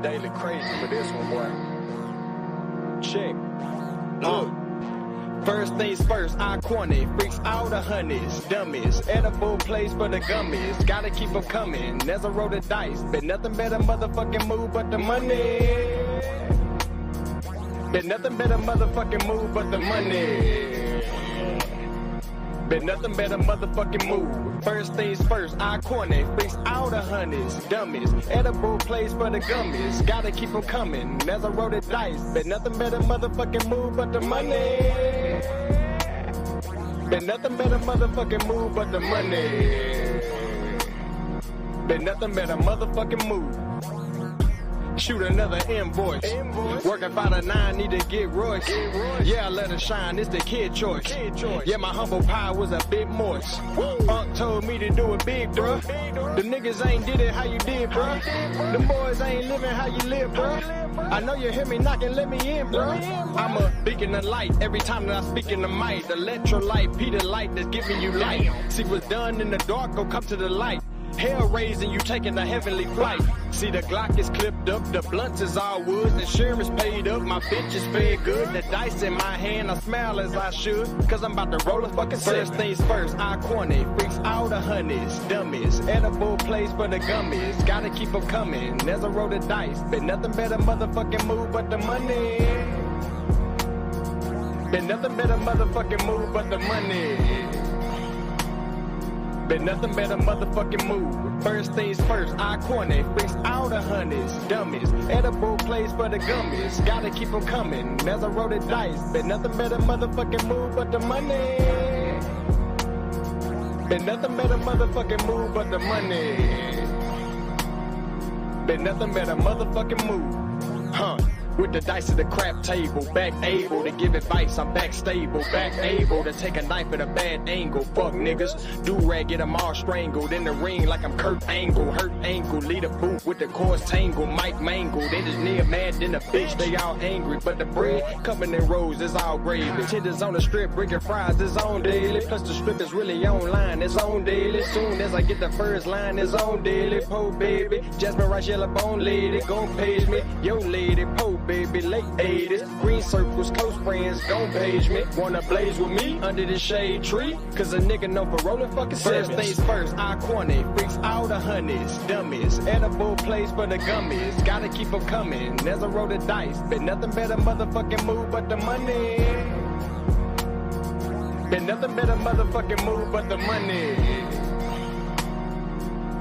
daily crazy for this one, boy. Check. Look. First things first, I corny, freaks all the honeys, dummies, edible place for the gummies, gotta keep them coming, as I roll the dice, been nothing better motherfucking move but the money, been nothing better motherfucking move but the money, been nothing better motherfucking move. First things first, I corny, freaks all the honeys, dummies, edible place for the gummies, gotta keep them coming, as I roll the dice, been nothing better motherfucking move but the money. Been nothing better motherfucking move but the money. Been nothing better motherfucking move. Shoot another invoice. Working 5 to 9, need to get Royce. Yeah, I let her shine, it's the kid choice. Yeah, my humble pie was a bit moist. Unc told me to do it big, bruh. The niggas ain't did it how you did, bruh. Them boys ain't living how you live, bruh. I know you hear me knocking, let me in, bruh. I'm a beacon of light every time that I speak in the mic. Electrolyte, Peter light that's giving you light. See what's done in the dark, go come to the light. Hell raising, you taking the heavenly flight. See the Glock is clipped up, the blunts is all wood, the insurance paid up, my bitch is fed good. The dice in my hand, I smile as I should, cause I'm about to roll a fucking first things first, I corny, freaks all the honeys, dummies, edible place for the gummies, gotta keep them coming, as I roll the dice, been nothing better motherfucking move but the money. Been nothing better motherfucking move but the money. Been nothing better motherfucking move. First things first, I corny, freaks all the honeys, dummies, edible place for the gummies, gotta keep them coming, as I roll the dice, been nothing better motherfucking move but the money. Been nothing better motherfucking move but the money. Been nothing better motherfucking move, huh? With the dice at the crap table, back able to give advice, I'm back stable, back able to take a knife at a bad angle, fuck niggas, do-rag get them all strangled, in the ring like I'm Kurt Angle, hurt ankle, lead a boot with the chords tangled, Mike mangled, engineer mad than a bitch, they all angry, but the bread coming in rolls is all gravy, tenders on the strip, brick and fries is on daily, plus the strip is really online, it's on daily, soon as I get the first line, it's on daily, po baby, Jasmine Rice yellow bone lady, gon' page me, yo lady, po baby, late 80s, green circles, close friends, gon' page me. Wanna blaze with me under the shade tree? Cause a nigga know for rolling fucking sevens. First things first, I corny, freaks all the honeys, dummies, edible place for the gummies, gotta keep them coming, as I roll the dice, been nothing better motherfucking move but the money. Been nothing better motherfucking move but the money.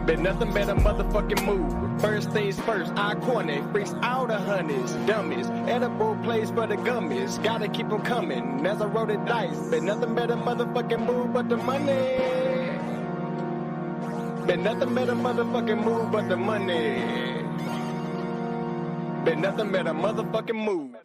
Been nothing better motherfucking move. First things first, I corny, freaks all the honeys, dummies, edible place for the gummies, gotta keep them coming, as I roll the dice, been nothing better motherfucking move but the money. Been nothing better motherfucking move but the money. Been nothing better motherfucking move.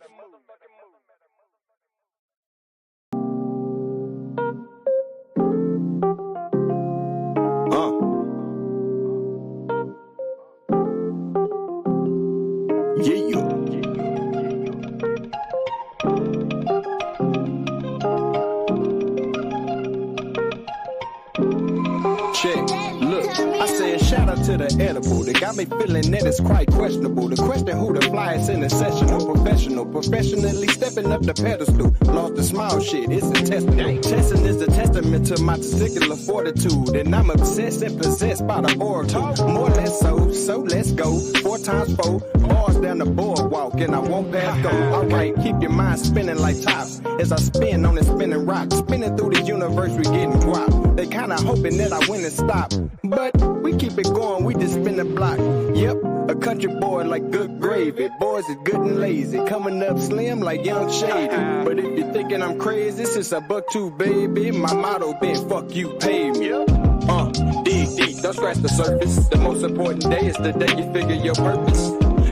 To the edible, that got me feeling that it's quite questionable. The question who the flyest in the session or professional, professionally stepping up the pedestal. Lost the smile shit, it's a testament. Testing is a testament to my testicular fortitude, and I'm obsessed and possessed by the oracle. More or less so let's go. 4 times 4 bars down the boardwalk, and I won't pass go. Alright, keep your mind spinning like tops as I spin on this spinning rock, spinning through the universe, we getting dropped. They kinda hoping that I win and stop, but we keep it going, we just spin the block. Yep, a country boy like good gravy. Boys is good and lazy, coming up slim like Young Shady. But if you're thinking I'm crazy, since a $1.2 baby, my motto been fuck you, pay me. Dig deep, don't scratch the surface. The most important day is the day you figure your purpose.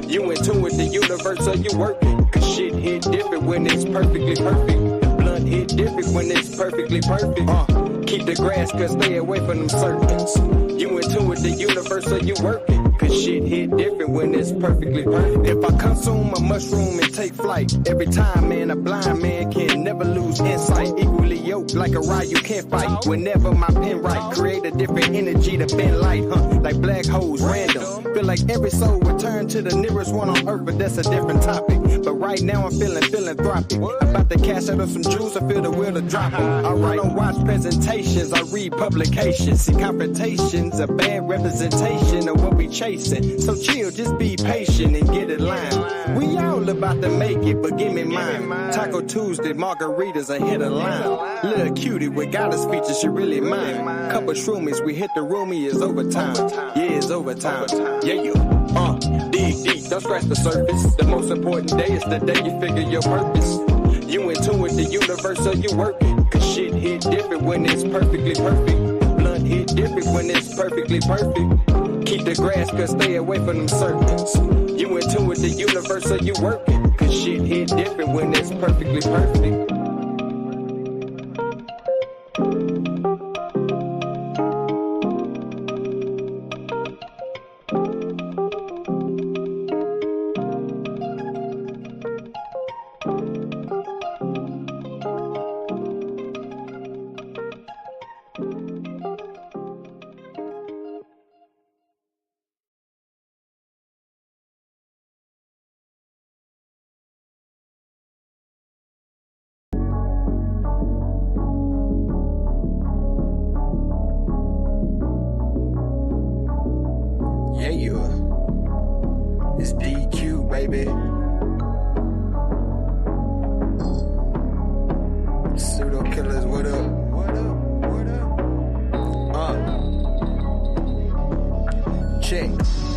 You into it, the universe, so you work it. Cause shit hit different when it's perfectly perfect. The blunt hit different when it's perfectly perfect. Keep the grass, cause stay away from them serpents. You into it, the universe, so you work it. Cause shit hit different when it's perfectly perfect. If I consume a mushroom and take flight, every time, man, a blind man can never lose insight. Equally, yo, dope like a riot you can't fight. Whenever my pen write, create a different energy to bend light, like black holes, random. Feel like every soul return to the nearest one on earth, but that's a different topic. But right now I'm feeling philanthropic. About to cash out of some jewels, I feel the wheel of dropping. Alright, I don't watch presentations, I read publications. See, confrontations a bad representation of what we chasing. So chill, just be patient and get it line. We all about to make it, but give me mine. Taco Tuesday, margaritas ahead of line. Little cutie with goddess features, she really mine. Couple shroomies, we hit the roomie, it's overtime. Yeah, it's overtime. Yeah, you. Dig deep, don't scratch the surface. The most important day is the day you figure your purpose. You in tune with the universe, so you working. Cause shit hit different when it's perfectly perfect. Blunt hit different when it's perfectly perfect. Keep the grass, cause stay away from them serpents. You in tune with the universe, so you working. Cause shit hit different when it's perfectly perfect. It's DQ, baby. Pseudo killers, what up? What up? What up? Check.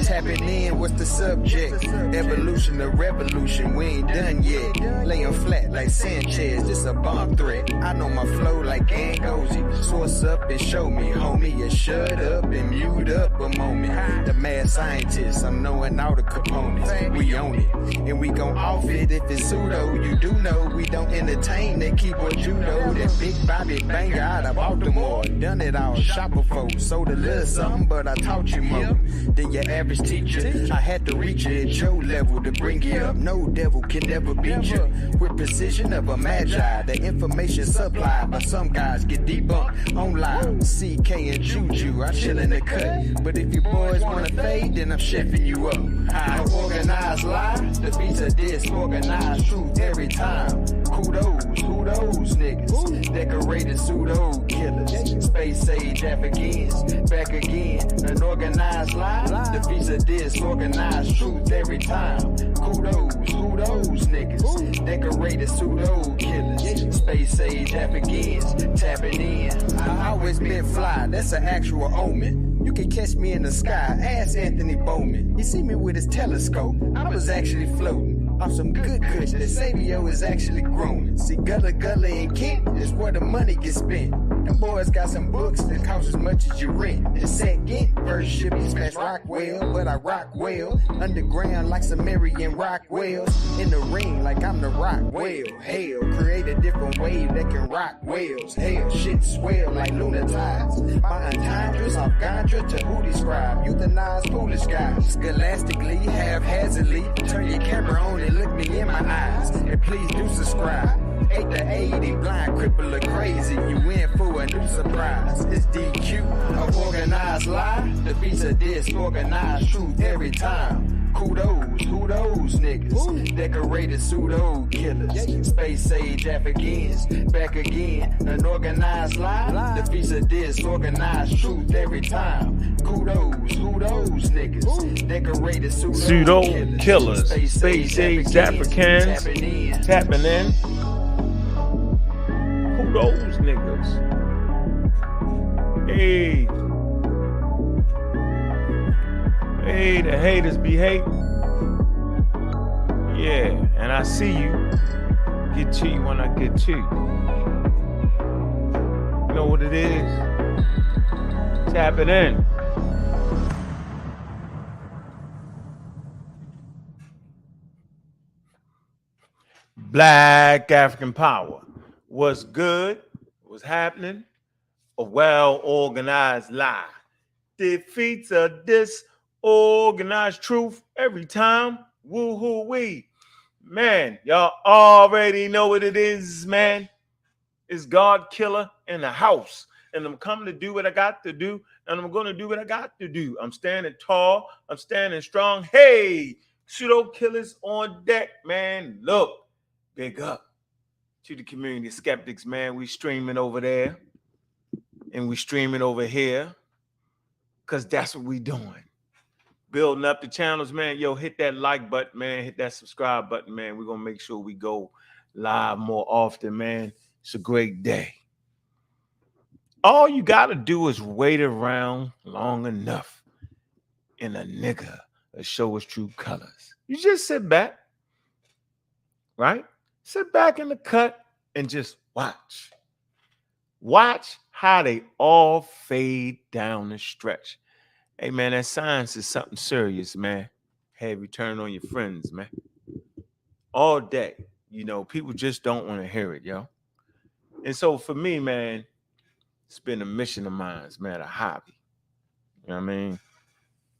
Tapping in, what's the subject? Evolution or revolution, we ain't done yet. Laying flat like Sanchez, this a bomb threat. I know my flow like Angozi. Source up and show me, homie. You shut up and mute up a moment. The mad scientist, I'm knowing all the components. We own it, and we gon' off it if it's pseudo. You do know we don't entertain that keyboard judo. That big Bobby banger out of Baltimore. Done it all, shop before. Sold a little something, but I taught you more than your average teacher. I had to reach you at your level to bring you up. No devil can never beat you. With precision of a magi, the information supplied by some guys get debunked on live. CK and Juju, I chill in the cut. But if you boys wanna fade, then I'm chefing you up. I organize live, the beats are disorganized truth every time. Kudos, who those niggas? Decorated pseudo killers. Space sage Africans, back again. Unorganized live, the beats are disorganized truth every time. Kudos, who those niggas? Decorated pseudo killers. Space sage Africans, tapping in. I always been fly, that's an actual omen. You can catch me in the sky, ask Anthony Bowman. He see me with his telescope, I was actually floating off some good kush that Savio is actually growing. See, Gullah and Kent is where the money gets spent. Them boys got some books that cost as much as you rent. The second verse should be smash Rockwell, but I rock well. Underground like Sumerian rock whales. In the ring like I'm the rock whale. Hell, create a different wave that can rock whales. Hell, shit swell like lunar tides. My entendres off Gandra to who describe. Euthanize foolish guys. Scholastically, haphazardly. Turn your camera on and look me in my eyes. And please do subscribe. 8 to 80, blind, cripple, or crazy. You in for a new surprise. It's DQ, a organized lie. The beats are disorganized truth every time. Kudos, who those niggas? Decorated pseudo killers. Space sage Africans, back again. An organized lie. The beats are disorganized truth every time. Kudos, who those niggas? Decorated pseudo killers. Space sage Africans, tapping in. Who those niggas? Hey. Hey, the haters be hating. Yeah, and I see you. Get to you when I get to you. You know what it is? Tap it in. Black African power. What's good? What's happening? A well-organized lie defeats a disorganized truth every time. Woo-hoo-wee. Man, y'all already know what it is, man. It's God killer in the house. And I'm coming to do what I got to do. And I'm going to do what I got to do. I'm standing tall. I'm standing strong. Hey, pseudo killers on deck, man. Look, big up to the community of skeptics, man. We streaming over there. And we streaming over here. Because that's what we doing. Building up the channels, man. Yo, hit that like button, man. Hit that subscribe button, man. We're going to make sure we go live more often, man. It's a great day. All you got to do is wait around long enough and a nigga will show his true colors. You just sit back, right? Sit back in the cut and just watch. Watch how they all fade down the stretch. Hey, man, that science is something serious, man. Have you turn on your friends, man. All day. You know, people just don't want to hear it, yo. And so for me, man, it's been a mission of mine, man, a hobby. You know what I mean?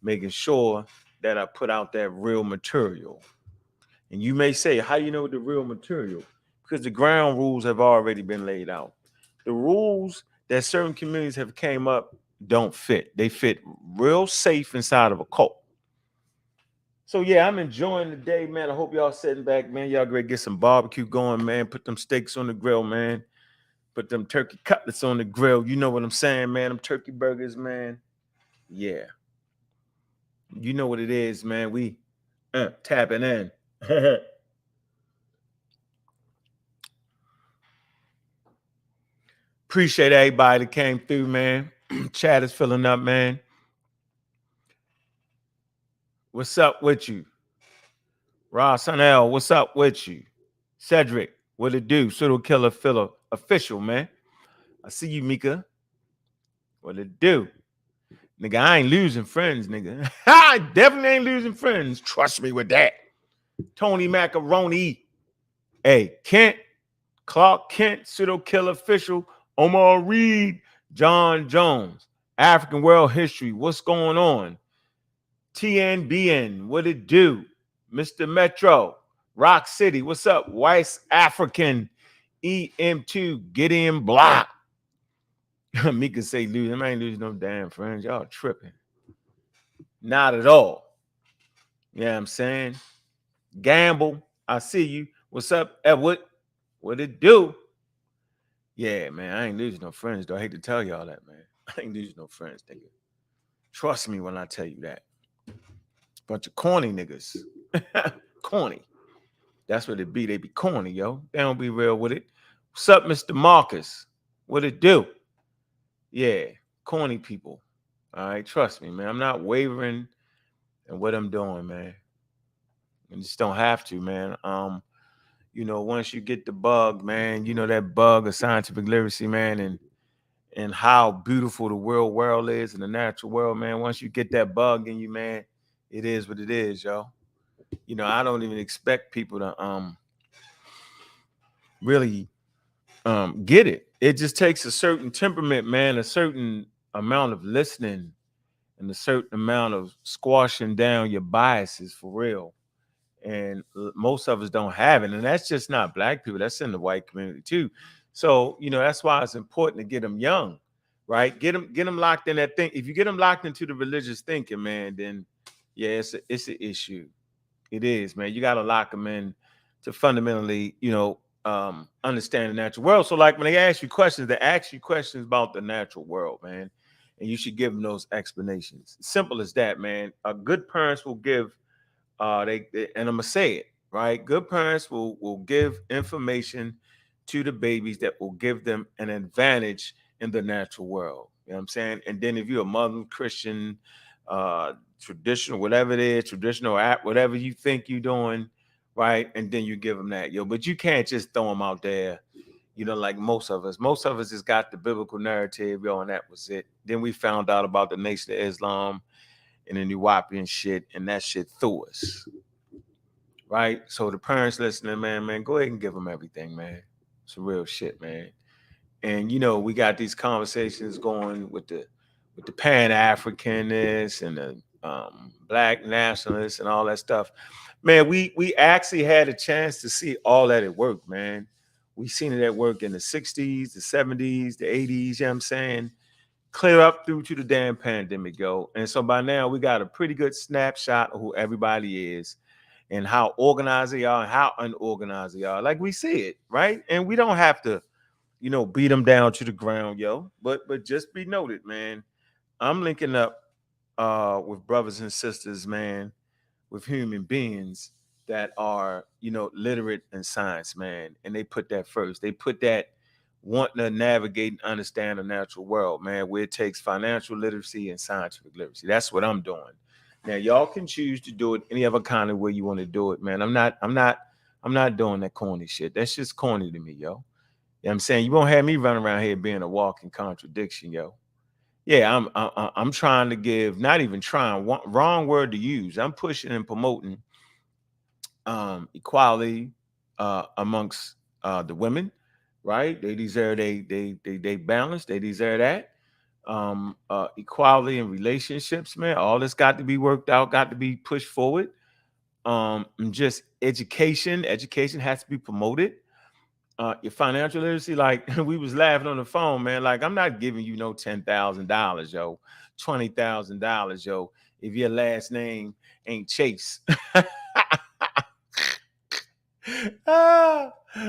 Making sure that I put out that real material. And you may say, how do you know the real material? Because the ground rules have already been laid out. The rules that certain communities have came up don't fit. They fit real safe inside of a cult. So yeah, I'm enjoying the day, man. I hope y'all sitting back, man. Y'all great, get some barbecue going, man. Put them steaks on the grill, man. Put them turkey cutlets on the grill. You know what I'm saying, man. Them turkey burgers, man. Yeah. You know what it is, man. We tapping in. Appreciate everybody that came through, man. Chat is filling up, man. What's up with you? Ross Sanel, what's up with you? Cedric, what it do? Pseudo Killer Filler official, man. I see you, Mika. What it do? Nigga, I ain't losing friends, nigga. I definitely ain't losing friends. Trust me with that. Tony Macaroni. Hey, Kent, Clark Kent, Pseudo Killer official, Omar Reed, John Jones, African World History. What's going on? TNBN, what it do? Mr. Metro, Rock City, what's up? Weiss African, EM2, Gideon Block. Mika say lose. I ain't losing no damn friends. Y'all tripping. Not at all. Yeah, I'm saying. Gamble, I see you. What's up, Edward? What it do? Yeah, man, I ain't losing no friends, though. I hate to tell y'all that, man. I ain't losing no friends, nigga. Trust me when I tell you that. Bunch of corny niggas. Corny. That's what it be. They be corny, yo. They don't be real with it. What's up, Mr. Marcus? What it do? Yeah, corny people. All right, trust me, man. I'm not wavering in what I'm doing, man. You just don't have to, man. You know, once you get the bug, man, you know that bug of scientific literacy, man, and how beautiful the real world is and the natural world, man. Once you get that bug in you, man, it is what it is, yo. You know, I don't even expect people to really get it. It just takes a certain temperament, man, a certain amount of listening and a certain amount of squashing down your biases for real. And most of us don't have it. And that's just not black people. That's in the white community too. So, you know, that's why it's important to get them young, right? Get them locked in that thing. If you get them locked into the religious thinking, man, then yeah, it's an issue. It is, man. You got to lock them in to fundamentally, you know, understand the natural world. So like when they ask you questions about the natural world, man, and you should give them those explanations. Simple as that, man. Good parents will give, and I'm gonna say it, right? Good parents will give information to the babies that will give them an advantage in the natural world. You know what I'm saying? And then if you're a Muslim, Christian, traditional, whatever it is, traditional app, whatever you think you're doing, right? And then you give them that, yo. But you can't just throw them out there, you know, like most of us. Most of us has got the biblical narrative, yo, and that was it. Then we found out about the Nation of Islam and the Nuwapian shit, and that shit threw us, right? So the parents listening, man, go ahead and give them everything, man. Some real shit, man. And you know, we got these conversations going with the Pan-Africanists and the Black nationalists and all that stuff. Man, we actually had a chance to see all that at work, man. We seen it at work in the 60s, the 70s, the 80s, you know what I'm saying? Clear up through to the damn pandemic, yo. And so by now we got a pretty good snapshot of who everybody is and how organized they are and how unorganized they are. Like we see it, right? And we don't have to, beat them down to the ground, yo. But just be noted, man. I'm linking up with brothers and sisters, man, with human beings that are, literate in science, man. And they put that first. They put that wanting to navigate and understand the natural world, man, where it takes financial literacy and scientific literacy. That's what I'm doing. Now, y'all can choose to do it any other kind of way you want to do it, man. I'm not doing that corny shit. That's just corny to me, yo. You know what I'm saying? You won't have me running around here being a walking contradiction, yo. Yeah, I'm trying to give, not even trying, wrong word to use. I'm pushing and promoting equality amongst the women, right? They deserve they balance. They deserve that. Equality in relationships, man. All this got to be worked out, got to be pushed forward. Just education. Education has to be promoted. Your financial literacy, like we was laughing on the phone, man. Like, I'm not giving you no $10,000, yo, $20,000, yo, if your last name ain't Chase.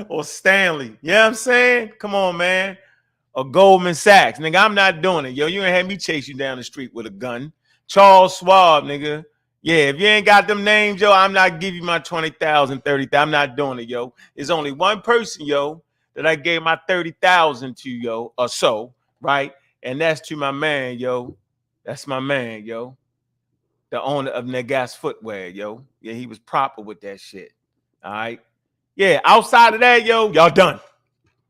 Or Stanley. You know what I'm saying? Come on, man. Or Goldman Sachs. Nigga, I'm not doing it. Yo, you ain't had me chase you down the street with a gun. Charles Schwab, nigga. Yeah, if you ain't got them names, yo, I'm not giving you my 20,000, 30,000. I'm not doing it, yo. There's only one person, yo, that I gave my 30,000 to, yo, or so, right? And that's to my man, yo. That's my man, yo. The owner of Negas Footwear, yo. Yeah, he was proper with that shit. All right. Yeah, outside of that, yo, y'all done.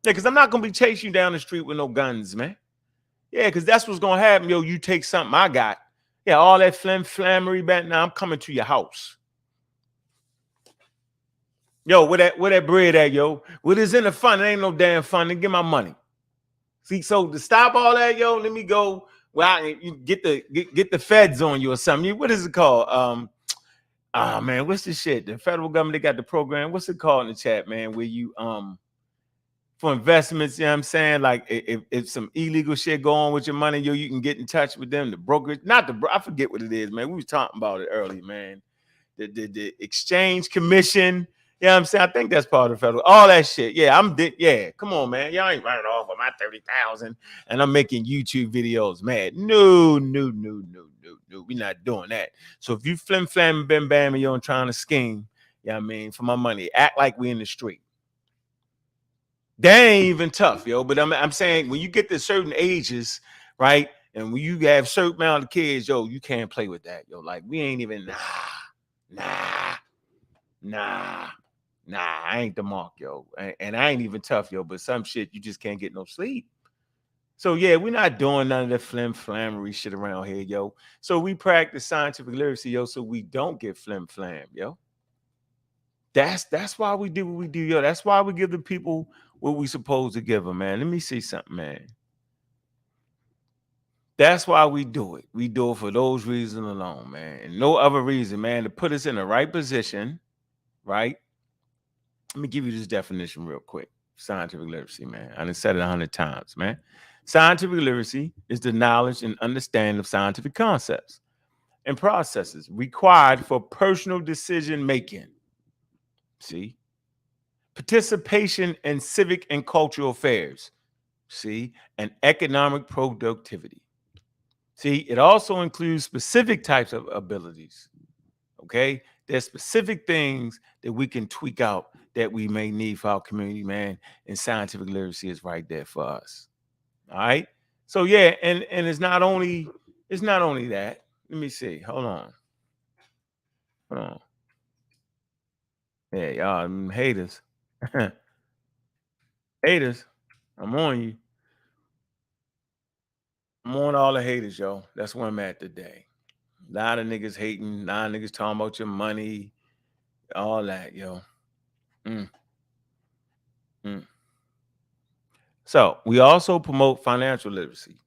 Yeah, because I'm not going to be chasing you down the street with no guns, man. Yeah, because that's what's going to happen, yo. You take something I got. Yeah, all that flammery back now, I'm coming to your house. Yo, where that bread at, yo? What is in the fun? It ain't no damn fun. Then get my money. See, so to stop all that, yo, let me go. Well, you get the feds on you or something. What is it called? Man, what's the shit? The federal government, they got the program. What's it called in the chat, man? Where you for investments, you know what I'm saying? Like if some illegal shit go on with your money, yo, you can get in touch with them. The brokerage, I forget what it is, man. We was talking about it early, man. The exchange commission, you know what I'm saying? I think that's part of the federal, all that shit. Yeah, come on, man. Y'all ain't running off with my 30,000 and I'm making YouTube videos mad. No. We're not doing that. So if you flim-flam, bam, and you're trying to scheme, you know what I mean, for my money, act like we in the street. That ain't even tough, yo. But I'm saying when you get to certain ages, right? And when you have certain amount of kids, yo, you can't play with that, yo. Like we ain't even nah. I ain't the mark, yo. And I ain't even tough, yo. But some shit you just can't get no sleep. So yeah, we're not doing none of the flammery shit around here, yo. So we practice scientific literacy, yo, so we don't get flam, yo. That's why we do what we do, yo. That's why we give the people what we supposed to give them, man. Let me see something, man. That's why we do it. We do it for those reasons alone, man. And no other reason, man, to put us in the right position, right? Let me give you this definition real quick. Scientific literacy, man. I done said it 100 times, man. Scientific literacy is the knowledge and understanding of scientific concepts and processes required for personal decision making. See? Participation in civic and cultural affairs. See? And economic productivity. See? It also includes specific types of abilities. Okay? There's specific things that we can tweak out that we may need for our community, man. And scientific literacy is right there for us. All right. So yeah, and it's not only that. Let me see. Hold on. Yeah, y'all haters. Haters. I'm on you. I'm on all the haters, yo. That's where I'm at today. A lot of niggas hating, a lot of niggas talking about your money, all that, yo. So we also promote financial literacy.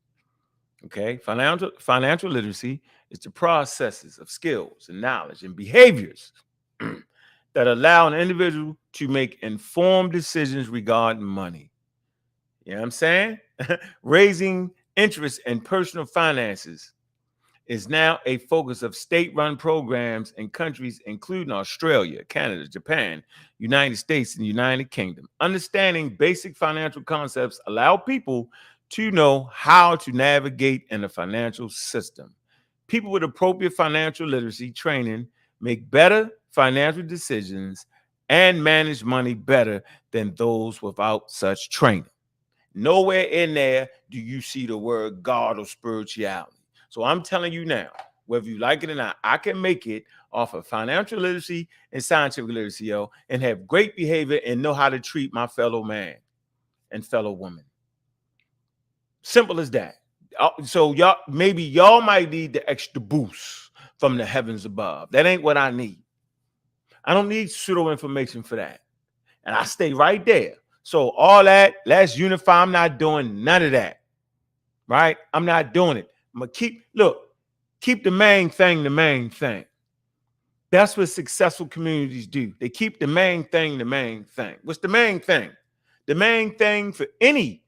Okay, financial literacy is the processes of skills and knowledge and behaviors that allow an individual to make informed decisions regarding money. You know what I'm saying? Raising interest in personal finances is now a focus of state-run programs in countries including Australia, Canada, Japan, United States, and United Kingdom. Understanding basic financial concepts allow people to know how to navigate in the financial system. People with appropriate financial literacy training make better financial decisions and manage money better than those without such training. Nowhere in there do you see the word God or spirituality. So I'm telling you now, whether you like it or not, I can make it off of financial literacy and scientific literacy, yo, and have great behavior and know how to treat my fellow man and fellow woman. Simple as that. So y'all might need the extra boost from the heavens above. That ain't what I need. I don't need pseudo information for that. And I stay right there. So all that, let's unify. I'm not doing none of that. Right? I'm not doing it. I'm gonna keep the main thing the main thing. That's what successful communities do. They keep the main thing the main thing. What's the main thing? The main thing for any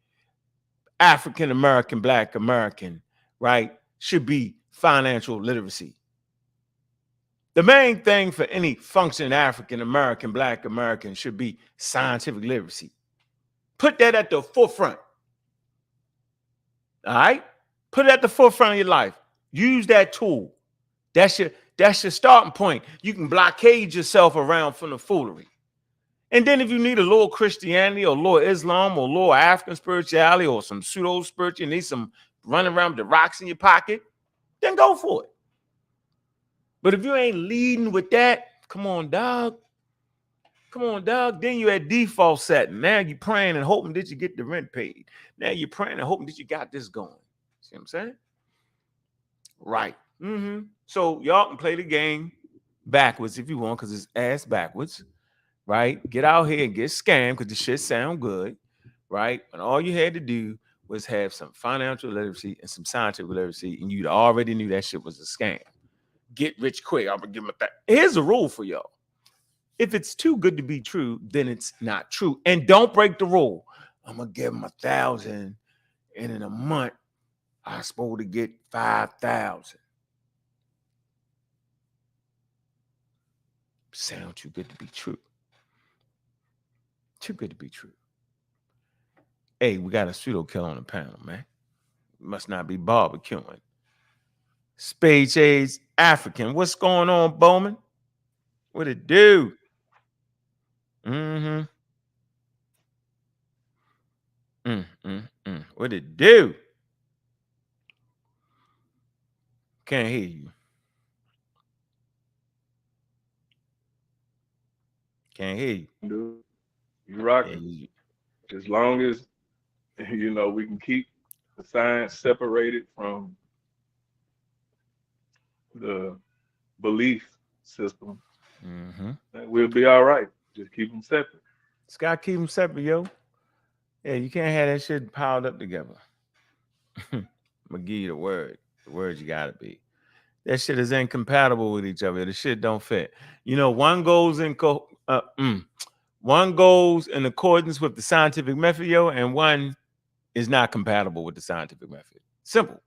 African American, Black American, right, should be financial literacy. The main thing for any functioning African American, Black American should be scientific literacy. Put that at the forefront. All right? Put it at the forefront of your life. Use that tool. That's your starting point. You can blockade yourself around from the foolery. And then if you need a little Christianity or a little Islam or a little African spirituality or some pseudo spirituality, you need some running around with the rocks in your pocket, then go for it. But if you ain't leading with that, come on, dog. Then you at default setting. Now you're praying and hoping that you get the rent paid. Now you're praying and hoping that you got this going. See what I'm saying? Right. So y'all can play the game backwards if you want, because it's ass backwards. Right? Get out here and get scammed because the shit sound good. Right? And all you had to do was have some financial literacy and some scientific literacy, and you already knew that shit was a scam. Get rich quick. I'm gonna give them that. Here's a rule for y'all. If it's too good to be true, then it's not true. And don't break the rule. I'm gonna give them 1,000, and in a month, I'm supposed to get 5,000. Sound too good to be true. Too good to be true. Hey, we got a pseudo kill on the panel, man. Must not be barbecuing. Spade Shades African. What's going on, Bowman? What it do? What it do? Can't hear you. Can't hear you. Dude, you rocking. As long as we can keep the science separated from the belief system, we'll be all right. Just keep them separate. Just gotta keep them separate, yo. Yeah, you can't have that shit piled up together. I'm gonna give you the words you gotta be. That shit is incompatible with each other. The shit don't fit. One goes in accordance with the scientific method, yo, and one is not compatible with the scientific method. Simple.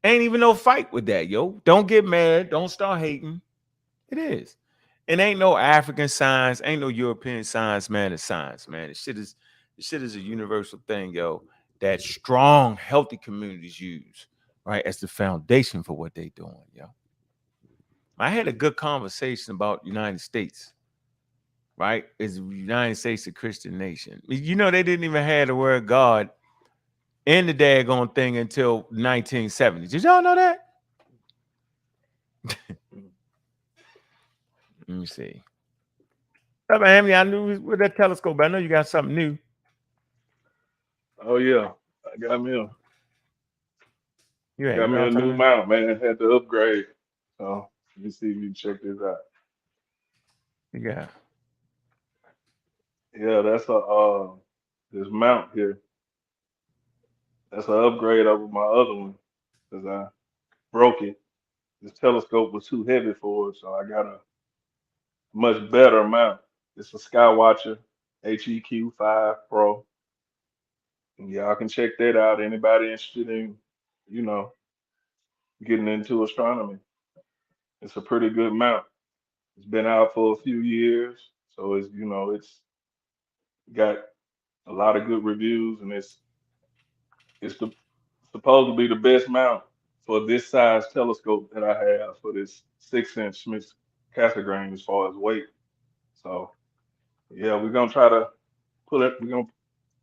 Ain't even no fight with that, yo. Don't get mad. Don't start hating. It is. And ain't no African science, ain't no European science, man. It's science, man. The shit is a universal thing, yo, that strong, healthy communities use, right, as the foundation for what they doing, yo. I had a good conversation about United States, right? Is the United States a Christian nation? They didn't even have the word God in the daggone thing until 1970s. Did y'all know that? Let me see. Miami, I knew with that telescope, but I know you got something new. Oh yeah, I got me a got me a new mount, man. I had to upgrade. So let me see if you can check this out. Yeah. Yeah, that's this mount here. That's an upgrade over my other one because I broke it. This telescope was too heavy for it, so I got a much better mount. It's a Skywatcher HEQ5 Pro. And y'all can check that out. Anybody interested in, you know, getting into astronomy? It's a pretty good mount. It's been out for a few years, so it's it's got a lot of good reviews, and it's supposed to be the best mount for this size telescope that I have for this 6-inch Smith Cassegrain as far as weight. So yeah, we're gonna try to pull it. We're gonna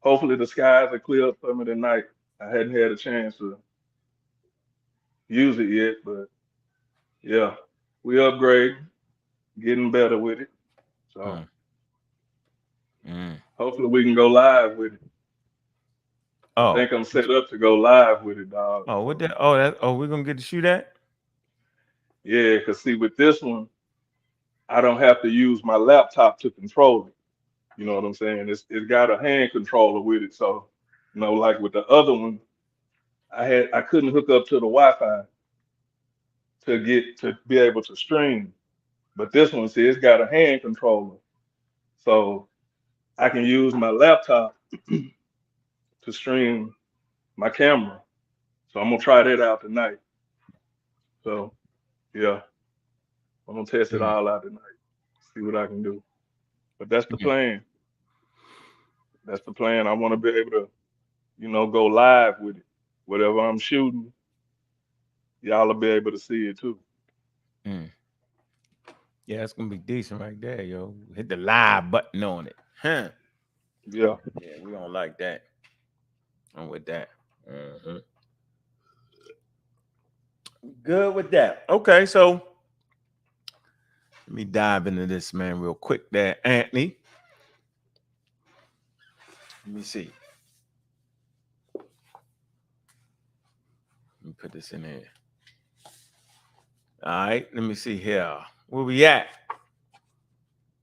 hopefully the skies are clear up for me tonight. I hadn't had a chance to use it yet, but yeah, we upgrade, getting better with it. So hopefully we can go live with it. I Oh, think I'm set up to go live with it, dog. oh, what So that? Oh, that. Oh, we're gonna get to shoot that. yeah, cause see with this one, I don't have to use my laptop to control it. You know what I'm saying? It's got a hand controller with it. So, like with the other one, I couldn't hook up to the Wi-Fi to be able to stream. But this one, see, it's got a hand controller. So I can use my laptop to stream my camera. So I'm gonna try that out tonight. So yeah, I'm gonna test it Mm, all out tonight. See what I can do. But that's the mm, plan. That's the plan. I want to be able to, go live with it. Whatever I'm shooting, y'all will be able to see it too. mm. Yeah, it's gonna be decent right there, yo. Hit the live button on it, huh? Yeah. Yeah, we don't like that. I'm with that. Good with that. Okay, so let me dive into this, man, real quick. There, Anthony. Let me see. Let me put this in here. All right, let me see here. Where we at?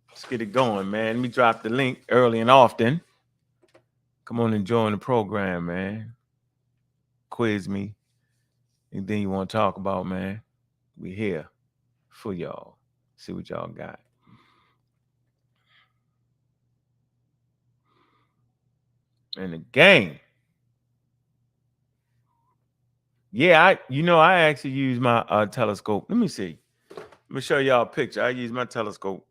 Let's get it going, man. Let me drop the link early and often. Come on and join the program, man. Quiz me. Anything you want to talk about, man. We here for y'all. See what y'all got. And the game. Yeah, I actually use my telescope. Let me see. Let me show y'all a picture. I use my telescope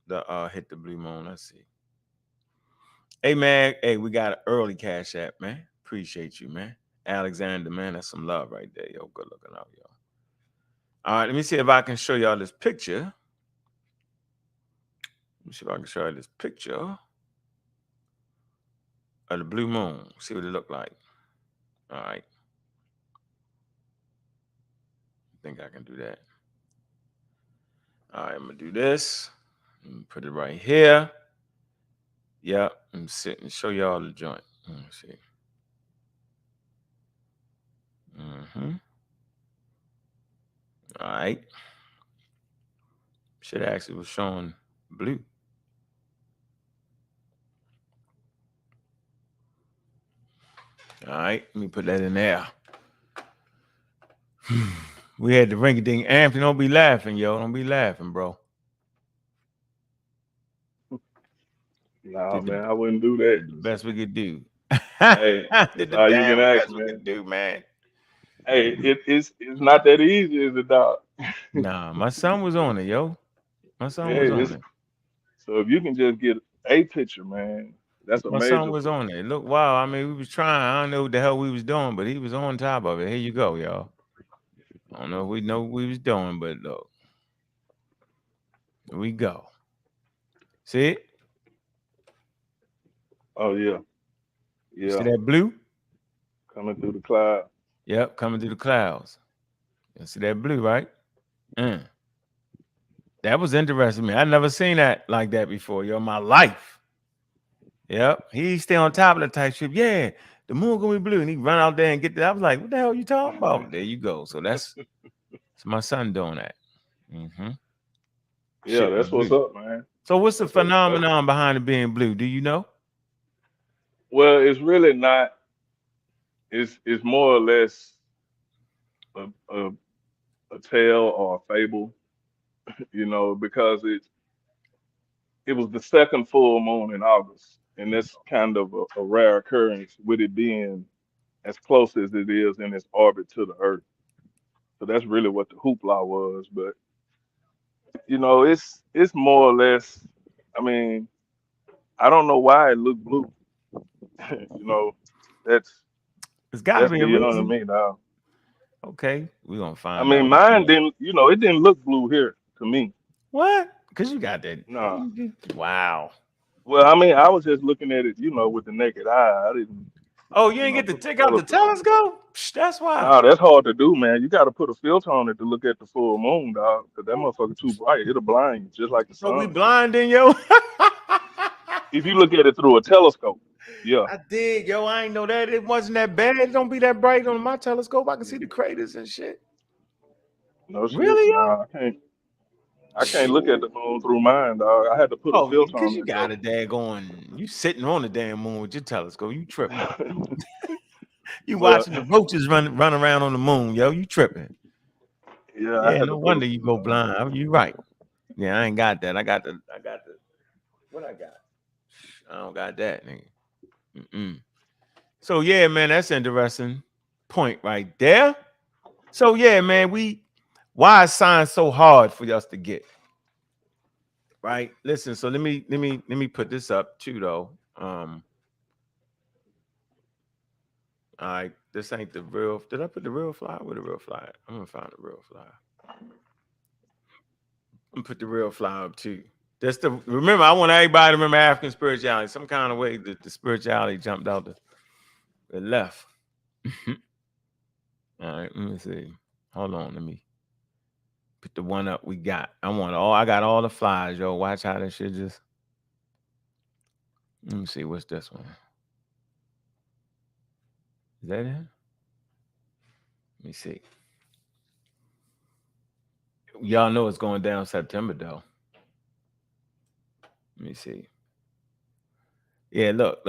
to hit the blue moon. Let's see. Hey man, hey, we got an early cash app, man. Appreciate you, man. Alexander, man, that's some love right there, yo. Good looking out, yo. All right, let me see if I can show y'all this picture. Let me see if I can show you this picture of the blue moon. See what it look like. All right. I think I can do that. All right, I'm gonna do this. Put it right here. Yep, I'm sitting. Show y'all the joint. Let me see. All right. Should actually was showing blue. All right, let me put that in there. We had the ring-a-ding Anthony. Don't be laughing, yo. Don't be laughing, bro. Nah, Did the, man, I wouldn't do that. did the best we could do. Hey, Did that's the all you can damn ask, best we man. could do, man. Hey, it's not that easy, is it, dog? Nah, my son was on it, yo. My son Yeah, was on it's it. so if you can just get a picture, man, that's a My son major was plus. on it. Look, wow. I mean, we was trying. I don't know what the hell we was doing, but he was on top of it. Here you go, y'all. I don't know if we know what we was doing, but look, here we go. See it? Oh yeah, You see yeah, that blue? coming through the cloud. Yep, coming through the clouds. You see that blue, right? Mm. That was interesting to me. I never seen that like that before, yo, in my life. Yep. He stay on top of the type ship. Yeah, the moon gonna be blue. And he run out there and get that. I was like, what the hell are you talking about? There you go. So that's my son doing that. Yeah, Ship is that's what's blue. up, man. So what's the That's phenomenon behind it being blue? Do you know? well, it's really not. It's more or less a a, a tale or a fable, because it was the second full moon in August, and that's kind of a rare occurrence with it being as close as it is in its orbit to the Earth. So that's really what the hoopla was. But it's more or less. I mean, I don't know why it looked blue. you know, that's It's got to that's be a beyond reason. me now. Okay, we're gonna I find mean, out. mine didn't. It didn't look blue here to me. What? Because you got that. No. Wow. Well, I mean, I was just looking at it, with the naked eye. I didn't, Oh, you ain't get to put a take out the telescope. telescope? Psh, that's why. Nah, that's hard to do, man. You got to put a filter on it to look at the full moon, dog. Cause that motherfucker too bright. It'll blind you, just like the So we sun. blinding, yo. If you look at it through a telescope, yeah. I did, yo. I ain't know that. It wasn't that bad. It don't be that bright on my telescope. I can see the craters and shit. No shit. Really, yo? Nah, I can't. I can't look at the moon through mine, dog. I had to put a Oh, filter because on you that got joke. a daggone. You sitting on the damn moon with your telescope. You tripping. You Well, watching the roaches run around on the moon, yo. You tripping. yeah, I Yeah, had to no put a wonder you filter go on that blind. You right. Yeah, I ain't got that. I got the what I got? I don't got that, nigga. Mm-mm. So yeah, man, that's interesting point right there. So yeah, man, why is science so hard for us to get? Right? Listen, so let me put this up too though. All right, this ain't the real. Did I put the real flyer? Where the real flyer? I'm gonna find the real flyer. I'm gonna put the real flyer up too. Remember, I want everybody to remember African spirituality. Some kind of way that the spirituality jumped out the left. All right, let me see. Hold on, let me put the one up we got. I got all the flyers, yo. Watch how this shit just. Let me see, what's this one? Is that it? Let me see. Y'all know it's going down September though. Let me see. Yeah, look.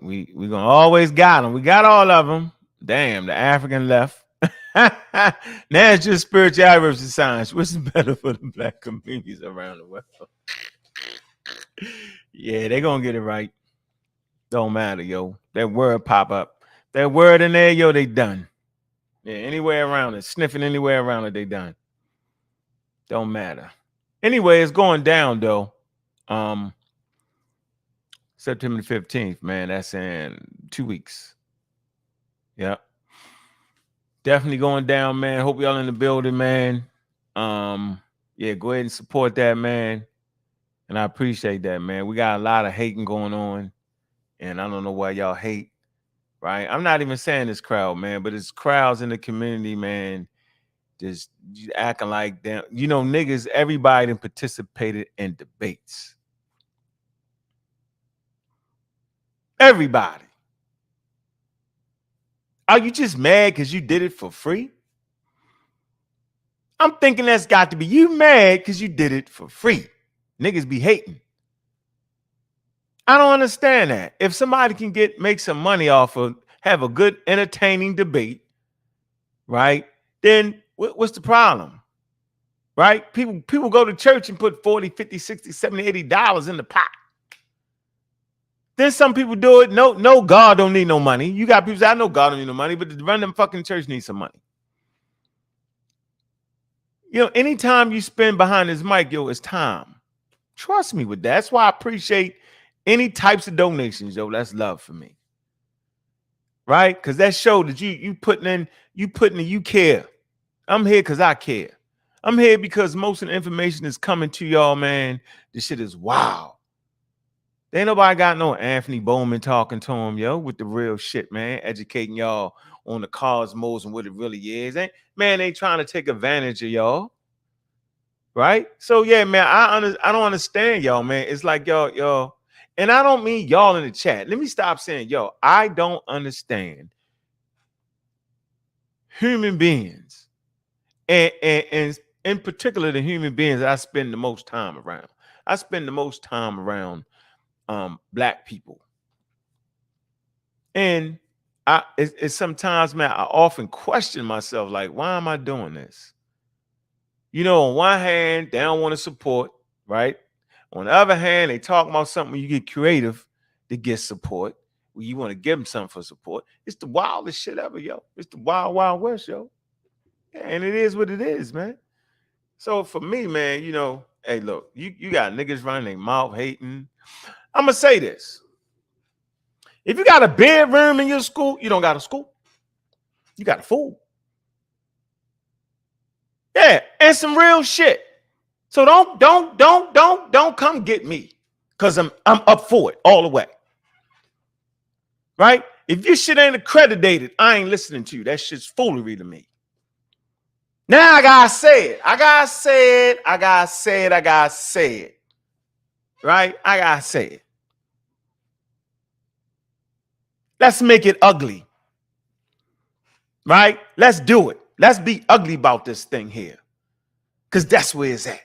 We gonna always got them. We got all of them. Damn, the African left. Now it's just spirituality versus science. Which is better for the black communities around the world? Yeah, they gonna get it right. Don't matter, yo. That word pop up. That word in there, yo, they done. Yeah, anywhere around it. Sniffing anywhere around it, they done. Don't matter. Anyway, it's going down though. September 15th, man. That's in 2 weeks. Yep. Definitely going down, man. Hope y'all in the building, man. Yeah, go ahead and support that, man. And I appreciate that, man. We got a lot of hating going on, and I don't know why y'all hate, right? I'm not even saying this crowd, man, but it's crowds in the community, man, just acting like them. Niggas, everybody that participated in debates. Everybody. Are you just mad because you did it for free? I'm thinking that's got to be you mad because you did it for free. Niggas be hating. I don't understand that. If somebody can make some money off of have a good entertaining debate, right? Then what's the problem? Right? People go to church and put 40, 50, 60, 70, $80 in the pot. Then some people do it. No, God don't need no money. You got people say, I know God don't need no money, but to run them fucking church needs some money. Anytime you spend behind this mic, yo, it's time. Trust me with that. That's why I appreciate any types of donations, yo. That's love for me. Right? Because that show that you putting in, you care. I'm here because I care. I'm here because most of the information is coming to y'all, man. This shit is wow. Ain't nobody got no Anthony Bowman talking to him, yo, with the real shit, man. Educating y'all on the cosmos and what it really is. They trying to take advantage of y'all. Right? So yeah, man, I don't understand y'all, man. It's like y'all, and I don't mean y'all in the chat. Let me stop saying yo. I don't understand human beings, and in particular the human beings that I spend the most time around. I spend the most time around black people, and it's sometimes, man, I often question myself, like, why am I doing this? On one hand, they don't want to support, right? On the other hand, they talk about something when you get creative to get support. When you want to give them something for support. It's the wildest shit ever, yo. It's the wild, wild west, yo. Yeah, and it is what it is, man. So for me, man, you know, hey, look, you got niggas running their mouth hating. I'm gonna say this. If you got a bedroom in your school, you don't got a school. You got a fool. Yeah, and some real shit. So don't come get me. Cause I'm up for it all the way. Right? If your shit ain't accredited, I ain't listening to you. That shit's foolery to me. Now I gotta say it. I gotta say it. I gotta say it. I gotta say it. Right? I gotta say it. Let's make it ugly. Right? Let's do it. Let's be ugly about this thing here. Because that's where it's at.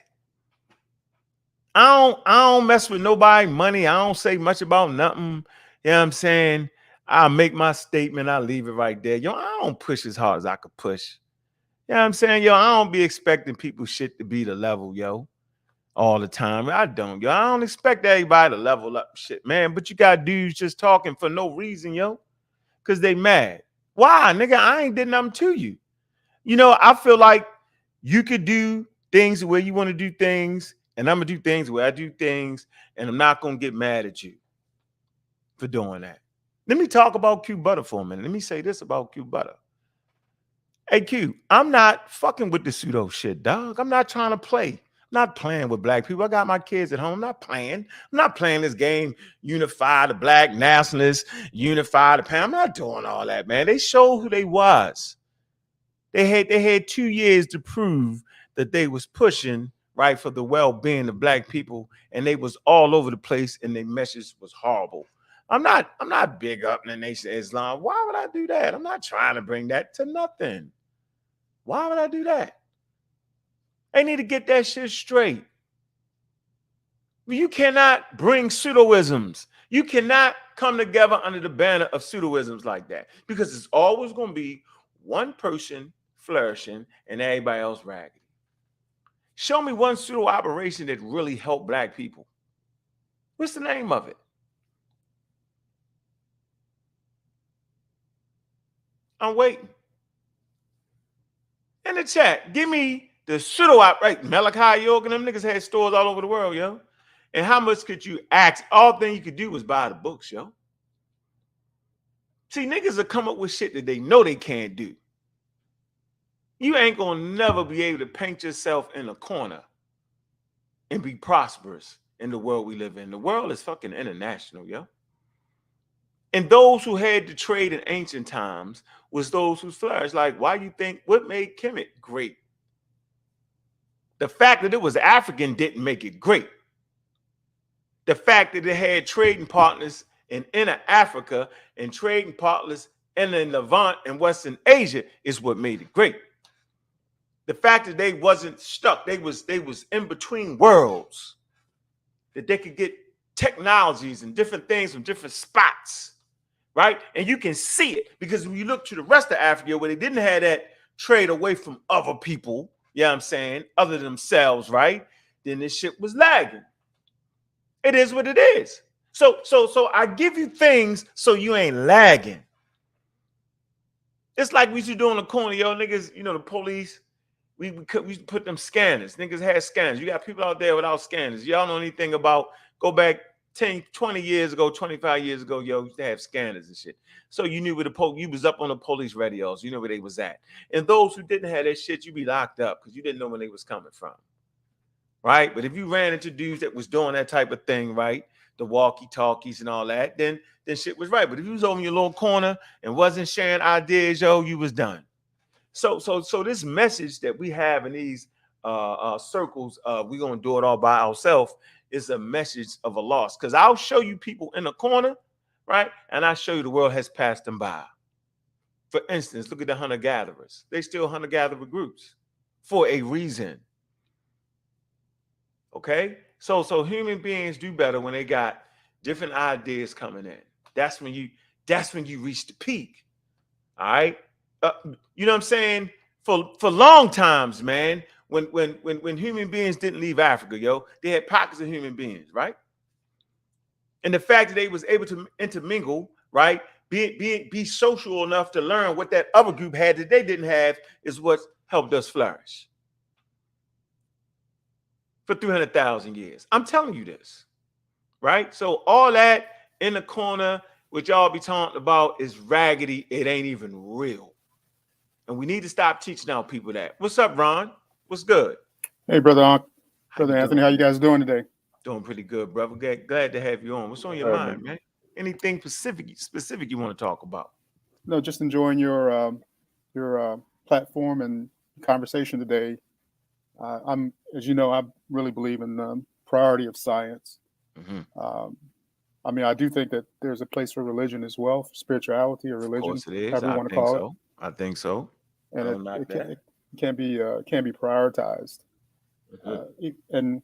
I don't mess with nobody money. I don't say much about nothing. You know what I'm saying? I'll make my statement. I'll leave it right there. Yo, I don't push as hard as I could push. You know what I'm saying? Yo, I don't be expecting people shit to be the level, yo, all the time. I don't, yo. I don't expect everybody to level up shit, man. But you got dudes just talking for no reason, yo, because they mad. Why, nigga? I ain't did nothing to you. You know, I feel like you could do things where you want to do things, and I'm going to do things where I do things, and I'm not going to get mad at you for doing that. Let me talk about Q Butter for a minute. Let me say this about Q Butter. Hey, Q, I'm not fucking with the pseudo shit, dog. I'm not trying to play. I'm not playing with black people. I got my kids at home. I'm not playing. I'm not playing this game, unify the black nationalists, unify the pan. I'm not doing all that, man. They showed who they was. They had 2 years to prove that they was pushing right for the well-being of black people, and they was all over the place, and their message was horrible. I'm not big up in the Nation of Islam. Why would I do that? I'm not trying to bring that to nothing. Why would I do that? They need to get that shit straight. You cannot bring pseudoisms. You cannot come together under the banner of pseudoisms like that, because it's always going to be one person flourishing and everybody else raggedy. Show me one pseudo operation that really helped black people. What's the name of it? I'm waiting. In the chat, give me the pseudo operation. Malachi York and them niggas had stores all over the world, yo. And how much could you ask? All thing you could do was buy the books, yo. See, niggas will come up with shit that they know they can't do. You ain't gonna never be able to paint yourself in a corner and be prosperous in the world we live in. The world is fucking international, yo. And those who had to trade in ancient times was those who flourished. Like, why you think, what made Kemet great? The fact that it was African didn't make it great. The fact that it had trading partners in inner Africa and trading partners in the Levant and Western Asia is what made it great. The fact that they wasn't stuck, they was in between worlds, that they could get technologies and different things from different spots. Right? And you can see it because when you look to the rest of Africa where they didn't have that trade away from other people, you know what I'm saying, other than themselves, right? Then this shit was lagging. It is what it is. So I give you things so you ain't lagging. It's like we used to do on the corner, yo, niggas, you know, the police, we used to put them scanners. Niggas had scanners. You got people out there without scanners. Y'all know anything about, go back 10, 20 years ago, 25 years ago, yo, used to have scanners and shit. So you knew where you was up on the police radios. You knew where they was at. And those who didn't have that shit, you be locked up because you didn't know where they was coming from. Right? But if you ran into dudes that was doing that type of thing, right, the walkie-talkies and all that, then shit was right. But if you was over in your little corner and wasn't sharing ideas, yo, you was done. So this message that we have in these circles, we're gonna do it all by ourselves, is a message of a loss. Because I'll show you people in the corner, right? And I show you the world has passed them by. For instance, look at the hunter-gatherers. They still hunter-gatherer groups for a reason. Okay? So human beings do better when they got different ideas coming in. That's when you reach the peak. All right? You know what I'm saying? For long times, man, when human beings didn't leave Africa, yo, they had pockets of human beings, right? And the fact that they was able to intermingle, right, be social enough to learn what that other group had that they didn't have is what helped us flourish for 300,000 years. I'm telling you this, right? So all that in the corner, which y'all be talking about, is raggedy. It ain't even real. And we need to stop teaching our people that. What's up, Ron? What's good? Hey, Brother Ankh. How Brother you Anthony, doing? how you guys doing today? Doing pretty good, brother. Glad to have you on. What's on your mind, man? Anything specific you want to talk about? No, just enjoying your platform and conversation today. As you know, I really believe in the priority of science. I mean, I do think that there's a place for religion as well, for spirituality or religion, Of course it is. however you want to call it. I think so. And it can be prioritized. And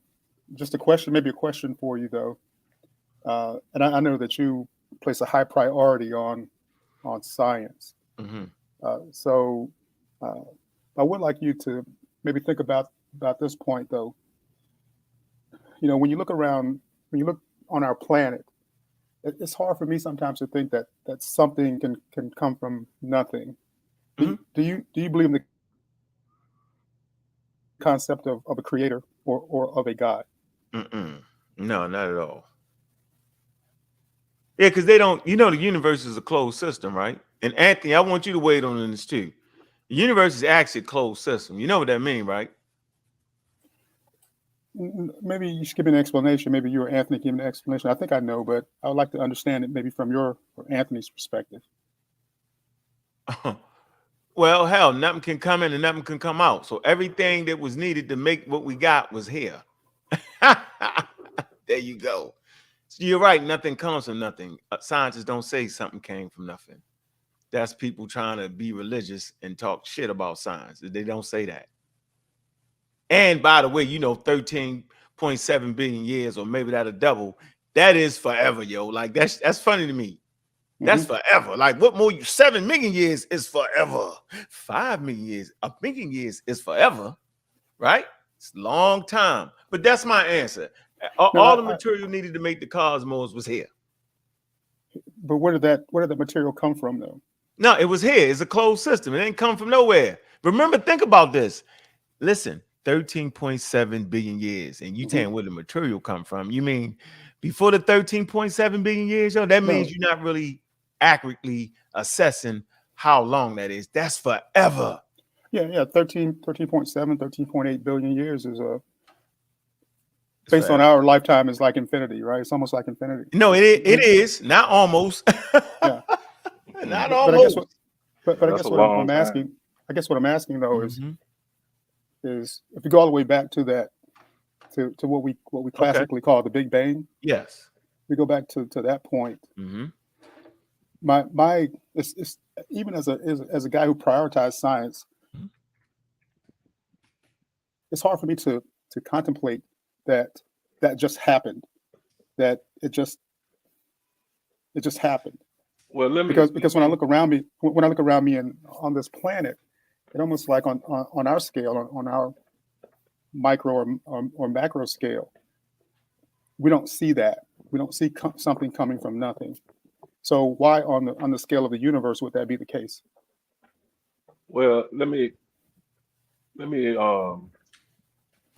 just maybe a question for you though. And I know that you place a high priority on science. So I would like you to maybe think about this point though. You know, when you look on our planet, it's hard for me sometimes to think that something can come from nothing. Do you believe in the concept of a creator or of a God? No, not at all. Yeah, because they don't, the universe is a closed system, right? And Anthony, I want you to wait on this too. The universe is actually a closed system. You know what that means, right? Maybe you should give me an explanation. Maybe you or Anthony give me an explanation. I think I know, but I would like to understand it maybe from your or Anthony's perspective. Well, hell, nothing can come in and nothing can come out. So everything that was needed to make what we got was here. There you go. So you're right. Nothing comes from nothing. Scientists don't say something came from nothing. That's people trying to be religious and talk shit about science. They don't say that. And by the way, 13.7 billion years, or maybe that'll double. That is forever, yo. Like that's funny to me. That's forever. Like what more? 7 million years is forever. 5 million years, 1 million years is forever, right? It's a long time. But that's my answer. All the material needed to make the cosmos was here. But where did that material come from, though? No, it was here. It's a closed system. It didn't come from nowhere. Remember, think about this. Listen, 13.7 billion years, and you saying where the material come from? You mean before the 13.7 billion years? Yo, that means you're not really accurately assessing how long that is. That's forever. Yeah, 13.7, 13.8 billion years is based on our lifetime is like infinity, right? It's almost like infinity. No, it is not almost. Yeah, not almost. But I guess what I'm asking. I guess what I'm asking though is if you go all the way back to that to what we classically call the Big Bang. Yes, we go back to that point. It's even as a guy who prioritized science, it's hard for me to contemplate that just happened, that it just happened. Well, because when I look around me and on this planet, it almost like on our scale, on our micro or macro scale, we don't see that. We don't see something coming from nothing. So why on the scale of the universe would that be the case? Well, let me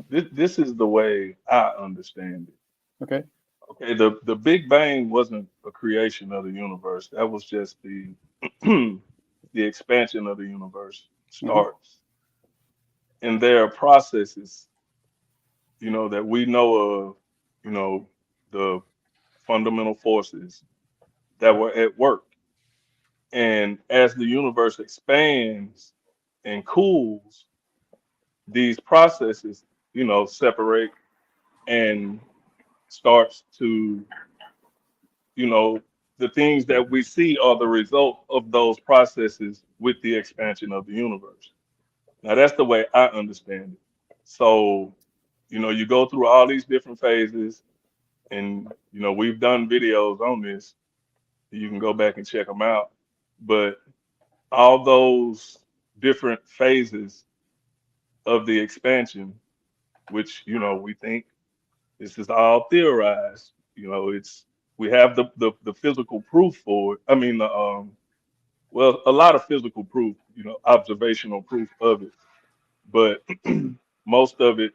this is the way I understand it. Okay. Okay, the Big Bang wasn't a creation of the universe. That was just the the expansion of the universe starts. And there are processes, that we know of, the fundamental forces that were at work. And as the universe expands and cools, these processes, separate and starts to, the things that we see are the result of those processes with the expansion of the universe. Now, that's the way I understand it. So, you go through all these different phases, and, we've done videos on this. You can go back and check them out. But all those different phases of the expansion, which, you know, we think this is all theorized. You know, we have the physical proof for it. I mean, well, a lot of physical proof, you know, observational proof of it, but most of it,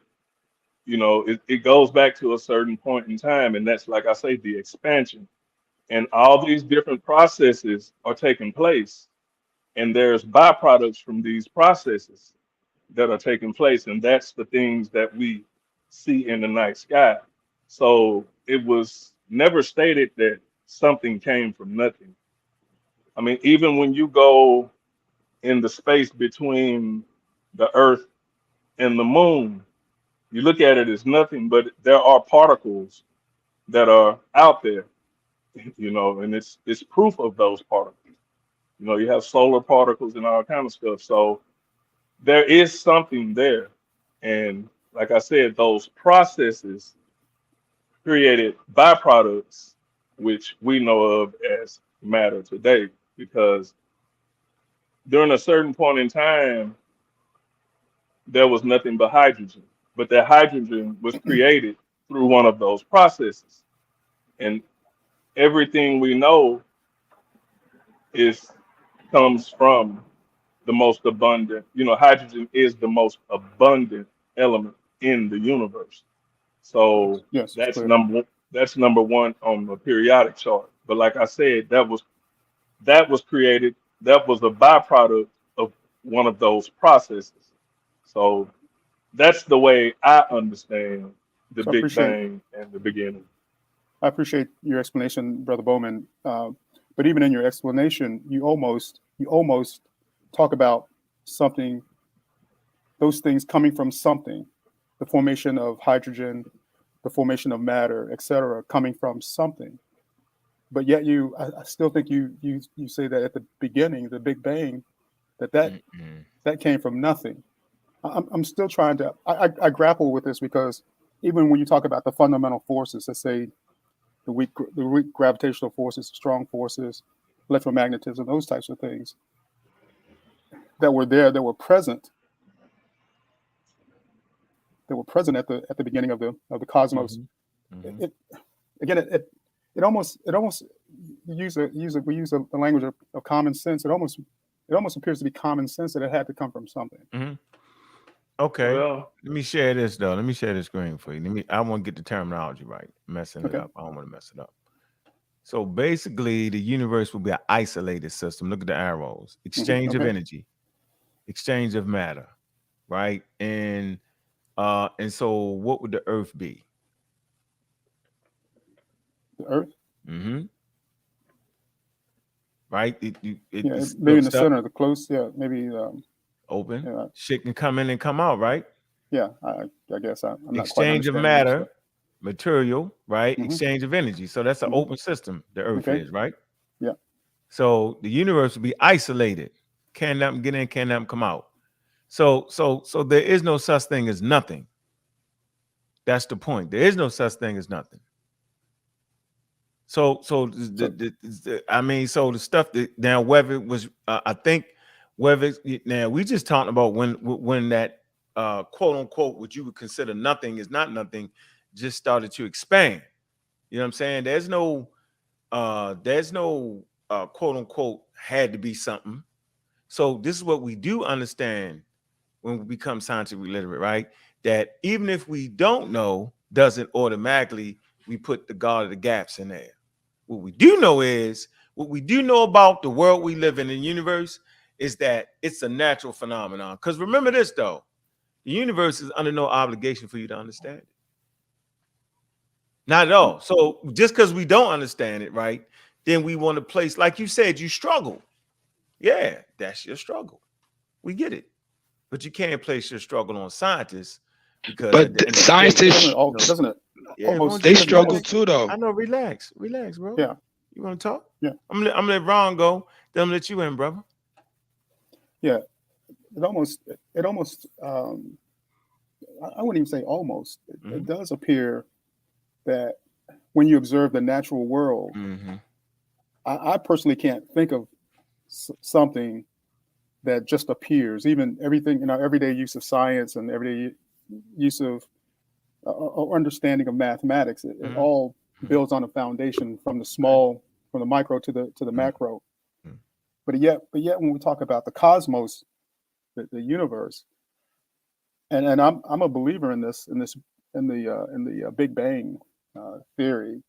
you know, it goes back to a certain point in time, and that's, like I say, the expansion. And all these different processes are taking place, and there's byproducts from these processes that are taking place, and that's the things that we see in the night sky. So it was never stated that something came from nothing. I mean, even when you go in the space between the Earth and the moon, you look at it as nothing, but there are particles that are out there, you know, and it's proof of those particles. You know, you have solar particles and all kind of stuff. So there is something there. And like I said, those processes created byproducts, which we know of as matter today, because during a certain point in time, there was nothing but hydrogen. But that hydrogen was created through one of those processes. And everything we know is comes from the most abundant, you know, hydrogen is the most abundant element in the universe. So Yes, it's that's clear. number one on the periodic chart. But like I said, that was created, that was a byproduct of one of those processes. So that's the way I understand the So Big Bang and the beginning. I appreciate your explanation, Brother Bowman. But even in your explanation, you almost talk about something, those things coming from something, the formation of hydrogen, the formation of matter, etc., coming from something. But yet I still think you say that at the beginning, the Big Bang, that came from nothing. I'm still trying to I grapple with this, because even when you talk about the fundamental forces, let's say the weak gravitational forces, strong forces, electromagnetism, those types of things that were there, that were present at the beginning of the cosmos. Mm-hmm. It almost we use the language of common sense. It almost appears to be common sense that it had to come from something. Mm-hmm. Okay. Well, Let me share this though. Let me share the screen for you. I want to get the terminology right. Messing it Okay. up. I don't want to mess it up. So basically, the universe will be an isolated system. Look at the arrows. Exchange of Okay. energy, exchange of matter, right? And so what would the Earth be? The Earth. Mm-hmm. Right? Maybe look, in the stuff center, the close. Yeah, maybe. open. Yeah, Shit can come in and come out, right? yeah. I guess I'm not quite Exchange of understanding this matter, stuff. material, right? Mm-hmm. Exchange of energy. So that's an open system, the Earth Okay. is, right? Yeah. So the universe will be isolated. Can nothing get in, can nothing come out. So there is no such thing as nothing. That's the point. There is no such thing as nothing. So the stuff that now, whether it was I think whether now we just talked about when that quote unquote what you would consider nothing is not nothing just started to expand. You know what I'm saying? There's no quote unquote had to be something. So this is what we do understand when we become scientifically literate, right? That even if we don't know, doesn't automatically we put the God of the gaps in there. What we do know about the world we live in the universe is that it's a natural phenomenon. Because remember this though, the universe is under no obligation for you to understand it. Not at all. So just because we don't understand it, right, then we want to place, like you said, you struggle. Yeah, that's your struggle. We get it. But you can't place your struggle on scientists because But at the end of the day, scientists, Doesn't it? yeah, Almost. they Doesn't it struggle almost? too, though. I know. Relax, bro. Yeah. You want to talk? Yeah. I'm gonna let Ron go. Then I'm gonna let you in, brother. Yeah. It almost. I wouldn't even say almost. It does appear that when you observe the natural world, I personally can't think of something that just appears. Even everything in our everyday use of science and everyday use of understanding of mathematics, it all builds on a foundation from the small, from the micro to the macro. But yet when we talk about the cosmos, the universe, and I'm a believer in the Big Bang theory,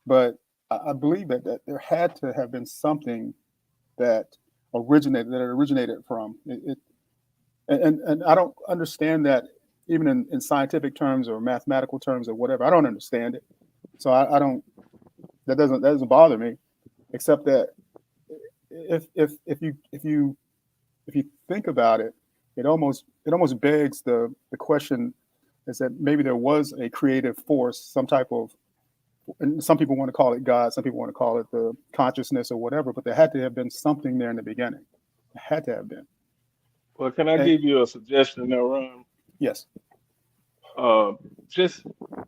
but I believe that there had to have been something that originated from it, and I don't understand that even in scientific terms or mathematical terms or whatever. I don't understand it, so I don't. That doesn't bother me, except that if you think about it, it almost begs the question is that maybe there was a creative force, some type of, and some people want to call it God, some people want to call it the consciousness or whatever, but there had to have been something there in the beginning. It had to have been. Well, can I give you a suggestion there, Ron? Yes. Just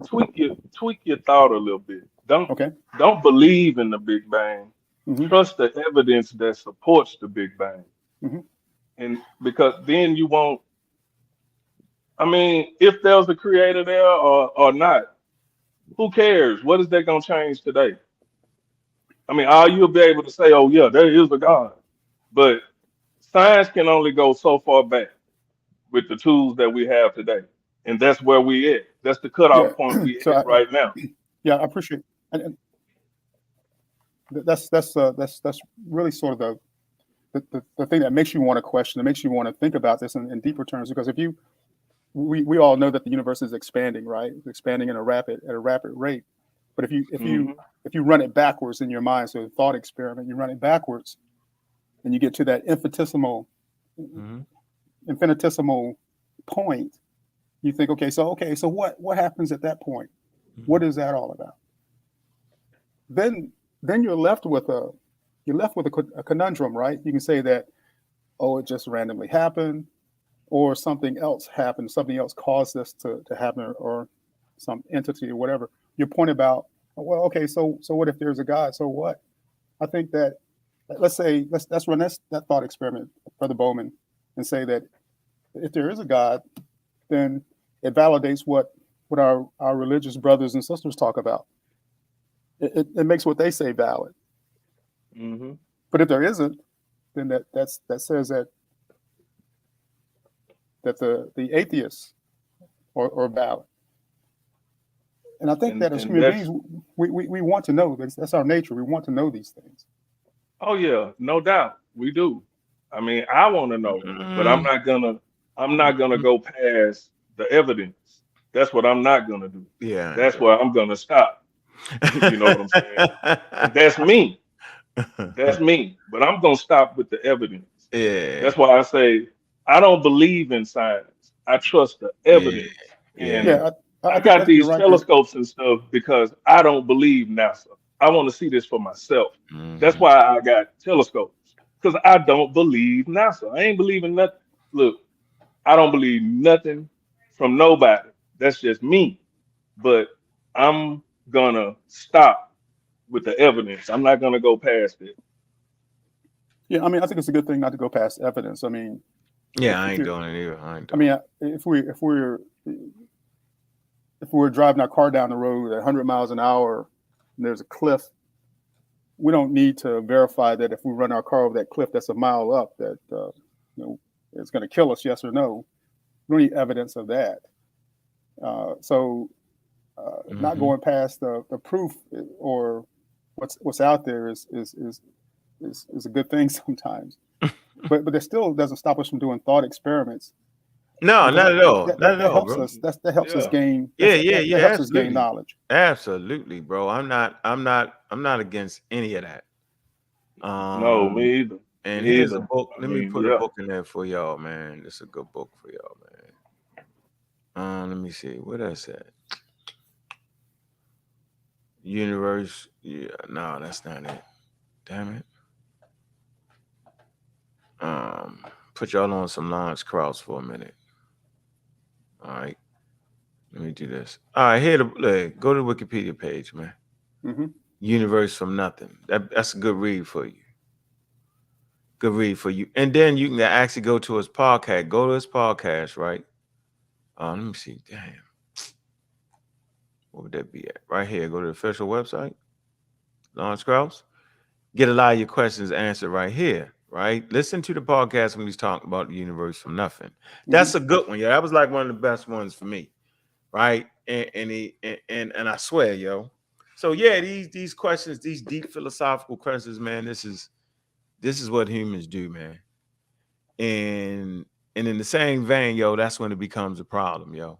tweak your thought a little bit. Okay. Don't believe in the Big Bang. Mm-hmm. Trust the evidence that supports the Big Bang. Mm-hmm. And because then you won't, I mean, if there's a creator there or not, who cares? What is that going to change today? I mean, all you'll be able to say, oh, yeah, there is a God. But science can only go so far back with the tools that we have today. And that's where we at. That's the cutoff point we at right now. Yeah, I appreciate it. And that's really sort of the thing that makes you want to question, that makes you want to think about this in deeper terms. Because we all know that the universe is expanding, right? It's expanding at a rapid rate. But if you run it backwards in your mind, so a thought experiment, you run it backwards, and you get to that infinitesimal point, you think, okay, so what happens at that point? What is that all about? Then you're left with a conundrum, right? You can say that, oh, it just randomly happened, or something else happened, something else caused this to happen, or some entity or whatever. Your point about, well, okay, so what if there's a God? So what? I think that let's run that thought experiment, Brother Bowman, and say that if there is a God, then it validates what our religious brothers and sisters talk about. It makes what they say valid. Mm-hmm. But if there isn't, then that says that the atheists are valid. And I think that as human beings, we want to know. That's our nature. We want to know these things. Oh yeah, no doubt, we do. I mean, I want to know, but I'm not gonna go past the evidence. That's what I'm not gonna do. Yeah, that's where I'm gonna stop. You know what I'm saying? And that's me. That's me. But I'm gonna stop with the evidence. Yeah. That's why I say I don't believe in science. I trust the evidence. And I got these telescopes and stuff because I don't believe NASA. I want to see this for myself. That's why I got telescopes, because I don't believe NASA. I ain't believing nothing. Look, I don't believe nothing from nobody. That's just me. But I'm gonna stop with the evidence. I'm not gonna go past it. Yeah, I mean, I think it's a good thing not to go past evidence. I mean, yeah, I ain't doing it either. If we're driving our car down the road at 100 miles an hour and there's a cliff, we don't need to verify that if we run our car over that cliff that's a mile up, that it's going to kill us, yes or no. We don't need evidence of that. Not going past the proof or what's out there is a good thing sometimes. but that still doesn't stop us from doing thought experiments. No, not at all. That helps us. That helps us gain. That helps us gain knowledge. Absolutely, bro. I'm not against any of that. No, me either. And here's a book. Let me put a book in there for y'all, man. This is a good book for y'all, man. Let me see. What I said. Universe. Yeah, no, that's not it. Damn it. Put y'all on some Lawrence Krauss for a minute. All right. Let me do this. All right, go to the Wikipedia page, man. Mm-hmm. Universe from Nothing. That's a good read for you. Good read for you. And then you can actually go to his podcast. Go to his podcast, right? Let me see. Damn. What would that be at? Right here. Go to the official website. Lawrence Krauss. Get a lot of your questions answered right here, right? Listen to the podcast when he's talking about the universe from nothing. That's a good one. Yeah, that was like one of the best ones for me, right? And I swear, yo. So yeah, these questions, these deep philosophical questions, man, this is what humans do, man. And in the same vein, yo, that's when it becomes a problem, yo.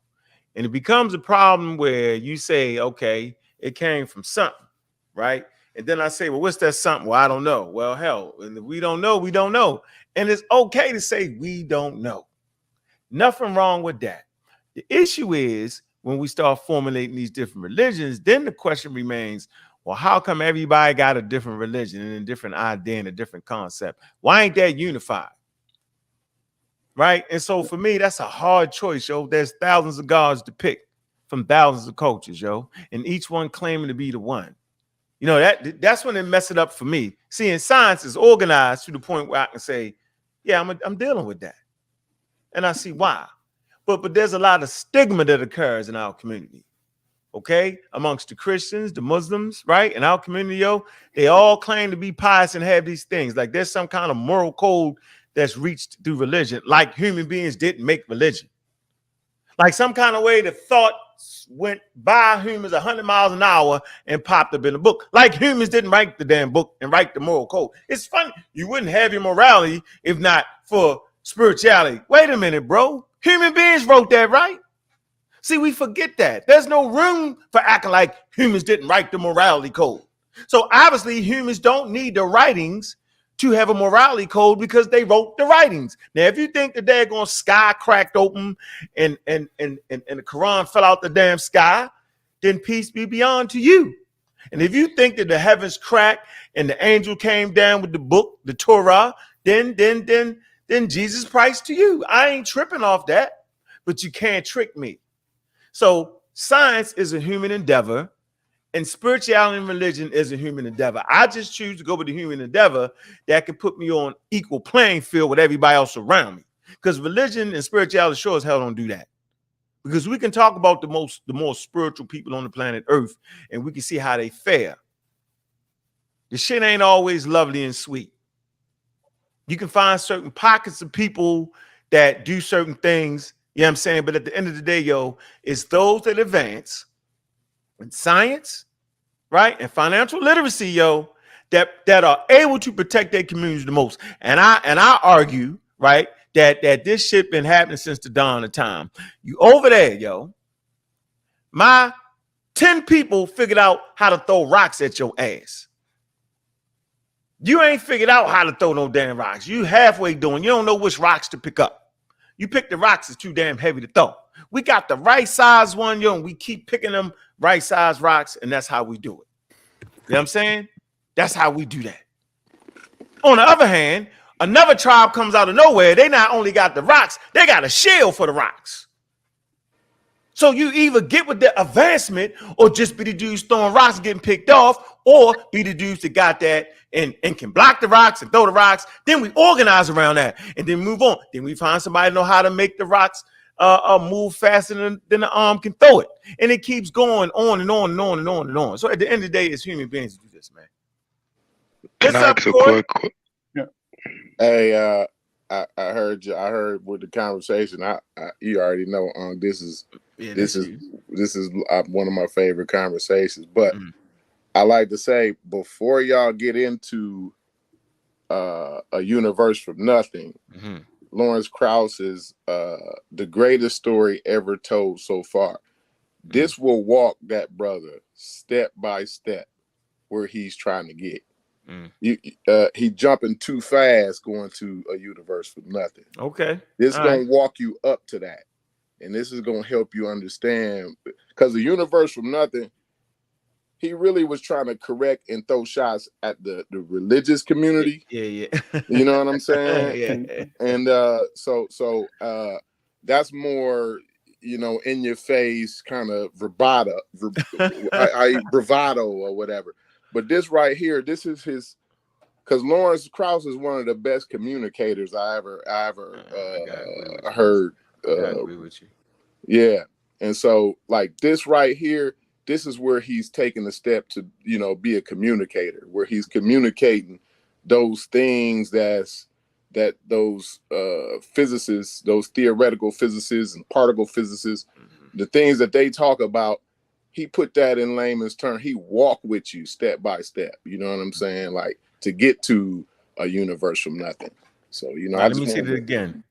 And it becomes a problem where you say, okay, it came from something, right? And then I say, well, what's that something? Well, I don't know. Well, hell, and if we don't know, we don't know. And it's okay to say we don't know. Nothing wrong with that. The issue is when we start formulating these different religions, then the question remains, well, how come everybody got a different religion and a different idea and a different concept? Why ain't that unified? Right? And so for me, that's a hard choice, yo. There's thousands of gods to pick from thousands of cultures, yo, and each one claiming to be the one. You know, that's when it messed it up for me. See, in science is organized to the point where I can say, yeah, I'm dealing with that. And I see why. But there's a lot of stigma that occurs in our community. Okay, amongst the Christians, the Muslims, right? In our community, yo, they all claim to be pious and have these things. Like there's some kind of moral code that's reached through religion, like human beings didn't make religion. Like some kind of way the thought went by humans 100 miles an hour and popped up in a book. Like humans didn't write the damn book and write the moral code. It's funny. You wouldn't have your morality if not for spirituality. Wait a minute, bro. Human beings wrote that, right? See, we forget that. There's no room for acting like humans didn't write the morality code. So obviously humans don't need the writings to have a morality code because they wrote the writings. Now, if you think the daggone sky cracked open and the Quran fell out the damn sky, then peace be beyond to you. And if you think that the heavens cracked and the angel came down with the book, the Torah, then Jesus Christ to you. I ain't tripping off that, but you can't trick me. So science is a human endeavor and spirituality and religion is a human endeavor. I just choose to go with the human endeavor that can put me on equal playing field with everybody else around me. Because religion and spirituality sure as hell don't do that. Because we can talk about the more spiritual people on the planet Earth and we can see how they fare. The shit ain't always lovely and sweet. You can find certain pockets of people that do certain things. You know what I'm saying? But at the end of the day, yo, it's those that advance in science, right? And financial literacy, yo, that are able to protect their communities the most. And I argue, right, that this shit been happening since the dawn of time. You over there, yo, my 10 people figured out how to throw rocks at your ass. You ain't figured out how to throw no damn rocks. You halfway doing. You don't know which rocks to pick up. You pick the rocks that's too damn heavy to throw. We got the right size one, yo, and we keep picking them right size rocks, and that's how we do it. You know what I'm saying? That's how we do that. On the other hand, another tribe comes out of nowhere. They not only got the rocks, they got a shield for the rocks. So you either get with the advancement or just be the dudes throwing rocks getting picked off, or be the dudes that got that and can block the rocks and throw the rocks. Then we organize around that and then move on. Then we find somebody know how to make the rocks move faster than the arm can throw it. And it keeps going on and on and on and on and on. So at the end of the day, it's human beings who do this, man. Can I ask a quick? Yeah. Hey, I heard you. I heard with the conversation. You already know. This is one of my favorite conversations. But I like to say before y'all get into a universe from nothing, Lawrence Krauss's the greatest story ever told so far. This will walk that brother step by step where he's trying to get. He jumping too fast going to a universe from nothing. Okay. This is going to walk you up to that. And this is going to help you understand, because the universe from nothing, he really was trying to correct and throw shots at the religious community. Yeah. You know what I'm saying? Yeah. And so that's more, in your face kind of bravado or whatever. But this right here, this is his because Lawrence Krauss is one of the best communicators I ever heard. I agree with you. Yeah, and so like this right here, this is where he's taking the step to, you know, be a communicator, where he's communicating those things that those physicists, those theoretical physicists and particle physicists, the things that they talk about. He put that in layman's terms. He walked with you step by step. You know what I'm saying? Like to get to a universe from nothing. So, you know, Let me see it again.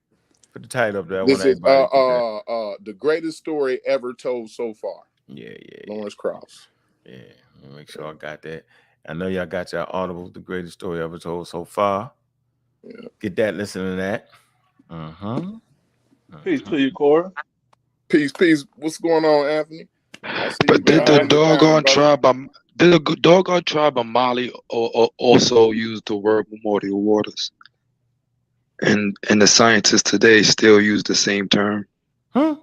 Put the title up there. This is the greatest story ever told so far. Yeah. Lawrence Krauss. Yeah. Let me make sure I got that. I know y'all got your Audible, the greatest story ever told so far. Yeah. Get that, listen to that. Peace to you, Cora. Peace. What's going on, Anthony? But did the doggone tribe of Mali also use the word primordial waters? And the scientists today still use the same term. Huh?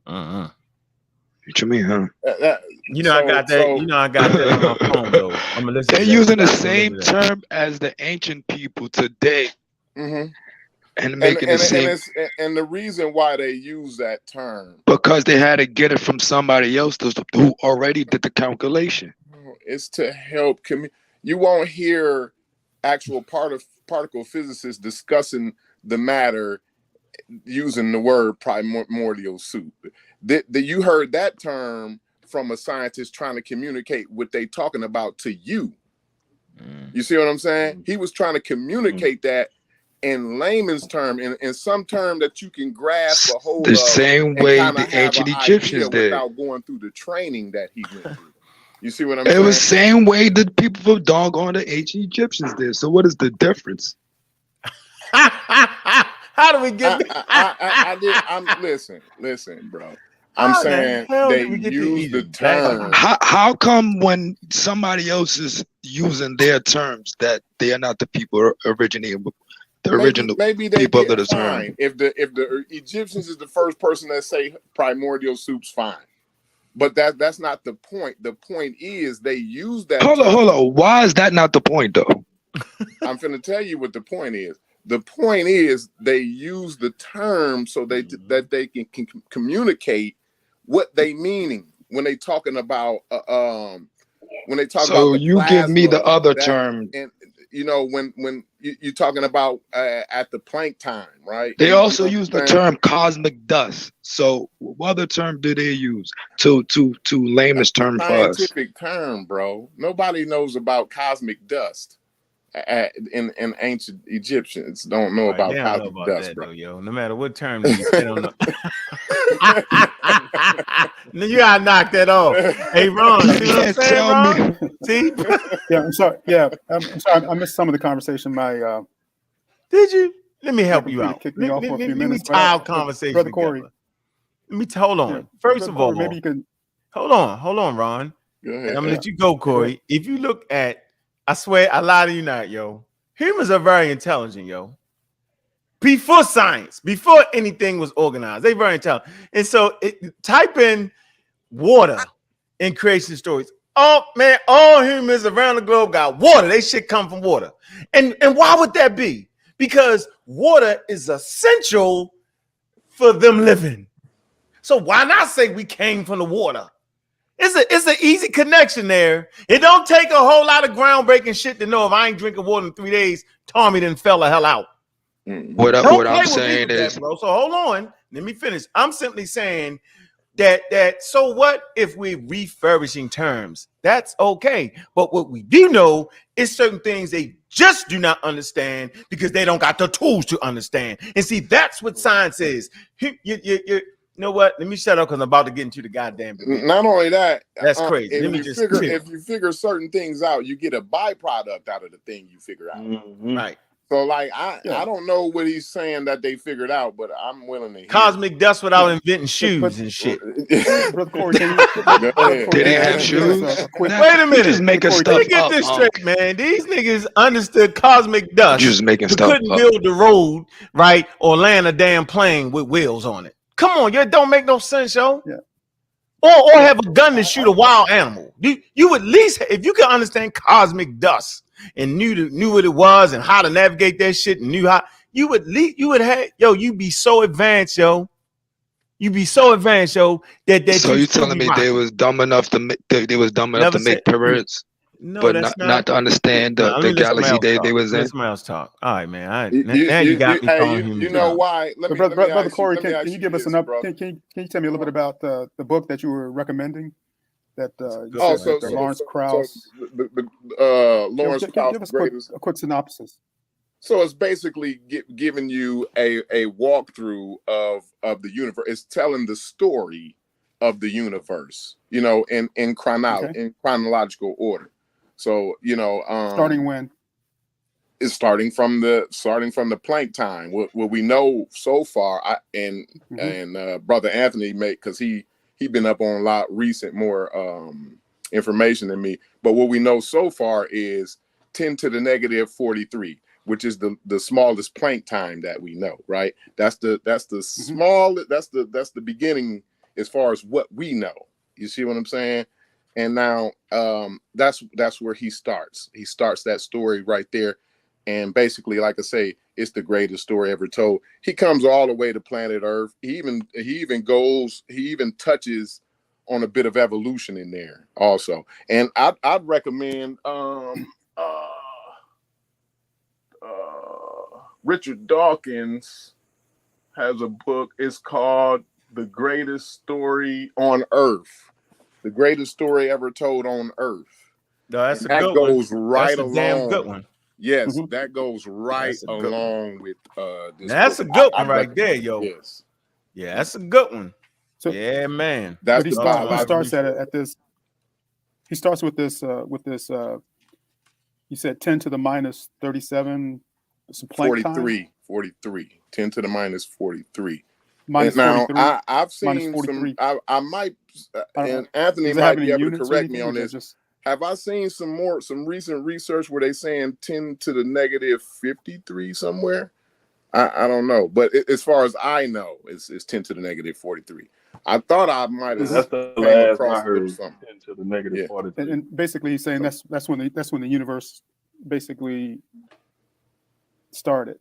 What you mean, huh? I got that. I got that on my phone though. I'm gonna listen. They're using the same term as the ancient people today. And making the same. And the reason why they use that term, because they had to get it from somebody else who already did the calculation. It's to help. You won't hear actual particle physicists discussing the matter using the word primordial soup. You heard that term from a scientist trying to communicate what they talking about to you. You see what I'm saying? He was trying to communicate that in layman's term, in some term that you can grasp a hold of. The same way the ancient Egyptians did. Without going through the training that he went through. You see what I'm saying? It was the same way the people from doggone the ancient Egyptians did. So what is the difference? How do we get listen, bro. I'm saying they use the term. How come when somebody else is using their terms that they are not the people originating? Maybe they people get fine. If the Egyptians is the first person that say primordial soup's fine, but that's not the point. The point is they use that. Hold on. Why is that not the point though? I'm finna tell you what the point is. The point is they use the term so that they can communicate what they meaning when they talking about when they talk about. So you give me the other term. And you know, when you're talking about at the Planck time, right? They also use the term cosmic dust. So what other term do they use to layman's term for us? Scientific term, bro. Nobody knows about cosmic dust. In ancient Egyptians don't know about cosmic dust, that, bro. Though, yo. No matter what term they use, they don't know. You gotta knock that off. Hey, Ron, see what I'm saying, Ron? See? Yeah, I'm sorry. Yeah, I'm sorry. I missed some of the conversation. Did you? Let me help you out. Kick me off for a few minutes. Let me tie conversation Brother Corey. hold on. Yeah, First of all, maybe you can. Hold on, Ron. Go ahead, and I'm gonna let you go, Corey. If you look at, I swear, I lie to you not, yo. Humans are very intelligent, yo. Before science, before anything was organized, they very intelligent. And so type in water in creation stories. Oh man, all humans around the globe got water. They shit come from water. And why would that be? Because water is essential for them living. So why not say we came from the water? It's an easy connection there. It don't take a whole lot of groundbreaking shit to know if I ain't drinking water in 3 days, Tommy done fell the hell out. What I'm saying is, bro. So hold on, let me finish. I'm simply saying that so what if we're refurbishing terms? That's okay. But what we do know is certain things they just do not understand because they don't got the tools to understand. And see, that's what science is. You know what? Let me shut up because I'm about to get into the goddamn debate. Not only that, that's crazy. If you figure certain things out, you get a byproduct out of the thing you figure out. Right. So, like, I don't know what he's saying that they figured out, but I'm willing to hear. Cosmic dust without inventing shoes and shit. Brother Corey, did they have shoes? Wait a minute. Just making stuff Let me get this straight, man. These niggas understood cosmic dust. Just making stuff couldn't build the road, right, or land a damn plane with wheels on it. Come on, it don't make no sense, yo. Yeah. Or have a gun to shoot a wild animal. You at least, if you can understand cosmic dust, and knew what it was and how to navigate that shit and knew how you'd be so advanced, yo. You'd be so advanced, yo, that So you you still telling be me they rocking. was dumb enough to make Never said pyramids, no, but that's not to understand no, let the me let somebody galaxy else they talk. was Let in? somebody else talk. All right, man. You, Now you got me hey, calling humans you know dumb. why? But Let brother me ask Corey, you, let me ask can you give us this, an up? bro. Can you tell me a little bit about the book that you were recommending? That you Oh, said that Lawrence Krauss. Lawrence Krauss, Give us greatest. a quick synopsis. So it's basically giving you a walkthrough of the universe. It's telling the story of the universe, you know, in chronological order. So, you know, Starting when? It's starting from the Planck time. What we know so far, and Brother Anthony because he been up on a lot more information than me. But what we know so far is 10 to the negative 43, which is the smallest Planck time that we know. Right? That's the small. That's the beginning as far as what we know. You see what I'm saying? And now that's where he starts. He starts that story right there. And basically, like I say, it's the greatest story ever told. He comes all the way to planet Earth. He even touches on a bit of evolution in there also. And I'd recommend Richard Dawkins has a book. It's called The Greatest Story on Earth. The greatest story ever told on Earth. No, that's and a that good goes one. right That's a along. damn good one. Yes, that goes right along with this. That's book. a good one right there, yo. Yes. Yeah, that's a good one. So, yeah, man. That's but he starts at this. He starts with this. You said 10 to the minus 37. Some Planck 43. 10 to the minus 43. Minus now 43. I've seen some. I might, and Anthony might be able to correct me on this. Have I seen some recent research where they saying 10 to the negative 53 somewhere? I don't know, but as far as I know, it's 10 to the negative 43. I thought I might have. That's the last I heard. 10 to the negative 43. And basically, he's saying that's when the universe basically started.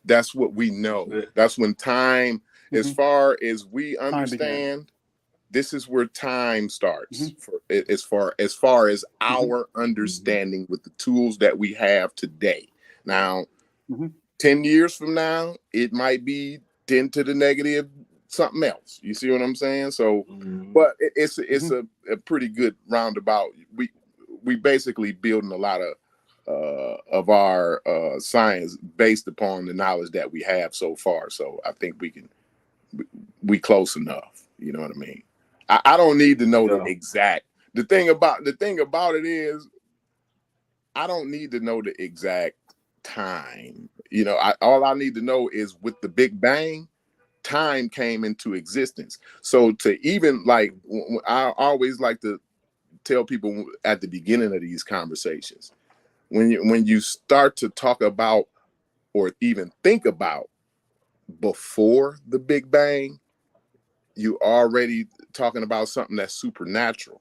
That's what we know. That's when time, as far as we understand, this is where time starts. As far as our understanding with the tools that we have today. Now, 10 years from now, it might be 10 to the negative something else. You see what I'm saying? So, but it's a pretty good roundabout. We basically building a lot of our science based upon the knowledge that we have so far. So I think we close enough. You know what I mean? I don't need to know the exact. The thing about it is, I don't need to know the exact time. You know, all I need to know is with the Big Bang, time came into existence. So to even like, I always like to tell people at the beginning of these conversations, when you start to talk about or even think about before the Big Bang, you already talking about something that's supernatural,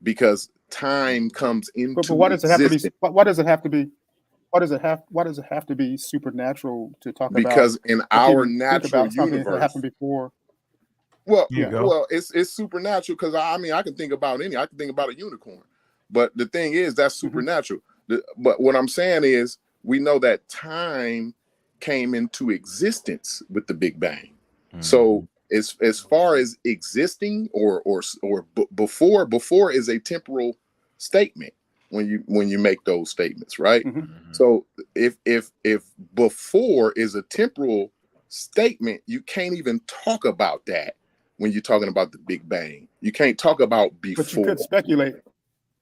because time comes into but why does it have to be? Why does it have to be supernatural to talk about? Because in our natural universe, that happened before. Well, it's supernatural because I can think about a unicorn, but the thing is that's supernatural. But what I'm saying is we know that time came into existence with the Big Bang. So as far as existing or before is a temporal statement when you make those statements, right? So if before is a temporal statement, you can't even talk about that when you're talking about the Big Bang. You can't talk about before. But you could speculate.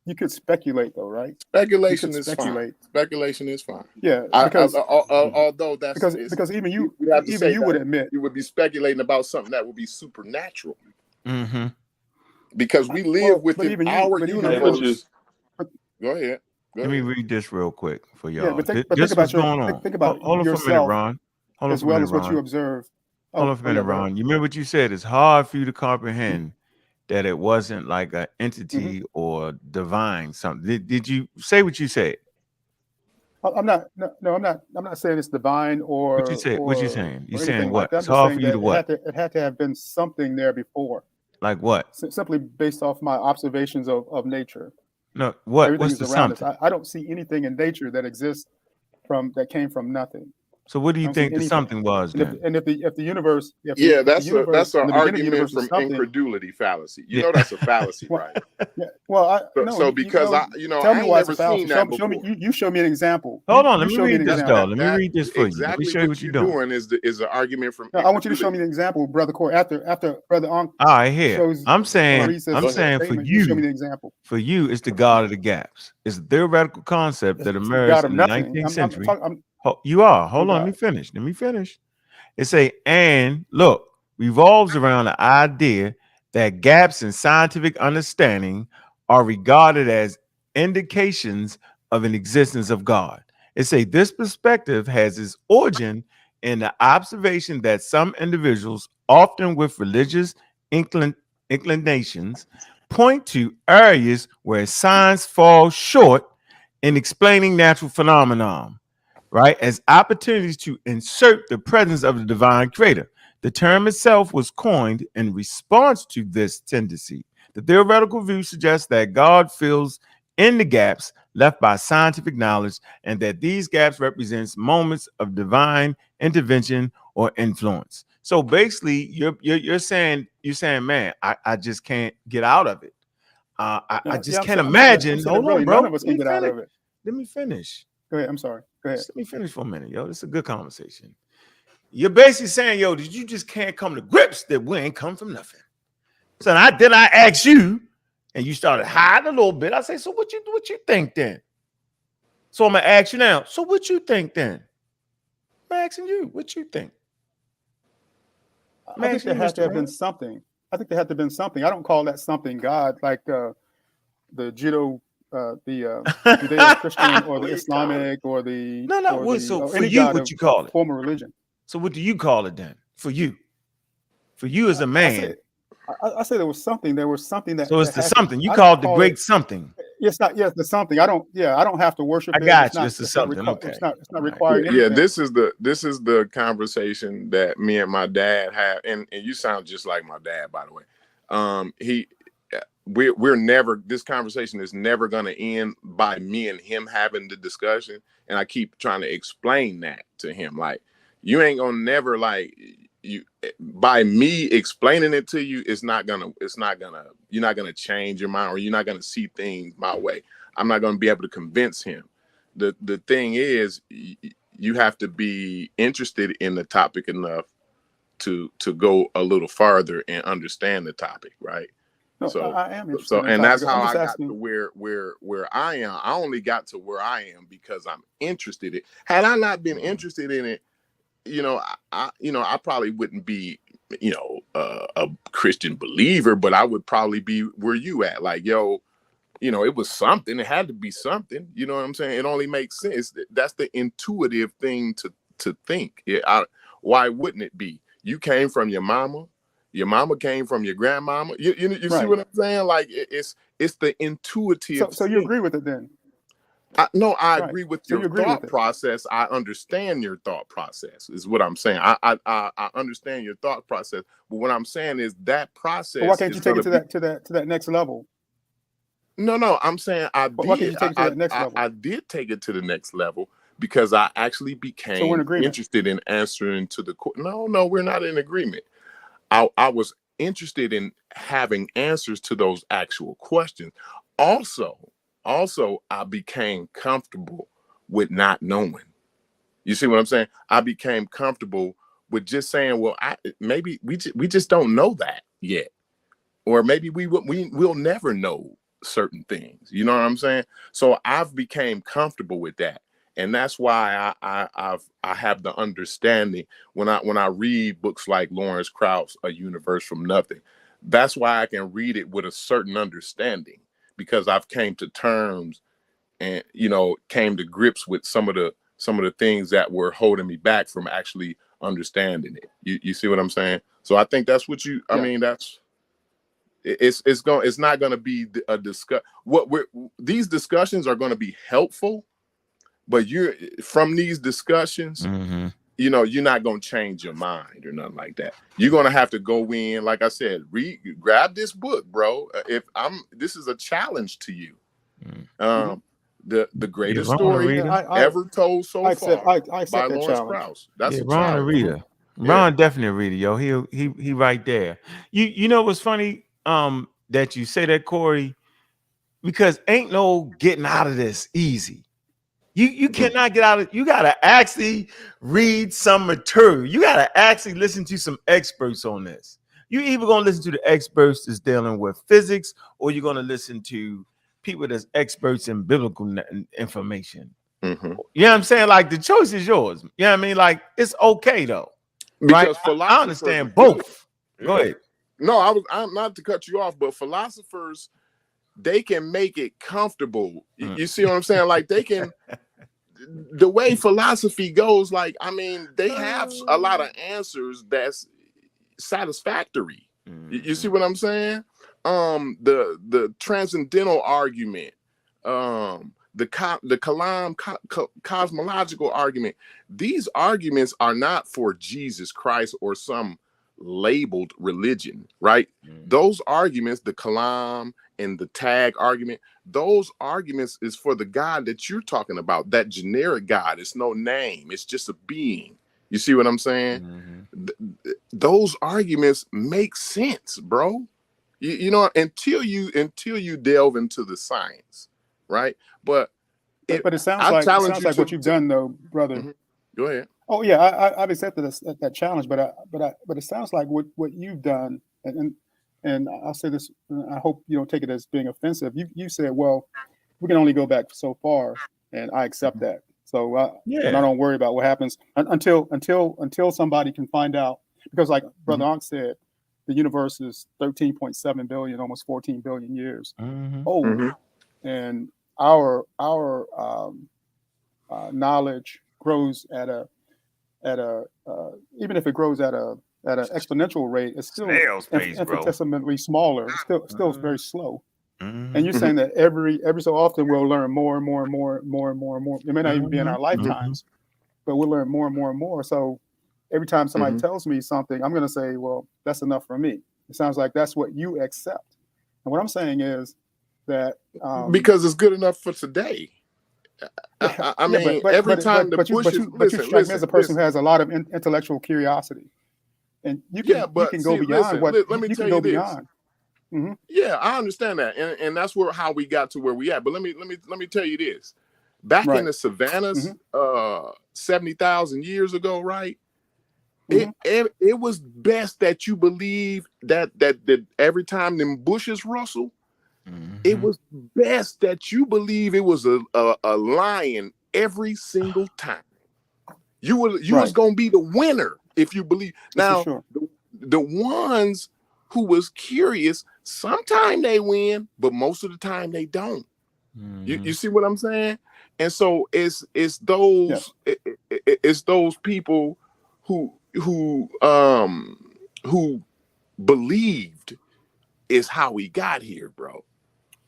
You could speculate though, right? Speculation is fine. Speculation is fine. Yeah, because although that's because even you would admit you would be speculating about something that would be supernatural. Because we live within our universe. Go ahead. Let me read this real quick for y'all. Yeah, but think what's about going on. Think about hold on yourself, for a minute, Ron. As well as what you observe. Hold on for a minute, Ron. You remember what you said? It's hard for you to comprehend that it wasn't like an entity or divine something. Did you say what you said? I'm not. No, I'm not. I'm not saying it's divine or What you say? What you saying? You or saying anything what? like that. I'm It's just hard for saying you that to what? it had to have been something there before. Like what? Simply based off my observations of nature. No, what? Everything What's is the around us. something? I don't see anything in nature that exists that came from nothing. So what do I you don't see think the anything. something was then? And if the universe, Yeah, if the that's universe an in the beginning, the argument universe was from something. incredulity fallacy. You Yeah. know that's a fallacy, Well, right? yeah. Well, no. So because tell I me ain't why it's a never fallacy. seen that Show me. before. You show me an example. Hold on, let You me show me an read this example. though. Let me read this for you. Let me Exactly show you what what you're you're doing. doing is an argument from No, I want you to show me incredulity. an example, Brother Corey. After Brother Ankh All right, here. shows I'm or saying reads this Go ahead. for statement, you show me you, the example. it's the God of the gaps. It's a theoretical concept that It's the emerged God of in the nothing. 19th I'm century. talking. You are. What Hold on, God? let me finish. It say, and look, revolves around the idea that gaps in scientific understanding are regarded as indications of an existence of God. It say this perspective has its origin in the observation that some individuals, often with religious inclinations, point to areas where science falls short in explaining natural phenomenon, right, as opportunities to insert the presence of the divine creator. The term itself was coined in response to this tendency. The theoretical view suggests that God fills in the gaps left by scientific knowledge, and that these gaps represents moments of divine intervention or influence. So basically, you're saying, man, I just can't get out of it. I just can't I'm saying imagine. that Hold on, really none bro. of us Let can me get out finish. of it. Let me finish. Go ahead. I'm sorry. Go ahead. Just let me finish for a minute, yo. This is a good conversation. You're basically saying, yo, that you just can't come to grips that we ain't come from nothing. So I ask you, and you started hiding a little bit. I say, so what you think then? So I'm gonna ask you now. So what you think then? I'm asking you, what you think? I think there had to have been something. I think there had to have been something. I don't call that something God, like the Judeo Christian or the Islamic or the So for any you, God what of you call it? form of religion. So what do you call it then? For you as a man. I say there was something. There was something that. So it's that the had to- something you I call don't it the call great it. something. It's not. Yes, the something. I don't have to worship I it. got It's you. not. It's the It's not something. Okay. It's not All right. requiring Yeah, anything. this is the conversation that me and my dad have, and you sound just like my dad, by the way. We're never, this conversation is never going to end by me and him having the discussion, and I keep trying to explain that to him, like, you ain't gonna never, like, you, by me explaining it to you, you're not gonna change your mind, or you're not gonna see things my way. I'm not gonna be able to convince him. The thing is, you have to be interested in the topic enough to go a little farther and understand the topic, right? No, So I am interested in and the that's topic. how I'm I just got asking. to where I am. I only got to where I am because I'm interested in it. Had I not been interested in it, I probably wouldn't be, a Christian believer, but I would probably be where you at. Like, yo, it was something. It had to be something. You know what I'm saying? It only makes sense. That's the intuitive thing to think. Why wouldn't it be? You came from your mama. Your mama came from your grandmama. You see Right. what I'm saying? Like, it's the intuitive. So you agree with it then? I Right. agree with So your you agree with thought it. process. I understand your thought process, is what I'm saying. I understand your thought process, but what I'm saying is that process. But why can't you take it to be, that next level? No, I'm saying I But why can't you take it to that next level? I did take it to the next level because I actually So we're in became agreement. interested in answering to the no, we're not in agreement. I was interested in having answers to those actual questions. Also, I became comfortable with not knowing. You see what I'm saying? I became comfortable with just saying, well, maybe we just don't know that yet, or maybe we'll never know certain things. You know what I'm saying? So I've became comfortable with that, and that's why I have the understanding when I read books like Lawrence Krauss, A Universe from Nothing. That's why I can read it with a certain understanding, because I've came to terms and came to grips with some of the things that were holding me back from actually understanding it. You see what I'm saying? So I think that's what you. I mean, that's. It's not going to be a discuss. These discussions are going to be helpful, But you're from these discussions, Mm-hmm. you know, you're not going to change your mind or nothing like that. You're going to have to go in, like I said, grab this book, bro. This is a challenge to you. The greatest story ever told so far by Lawrence Krauss. That's a Ron a challenge. reader. Ron definitely a reader, yo. He right there. You know what's funny? That you say that, Corey, because ain't no getting out of this easy. You cannot get out of. You gotta actually read some material. You gotta actually listen to some experts on this. You either gonna listen to the experts that's dealing with physics, or you're gonna listen to people that's experts in biblical information. You know what I'm saying? Like, the choice is yours. You know what I mean? Like, it's okay though, because right? I understand both. Go ahead. No, I'm not to cut you off, but philosophers, they can make it comfortable. You see what I'm saying? Like, they can. The way philosophy goes, like, I mean, they have a lot of answers that's satisfactory. You see what I'm saying? The transcendental argument, the Kalam cosmological argument. These arguments are not for Jesus Christ or some labeled religion, right? Those arguments, the Kalam and the tag argument, those arguments is for the God that you're talking about, that generic God. It's no name, it's just a being. You see what I'm saying? Those arguments make sense, bro. You know, until you delve into the science, right? But it sounds like what you've done, though, brother. Go ahead. Oh yeah, I've accepted that challenge, but it sounds like what you've done, and I'll say this, I hope you don't take it as being offensive. You said, well, we can only go back so far, and I accept that. So and I don't worry about what happens until somebody can find out, because like Brother Ankh said, the universe is 13.7 billion, almost 14 billion years old, and our knowledge grows at a even if it grows at an exponential rate, it's still infinitesimally smaller. It's still very slow. And you're saying that every so often we'll learn more and more and more and more and more and more. It may not even be in our lifetimes, but we'll learn more and more and more. So every time somebody tells me something, I'm going to say, well, that's enough for me. It sounds like that's what you accept. And what I'm saying is that because it's good enough for today. I mean, every time the pushes. But you strike me as a person who has a lot of intellectual curiosity, and you can go beyond what you can go beyond. Yeah, I understand that, and that's how we got to where we at. But let me tell you this: back in the savannas, 70,000 years ago, right? It was best that you believe that every time them bushes rustle. It was best that you believe it was a lion every single time. You was gonna be the winner if you believe. Now, the ones who was curious, sometimes they win, but most of the time they don't. You see what I'm saying? And so it's those it's those people who believed is how we got here, bro.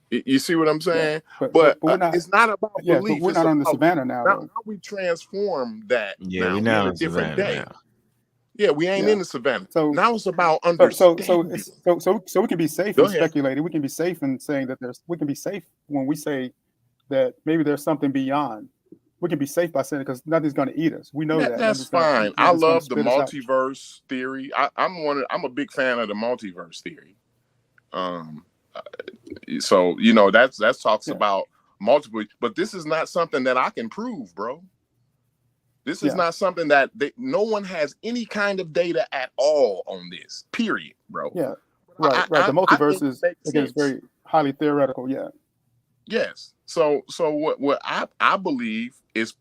You see what I'm saying? But we're not, it's not about belief. We're not on the savannah now. How we transform that. Yeah, we're now in a different day. Now. Yeah, we ain't in the savannah. So now it's about understanding. So we can be safe in speculating. We can be safe in saying that we can be safe when we say that maybe there's something beyond. We can be safe by saying it because nothing's going to eat us. We know that. That's fine. I love the multiverse theory. I'm a big fan of the multiverse theory. So you know that talks about multiple, but this is not something that I can prove, bro. This is not something that no one has any kind of data at all on this. Period, bro. Yeah, right. The multiverse is very highly theoretical. Yeah. Yes. So what I believe is,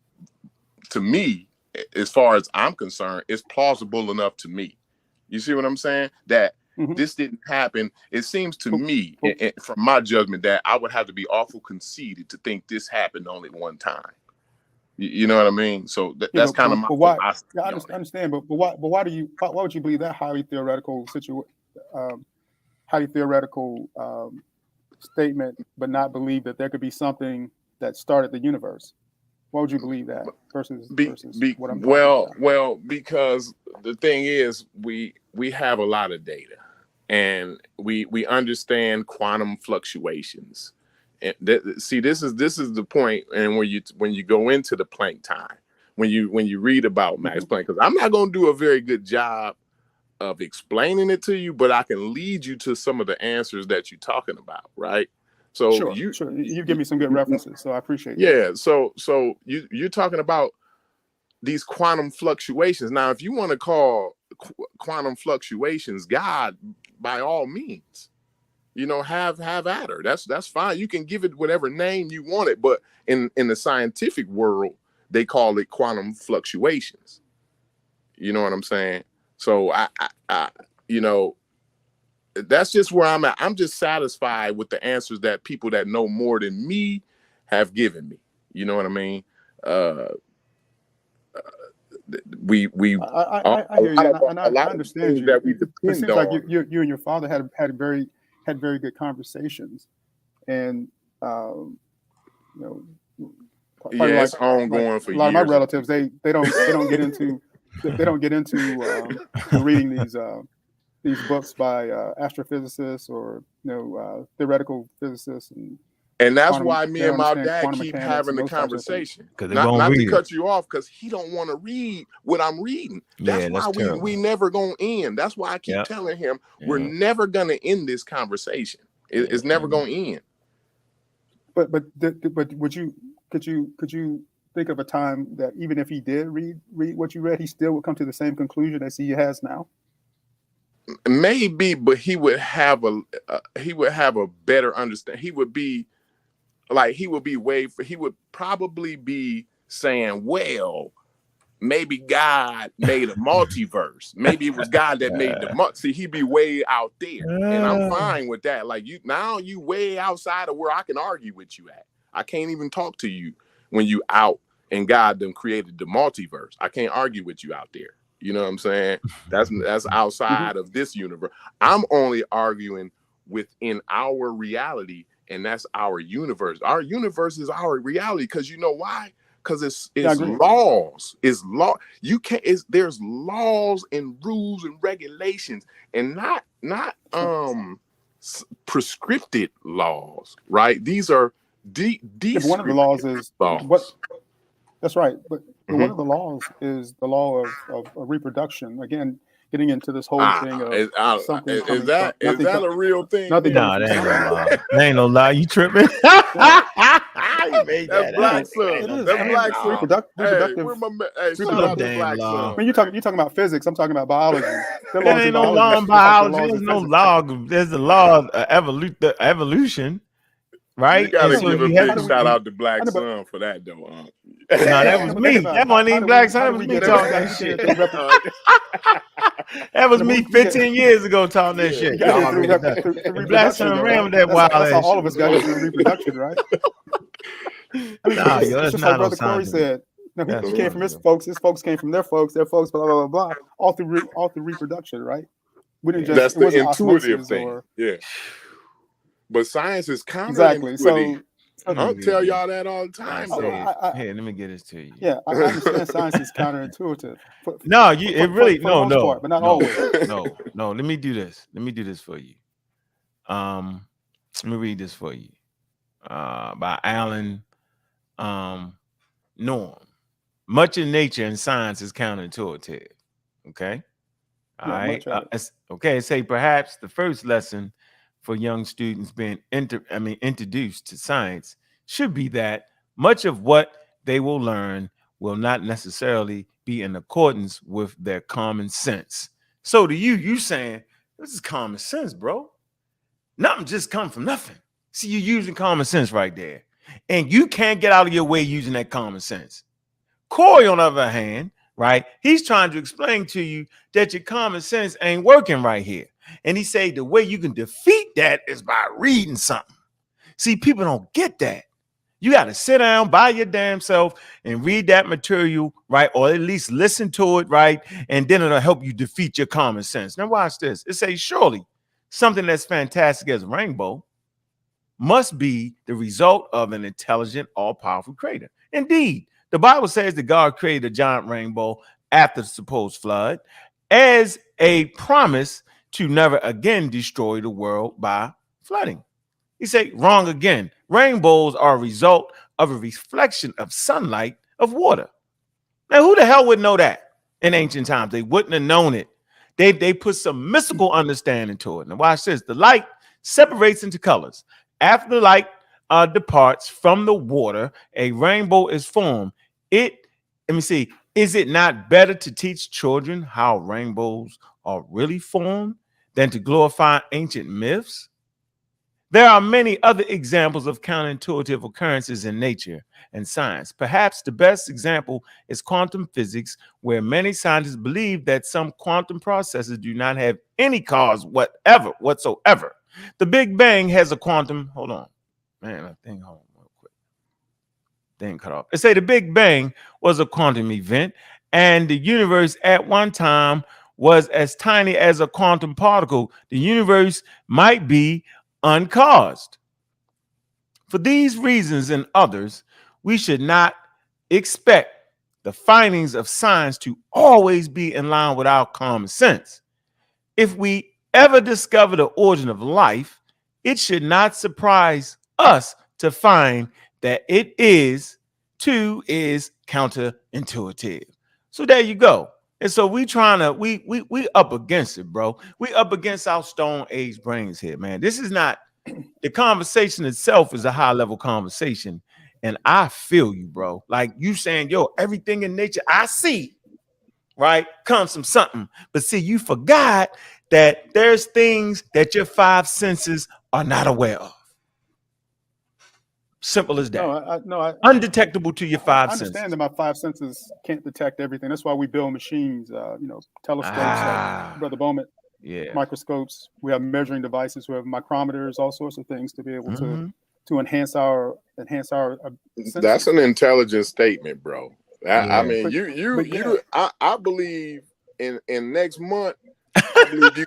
to me, as far as I'm concerned, is plausible enough to me. You see what I'm saying? That. This didn't happen. It seems to me, from my judgment, that I would have to be awful conceited to think this happened only one time. You know what I mean? So that's kind of my. Why? I understand, but why would you believe that highly theoretical statement, but not believe that there could be something that started the universe? Why would you believe that versus what I'm talking well, about? because the thing is, we have a lot of data, and we understand quantum fluctuations. And see, this is the point, and when you go into the Planck time, when you read about Max Planck, because I'm not going to do a very good job of explaining it to you, but I can lead you to some of the answers that you're talking about, right? So sure. You give me some good references, so I appreciate that. So you're talking about these quantum fluctuations. Now, if you want to call quantum fluctuations God, by all means, have at her. That's fine. You can give it whatever name you want it, but in the scientific world, they call it quantum fluctuations. You know what I'm saying? So I that's just where I'm at. I'm just satisfied with the answers that people that know more than me have given me. You know what I mean? I hear you, and I understand you. That we depend it seems on. like you and your father had very good conversations, and it's ongoing for years. A lot of my relatives they don't get into reading these books by astrophysicists or theoretical physicists, and that's why me and my dad keep having the conversation. Not to cut you off, because he don't want to read what I'm reading. That's why we never gonna end. That's why I keep telling him we're never gonna end this conversation. It's never gonna end. But could you think of a time that even if he did read what you read, he still would come to the same conclusion as he has now? Maybe, but he would have a better understanding. He would probably be saying, well, maybe God made a multiverse. Maybe it was God that made the see, he'd be way out there. And I'm fine with that. Like, you way outside of where I can argue with you at. I can't even talk to you when you out and God done created the multiverse. I can't argue with you out there. You know what I'm saying? That's outside of this universe. I'm only arguing within our reality, and that's our universe. Our universe is our reality, because you know why? Because it's laws. It's law. You can't. There's laws and rules and regulations, and not prescripted laws. Right? These are one of the laws is laws. What? That's right, but one of the laws is the law of reproduction. Again, getting into this whole thing of something is that a real thing? Nothing. No, that ain't no lie. That ain't no lie. You tripping? That's Black Sun. That's Black Sun. Reproductive. When you're talking about physics, I'm talking about biology. There ain't no law in biology. There's no law. There's a law of evolution. Right? You gotta give a big shout out to Black Sun for that, though. No, that was me. That wasn't even Black Sun. That was me talking that shit. That was me 15 years ago talking that shit. Black Sun ran with that wild ass. All of us got into reproduction, right? Just like Brother Corey said. No, he came from his folks came from their folks, blah, blah, blah, blah, all through reproduction, right? We didn't just, that's the intuitive thing. Yeah. But science is exactly. So I don't tell y'all that all the time. Hey, let me get this to you. Yeah, I understand science is counterintuitive. But not always. No. Let me do this. Let me do this for you. Let me read this for you. By Alan Norm. Much in nature and science is counterintuitive. Okay. All right. Okay. Say perhaps the first lesson for young students being introduced to science should be that much of what they will learn will not necessarily be in accordance with their common sense. So to you saying this is common sense, bro. Nothing just come from nothing. See, you're using common sense right there, and you can't get out of your way using that common sense. Corey, on the other hand, right, he's trying to explain to you that your common sense ain't working right here. And he say the way you can defeat that is by reading something. See, people don't get that. You got to sit down by your damn self and read that material, right? Or at least listen to it, right? And then it'll help you defeat your common sense. Now watch this. It says, surely something that's fantastic as a rainbow must be the result of an intelligent, all-powerful creator. Indeed, The Bible says that God created a giant rainbow after the supposed flood as a promise to never again destroy the world by flooding. He said, wrong again. Rainbows are a result of a reflection of sunlight of water. Now, who the hell would know that in ancient times? They wouldn't have known it. They put some mystical understanding to it. Now, watch this. The light separates into colors. After the light departs from the water, a rainbow is formed. Let me see. Is it not better to teach children how rainbows are really formed than to glorify ancient myths? There are many other examples of counterintuitive occurrences in nature and science. Perhaps the best example is quantum physics, where many scientists believe that some quantum processes do not have any cause whatsoever. The Big Bang has a quantum. Hold on, man. I think hold on real quick. Thing cut off. It say the Big Bang was a quantum event, and the universe at one time was as tiny as a quantum particle. The universe might be uncaused. For these reasons and others, we should not expect the findings of science to always be in line with our common sense. If we ever discover the origin of life, it should not surprise us to find that it is counterintuitive. So there you go. And so we up against it, bro. We up against our Stone Age brains here, man. This is not, the conversation itself is a high level conversation. And I feel you, bro. Like you saying, yo, everything in nature I see, right, comes from something. But see, you forgot that there's things that your five senses are not aware of. Simple as that. Undetectable to your five senses. I understand that my five senses can't detect everything. That's why we build machines, telescopes, like Brother Bowman, microscopes. We have measuring devices. We have micrometers, all sorts of things to be able to enhance our senses. That's an intelligent statement, bro. I mean, I believe in next month. I believe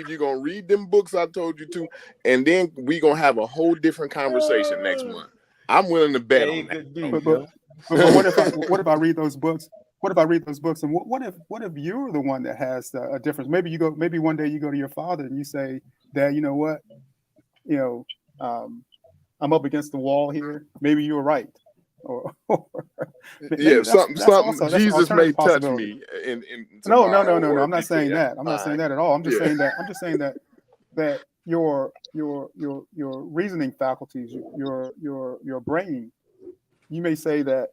you're gonna read them books I told you to, and then we're gonna have a whole different conversation next month. I'm willing to bet on that. But what if I read those books? What if I read those books? And what if you're the one that has a difference? Maybe one day you go to your father and you say, Dad, you know what? I'm up against the wall here. Maybe you were right. Something Jesus may touch me. No. I'm not saying that. I'm not saying that at all. I'm just saying that your reasoning faculties, your brain, you may say that,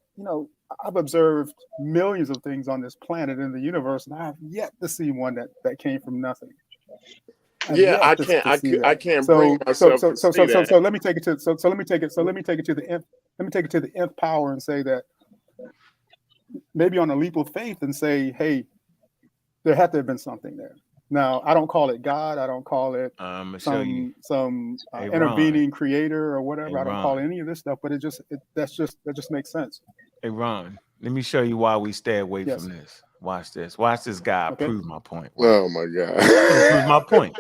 I've observed millions of things on this planet in the universe, and I have yet to see one that came from nothing. I can't bring myself to see that. So let me take it to the nth power and say that maybe on a leap of faith and say, hey, there had to have been something there. Now, I don't call it God. I don't call it some intervening creator or whatever. I don't call it any of this stuff, but that just makes sense. Hey, Ron, let me show you why we stay away from this. Watch this. Watch this guy prove my point. Oh my God. Prove my point.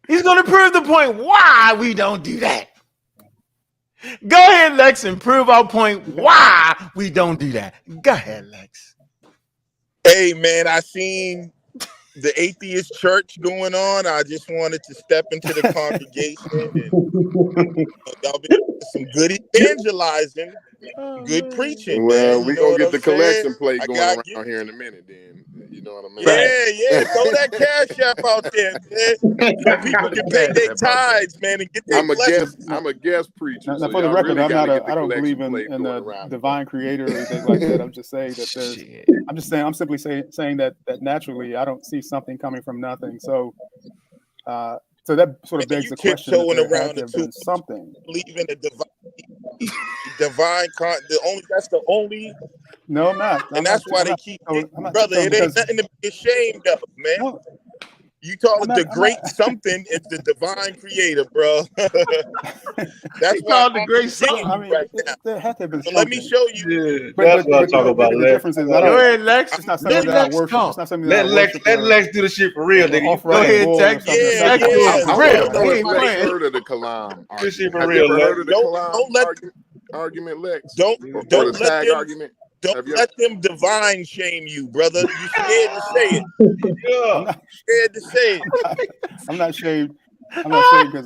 He's going to prove the point why we don't do that. Go ahead, Lex, and prove our point why we don't do that. Go ahead, Lex. Hey, man, I seen the atheist church going on. I just wanted to step into the congregation and y'all been some good evangelizing, good preaching. Well, man. We're going to get the collection plate going around here in a minute then. You know what I mean? Yeah. Throw that cash app out there, man. People can pay their tithes, man, and get their blessings. I'm a guest preacher. Now, for the record, I don't believe in a divine creator or anything like that. I'm just saying that I'm simply saying that naturally I don't see something coming from nothing. So that sort of begs the question. Something. Believe in a divine that's the only. No, I'm not. And that's why they keep brother. It ain't nothing to be ashamed of, man. No, you call it the great something. It's the divine creator, bro. That's called the great something. I mean, there had to have been something. Let me show you. That's what I'm talking about. The difference is, go ahead, Lex. It's not something that I worship. It's not something that let Lex do the shit for real, nigga. Go ahead, Jack. Yeah. For real. I've heard of the Kalam. Do shit for real, Lex. argument, Lex? Don't Or the let tag them argument? don't let them divine shame you, brother. You scared to say it. I'm Scared to say it. I'm not ashamed. I'm not ashamed because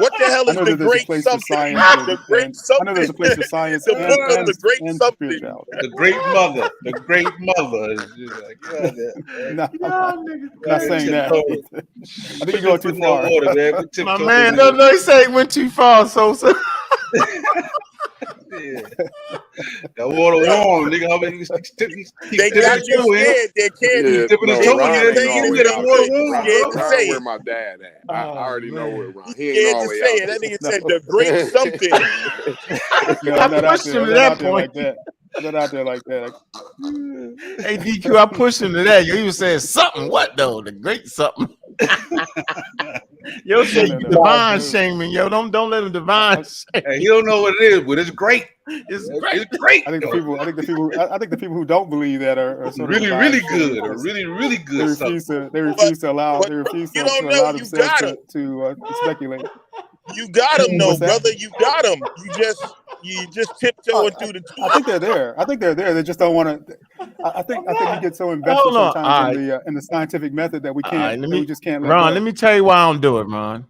What the hell I is know the that there's a great place for something? science The great and I something. know there's a place for science The book of the great and something. spirituality. The great mother. The great mother is just like, No, I'm not saying that. I think you're going too far. Water, man. My man, no, he said he went too far, Sosa. Yeah. That water warm, nigga. They got you scared. They can't. Yeah, dipping his no, toe Ron in. ain't He always get that out water there. warm, Ron, Scared to Ron say where it. my dad at. I already know where Ron. He ain't Scared to always say out it. That there. nigga said the great something. No, I I'm not out pushed there. him I'm to not that out there point. like that. I'm not out there like that. Hey, DQ, I pushed him to that. Yo, he was saying something. What though? The great something. Yo, say you divine shaming. Yo, don't let him divine shame. Hey, he don't know what it is, but it's great. It's great. It's great. I think the people who don't believe that are sort of Really, divine really shaming good. because Really, really They good stuff. refuse to allow But you don't know. You themselves got him. to speculate. You got him, though, What's that? brother. You got him. You just tiptoeing through the I think they're there. I think they're there. They just don't want to. I think we get so invested Hold on. sometimes in the scientific method that we can't. Right, we just can't let Ron, go. let me tell you why I don't do it, Ron.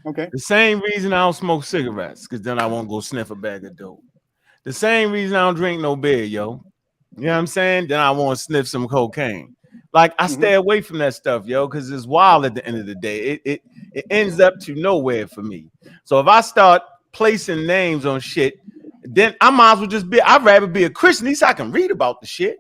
Okay. The same reason I don't smoke cigarettes, because then I won't go sniff a bag of dope. The same reason I don't drink no beer, yo. You know what I'm saying? Then I want to sniff some cocaine. Like I stay away from that stuff, yo, because it's wild at the end of the day. It ends up to nowhere for me. So if I start placing names on shit, then I might as well just I'd rather be a Christian. At least I can read about the shit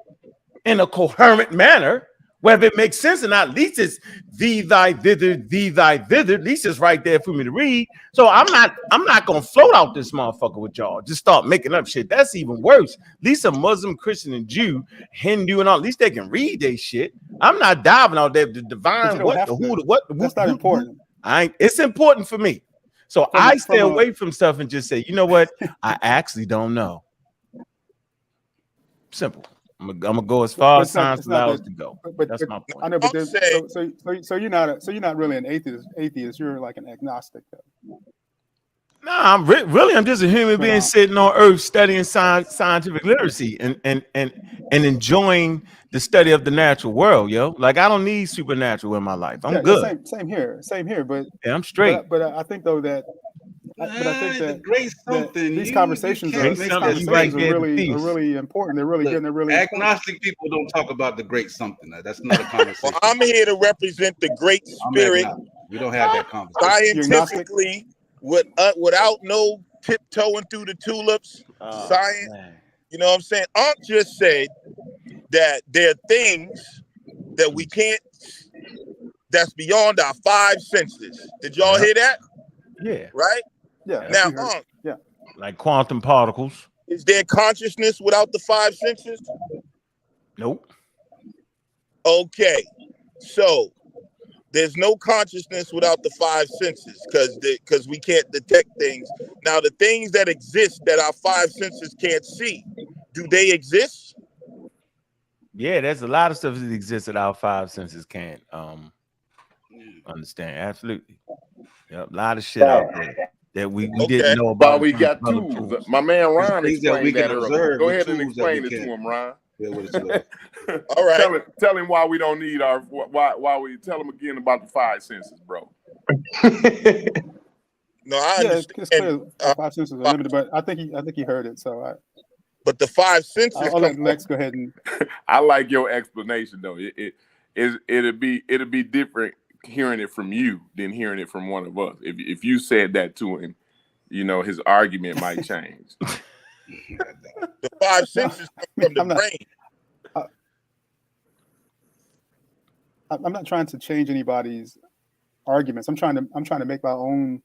in a coherent manner, whether it makes sense or not. At least it's thee, thy, thither, thee, thy, thither. At least it's right there for me to read. So I'm not gonna float out this motherfucker with y'all. Just start making up shit. That's even worse. At least a Muslim, Christian, and Jew, Hindu, and all. At least they can read their shit. I'm not diving out there. The divine, what, the who, the what. That's not important. It's important for me. So I stay away from stuff and just say, you know what? I actually don't know. Simple. I'm gonna go as far as science allows to go. That's my point. I know, but so you're not really an atheist. You're like an agnostic, though. No, I'm just a human being sitting on Earth studying scientific literacy and enjoying the study of the natural world, yo. Like I don't need supernatural in my life. I'm good. Same here. But yeah, I'm straight. But I think though that. But I think that, great something. These conversations are really important. They're really good. And they're really agnostic people don't talk about the great something. That's not a conversation. Well, I'm here to represent the great spirit. We don't have that conversation. Scientifically, without no tiptoeing through the tulips. Science. Man. You know what I'm saying? Ankh just said that there are things that we can't. That's beyond our five senses. Did y'all hear that? Yeah. Right. Yeah. Now, like quantum particles. Is there consciousness without the five senses? Nope. Okay. So there's no consciousness without the five senses because we can't detect things. Now, the things that exist that our five senses can't see, do they exist? Yeah, there's a lot of stuff that exists that our five senses can't understand. Absolutely. Yep, a lot of shit out there that we didn't know about. But we got tools. My man Ron explained that earlier. Go ahead and explain it to him, Ron. All right. Tell him why we don't need why we tell him again about the five senses, bro. No, I understand. It's clear, five senses are limited, but I think he heard it. But the five senses. I'll let Lex go ahead and. I like your explanation though. It'd be different hearing it from you than hearing it from one of us. If you said that to him, his argument might change. The five senses come from the brain. I'm not trying to change anybody's arguments. I'm trying to make my own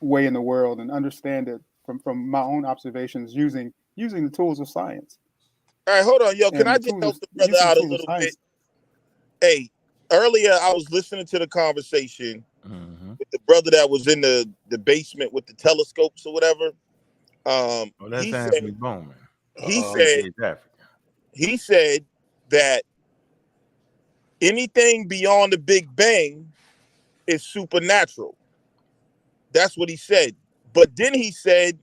way in the world and understand it from my own observations using the tools of science. All right, hold on, yo. Can I just help the brother out a little bit? Hey, earlier I was listening to the conversation with the brother that was in the basement with the telescopes or whatever. That's Anthony Bowman. He said that anything beyond the Big Bang is supernatural. That's what he said. But then he said,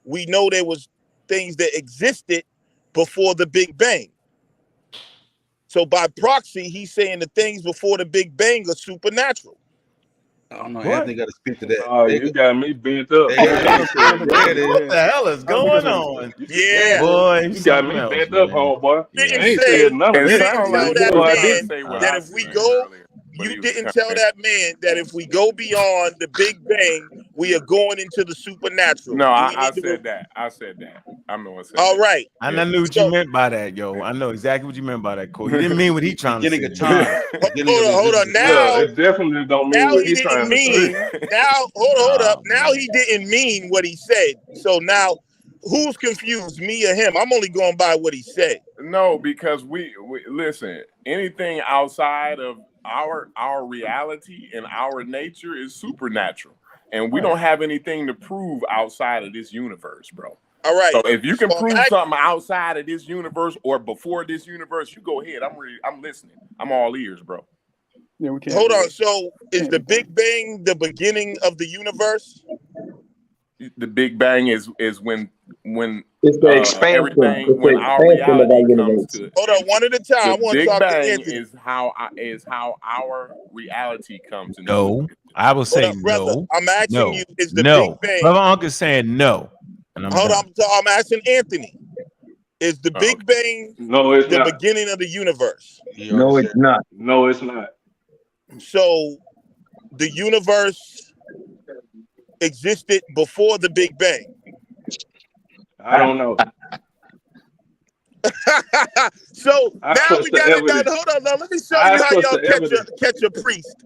we know there was things that existed before the Big Bang. So by proxy, he's saying the things before the Big Bang are supernatural. I don't know. Anthony got to speak to that. Oh, you got me bent up. What the hell is going on? Yeah, boy, you got me bent up, homeboy. You didn't ain't say, said nothing. you didn't tell that man that if we go, but you didn't tell that man that if we go beyond the Big Bang, we are going into the supernatural. No, I said that. I said that. I'm the one saying All right. And I knew what you meant by that, yo. I know exactly what you meant by that, Cole. You didn't mean what he trying to say. Hold on. Now, it definitely don't mean now what he he's didn't trying to mean. say. Now, hold up. Now he didn't mean what he said. So now, who's confused, me or him? I'm only going by what he said. No, because we listen. Anything outside of our reality and our nature is supernatural, and we don't have anything to prove outside of this universe, bro. All right. So if you can prove something outside of this universe or before this universe, you go ahead. I'm listening. I'm all ears, bro. Yeah, we can't. Hold on. So is the Big Bang the beginning of the universe? The Big Bang is when it's the expansion. Everything when our reality comes to. Hold on, one at a time. I want to talk to Anthony. Is how our reality comes into. No, I will say up, brother. no. I'm asking you, is the Big Bang? Brother Uncle is saying no. And I'm asking Anthony. Is the Big Bang the beginning of the universe? No, it's not. No, it's not. So the universe existed before the Big Bang. I don't know. So now we got it done. Hold on, now let me show you how y'all catch a priest.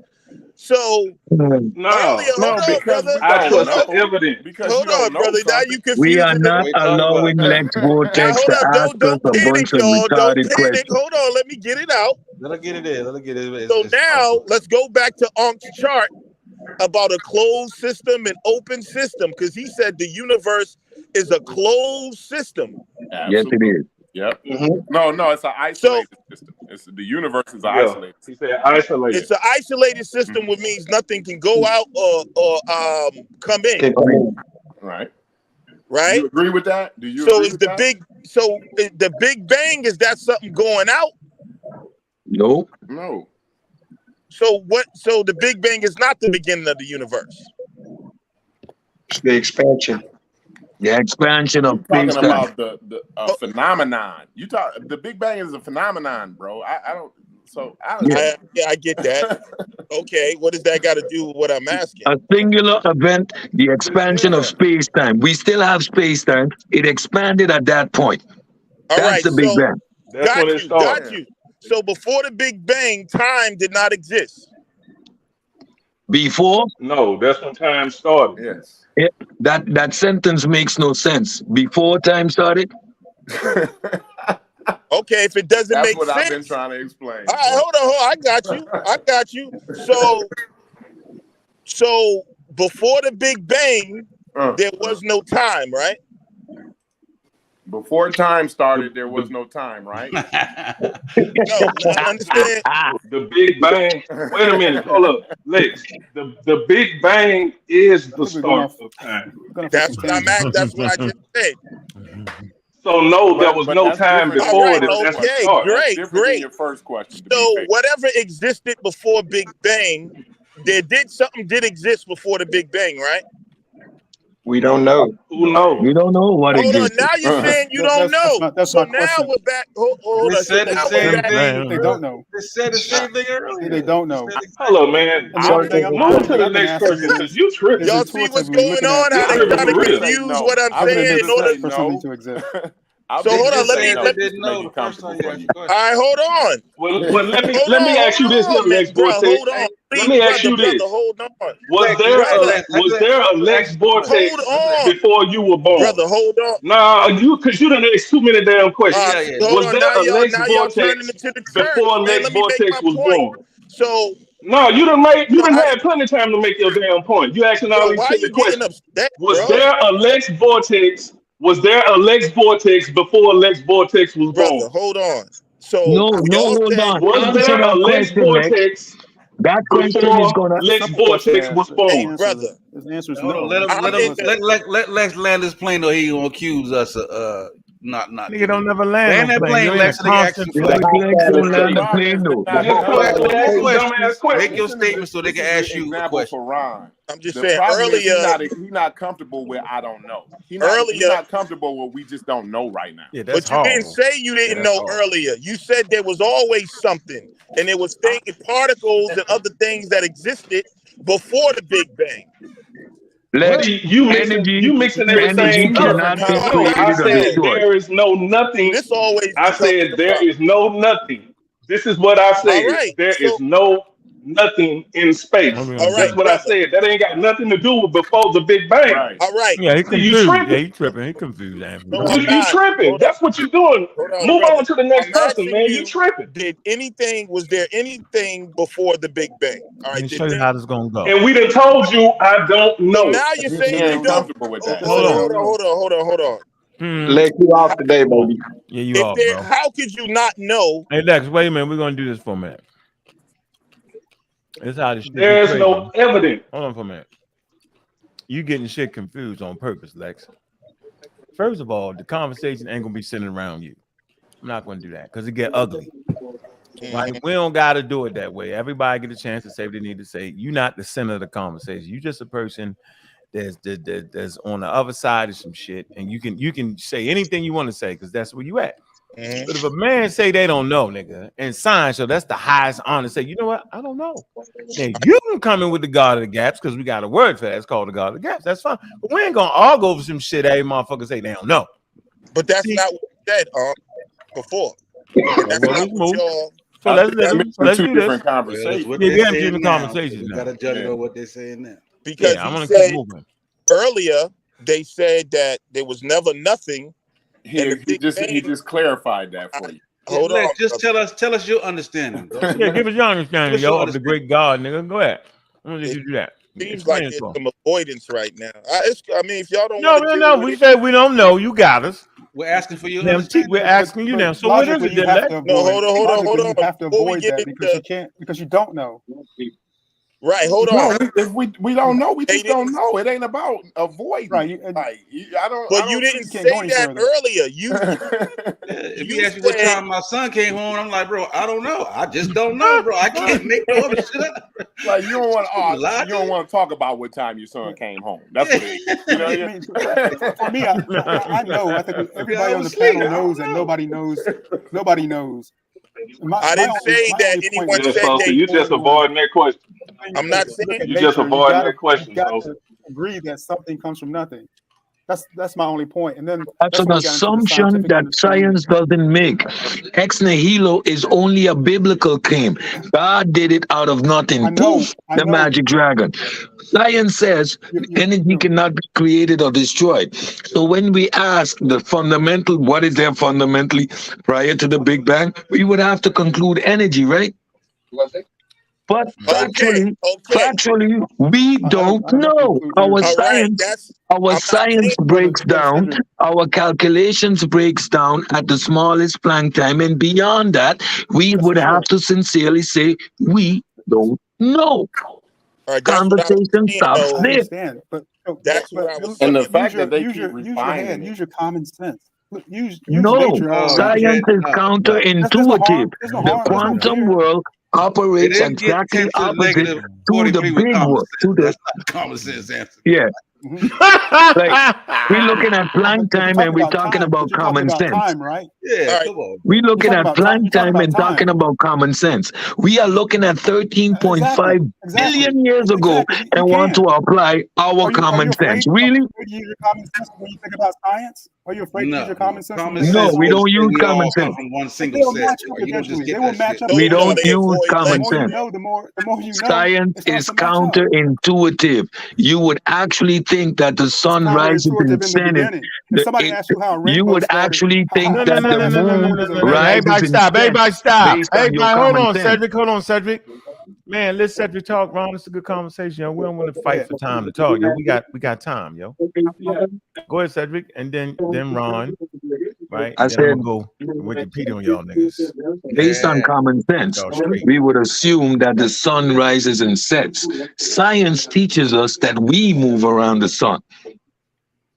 So because I trust the evidence. Hold on, brother. Now you confused. We are not allowing Lex Vortex to ask us a bunch of retarded questions. Hold on, let me get it out. Let her get it in. So now let's go back to Ankh's chart about a closed system and open system, because he said the universe is a closed system. Absolutely. Yes, it is. Yep. Mm-hmm. No, it's an isolated system. The universe is isolated. He said isolated. It's an isolated system, which means nothing can go out or come in. Right. Right. You agree with that? Do you? So agree is with the that? the Big Bang, is that something going out? No. So what? So the Big Bang is not the beginning of the universe. It's the expansion. The expansion of talking space-time. about the phenomenon. The Big Bang is a phenomenon, bro. I don't. I get that. Okay, what does that got to do with what I'm asking? A singular event, the expansion of space-time. We still have space-time. It expanded at that point. That's the Big Bang. That's when it started. Got you. So before the Big Bang, time did not exist. Before? No, that's when time started. Yes. That sentence makes no sense. Before time started? Okay, if it doesn't make sense. That's what I've been trying to explain. All right, hold on. I got you. So before the Big Bang, there was no time, right? Before time started, there was no time, right? No, I understand. The Big Bang. Wait a minute. Hold up. Lex. The Big Bang is the start of time. That's what I'm at. That's what I just said. So no, there was no time before it. Okay, great. Your first question. So whatever existed before Big Bang, something did exist before the Big Bang, right? We don't know. Who knows? We don't know what existed. Now you're saying you don't know. That's so my now question. we're back. Hold They on. said the same thing. They don't know. They said the same thing earlier. They don't know. Hello, man. Move to the next person because you tripping. Y'all see what's going on? How they trying to confuse what I'm saying in order for something to exist. So hold on, let me. They didn't know the first time you asked the question. All right, hold on. Well, let me ask you this, Lex Vortex. Hold on. Let me ask you this. Hold on. Was there a Lex Vortex before you were born? Brother, hold on. Nah, because you done asked too many damn questions. Was there a Lex Vortex before Lex Vortex was born? So no, you done had plenty of time to make your damn point. You asking all these stupid questions. Was there a Lex Vortex? Was there a Lex Vortex before Lex Vortex was born? Brother, hold on. So hold on. Was there a Lex Vortex That question is gonna. Lex Vortex was formed. Hey, brother. His answer is Hold no. on, let Lex land this plane, or he gonna accuse us of not. Nigga don't never land Land on that plane, You're in Lex. a They ask constant you flow. Lex don't land the plane, no. Make your statement so they can ask you a question. For Ron. I'm just The saying problem is earlier. he's not comfortable with I don't know. He's Earlier- not comfortable with we just don't know right now. Yeah, that's But you didn't say you didn't know earlier. You said there was always something, and there was particles and other things that existed before the Big Bang. Lex, You mixing everything up. cannot be No, I created or said destroyed. there is no nothing. This always. I said there is no nothing. This is what I said. All right, There is no nothing in space. All right, That's what I said. That ain't got nothing to do with before the Big Bang. Right. All right. Yeah, he You confused. tripping. Yeah, he tripping. He confused. No, You I'm not. tripping. Hold That's what you're doing. Hold on, Move brother. on to the next I'm person, asking man. you, You tripping. Was there anything before the Big Bang? All Let right. me show you how this gonna go. And we done told you I don't know. So now you're saying He you ain't don't. comfortable with that. Hold on. Lex, you off today, baby. Yeah, you are, bro. How could you not know? Hey, Lex, wait a minute. We're gonna do this for a minute. This is how this shit be There's crazy. no evidence. Hold on for a minute. You getting shit confused on purpose, Lex. First of all, the conversation ain't gonna be centered around you. I'm not gonna do that because it get ugly. Right? We don't gotta do it that way. Everybody get a chance to say what they need to say. You're not the center of the conversation. You're just a person that's on the other side of some shit, and you can say anything you want to say because that's where you at. But if a man say they don't know, nigga, and science, so that's the highest honor. Say, you know what? I don't know. Now you can come in with the God of the gaps because we got a word for that. It's called the God of the gaps. That's fine. But we ain't gonna all go over some shit. Every motherfucker say they don't know. But that's not what you said before. That's not what y'all. So let's do this. What Yeah, they're yeah, saying the now. conversation. We gotta judge it on what they're saying now. Because I'm gonna said keep moving. Earlier they said that there was never nothing. He just clarified that for you. Hold on. Just tell us your understanding. Bro. Yeah, give us your understanding, yo, of the great God, nigga. Go ahead. I'm gonna let you do that. Seems like there's some avoidance right now. I mean, if y'all don't No. We say we don't know. You got us. We're asking for your understanding. We're asking you now. So what is it, you have to avoid, No, hold on. You have to avoid that because you don't know. Right, hold on. No, if we don't know, we just don't know. It ain't about avoiding. Right, you didn't say that earlier. If you ask me what time my son came home, I'm like, bro, I don't know. I just don't know, bro. I can't make no other shit up. Like you don't want to talk about what time your son came home. That's what it is. You know what I mean? For me, I know. I think everybody on the panel knows that nobody knows. Nobody knows. I didn't say that anyone said that. You just avoiding that question. I'm not saying you just avoiding that question. You got to agree that something comes from nothing. That's my only point. And then that's an assumption that science doesn't make. Ex nihilo is only a biblical claim. God did it out of nothing. Poof, the magic dragon. Science says energy cannot be created or destroyed. So when we ask the fundamental, what is there fundamentally prior to the Big Bang, we would have to conclude energy, right? But factually, we don't know. Our science breaks down, our calculations breaks down at the smallest Planck time, and beyond that, we would have to sincerely say we don't know. Conversation stops there. That's what I was saying. And the fact that they keep refining use your common sense. Use science is counterintuitive. The quantum world operates exactly opposite to the big world. That's not common sense answer. Yeah. Like we're looking at Planck time and we're talking about common sense. Time, right? Yeah, come on. We're looking at Planck time and talking about common sense. We are looking at 13.5 billion years ago and want to apply our common sense. Really? Are you afraid to use your common sense when you think about science? Are you afraid to use your common sense? No, we don't use common sense. From one single set. They will match up. We don't use common sense. The more you know, science is counterintuitive. You would actually think that the sun rises in the Senate. You would actually think that the moon rises in the Everybody stop. Everybody, hold on, Cedric. Man, let's Cedric talk, Ron. It's a good conversation, yo. We don't want to fight for time to talk, yo. We got time, yo. Go ahead, Cedric, and then Ron, right? I Then I'm said, gonna go Wikipedia on y'all niggas. based on common sense, Y'all straight. we would assume that the sun rises and sets. Science teaches us that we move around the sun.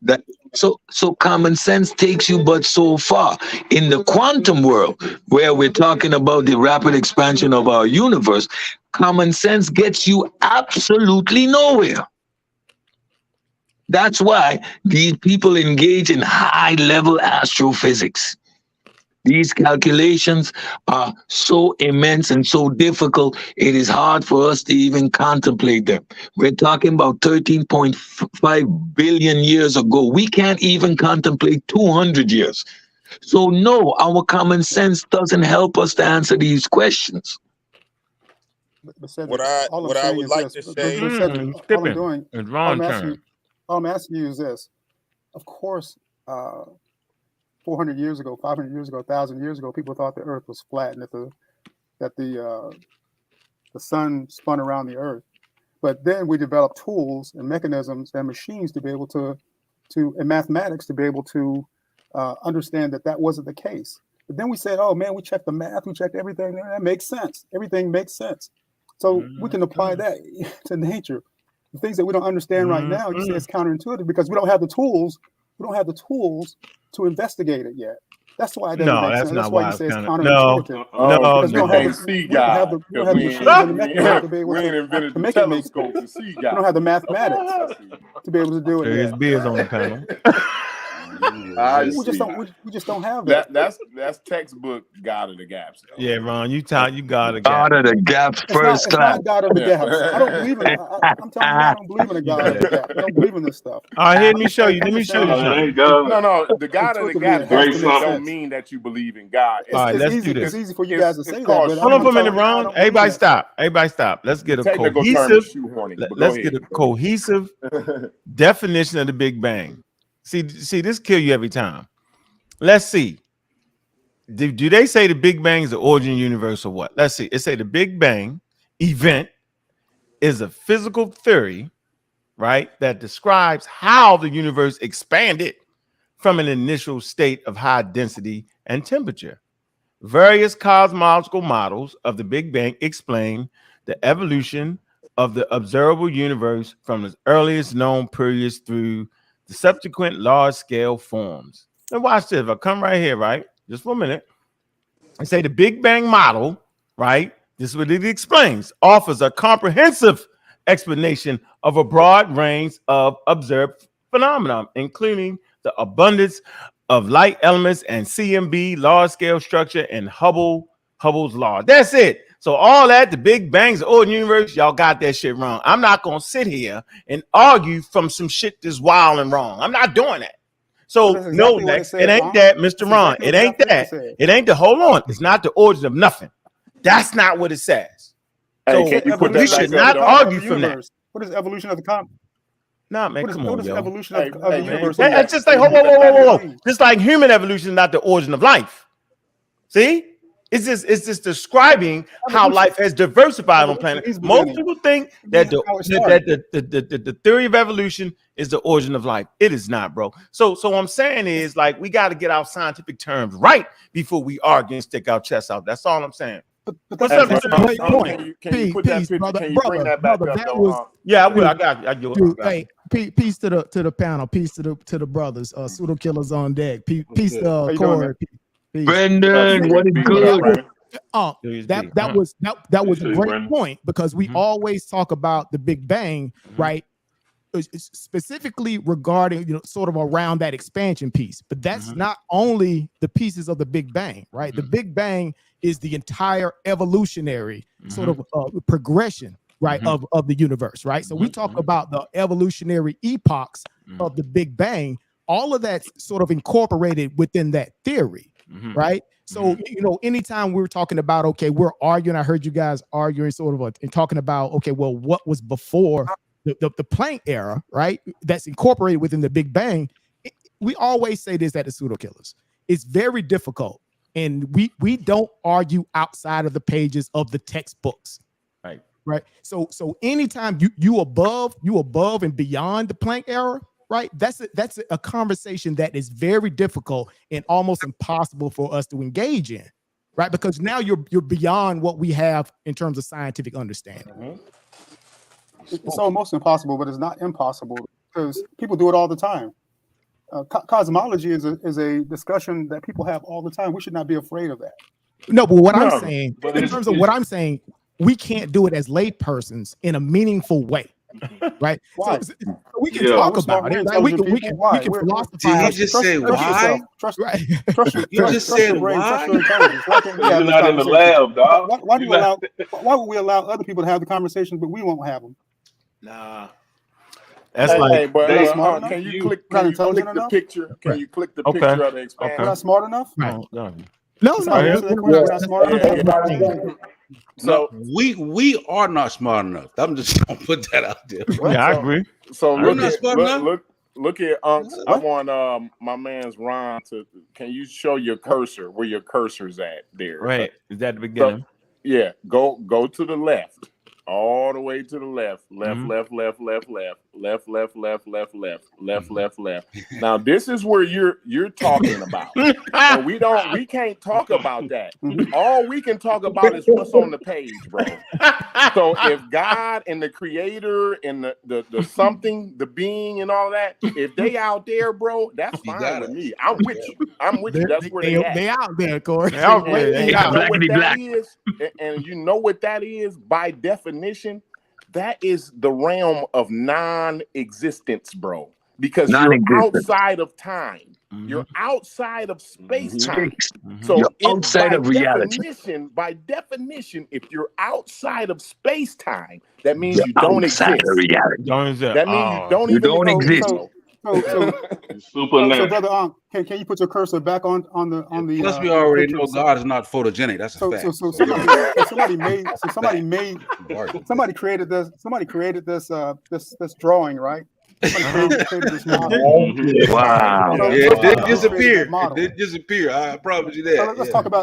That so common sense takes you but so far. In the quantum world, where we're talking about the rapid expansion of our universe, common sense gets you absolutely nowhere. That's why these people engage in high-level astrophysics. These calculations are so immense and so difficult, it is hard for us to even contemplate them. We're talking about 13.5 billion years ago. We can't even contemplate 200 years. So no, our common sense doesn't help us to answer these questions. What I would like to say, all I'm doing, it's wrong all I'm asking you is this. Of course, 400 years ago, 500 years ago, 1,000 years ago, people thought the Earth was flat and that the sun spun around the Earth. But then we developed tools and mechanisms and machines to be able to and mathematics to be able to understand that wasn't the case. But then we said, oh man, we checked the math, we checked everything. That makes sense. Everything makes sense. So we can apply that to nature. The things that we don't understand right now, you say it's counterintuitive because we don't have the tools. We don't have the tools to investigate it yet. That's why it doesn't make sense. That's why you say it's counterintuitive. Because we don't have the machines and the mechanisms to be able to make it make sense. We don't have the mathematics to be able to do it. There's beers on the panel. We just don't have that. That's textbook God of the Gaps. Though. Yeah, Ron, you God of the Gaps. God of the Gaps first class. It's not God of the Gaps. I don't believe in it. I'm telling you, I don't believe in a God of the Gaps. I don't believe in this stuff. All right, let me show you. Let me show you. No, the God of the Gaps don't mean that you believe in God. All right, let's do this. It's easy for you guys to say that. Hold on for a minute, Ron. Everybody stop. Everybody stop. Let's get a cohesive definition of the Big Bang. See, this kill you every time. Let's see. Do they say the Big Bang is the origin of the universe or what? Let's see. It say the Big Bang event is a physical theory, right, that describes how the universe expanded from an initial state of high density and temperature. Various cosmological models of the Big Bang explain the evolution of the observable universe from its earliest known periods through the subsequent large-scale forms. Now watch this. If I come right here, right, just for a minute, I say the Big Bang model, right, this is what it explains, offers a comprehensive explanation of a broad range of observed phenomena, including the abundance of light elements and CMB, large-scale structure, and Hubble's law. That's it. So all that, the Big Bang's the origin universe, y'all got that shit wrong. I'm not going to sit here and argue from some shit that's wild and wrong. I'm not doing that. So exactly no, Lex, it ain't that, Mr. Ron. It ain't that. It ain't the, hold on. It's not the origin of nothing. That's not what it says. So we should not argue from that. What is evolution of the comet? Nah, man, come on, what is yo. evolution of the universe? That's just like, whoa. Just like human evolution is not the origin of life. See? It's just describing how life has diversified on planet. Most people think that the theory of evolution is the origin of life. It is not, bro. So what I'm saying is, like, we got to get our scientific terms right before we argue and stick our chests out. That's all I'm saying. What's up? Can you put that picture? Can you bring that back up, though? Yeah, I will. I got you. Dude, hey, peace to the panel. Peace to the brothers. Pseudo killers on deck. Peace to Corey. Brendan, what is good? That was a great point, because we always talk about the Big Bang, right? Specifically regarding, sort of around that expansion piece, but that's not only the pieces of the Big Bang, right? The Big Bang is the entire evolutionary sort of progression, right, of the universe, right? So we talk about the evolutionary epochs of the Big Bang. All of that's sort of incorporated within that theory. Right. So, anytime we're talking about, okay, we're arguing, I heard you guys arguing sort of and talking about, okay, well, what was before the Planck era, right? That's incorporated within the Big Bang. We always say this at the Pseudo Killers. It's very difficult. And we don't argue outside of the pages of the textbooks. Right. So anytime you above and beyond the Planck era, right? That's a conversation that is very difficult and almost impossible for us to engage in, right? Because now you're beyond what we have in terms of scientific understanding. It's almost impossible, but it's not impossible because people do it all the time. Cosmology is a discussion that people have all the time. We should not be afraid of that. No, but what I'm saying, in terms of what I'm saying, we can't do it as laypersons in a meaningful way, right? Why? So we can talk about it. Right? We can philosophize. Did you just say why? You just said why? You're not in the lab, dog. Why would we allow other people to have the conversations, but we won't have them? Nah. That's like, but can you click the picture? Can you click the picture of the expansion? We're not smart enough? No. We're not smart enough. So we are not smart enough. I'm just gonna put that out there. Yeah, I agree. So look at Ankh. I want my man's Ron to. Can you show your cursor where your cursor's at there? Right. Is that the beginning? So, yeah. Go to the left. All the way to the left. Left. Now this is where you're talking about. And we can't talk about that. All we can talk about is what's on the page, bro. So if God and the creator and the something, the being and all that, if they out there, bro, that's fine with me. I'm with you. That's where they out there, Corey. They out there. And you know what that is by definition? That is the realm of non-existence, bro. Because you're outside of time. You're outside of space-time. So you're outside of reality. By definition, if you're outside of space-time, that means you don't exist. That means you don't exist. So brother Ankh, can you put your cursor back on the Plus, we already know God is not photogenic. That's a fact. So somebody created this drawing, right? Created this model. Wow. It did disappear. It did disappear. I promise you that. So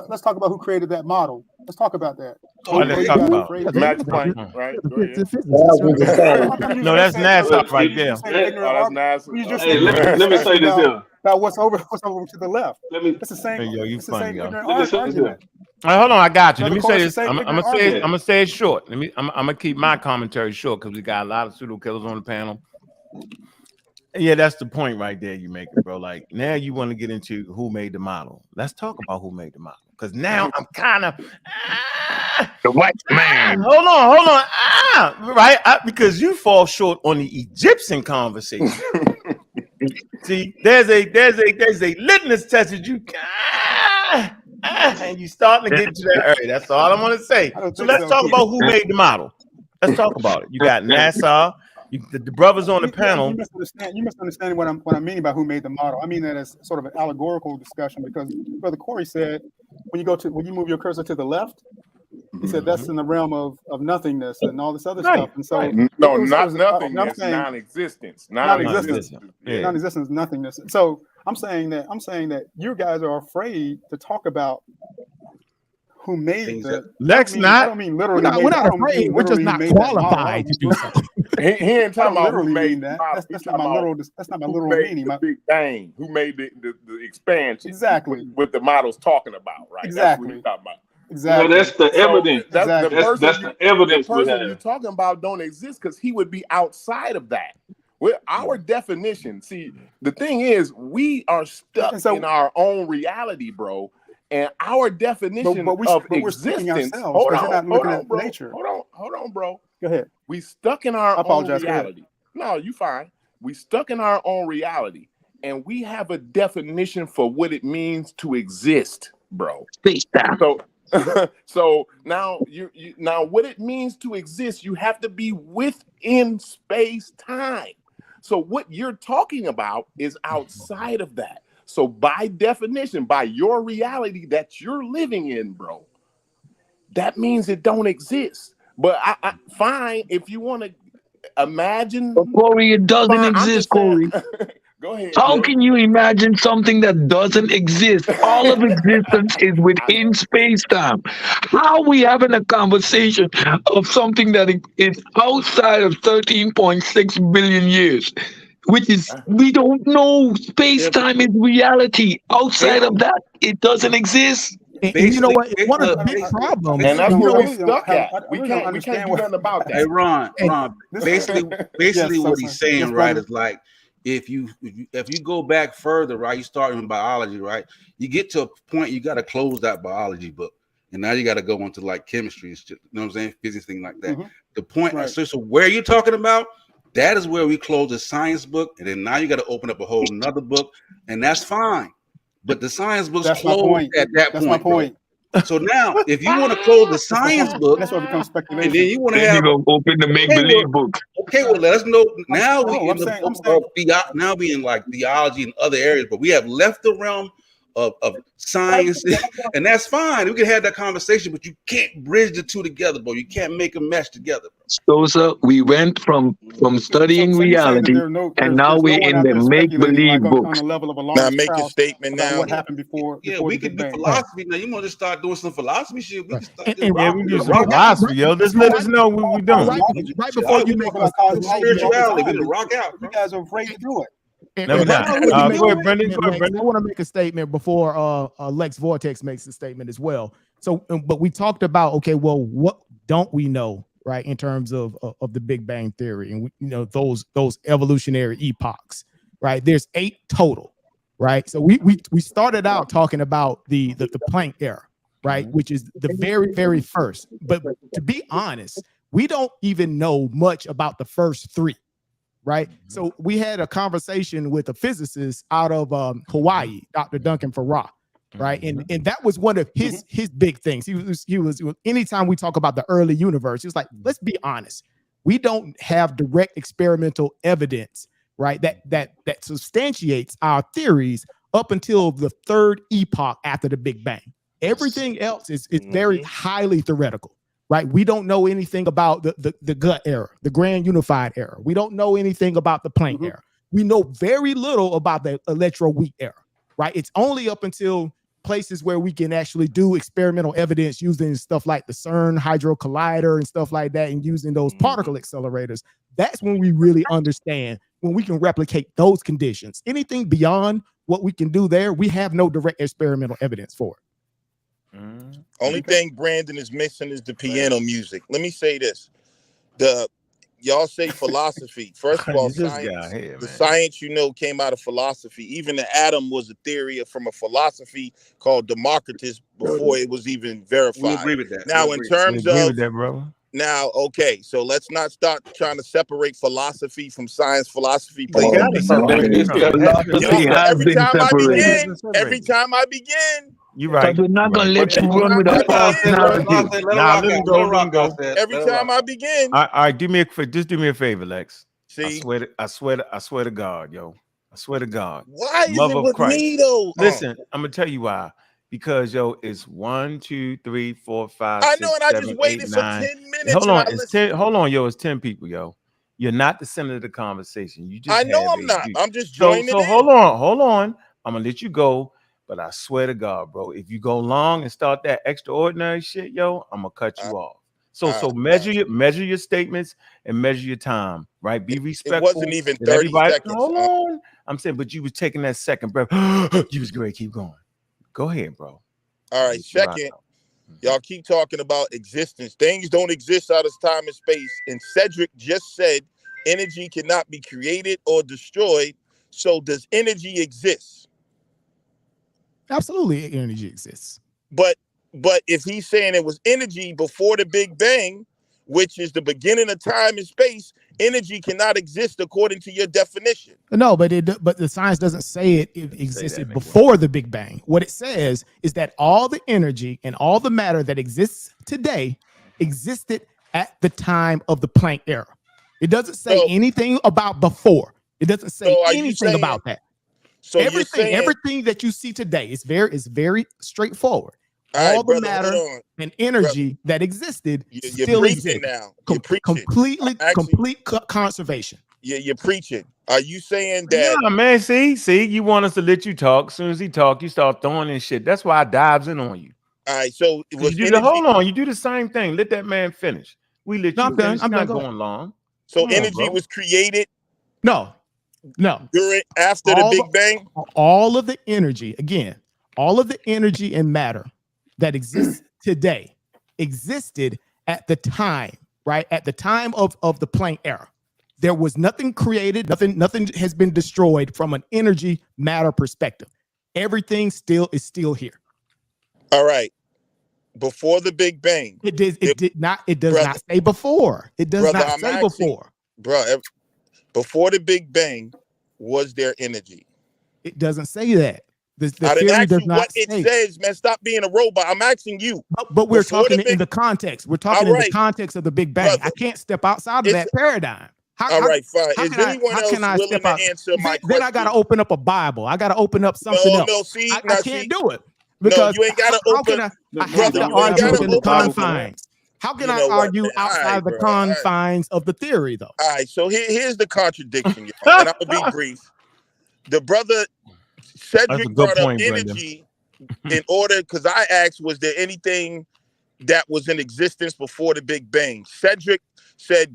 let's talk about who created that model. Let's talk about that. Let's talk about Max Planck, right? No, that's NASA right there. That's NASA. Hey, let me say this here. About what's over to the left. It's the same. Hey, yo, you funny, yo. Argument. All right, hold on, I got you. Let me say this. I'm gonna say it short. I'm gonna keep my commentary short because we got a lot of pseudo killers on the panel. Yeah, that's the point right there you make it, bro. Like now you want to get into who made the model. Let's talk about who made the model. Because now I'm kind of the white man. Hold on. Right? Because you fall short on the Egyptian conversation. See, there's a litmus test that you and you starting to get to that area. That's all I want to say. So let's talk about who made the model. Let's talk about it. You got NASA. The brothers on the panel. You misunderstand what I mean by who made the model. I mean that as sort of an allegorical discussion because Brother Corey said when you move your cursor to the left, he said that's in the realm of nothingness and all this other stuff. And so not nothingness, non-existence. Non-existence, nothingness. So I'm saying that you guys are afraid to talk about who made the. I don't mean literally. We're not afraid. We're just not qualified to do something. He ain't talking about who made that. That's not my literal. That's not my literal meaning. The Big Bang. Who made the expansion? Exactly. What the model's talking about, right? Exactly. That's what he's talking about. Exactly. No, that's the evidence. That's the evidence. The person you're talking about don't exist because he would be outside of that. With our definition, see, the thing is, we are stuck in our own reality, bro. And our definition of existence. Hold on, bro. Go ahead. We stuck in our own reality. No, you fine. We stuck in our own reality, and we have a definition for what it means to exist, bro. So now now what it means to exist, you have to be within space time. So what you're talking about is outside of that. So by definition, by your reality that you're living in, bro, that means it don't exist. But I fine if you want to imagine. But Corey, it doesn't exist, Corey. Go ahead. How can you imagine something that doesn't exist? All of existence is within space-time. How are we having a conversation of something that is outside of 13.6 billion years? which is we don't know. Space-time is reality. Outside of that, it doesn't exist. And you know what? One of the big problems, and that's where we're really stuck at. We really can't do nothing about that. Hey, Ron, basically Yes, what he's saying, yes, right, brother. is like if you go back further, right, you start in biology, right, you get to a point you got to close that biology book, and now you got to go into like chemistry, you know what I'm saying, physics, thing like that. The point, Right. so where you're talking about, that is where we close the science book, and then now you got to open up a whole nother book, and that's fine. But the science book's closed at that point. That's my point. Bro. So now, if you want to close the science book, that's what becomes speculation. and then you want to Then have you go open the make-believe book. Okay, well, let us know. Now No, we in the book of now we in like theology and other areas, but we have left the realm of science, and that's fine. We can have that conversation, but you can't bridge the two together, bro. You can't make them mesh together. So, sir, we went from studying reality, and now we're in the make-believe books. Now make a statement now. What happened before? Yeah, we can do philosophy now. You want to start doing some philosophy shit? We can start. We do some philosophy, yo. Just let us know what we doing. Right before you make spirituality, we can rock out. You guys are afraid to do it. No, we're not. Go ahead, Brendan. I want to make a statement before Lex Vortex makes a statement as well. So, but we talked about, okay, well, what don't we know, right, in terms of the Big Bang Theory and those evolutionary epochs, right? There's 8 total, right? So we started out talking about the Planck era, right, which is the very, very first. But to be honest, we don't even know much about the first 3. Right. So we had a conversation with a physicist out of Hawaii, Dr. Duncan Farrar. Right. And that was one of his big things. He was anytime we talk about the early universe, he was like, let's be honest. We don't have direct experimental evidence, right, that substantiates our theories up until the 3rd epoch after the Big Bang. Everything else is very highly theoretical. Right, we don't know anything about the gut era, the grand unified era. We don't know anything about the Planck era. We know very little about the electroweak era. Right, it's only up until places where we can actually do experimental evidence using stuff like the CERN Hydro Collider and stuff like that, and using those particle accelerators. That's when we really understand, when we can replicate those conditions. Anything beyond what we can do there, we have no direct experimental evidence for it. Only thing Brandon is missing is the piano music. Let me say this: y'all say philosophy. First of all, science, science came out of philosophy. Even the atom was a theory from a philosophy called Democritus before it was even verified. We agree with that. Now, in terms of brother. Now, okay, so let's not start trying to separate philosophy from science. Philosophy plays every time I begin. You're right. But we're not gonna let you run with a false narrative. Every time I begin. All right, do me a favor, Lex. See, I swear to God, yo. I swear to God. Why is it with me though? Listen, I'm gonna tell you why. Because it's 1, 2, 3, 4, 5. I know, 6, and I 7, just waited 8, for 9. 10 minutes. Hold on, it's 10. Hold on, yo. It's 10 people, yo. You're not the center of the conversation. You just. I know I'm not. I'm just joining. So hold on. I'm gonna let you go. But I swear to God, bro, if you go long and start that extraordinary shit, yo, I'm gonna cut you off. So measure your statements and measure your time, right? Be respectful. It wasn't even 30 seconds. Hold on. I'm saying, but you was taking that second breath. You was great. Keep going. Go ahead, bro. All right. Second, y'all keep talking about existence. Things don't exist out of time and space. And Cedric just said energy cannot be created or destroyed. So does energy exist? Absolutely, energy exists. But if he's saying it was energy before the Big Bang, which is the beginning of time and space, energy cannot exist according to your definition. No, but the science doesn't say it existed before the Big Bang. What it says is that all the energy and all the matter that exists today existed at the time of the Planck era. It doesn't say anything about before. It doesn't say anything about that. So everything that you see today is very straightforward. All the matter and energy that existed still exists now. Complete conservation. Yeah, you're preaching. Are you saying that? Yeah, man. See, you want us to let you talk. As soon as he talk, you start throwing in shit. That's why I dives in on you. All right, so hold on. You do the same thing. Let that man finish. We let you finish. I'm not going long. So energy was created. No. No. After the Big Bang? All of the energy, again, all of the energy and matter that exists today existed at the time, right? At the time of the Planck era. There was nothing created, nothing has been destroyed from an energy matter perspective. Everything is still here. All right. Before the Big Bang. It does not say before. It does not say before. Bro, before the Big Bang, was there energy? It doesn't say that. The I didn't theory ask does you not what it says, man. Stop being a robot. I'm asking you. But we're talking in the context. We're talking in the context of the Big Bang. Brother, I can't step outside of that paradigm. All right, fine. Is anyone else willing to answer my question? Then I got to open up a Bible. I got to open up something else. No, see, I can't do it. Because you ain't got to open. I have to argue within the confines. How can I argue outside the confines of the theory, though? All right, so here's the contradiction, y'all, and I'm going to be brief. The brother Cedric brought up energy in order, because I asked, was there anything that was in existence before the Big Bang? Cedric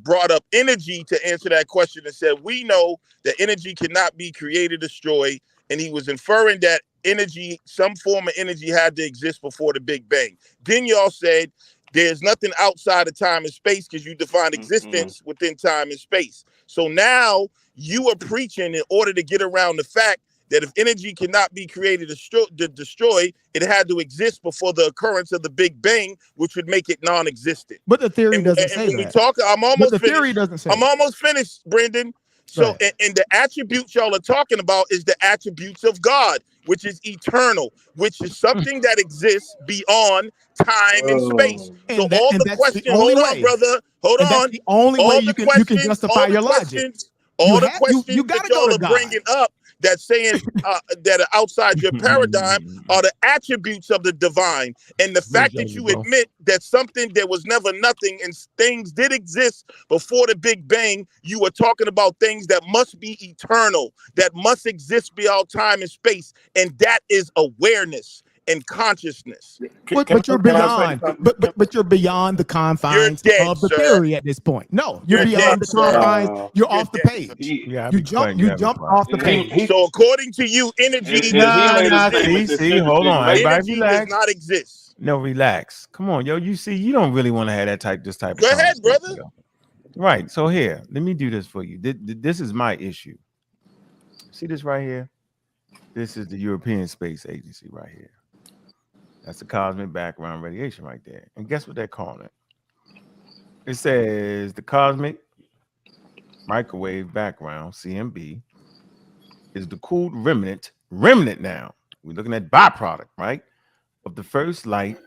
brought up energy to answer that question and said, we know that energy cannot be created, destroyed, and he was inferring that energy, some form of energy had to exist before the Big Bang. Then y'all said there's nothing outside of time and space because you define existence within time and space. So now you are preaching in order to get around the fact that if energy cannot be created to destroy, it had to exist before the occurrence of the Big Bang, which would make it non-existent. But the theory doesn't say when that. we talk, I'm almost finished. Theory doesn't say I'm almost finished, Brendan. So, and the attributes y'all are talking about is the attributes of God, which is eternal, which is something that exists beyond time and space. So all the questions, hold on, brother, hold on. That's the only way you can justify your logic. All the questions that y'all are bringing up that's saying that are outside your paradigm are the attributes of the divine. And the fact that you admit that there was never nothing and things did exist before the Big Bang, you are talking about things that must be eternal, that must exist beyond time and space. And that is awareness and consciousness. But you're beyond. But you're beyond the confines of the theory at this point. No, you're beyond the confines. You're off the page. You jumped off the page. So according to you, energy see, hold on, everybody relax. Does not exist. No, relax. Come on, yo. You see, you don't really want to have this type of. Go ahead, brother. Right. So here, let me do this for you. This is my issue. See this right here? This is the European Space Agency right here. That's the cosmic background radiation right there. And guess what they're calling it? It says the cosmic microwave background, CMB, is the cooled remnant now. We're looking at byproduct, right? Of the first light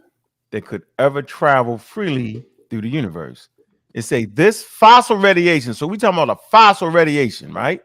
that could ever travel freely through the universe. It say this fossil radiation. So we're talking about a fossil radiation, right?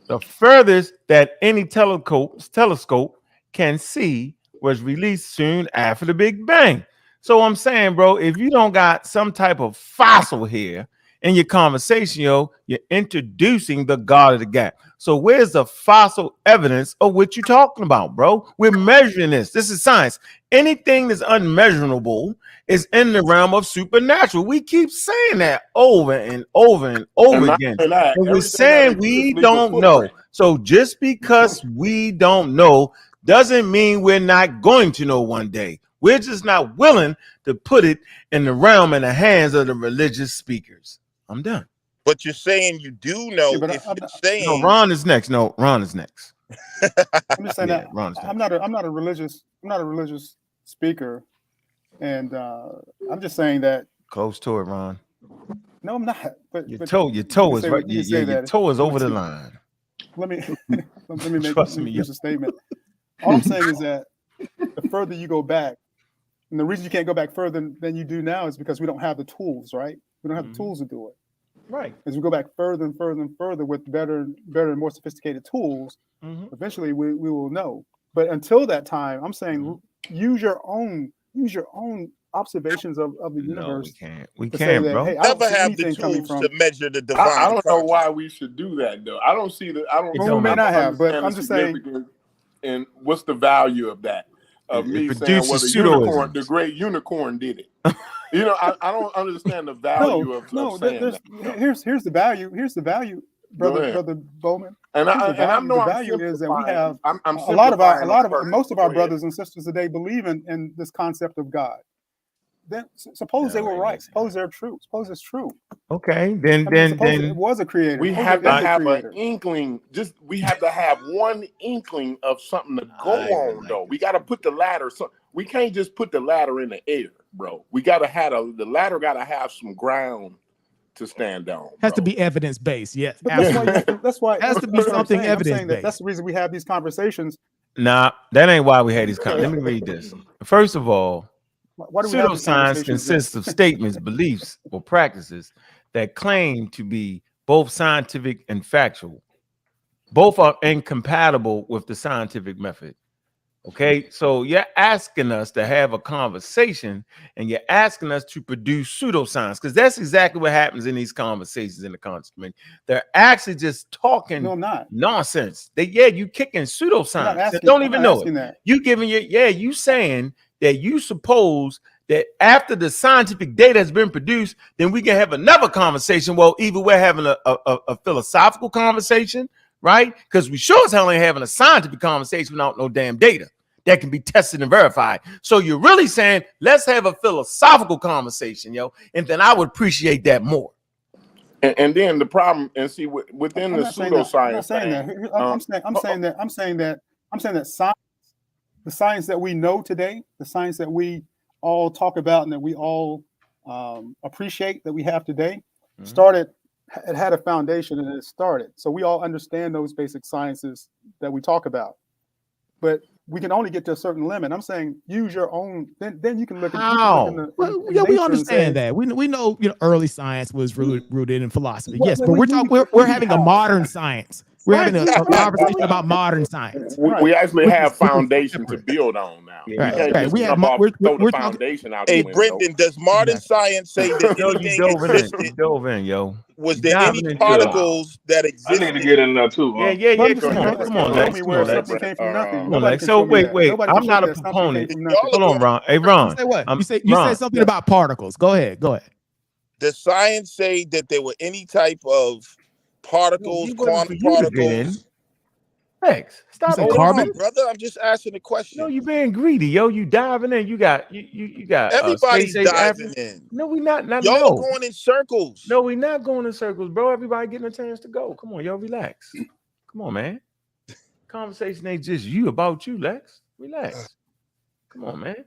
The furthest that any telescope can see was released soon after the Big Bang. So I'm saying, bro, if you don't got some type of fossil here in your conversation, you're introducing the God of the gap. So where's the fossil evidence of what you're talking about, bro? We're measuring this. This is science. Anything that's unmeasurable is in the realm of supernatural. We keep saying that over and over and over again. And we're saying we don't know. So just because we don't know doesn't mean we're not going to know one day. We're just not willing to put it in the realm in the hands of the religious speakers. I'm done. But you're saying you do know. No, Ron is next. Ron is next. I'm just saying that I'm not a religious speaker, and I'm just saying that. Close to it, Ron. No, I'm not. But your toe is right. Your toe is over the line. Let me use a statement. All I'm saying is that the further you go back, and the reason you can't go back further than you do now is because we don't have the tools, right? We don't have the tools to do it. Right. As we go back further and further and further with better and more sophisticated tools, eventually we will know. But until that time, I'm saying use your own observations of the universe. We can't, bro. Hey, never have the tools to measure the divine. I don't know why we should do that, though. I don't see that. We may not have, but I'm just saying. And what's the value of that? Of me saying, well, the great unicorn did it. I don't understand the value of saying that. Here's the value. Here's the value Brother Bowman. And I know the I'm value is that we have I'm a lot of most of our brothers and sisters today believe in this concept of God. Then suppose they were right. Suppose they're true. Suppose it's true. Okay, then it was a creator. We have to have an inkling. We have to have one inkling of something to go on, though. We got to put the ladder. So we can't just put the ladder in the air, bro. We got to have the ladder. Got to have some ground to stand on. Has to be evidence based. Yes, that's why it has to be something evidence based. That's the reason we have these conversations. Nah, that ain't why we had these conversations. Let me read this. First of all, pseudoscience consists of statements, beliefs, or practices that claim to be both scientific and factual. Both are incompatible with the scientific method. Okay, so you're asking us to have a conversation and you're asking us to produce pseudoscience, because that's exactly what happens in these conversations in the conscious community. They're actually just talking nonsense. You kicking pseudoscience. Don't even know it. You giving you saying that you suppose that after the scientific data has been produced, then we can have another conversation. Well, either we're having a philosophical conversation, right? Because we sure as hell ain't having a scientific conversation without no damn data that can be tested and verified. So you're really saying, let's have a philosophical conversation, and then I would appreciate that more. And then the problem, and see, within the pseudoscience, I'm saying that science, the science that we know today, the science that we all talk about and that we all appreciate that we have today, it had a foundation and it started. So we all understand those basic sciences that we talk about, but we can only get to a certain limit. I'm saying use your own. Then you can look at how. We understand that. We know early science was rooted in philosophy. Yes, but we're having a modern science. We're having a conversation about modern science. We actually have foundation to build on now. Right. Throw the foundation out. Hey, Brendan, does modern science say that anything existed? Dove in, yo. Was there any particles that existed? I need to get in there too. Yeah. Come on, Lex. So wait. I'm not a proponent. Hold on, Ron. Hey, Ron. Say what? You said something about particles. Go ahead. Does science say that there were any type of particles, quantum particles? Lex, stop carbon, brother. I'm just asking a question. No, you being greedy, yo. You diving in. You got. Everybody's diving in. No, we not. Y'all going in circles. No, we not going in circles, bro. Everybody getting a chance to go. Come on, yo, relax. Come on, man. Conversation ain't just about you, Lex. Relax. Come on, man.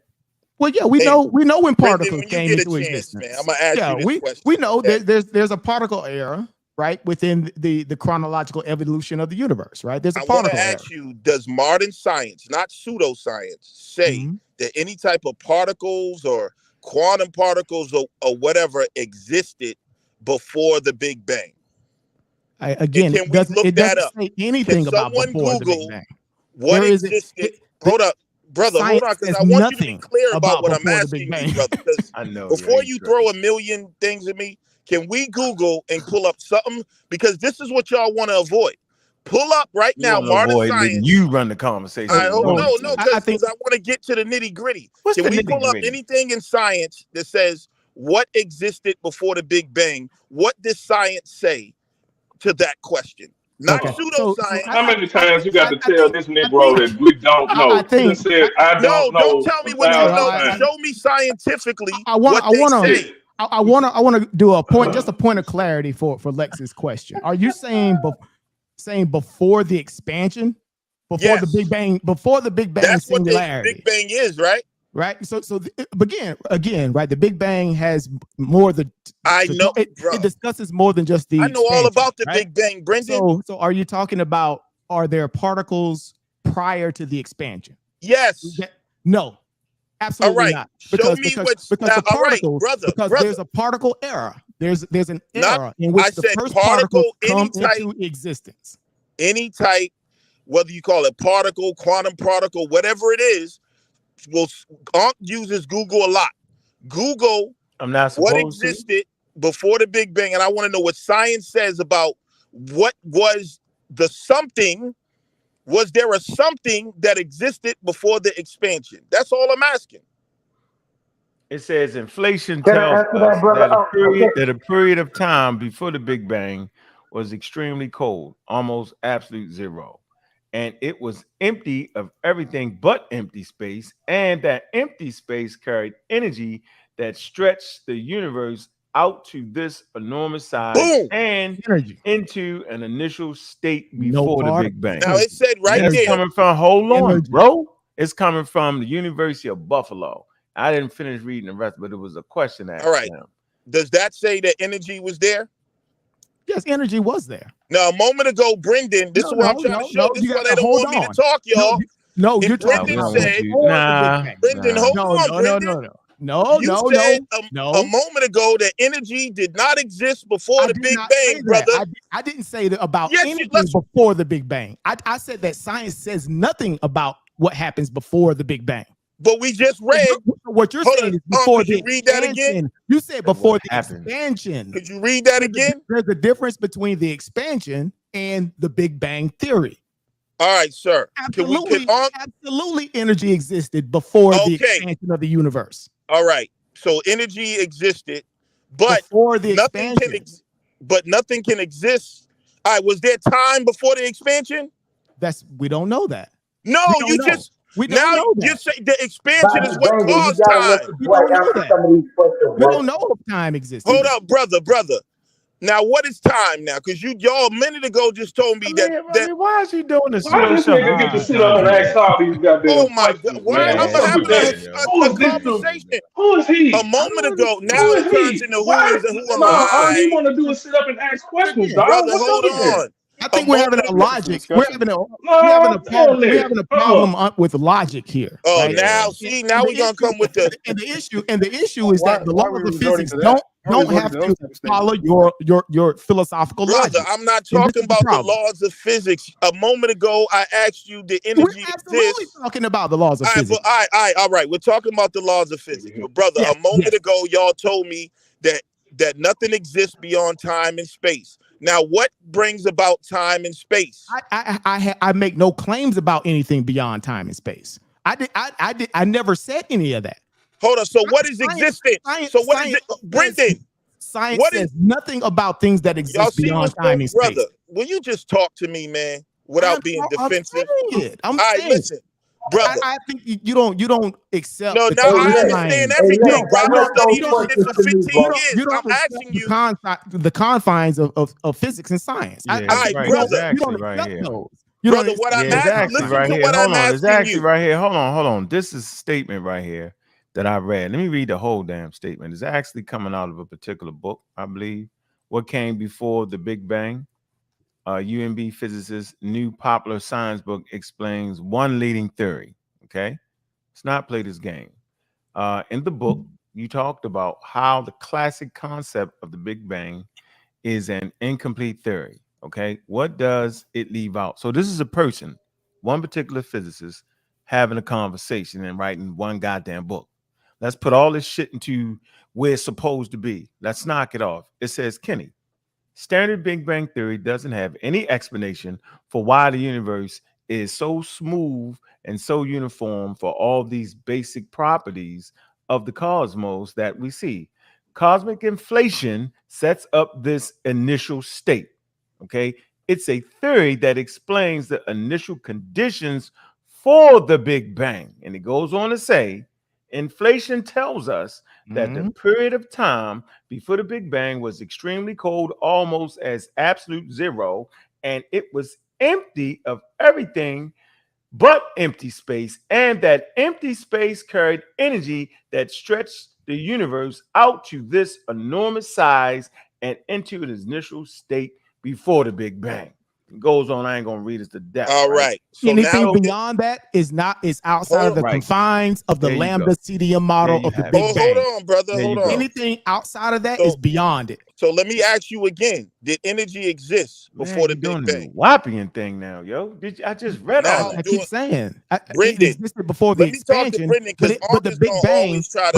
Well, yeah, we know when particles came into existence. Man, I'm gonna ask you this question. We know there's a particle era, right, within the chronological evolution of the universe, right? There's a particle era. I want to ask you, does modern science, not pseudoscience, say that any type of particles or quantum particles or whatever existed before the Big Bang? It doesn't say anything about before the Big Bang. What existed? Hold up. Brother, hold on, because I want you to be clear about what I'm asking you, brother. I know. Before you throw a million things at me, can we Google and pull up something? Because this is what y'all want to avoid. Pull up right now, modern science. You run the conversation. No, because I want to get to the nitty gritty. Can we pull up anything in science that says what existed before the Big Bang? What does science say to that question? Not pseudoscience. How many times you got to tell this Negro that we don't know? I think. I don't know. Don't tell me what you know. Show me scientifically I want to do a point of clarity for Lex's question. Are you saying before the expansion, before the Big Bang, That's singularity? What the Big Bang is, right? Right. So again, right. The Big Bang has more than it discusses more than just the. I know all about the Big Bang, Brendan. So are you talking about, are there particles prior to the expansion? Yes. No. Absolutely not. Because brother. There's a particle era. There's an era in which the first particles come into existence. Any type, whether you call it particle, quantum particle, whatever it is. Ankh uses Google a lot. Google what existed before the Big Bang, and I want to know what science says about what was the something. Was there a something that existed before the expansion? That's all I'm asking. It says inflation tells us that a period of time before the Big Bang was extremely cold, almost absolute zero. And it was empty of everything but empty space. And that empty space carried energy that stretched the universe out to this enormous size and into an initial state before the Big Bang. Now it said right there. It's coming from, hold on, bro. It's coming from the University of Buffalo. I didn't finish reading the rest, but it was a question asked. All right. Does that say that energy was there? Yes, energy was there. Now, a moment ago, Brendan, this is what I'm trying to show. This is why they don't want me to talk, y'all. No, you're Brendan said, Brendan, hold on, Brendan. No, you said a moment ago that energy did not exist before the Big Bang, brother. I didn't say that about anything before the Big Bang. I said that science says nothing about what happens before the Big Bang. But we just read what you're saying is before the read that again. You said before the expansion. Could you read that again? There's a difference between the expansion and the Big Bang theory. All right, sir. Absolutely, energy existed before the expansion of the universe. All right. So energy existed, but before the expansion. But nothing can exist. All right. Was there time before the expansion? We don't know that. No, you know. We don't know that. You say the expansion is what caused time. We don't know that. We don't know if time exists. Hold up, brother. Now, what is time now? Because y'all a minute ago just told me that why is he doing this? Why this nigga get to sit up and ask all these goddamn Oh my God! Why I'm having a conversation? Who is he? A moment ago. Now it turns into who is and who am I? All he want to do is sit up and ask questions, dog. Brother, hold on. I think we're having a logic. We're having a problem with logic here. Oh, right? Now we're gonna come with the the issue is that the laws of physics don't have to follow your philosophical logic. Brother, I'm not talking about the laws of physics. A moment ago, I asked you the energy exists. Talking about the laws of physics. All right. We're talking about the laws of physics. But brother, a moment ago, y'all told me that nothing exists beyond time and space. Now, what brings about time and space? I make no claims about anything beyond time and space. I never said any of that. Hold on. So what is existence? So what is it, Brendan? Science says nothing about things that exist beyond time and space. Brother, will you just talk to me, man, without being defensive? I'm saying listen, brother. I think you don't accept. No, now I understand everything, brother. I've studied this for 15 years. I'm asking you the confines of physics and science. All right, brother. You don't accept those. Brother, what I'm asking, listen to what I'm asking you. Right here. Hold on. This is a statement right here that I read. Let me read the whole damn statement. It's actually coming out of a particular book, I believe. What came before the Big Bang? UMB physicist new popular science book explains one leading theory. Okay, let's not play this game. In the book, you talked about how the classic concept of the Big Bang is an incomplete theory. Okay, what does it leave out? So this is a person, one particular physicist, having a conversation and writing one goddamn book. Let's put all this shit into where it's supposed to be. Let's knock it off. It says, Kenny, standard Big Bang theory doesn't have any explanation for why the universe is so smooth and so uniform for all these basic properties of the cosmos that we see. Cosmic inflation sets up this initial state. Okay, it's a theory that explains the initial conditions for the Big Bang. And it goes on to say, inflation tells us that the period of time before the Big Bang was extremely cold, almost as absolute zero, and it was empty of everything but empty space, and that empty space carried energy that stretched the universe out to this enormous size and into its initial state before the Big Bang. It goes on. I ain't gonna read it to death. All right. So anything beyond that is outside of the confines of the lambda CDM model of the Big Bang. Hold on, brother. Hold on. Anything outside of that is beyond it. So let me ask you again: did energy exist before the Big Bang? Whoppian thing now, yo. I just read all. I keep saying Brendan, it existed before the expansion, but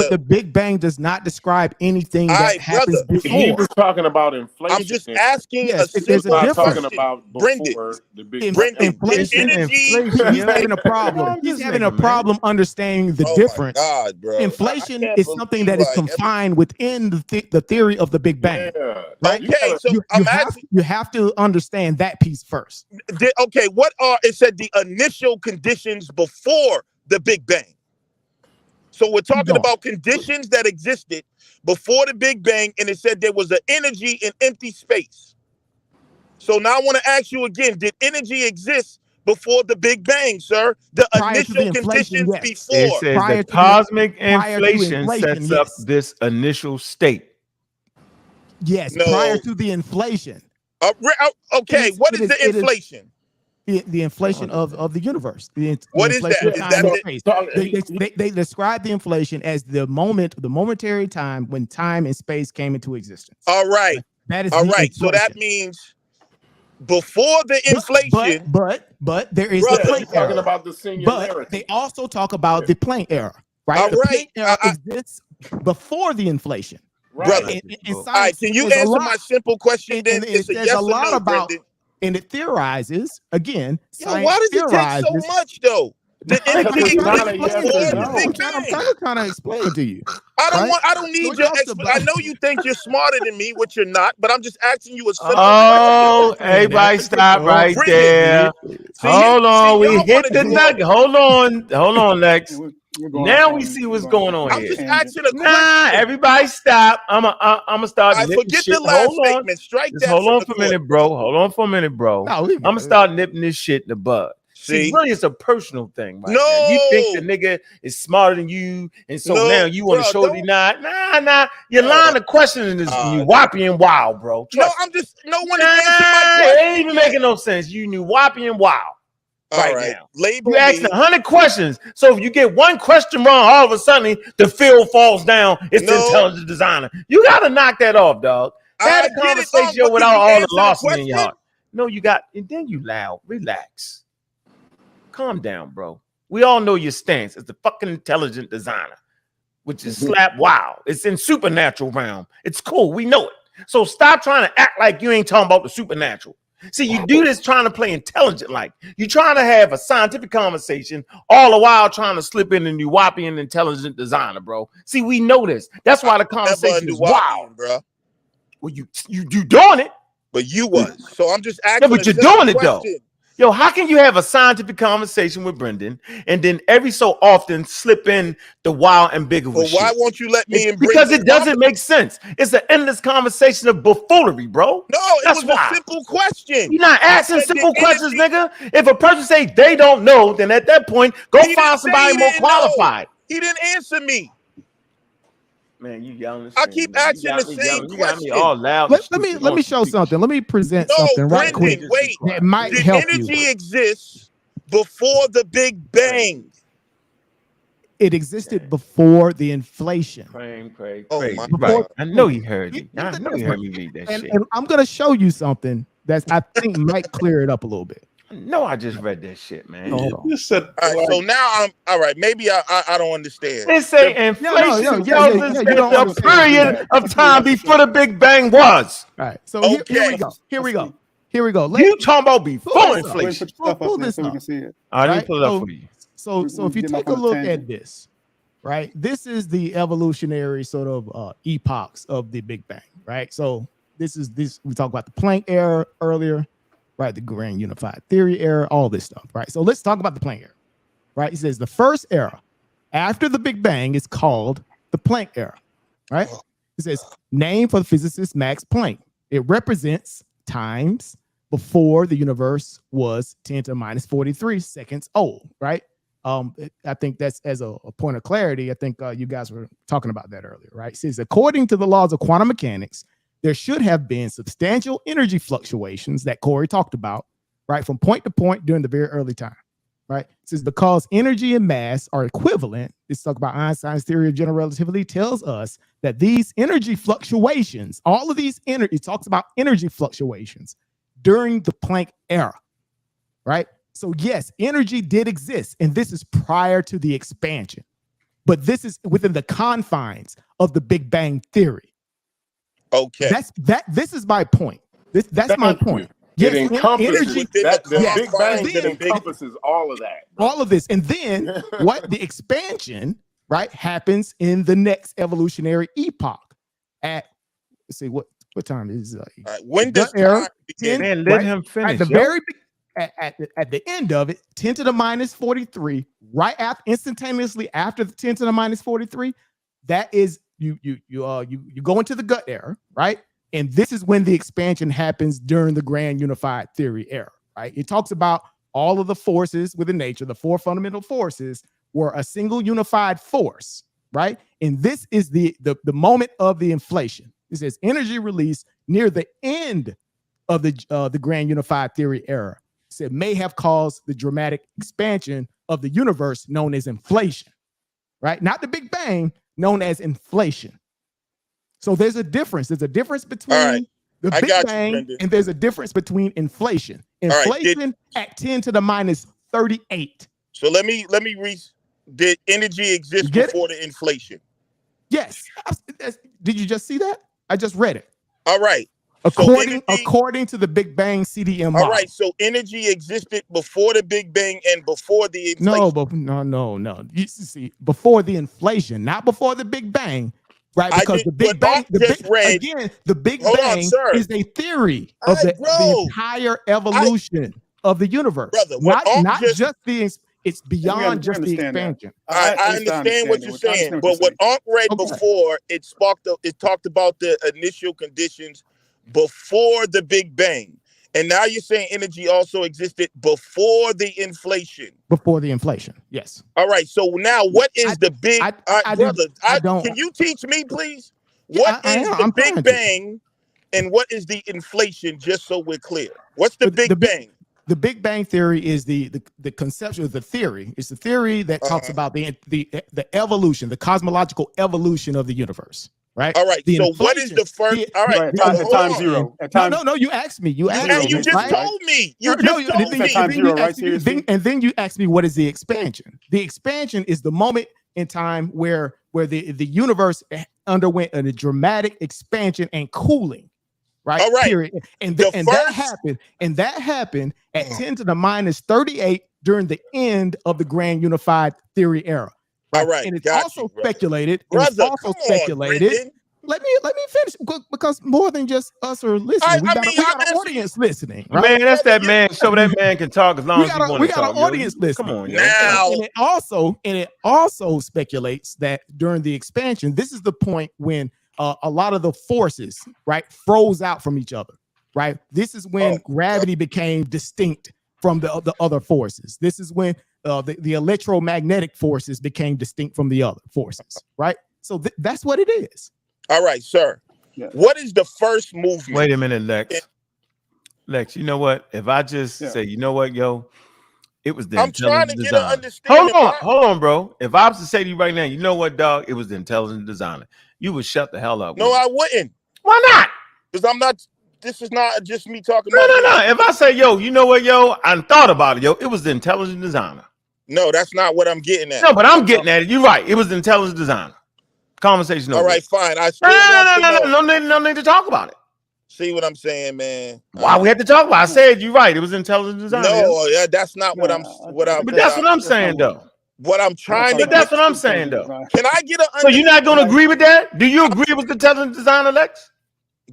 the Big Bang does not describe anything that happens before. He was talking about inflation. I'm just asking. Yes, there's a difference. Talking about Brendan, the Big inflation. He's having a problem. He's having a problem understanding the difference. God, bro. Inflation is something that is confined within the theory of the Big Bang. Right? Okay, so you have to understand that piece first. Okay, what are it said the initial conditions before the Big Bang? So we're talking about conditions that existed before the Big Bang, and it said there was an energy in empty space. So now I want to ask you again, did energy exist before the Big Bang, sir? The initial conditions before. It says the cosmic inflation sets up this initial state. Yes, prior to the inflation. Okay, what is the inflation? The inflation of the universe. What is that? They describe the inflation as the momentary time when time and space came into existence. All right. That is all right. So that means before the inflation. But there is the Planck era. talking about the singularity. But they also talk about the Planck era, right? All the right. Planck era exists before the inflation. Brother. All right, can you answer my simple question then? It's a yes or no, Brendan. And it theorizes, again, why does it take so much, though? The energy exists before the Big Bang. I'm trying to explain to you. I don't need your explanation. I know you think you're smarter than me, which you're not, but I'm just asking you a simple question. Everybody stop right there. Hold on, we hit the nugget. Hold on, Lex. Now we see what's going on I'm here. just asking a question. Everybody stop. I'm gonna start. I forget the last statement. Strike that. Hold on for a minute, bro. Hold on for a minute, bro. I'm gonna start nipping this shit in the bud. See, really, it's a personal thing. Right now. You think the nigga is smarter than you, and so now you want to show the nah. You're lying to question this. You whoppy and wild, bro. I'm just no one is answering my question. It ain't even making no sense. You knew whoppy and wild. Right now, label you asking 100 questions. So if you get one question wrong, all of a sudden the field falls down. It's the intelligent designer. You got to knock that off, dog. Have a conversation without all the losses in your heart. No, you got, and then you loud. Relax. Calm down, bro. We all know your stance as the fucking intelligent designer, which is slap wow. It's in supernatural realm. It's cool. We know it. So stop trying to act like you ain't talking about the supernatural. See, you do this trying to play intelligent, like you're trying to have a scientific conversation, all the while trying to slip in a new whopping intelligent designer, bro. See, we know this. That's why the conversation is wild, bro. Well, you doing it, but you was. So I'm just asking. No, but you're doing it though. Yo, how can you have a scientific conversation with Brendan and then every so often slip in the wild and bigger? Well, why won't you let me? Because it doesn't make sense. It's an endless conversation of buffoonery, bro. No, it was a simple question. You're not asking simple questions, nigga. If a person say they don't know, then at that point, go find somebody more qualified. He didn't answer me. Man, you yelling. I keep asking the same question. You got me all loud. Let me show something. Let me present something right quick. Wait, that might help you. Energy exists before the Big Bang. It existed before the inflation. Craig. Right. I know you heard me. I know you heard me read that shit. And I'm gonna show you something that I think might clear it up a little bit. No, I just read that shit, man. All right, so now I'm all right. Maybe I don't understand. They say inflation the period of time before the Big Bang was. All right, so here we go. You talking about before inflation? Pull this up. All right, let me pull it up for you. So if you take a look at this, right, this is the evolutionary sort of epochs of the Big Bang, right? So this we talked about the Planck era earlier. Right, the grand unified theory era, all this stuff, right? So let's talk about the Planck era, right? It says the first era after the Big Bang is called the Planck era, right? It says name for the physicist Max Planck. It represents times before the universe was 10 to the minus 43 seconds old, right? I think that's as a point of clarity. I think you guys were talking about that earlier, right? It says according to the laws of quantum mechanics, there should have been substantial energy fluctuations that Corey talked about, right, from point to point during the very early time, right? It says because energy and mass are equivalent, this talk about Einstein's theory of general relativity tells us that these energy fluctuations, all of these energy, it talks about energy fluctuations during the Planck era, right? So yes, energy did exist, and this is prior to the expansion, but this is within the confines of the Big Bang theory. Okay, this is my point. That's my point. Yes, it encompasses the Big Bang that encompasses all of that. All of this, and then what the expansion, right, happens in the next evolutionary epoch at let's see what what time is when does time begin? Man, let him finish. At the very at the end of it, 10 to the minus 43, right after, instantaneously after the 10 to the minus 43, that is you go into the gut era, right? And this is when the expansion happens during the grand unified theory era, right? It talks about all of the forces within nature, the four fundamental forces were a single unified force, right? And this is the moment of the inflation. It says energy release near the end of the grand unified theory era. It said may have caused the dramatic expansion of the universe known as inflation, right? Not the Big Bang, known as inflation. So there's a difference. There's a difference between the Big Bang and there's a difference between inflation. Inflation at 10 to the minus 38. So let me did energy exist before the inflation? Yes. Did you just see that? I just read it. All right. According to the Big Bang CDM model. All right. So energy existed before the Big Bang and before the inflation. No. You see, before the inflation, not before the Big Bang. Right, because the Big Bang, the Big Bang is a theory of the entire evolution of the universe. Brother, not just it's beyond just the expansion. I understand what you're saying, but what Ankh read before, it talked about the initial conditions before the Big Bang. And now you're saying energy also existed before the inflation. Before the inflation, yes. All right. So now, what is the big? Can you teach me, please? What is the Big Bang, and what is the inflation? Just so we're clear. What's the Big Bang? The Big Bang theory is the conception of the theory. It's the theory that talks about the evolution, the cosmological evolution of the universe. Right. All right. So what is the first? All right. At time zero. No. You asked me. You just told me. You just told me. Time zero, right? And then you asked me, what is the expansion? The expansion is the moment in time where the universe underwent a dramatic expansion and cooling. Right. All right. Period. And that happened at 10 to the minus 38 during the end of the grand unified theory era. All right, and it's also speculated. Let me finish, because more than just us are listening. We got an audience listening. Right? Man, that's that man. So that man can talk as long as he wants to talk. We got an audience listening. Come on, now. And it also speculates that during the expansion, this is the point when a lot of the forces, right, froze out from each other. Right. This is when gravity became distinct from the other forces. This is when the electromagnetic forces became distinct from the other forces, right? So that's what it is. All right, sir. Yeah. What is the first movement? Wait a minute, Lex. Lex, you know what? If I just say, you know what, yo, it was the intelligent designer. Hold on, bro. If I was to say to you right now, you know what, dog? It was the intelligent designer. You would shut the hell up. No, I wouldn't. Why not? Because I'm not. This is not just me talking about. No. If I say, yo, you know what, yo, I thought about it, yo, it was the intelligent designer. No, that's not what I'm getting at. No, but I'm getting at it. You're right. It was the intelligent designer. Conversation over. All right, fine. No need to talk about it. See what I'm saying, man? Why we had to talk about it? I said you're right. It was intelligent design. No, that's not what I'm. But that's what I'm saying, though. What I'm trying to. But that's what I'm saying, though. Can I get a? So you're not going to agree with that? Do you agree with the intelligent designer, Lex?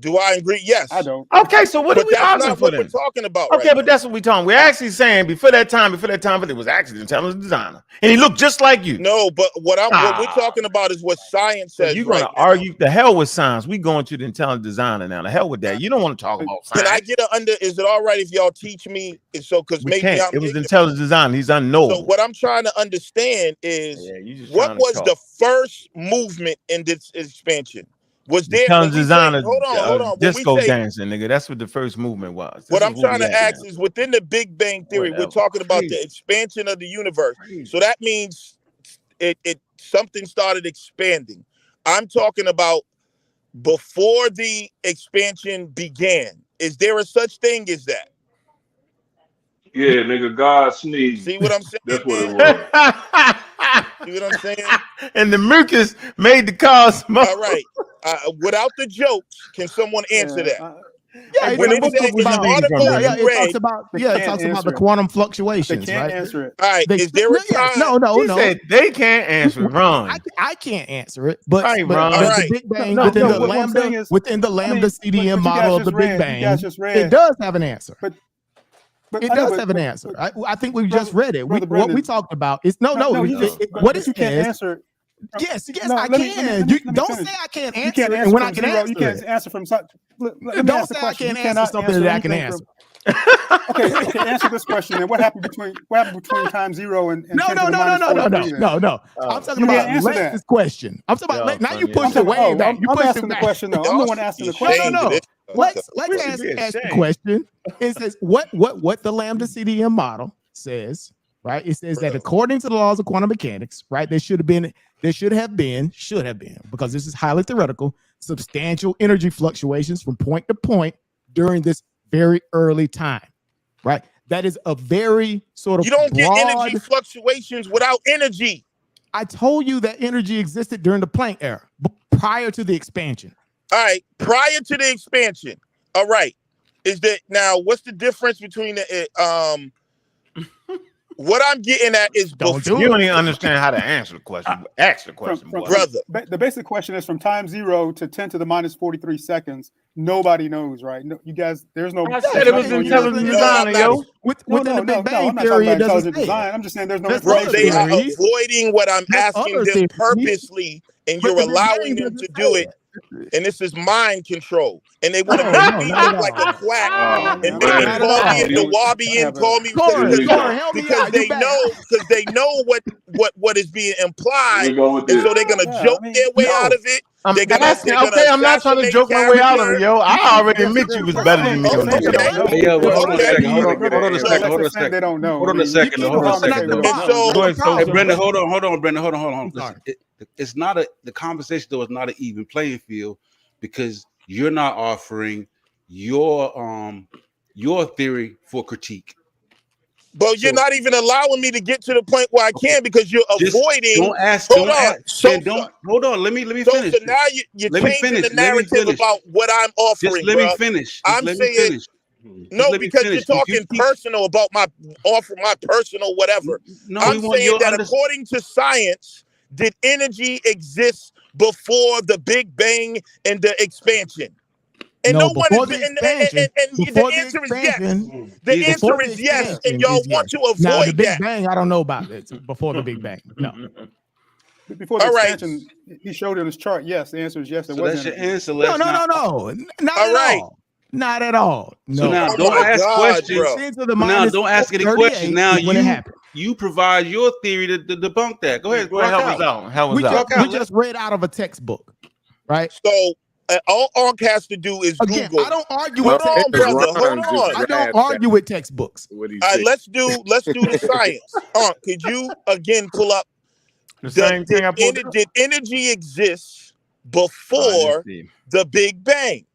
Do I agree? Yes. I don't. Okay, so what are we arguing for then? We're talking about. Okay, but that's what we're talking. We're actually saying before that time, but it was actually the intelligent designer, and he looked just like you. No, but what we're talking about is what science says. You're going to argue the hell with science. We going to the intelligent designer now. The hell with that. You don't want to talk about science. Can I get is it all right if y'all teach me? So because maybe it was intelligent design. He's unknowable. So what I'm trying to understand is what was the first movement in this expansion? Was there designer? Hold on. Disco dancing, nigga. That's what the first movement was. What I'm trying to ask is within the Big Bang theory, we're talking about the expansion of the universe. So that means it something started expanding. I'm talking about before the expansion began. Is there a such thing as that? Yeah, nigga, God sneezed. See what I'm saying? That's what it was. See what I'm saying? And the mucus made the cosmos. All right. Without the jokes, can someone answer that? Yeah, when it said in the article you read, it talks about the quantum fluctuations. They can't answer it. All right, is there a time? No. He said they can't answer it. Ron. I can't answer it, but, Right, but Ron. the Big Bang within the lambda CDM model of the Big Bang, it does have an answer. But it does have an answer. I think we just read it. What we talked about is what it says. Yes, I can. You don't say I can't answer it when I can answer it. You can't answer from such. Don't say I can't answer something that I can answer. Okay, answer this question. And what happened between time 0 and no. I'm talking about Lex's question. I'm talking about now you pushed it way back. You pushed asking the question though. I'm the one asking the question. No. Let's ask the question. It says what the lambda CDM model says, right? It says that according to the laws of quantum mechanics, right, there should have been, because this is highly theoretical, substantial energy fluctuations from point to point during this very early time, right? That is a very sort of you don't get energy fluctuations without energy. I told you that energy existed during the Planck era, prior to the expansion. All right, prior to the expansion. All right, is that now? What's the difference between the What I'm getting at is you don't even understand how to answer the question. Ask the question, brother. The basic question is from time 0 to 10 to the minus 43 seconds. Nobody knows, right? No, you guys, there's no. I said it was intelligent design, yo. Within the Big Bang I'm not theory, talking it about doesn't intelligent design. I'm just saying there's no Bro, information. they are avoiding what I'm asking them purposely, and you're allowing them to do it. And this is mind control. And they want to make me look like a quack and make me call me a Nawabian, call me because they know what is being implied, and so they're gonna joke their way out of it. I'm not trying to joke my way out of it, yo. I already admit you was better than me on this. Hold on a second. Hey, Brendan, hold on. It's not the conversation though is not an even playing field because you're not offering your theory for critique. But you're not even allowing me to get to the point where I can because you're avoiding. Don't ask. Hold on. Let me finish. So now you're changing the narrative about what I'm offering. Just let me finish. I'm saying no, because you're talking personal about my personal whatever. No, I'm saying that according to science, did energy exist before the Big Bang and the expansion? And no one is, and the answer is yes. The answer is yes, and y'all want to avoid now, the Big that. Bang, I don't know about it. Before the Big Bang, no. Before the expansion, he showed it on his chart. Yes, the answer is yes. So that's your answer. No, not at all. Not at all. No. So now don't ask questions. Now don't ask any questions. Now you provide your theory to debunk that. Go ahead. We just read out of a textbook, right? So all Ankh has to do is Google. I don't argue with textbooks. Hold on. I don't argue with textbooks. Let's do the science. Ankh, could you again pull up the same thing I pulled up? Did energy exist before the Big Bang?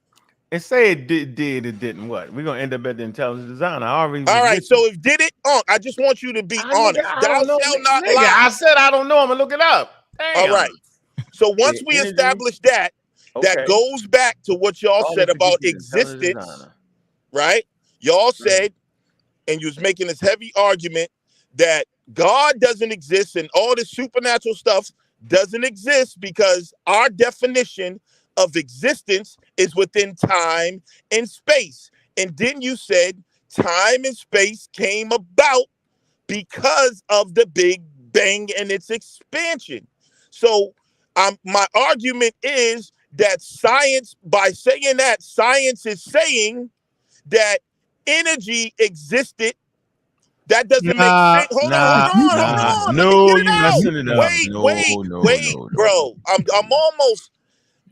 It say it did, it didn't. What? We're gonna end up at the intelligent design. All right, so if did it, I just want you to be honest. Thou shalt not lie. I said I don't know. I'm gonna look it up. Damn. All right. So once we establish that, that goes back to what y'all said about existence, right? Y'all said, and you was making this heavy argument that God doesn't exist and all this supernatural stuff doesn't exist because our definition of existence is within time and space. And then you said time and space came about because of the Big Bang and its expansion. So my argument is that science, by saying that, science is saying that energy existed. That doesn't make sense. Hold on. No, you're messing it up. Wait, bro. I'm almost.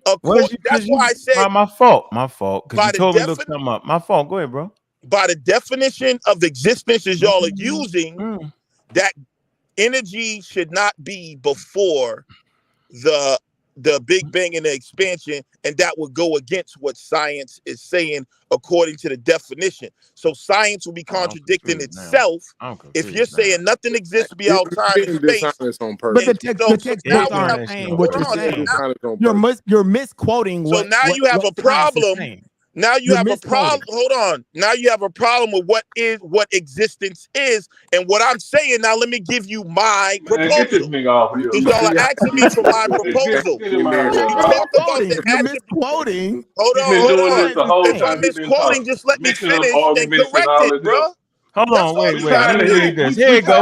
That's why I said my fault. Because you told me to look something up. My fault. Go ahead, bro. By the definition of existence as y'all are using, that energy should not be before the Big Bang and the expansion, and that would go against what science is saying according to the definition. So science will be contradicting itself if you're saying nothing exists beyond time and space. But the textbooks aren't saying what you're saying. You're misquoting. So now you have a problem Now you have a problem. Hold on. Now you have a problem with what existence is, and what I'm saying. Now let me give you my proposal. Get this nigga off here. Because y'all are asking me for my proposal. Get him out here, We bro. talk about the You're misquoting. Hold He's on, been hold doing on. this the whole If I'm time. He's been misquoting, talking, just let me mixing up finish and arguments correct and all it, of bro. this. Hold on, wait. Here you go.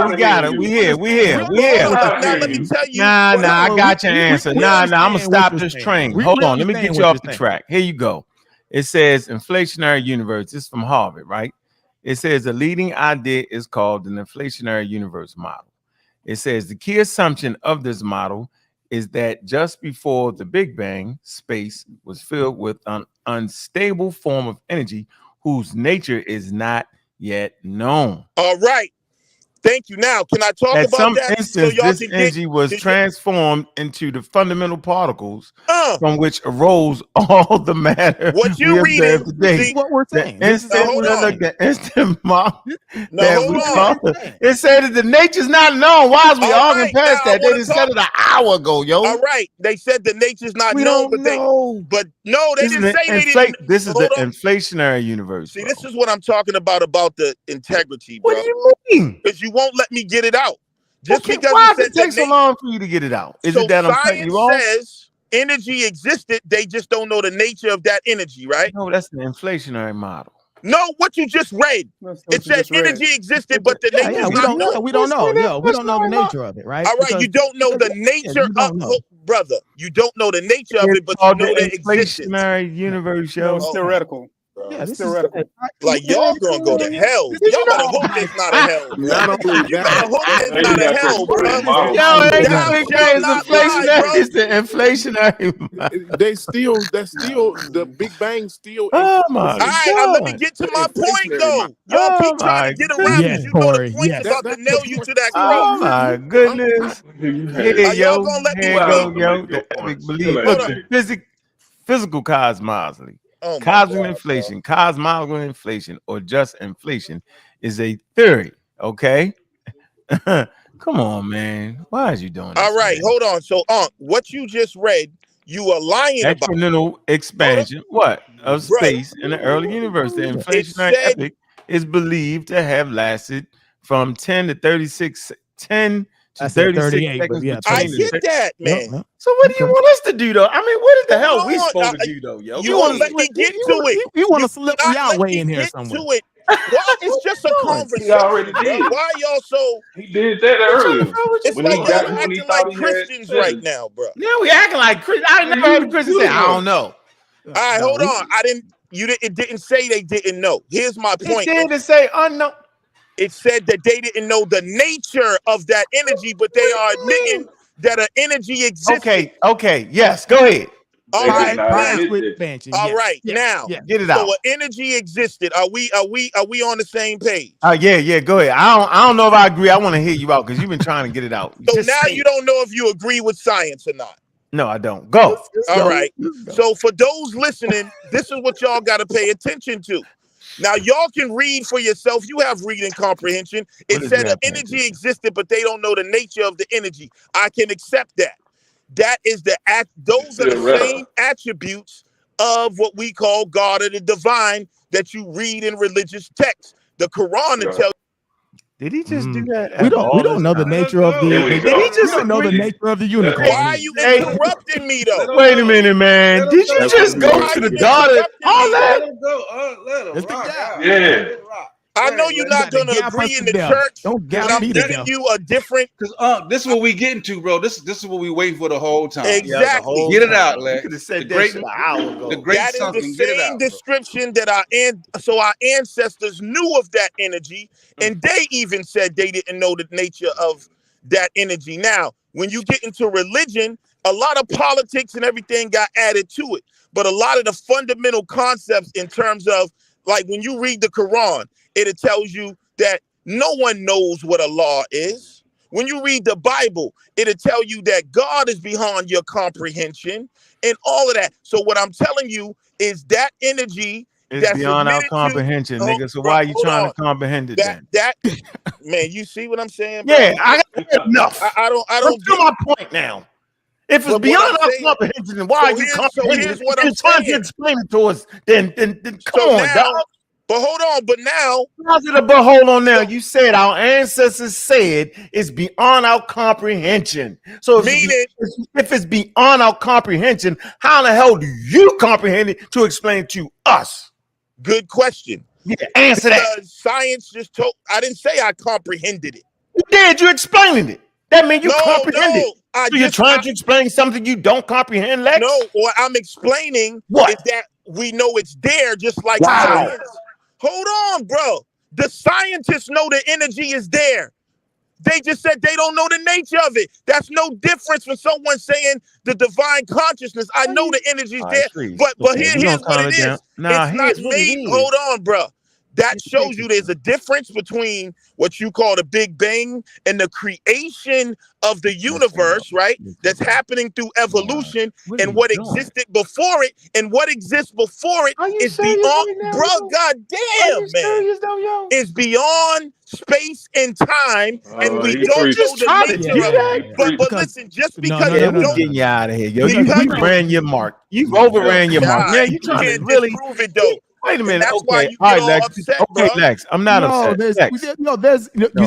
We here. Hold on. Now let me tell you. Nah, I got your answer. Nah, I'm gonna stop this saying. train. Hold on, let me get you off the track. Here you go. It says inflationary universe. This is from Harvard, right? It says the leading idea is called an inflationary universe model. It says the key assumption of this model is that just before the Big Bang, space was filled with an unstable form of energy whose nature is not yet known. All right. Thank you. Now, can I talk At about some that? instance, y'all this can energy was transformed into the fundamental particles from which arose all the matter what we you observe reading? today. See what we're saying. The instant model Now, hold on. it said that the nature's not known. Why is we All arguing right, past now I that? They wanna just said it an hour ago, yo. All right. They said the nature's not We known, don't know. but no, they didn't say they didn't. This is Hold the on. inflationary universe. See, bro. this is what I'm talking about the integrity, bro. What do you mean? Because you won't let me get it out. Just Okay, because why it does said it take so long for you to get it out? Is it that I'm cutting you off? Science says energy existed. They just don't know the nature of that energy, right? No, that's the inflationary model. No, what you just read. It said energy existed, but the nature is not known. We don't know. We don't know the nature of it, right? All right, you don't know the nature of brother. You don't know the nature of it, but you know the existence. Inflationary universe, yo. No, it's theoretical. Yeah, it's theoretical. Like y'all gonna go to hell. Y'all better hope it's not a hell. Not only You better hope it's not a hell, bro. Yo, Thou shalt not lie, bro. It's the inflationary. that's still the Big Bang still. Oh my All right, let me get to my point though. Y'all keep trying to get around because you know the point's about to nail you to that cross. Oh my goodness. Are y'all gonna let me go, yo. Look, the physical cosmology. Cosmic inflation, cosmological inflation, or just inflation is a theory. Okay. Come on, man. Why is you doing this? All right, hold on. So, what you just read, you are lying about. Exponential expansion, of space in the early universe. The inflationary epoch is believed to have lasted from 10 to 36 seconds. I get that, man. So what do you want us to do, though? I mean, what the hell we supposed to do, though, yo? You want to let me get to it. You want to slip me out way in here somewhere. To it. Why? It's just a conversation. He already did. Why y'all so? He did that earlier. It's like y'all acting like Christians right now, bro. Yeah, we acting like Christians. I never heard a Christian say, "I don't know." All right, hold on. It didn't say they didn't know. Here's my point. It didn't say unknown. It said that they didn't know the nature of that energy, but they are admitting that an energy exists. Okay, yes, go ahead. All right, now get it out. So an energy existed. Are we on the same page? Yeah, go ahead. I don't know if I agree. I want to hear you out because you've been trying to get it out. So now you don't know if you agree with science or not. No, I don't. Go. All right. So for those listening, this is what y'all got to pay attention to. Now, y'all can read for yourself. You have reading comprehension. It said an energy existed, but they don't know the nature of the energy. I can accept that. That is those are the same attributes of what we call God or the divine that you read in religious texts. The Quran tells you. Did he just do that? We don't know the nature of the. Did he just don't know the nature of the unicorn? Why are you interrupting me though? Wait a minute, man. Did you just go to the daughter? All that? Yeah. I know you're not going to agree in the church, but I'm giving you a different. Because this is what we getting to, bro. This is what we waiting for the whole time. Exactly. Get it out, lad. You could have said that an hour ago. The great that is something. the same description that our ancestors knew of that energy, and they even said they didn't know the nature of that energy. Now, when you get into religion, a lot of politics and everything got added to it, but a lot of the fundamental concepts in terms of, like when you read the Quran, it tells you that no one knows what a law is. When you read the Bible, it'll tell you that God is beyond your comprehension and all of that. So what I'm telling you is that energy is beyond our comprehension, nigga. So why are you trying to comprehend it then? That man, you see what I'm saying, bro? Yeah, I got enough. I don't do my point now. If it's But beyond what I'm our saying- comprehension, then why so are you here's- so comprehending here's it? what If I'm you're trying to saying. explain it to us, then come So on, now, dog. but hold on, but now, How's it but hold on now? You said our ancestors said it's beyond our comprehension. So if it's beyond our comprehension, how the hell do you comprehend it to explain it to us? good question. Yeah, answer that. Because science just told. I didn't say I comprehended it. You did. You explaining it. That means you comprehend it. I So you're trying to explain something you don't comprehend, Lex? No, what I'm explaining What? is that we know it's there, just like Wow. science. Hold on, bro. The scientists know the energy is there. They just said they don't know the nature of it. That's no difference from someone saying the divine consciousness. I know the energy's there, but here's what it is. It's not made. Hold on, bro. That shows you there's a difference between what you call the Big Bang and the creation of the universe, right? That's happening through evolution, and what existed before it, and what exists before it is beyond, bro. Goddamn, man, is beyond space and time, and we don't know the nature of it. But listen, just because you don't, getting you out of here, yo. You ran your mark. You've overran your mark. Now you trying to really prove it though. Wait a minute. That's Okay. why you All get right, all Lex. upset, Okay, bro. Lex. I'm not upset. Lex. You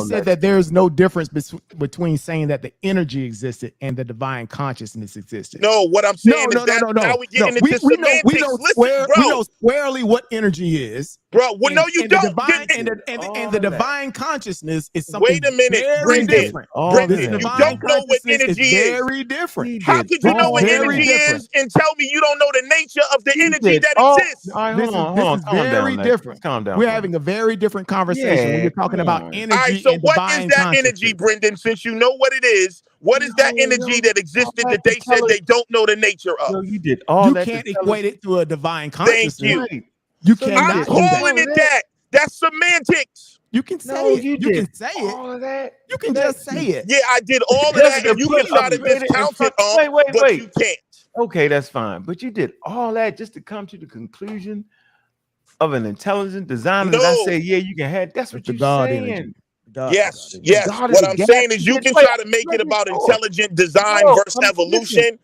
said that there's no difference between saying that the energy existed and the divine consciousness existed. No, what I'm saying is that now we're getting into semantics. We know Listen, squarely what energy is. Bro, well, no, you don't. The divine consciousness is something. Wait a minute, very Brendan. different. Brendan, This you divine don't know what consciousness energy is. Very different. How could you know what energy is and tell me you don't know the nature of the energy that exists? All right, hold on. Calm very down, different. Lex. Calm down. We're having a very different conversation when you're talking about energy. All right, so and what divine is that consciousness. energy, Brendan? Since you know what it is, what is that energy that existed that they said they don't know the nature of? Yo, you did all You that. can't equate it to a divine consciousness. Thank you. You cannot. I'm calling it that. That's semantics. You can say it. You can say all it. of that. You can just say it. Yeah, I did all of that, and you can try to discount it, but you can't. Okay, that's fine. But you did all that just to come to the conclusion of an intelligent designer that I say, yeah, you can have. That's what you're saying. Yes. What I'm saying is you can try to make it about intelligent design versus evolution.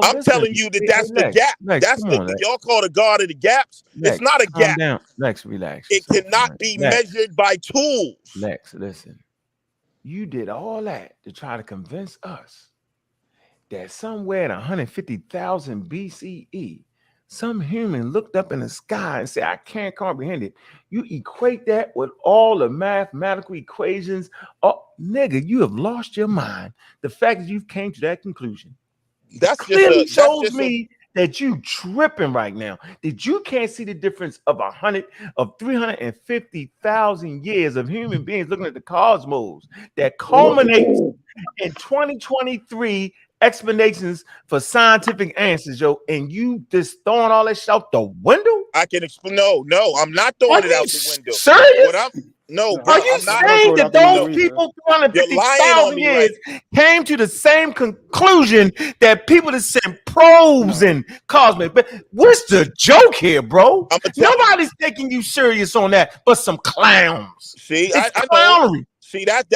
I'm telling you that that's the gap. That's the y'all call the God of the gaps. It's not a gap. Down. Lex, relax. It cannot be measured by tools. Lex, listen. You did all that to try to convince us that somewhere in 150,000 BCE, some human looked up in the sky and said, I can't comprehend it. You equate that with all the mathematical equations. Oh, nigga, you have lost your mind. The fact that you came to that conclusion clearly shows me that you tripping right now. That you can't see the difference of 350,000 years of human beings looking at the cosmos that culminates in 2023 explanations for scientific answers, yo, and you just throwing all that shit out the window? I can explain. No, I'm not throwing it out the window. Serious? No, bro, are you saying that those people 350,000 years came to the same conclusion that people that sent probes and cosmic? But what's the joke here, bro? Nobody's taking you serious on that, but some clowns. See, it's I clownery. See, that's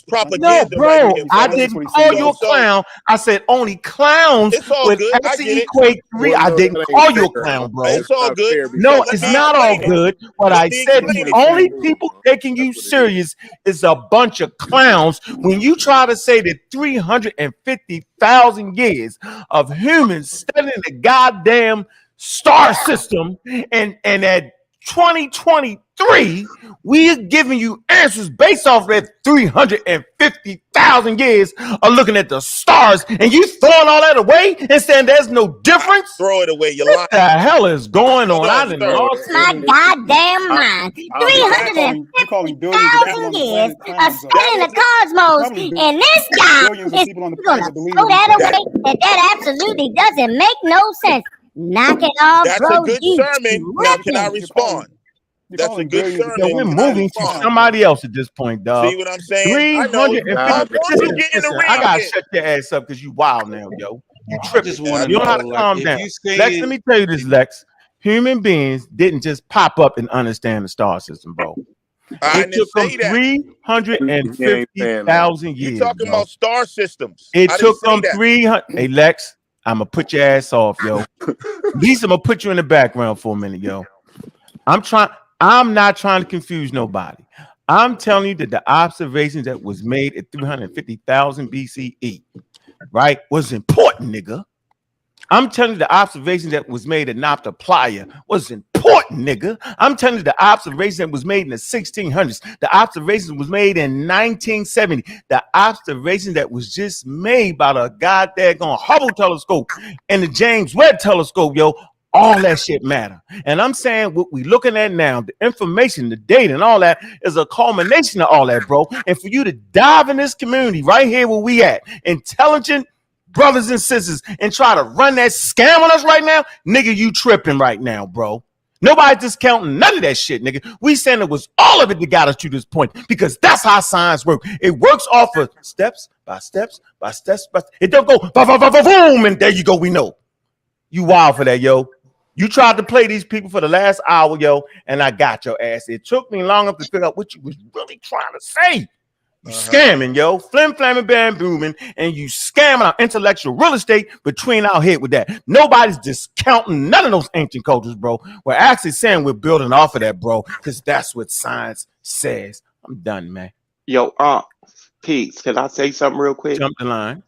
propaganda. No, bro, I didn't call you a clown. I said only clowns would equate three. I didn't call you a clown, bro. It's all good. No, it's not all good. What I said, the only people taking you serious is a bunch of clowns when you try to say that 350,000 years of humans studying the goddamn star system and at 2023, we are giving you answers based off that 350,000 years of looking at the stars, and you throwing all that away and saying there's no difference? Throw it away, you What the hell is going on? I didn't know. My goddamn mind. 350,000 years of studying the cosmos, and this guy is gonna throw that away. That absolutely doesn't make no sense. Knock it off, That's bro. a good sermon. Now, can I respond? That's a good sermon. Yo, we're moving to somebody else at this point, dog. See what I'm saying? I know. I gotta shut your ass up because you wild now, yo. You tripping. You don't know how to calm down. Lex, let me tell you this, Lex. Human beings didn't just pop up and understand the star system, bro. I It didn't took them say that. 350,000 years. You talking bro. about star systems? It I took didn't say them that. 300. Hey Lex, I'm gonna put your ass off, yo. At least I'm gonna put you in the background for a minute, yo. I'm not trying to confuse nobody. I'm telling you that the observations that was made at 350,000 BCE, right, was important, nigga. I'm telling you the observation that was made at Nopta Playa was important, nigga. I'm telling you the observation that was made in the 1600s, the observation was made in 1970, the observation that was just made by the goddamn Hubble telescope and the James Webb telescope, yo. All that shit matter. And I'm saying what we looking at now, the information, the data, and all that is a culmination of all that, bro. And for you to dive in this community right here where we at, intelligent brothers and sisters, and try to run that scam on us right now, nigga, you tripping right now, bro. Nobody discounting none of that shit, nigga. We saying it was all of it that got us to this point because that's how science works. It works off of steps by steps by steps. It don't go boom, and there you go. We know. You wild for that, yo. You tried to play these people for the last hour, yo, and I got your ass. It took me long enough to figure out what you was really trying to say. You scamming, yo, flamming, bam, booming, and you scamming our intellectual real estate between our head with that. Nobody's discounting none of those ancient cultures, bro. We're actually saying we're building off of that, bro, because that's what science says. I'm done, man. Yo, Pete, can I say something real quick? Jump the line.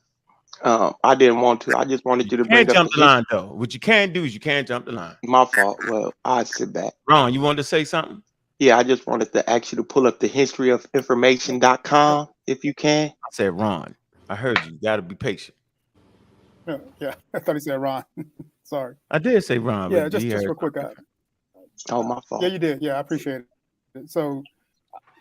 I didn't want to. I just wanted you to bring up. Can't jump the line, though. What you can't do is you can't jump the line. My fault. Well, I sit back. Ron, you wanted to say something? Yeah, I just wanted to ask you to pull up the historyofinformation.com if you can. I said Ron. I heard you. You got to be patient. Yeah, I thought he said Ron. Sorry. I did say Ron. Yeah, just real quick. Oh, my fault. Yeah, you did. Yeah, I appreciate it. So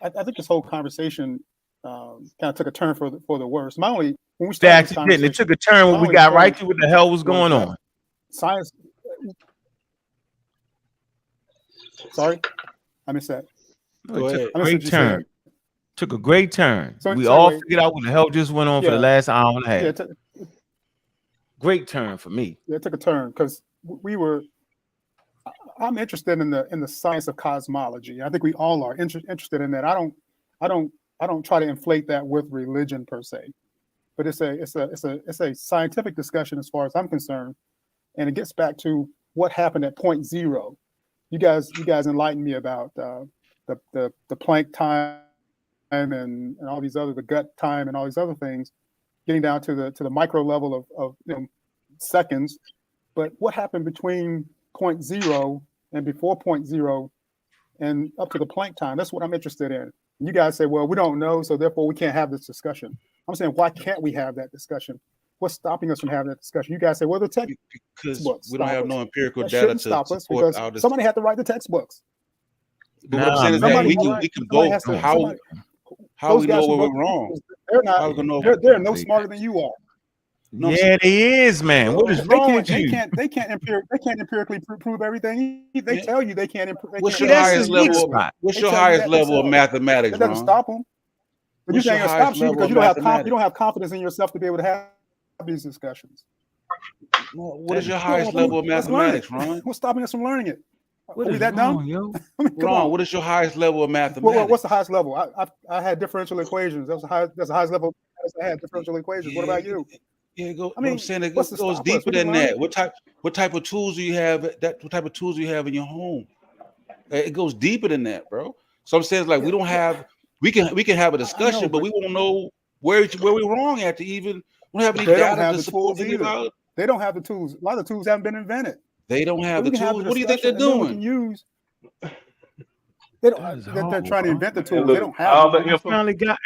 I think this whole conversation kind of took a turn for the worse. My only when we started this conversation, it took a turn when we got right to what the hell was going on. Science. Sorry, I missed that. No, it took a great turn. Took a great turn. So, we figured out what the hell just went on for the last hour and a half. Yeah, great turn for me. Yeah, it took a turn because I'm interested in the science of cosmology. I think we all are interested in that. I don't try to inflate that with religion per se, but it's a scientific discussion as far as I'm concerned, and it gets back to what happened at point zero. You guys enlightened me about the Planck time and all these other, the gut time and all these other things, getting down to the micro level of seconds. But what happened between point zero and before point zero and up to the Planck time? That's what I'm interested in. You guys say, well, we don't know, so therefore we can't have this discussion. I'm saying, why can't we have that discussion? What's stopping us from having that discussion? You guys say, well, the textbooks. We don't have no empirical that data to stop us support because somebody had to write the textbooks. But what I'm saying is that we can vote. How we know where we're wrong? They're no smarter than you are. No, yeah, they is, man. What is wrong with you? They can't empirically prove everything. They tell you they can't. What's your highest level? What's your highest level of mathematics? It doesn't stop them. But you're saying it stops you because you don't have confidence in yourself to be able to have these discussions. What is your highest level of mathematics, Ron? What's stopping us from learning it? Are we that dumb? Ron, what is your highest level of mathematics? Well, what's the highest level? I had differential equations. That's the highest level. I had differential equations. What about you? Yeah, I'm saying it goes deeper than that. What type of tools do you have? What type of tools do you have in your home? It goes deeper than that, bro. So I'm saying like we don't have. We can have a discussion, but we won't know where we're wrong at to even. We don't have any data to support either. They don't have the tools. A lot of the tools haven't been invented. They don't have the tools. What do you think they're doing? They're trying to invent the tools. They don't have them. I finally got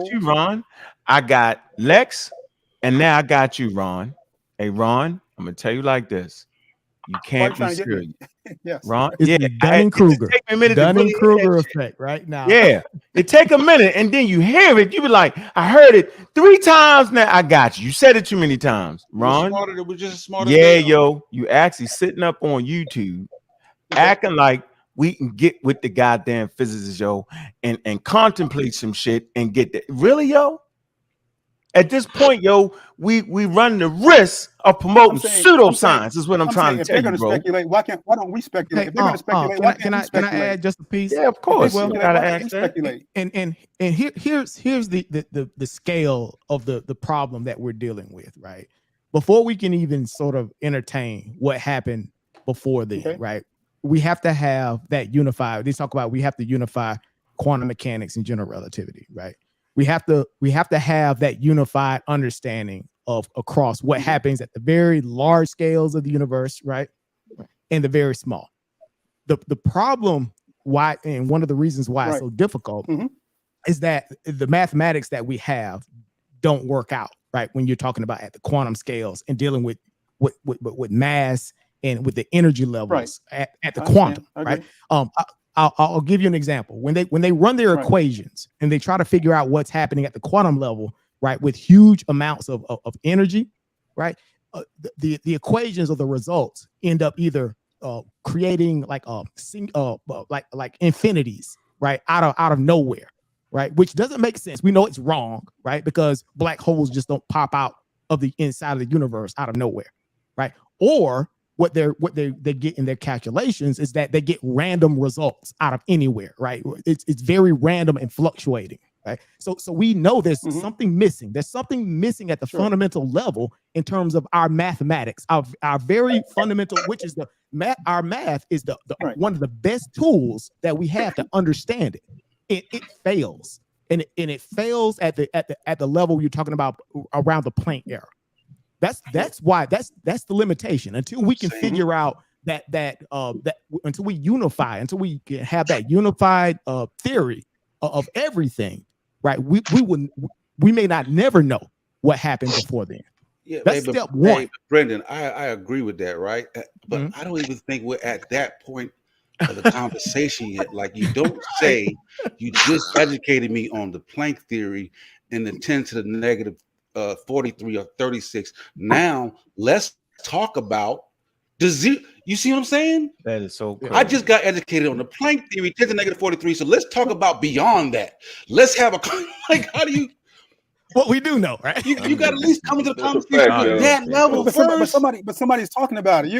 you, Ron. I got Lex, and now I got you, Ron. Hey, Ron, I'm gonna tell you like this. You can't be serious. Yes. Ron, it's the Dunning-Kruger effect right now. Yeah, it take a minute, and then you hear it. You be like, I heard it 3 times now. I got you. You said it too many times, Ron. We're just smarter. Yeah, yo, you actually sitting up on YouTube, acting like we can get with the goddamn physicists, yo, and contemplate some shit and get that. Really, yo? At this point, yo, we run the risk of promoting pseudoscience. Is what I'm trying to tell you, bro. Speculate, why don't we speculate? If they're going to speculate, why can't we speculate? Can I add just a piece? Yeah, of course. Well, gotta ask speculate. And here's the scale of the problem that we're dealing with, right? Before we can even sort of entertain what happened before then, right? We have to have that unified. They talk about we have to unify quantum mechanics and general relativity, right? We have to have that unified understanding of across what happens at the very large scales of the universe, right? And the very small. The problem why, and one of the reasons why it's so difficult is that the mathematics that we have don't work out, right? When you're talking about at the quantum scales and dealing with mass and with the energy levels at the quantum, right? I'll give you an example. When they run their equations and they try to figure out what's happening at the quantum level, right, with huge amounts of energy, right, the equations of the results end up either creating like infinities, right, out of nowhere, right, which doesn't make sense. We know it's wrong, right, because black holes just don't pop out of the inside of the universe out of nowhere, right? Or what they get in their calculations is that they get random results out of anywhere, right? It's very random and fluctuating, right? So we know there's something missing. There's something missing at the fundamental level in terms of our mathematics, our very fundamental, which is our math is the one of the best tools that we have to understand it. It fails, and it fails at the level you're talking about around the Planck era. That's why that's the limitation. Until we can figure out that until we unify, until we can have that unified theory of everything, right? We may not never know what happened before then. Yeah, that's step one. Hey, Brendan, I agree with that, right? But I don't even think we're at that point of the conversation yet. Like, you don't say you just educated me on the Planck theory and the 10 to the negative 43 or 36. Now let's talk about the zero. You see what I'm saying? That is so crazy. I just got educated on the Planck theory, 10 to negative 43. So let's talk about beyond that. Let's have a like, how do you? What we do know, right? You got to at least come into the conversation at that level first. But somebody's talking about it.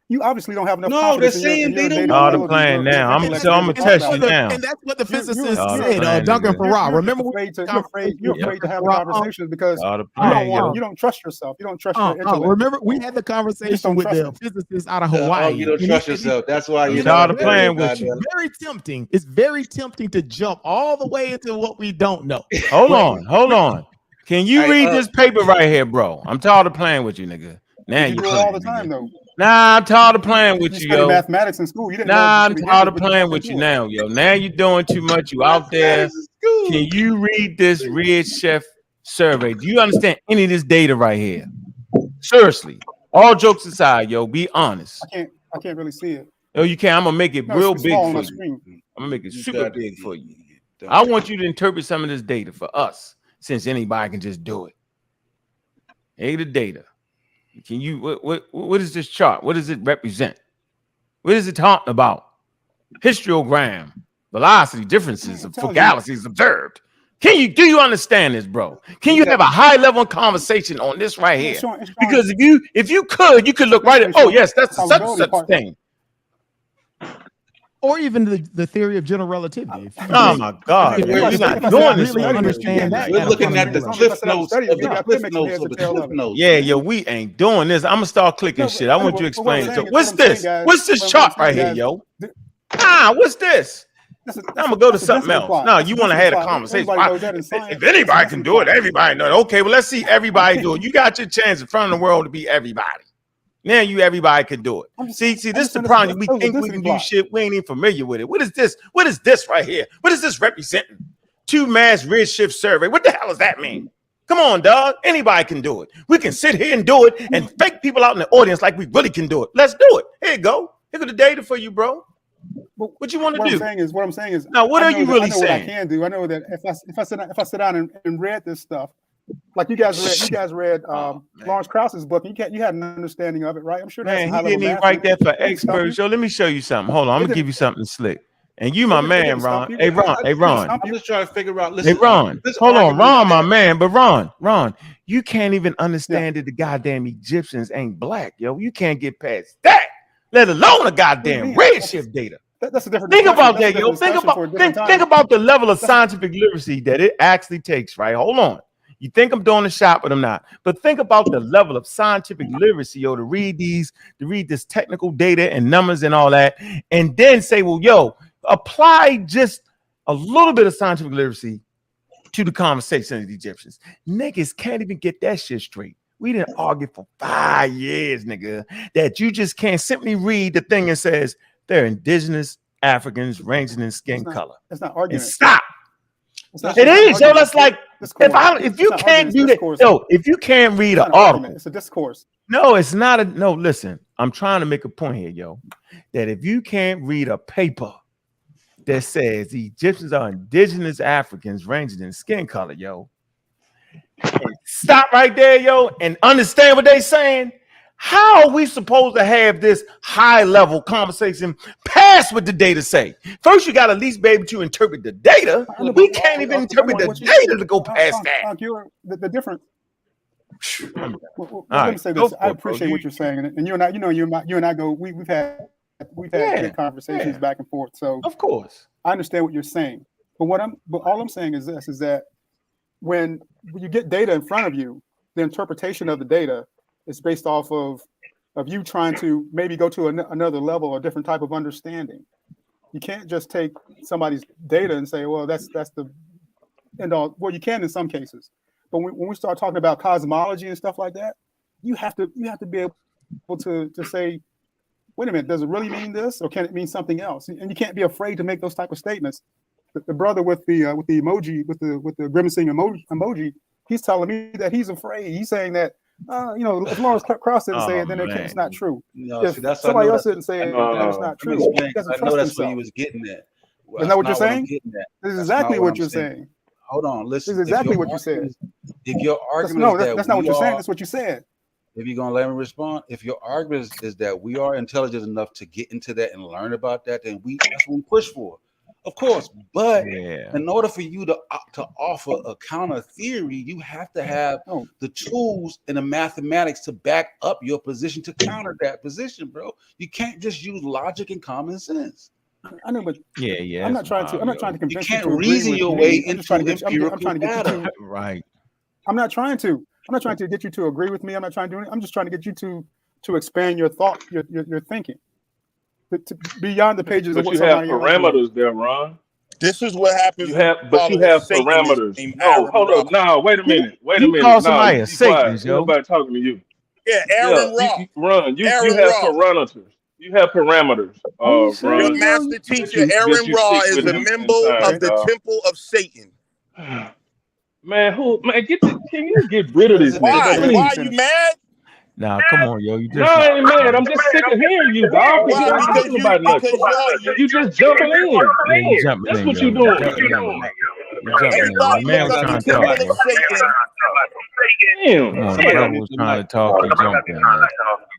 You obviously don't have enough. No, they're saying they don't know. The plan now. I'm gonna test you now. And that's what the physicists said. Duncan Farrar. Remember, you're afraid to have conversations because you don't trust yourself. You don't trust your intellect. Remember, we had the conversation with the physicists out of Hawaii. You don't trust yourself. That's why you're not the plan with you. Very tempting. It's very tempting to jump all the way into what we don't know. Hold on. Can you read this paper right here, bro? I'm tired of playing with you, nigga. Now you do it all the time, though. Nah, I'm tired of playing with you, yo. Mathematics in school. You didn't I'm tired of playing with you now, yo. Now you're doing too much. You out there. Can you read this Redshift survey? Do you understand any of this data right here? Seriously. All jokes aside, yo, be honest. I can't really see it. No, you can't. I'm gonna make it real big for you. I'm gonna make it super big for you. I want you to interpret some of this data for us, since anybody can just do it. Hey, the data. Can you what is this chart? What does it represent? What is it talking about? Histogram, velocity differences for galaxies observed. Do you understand this, bro? Can you have a high level conversation on this right here? Because if you could look right at, oh yes, that's such thing. Or even the theory of general relativity. Oh my God! We're not doing this. Really understand that. We're looking at the cliff notes of the cliff notes. Yeah, yo, we ain't doing this. I'm gonna start clicking shit. I want you to explain it. What's this? What's this chart right here, yo? What's this? I'm gonna go to something else. No, you want to have a conversation. If anybody can do it, everybody know it. Okay, well, let's see everybody do it. You got your chance in front of the world to be everybody. Now everybody can do it. See, this is the problem. We think we can do shit. We ain't even familiar with it. What is this? What is this right here? What is this representing? 2 mass redshift survey. What the hell does that mean? Come on, dog. Anybody can do it. We can sit here and do it and fake people out in the audience like we really can do it. Let's do it. Here you go. Here's the data for you, bro. What you want to do? What I'm saying is. Now, what are you really saying? What I can do. I know that if I sit down and read this stuff. Like you guys read Lawrence Krauss's book. You had an understanding of it, right? I'm sure. Man, he didn't even write that for experts. Yo, let me show you something. Hold on, I'm gonna give you something slick. And you, my man, Ron. Hey, Ron. Hey, Ron. I'm just trying to figure out. Listen, hey, Ron. Hold on, Ron, my man. But Ron, you can't even understand that the goddamn Egyptians ain't black, yo. You can't get past that, let alone a goddamn redshift data. That's a different. Think about that, yo. Think about the level of scientific literacy that it actually takes, right? Hold on. You think I'm doing the shot, but I'm not. But think about the level of scientific literacy, yo, to read this technical data and numbers and all that, and then say, well, yo, apply just a little bit of scientific literacy to the conversation of the Egyptians. Niggas can't even get that shit straight. We didn't argue for 5 years, nigga, that you just can't simply read the thing and says they're indigenous Africans ranging in skin color. It's not argument. And stop. It is. So that's like if you can't do that, yo, if you can't read an article, it's a discourse. No, it's not a no. Listen, I'm trying to make a point here, yo, that if you can't read a paper that says the Egyptians are indigenous Africans ranging in skin color, yo, and stop right there, yo, and understand what they're saying. How are we supposed to have this high-level conversation past what the data say? First, you got to at least be able to interpret the data. We can't even interpret the data to go past that. The difference. Let me say this. I appreciate what you're saying, and you and I, you and I go. We've had good conversations back and forth. So of course, I understand what you're saying. But all I'm saying is this: is that when you get data in front of you, the interpretation of the data is based off of you trying to maybe go to another level or different type of understanding. You can't just take somebody's data and say, well, that's the end all. Well, you can in some cases, but when we start talking about cosmology and stuff like that, you have to be able to say, wait a minute, does it really mean this, or can it mean something else? And you can't be afraid to make those type of statements. The brother with the emoji, with the grimacing emoji, he's telling me that he's afraid. He's saying that. As long as Krauss didn't say it, then it's not true. No, if somebody else didn't say it, then it's not true. I know that's what he was getting at. Isn't that what you're saying? This is exactly what you're saying. Hold on, listen. This is exactly what you said. If your argument that's not what you're saying. That's what you said. If you're gonna let me respond, if your argument is that we are intelligent enough to get into that and learn about that, then that's what we push for. Of course, but in order for you to offer a counter theory, you have to have the tools and the mathematics to back up your position to counter that position, bro. You can't just use logic and common sense. I know, but I'm not trying to convince you. You can't reason your way into empirical data. Right. I'm not trying to get you to agree with me. I'm not trying to do anything. I'm just trying to get you to expand your thought, your thinking. Beyond the pages of what you have parameters there, Ron. This is what happens. You have parameters. No, hold on. No, wait a minute. Call somebody a Satanist, yo. Nobody talking to you. Yeah, Aaron Raw. Ron, you have parameters. You have parameters. Your master teacher, Aaron Raw, is a member of the Temple of Satan. Man, can you get rid of this? Why? Why are you mad? Nah, come on, yo. You just I ain't mad. I'm just sick of hearing you, dog. You ain't talking about nothing. You just jumping in. That's what you're doing. You're jumping in. Man was trying to talk, bro. Damn. Come on, brother was trying to talk. You jumped in, man.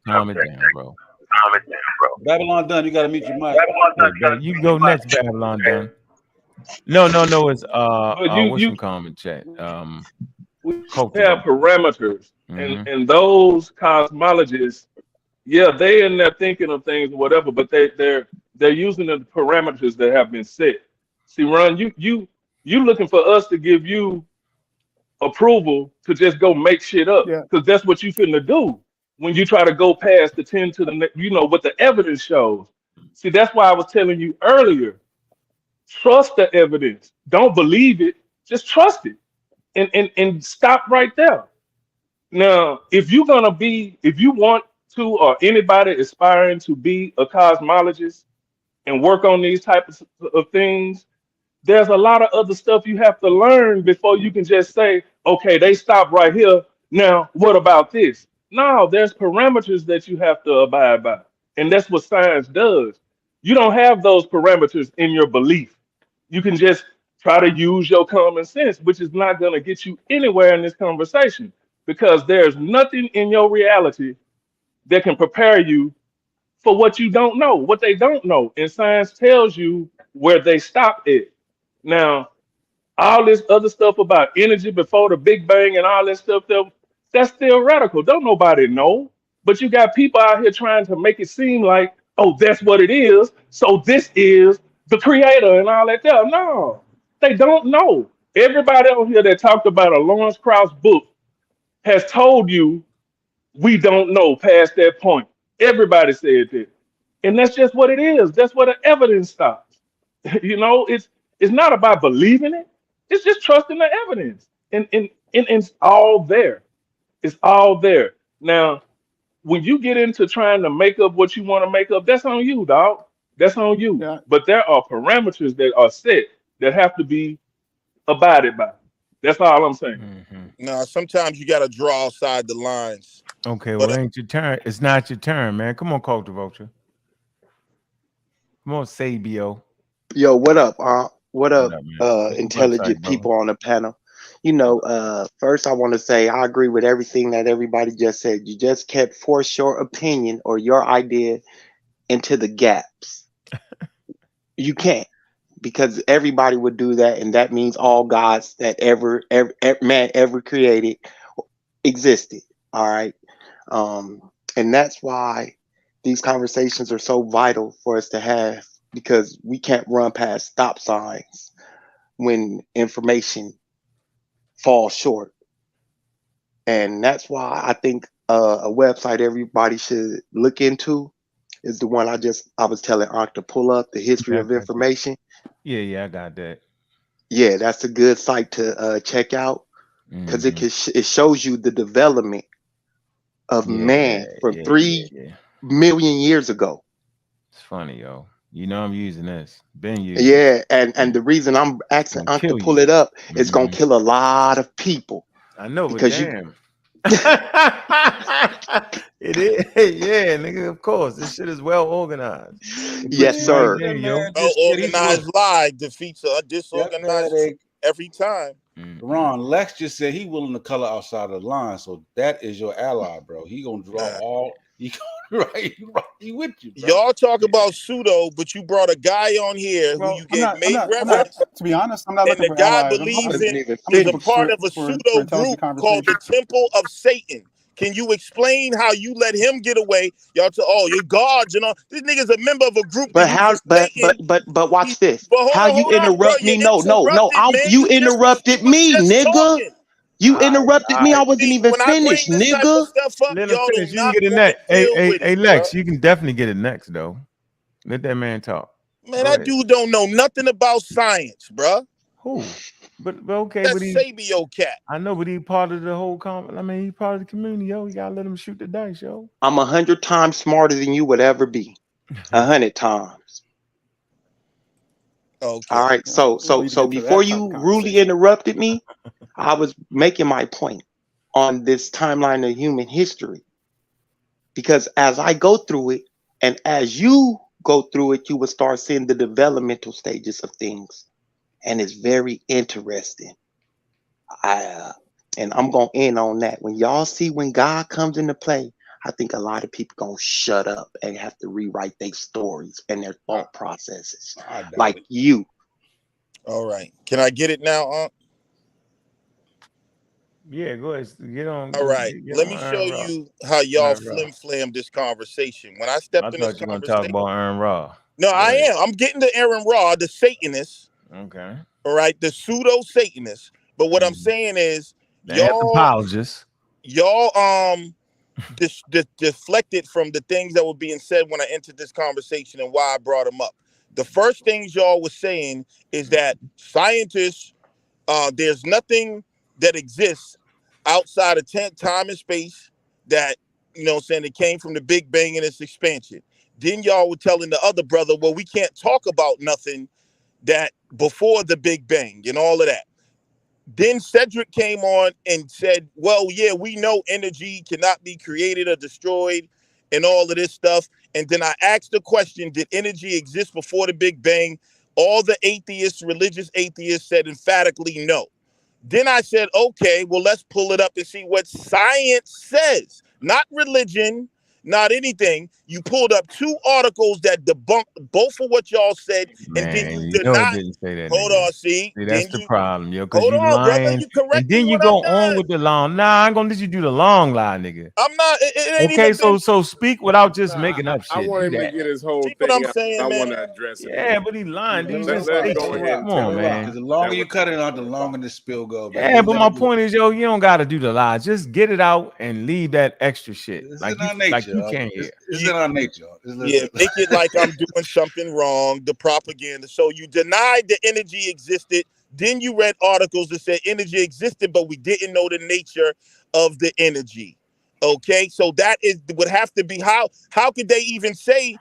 Calm it down, bro. Babylon done. You got to mute your mic. Yeah, you go next, Babylon done. No. It's what's some comment chat? We have parameters, and those cosmologists, they in there thinking of things or whatever, but they're using the parameters that have been set. See, Ron, you looking for us to give you approval to just go make shit up, because that's what you finna do when you try to go past the 10 to the what the evidence shows. See, that's why I was telling you earlier. Trust the evidence. Don't believe it. Just trust it. And stop right there. Now, if you want to, or anybody aspiring to be a cosmologist and work on these types of things, there's a lot of other stuff you have to learn before you can just say, okay, they stop right here. Now, what about this? No, there's parameters that you have to abide by. And that's what science does. You don't have those parameters in your belief. You can just try to use your common sense, which is not going to get you anywhere in this conversation, because there's nothing in your reality that can prepare you for what you don't know, what they don't know. And science tells you where they stopped it. Now, all this other stuff about energy before the Big Bang and all that stuff, that's theoretical. Don't nobody know. But you got people out here trying to make it seem like, oh, that's what it is. So this is the creator and all that stuff. No, they don't know. Everybody out here that talked about a Lawrence Krauss book has told you we don't know past that point. Everybody said that. And that's just what it is. That's where the evidence stops. It's not about believing it. It's just trusting the evidence. And it's all there. It's all there. Now, when you get into trying to make up what you want to make up, that's on you, dog. That's on you. Yeah. But there are parameters that are set that have to be abided by. That's all I'm saying. No, sometimes you got to draw outside the lines. Okay, well, it ain't your turn. It's not your turn, man. Come on, Culture Vulture. Come on, Sabio. Yo, what up? What up, man? intelligent people on the panel? First I want to say I agree with everything that everybody just said. You just can't force your opinion or your idea into the gaps. You can't, because everybody would do that, and that means all gods that man ever created existed. All right, and that's why these conversations are so vital for us to have, because we can't run past stop signs when information falls short. And that's why I think a website everybody should look into is the one I was telling Ankh to pull up, the history of information. Yeah, I got that. Yeah, that's a good site to check out, because it shows you the development of man from 3 million years ago. It's funny, yo. I'm using this. Been using. Yeah, and the reason I'm asking Ankh to pull it up is gonna kill a lot of people. I know, but because damn. It is, yeah, nigga. Of course, this shit is well organized. Yes, sir. Right there, Well organized lie defeats a disorganized every time. Ron, Lex just said he willing to color outside of the line, so that is your ally, bro. He gonna draw all. He with you, bro. Y'all talk about pseudo, but you brought a guy on here who you made reference. To be honest, I'm not and looking the for guy allies. believes he's a part of a pseudo group called the Temple of Satan. Can you explain how you let him get away? Y'all you're gods and all. This nigga's a member of a group. But how? But watch this. How you interrupt me? No. You interrupted me, nigga. You interrupted me. I wasn't even finished, nigga. Let him finish. You can get it next. Hey, Lex, you can definitely get it next, though. Let that man talk. Man, that dude don't know nothing about science, bruh. Who? But okay, that's Sabio cat. I know, but he part of the whole he part of the community, yo. You gotta let him shoot the dice, yo. I'm 100 times smarter than you would ever be. 100 times. Okay. All right. So before you rudely interrupted me, I was making my point on this timeline of human history. Because as I go through it, and as you go through it, you will start seeing the developmental stages of things. And it's very interesting. And I'm going to end on that. When y'all see when God comes into play, I think a lot of people going to shut up and have to rewrite their stories and their thought processes. Like you. All right. Can I get it now, Yeah, go ahead. Get on. All right. Let me show you how y'all flim-flam this conversation. When I stepped in this conversation. I thought you were going to talk about Aaron Ra. No, I am. I'm getting to Aaron Ra, the Satanist. Okay. All right. The pseudo-Satanist. But what I'm saying is, anthropologists. Y'all deflected from the things that were being said when I entered this conversation and why I brought them up. The first things y'all was saying is that scientists, there's nothing that exists outside of time and space that, it came from the Big Bang and its expansion. Then y'all were telling the other brother, well, we can't talk about nothing that before the Big Bang and all of that. Then Cedric came on and said, well, yeah, we know energy cannot be created or destroyed and all of this stuff. And then I asked the question, did energy exist before the Big Bang? All the atheists, religious atheists said emphatically no. Then I said, okay, well, let's pull it up and see what science says. Not religion, not anything. You pulled up 2 articles that debunk both of what y'all said, Man, and then you you know it denied. didn't say that. Hold nigga. on, see that's the problem, yo. Because hold you on, brother. lying, You correcting and then you what go I've on done. with the long. Nah, I ain't gonna let you do the long lie, nigga. I'm not. It ain't Okay, even so speak without just making up I shit. want Do him to that. get his whole See what thing I'm out. saying, I man? want to address it. Yeah, but he lying. Dude, just Let's say go shit. ahead and Come on, tell man. Because the longer you cut it out, the longer the spill go. Yeah, but my point is, yo, you don't gotta do the lie. Just get it out and leave that extra shit. It's Like in our you, like nature. you can't hear. It's in our nature. Yeah, make it like I'm doing something wrong, the propaganda. So you denied the energy existed. Then you read articles that said energy existed, but we didn't know the nature of the energy. Okay, so that would have to be how could they even say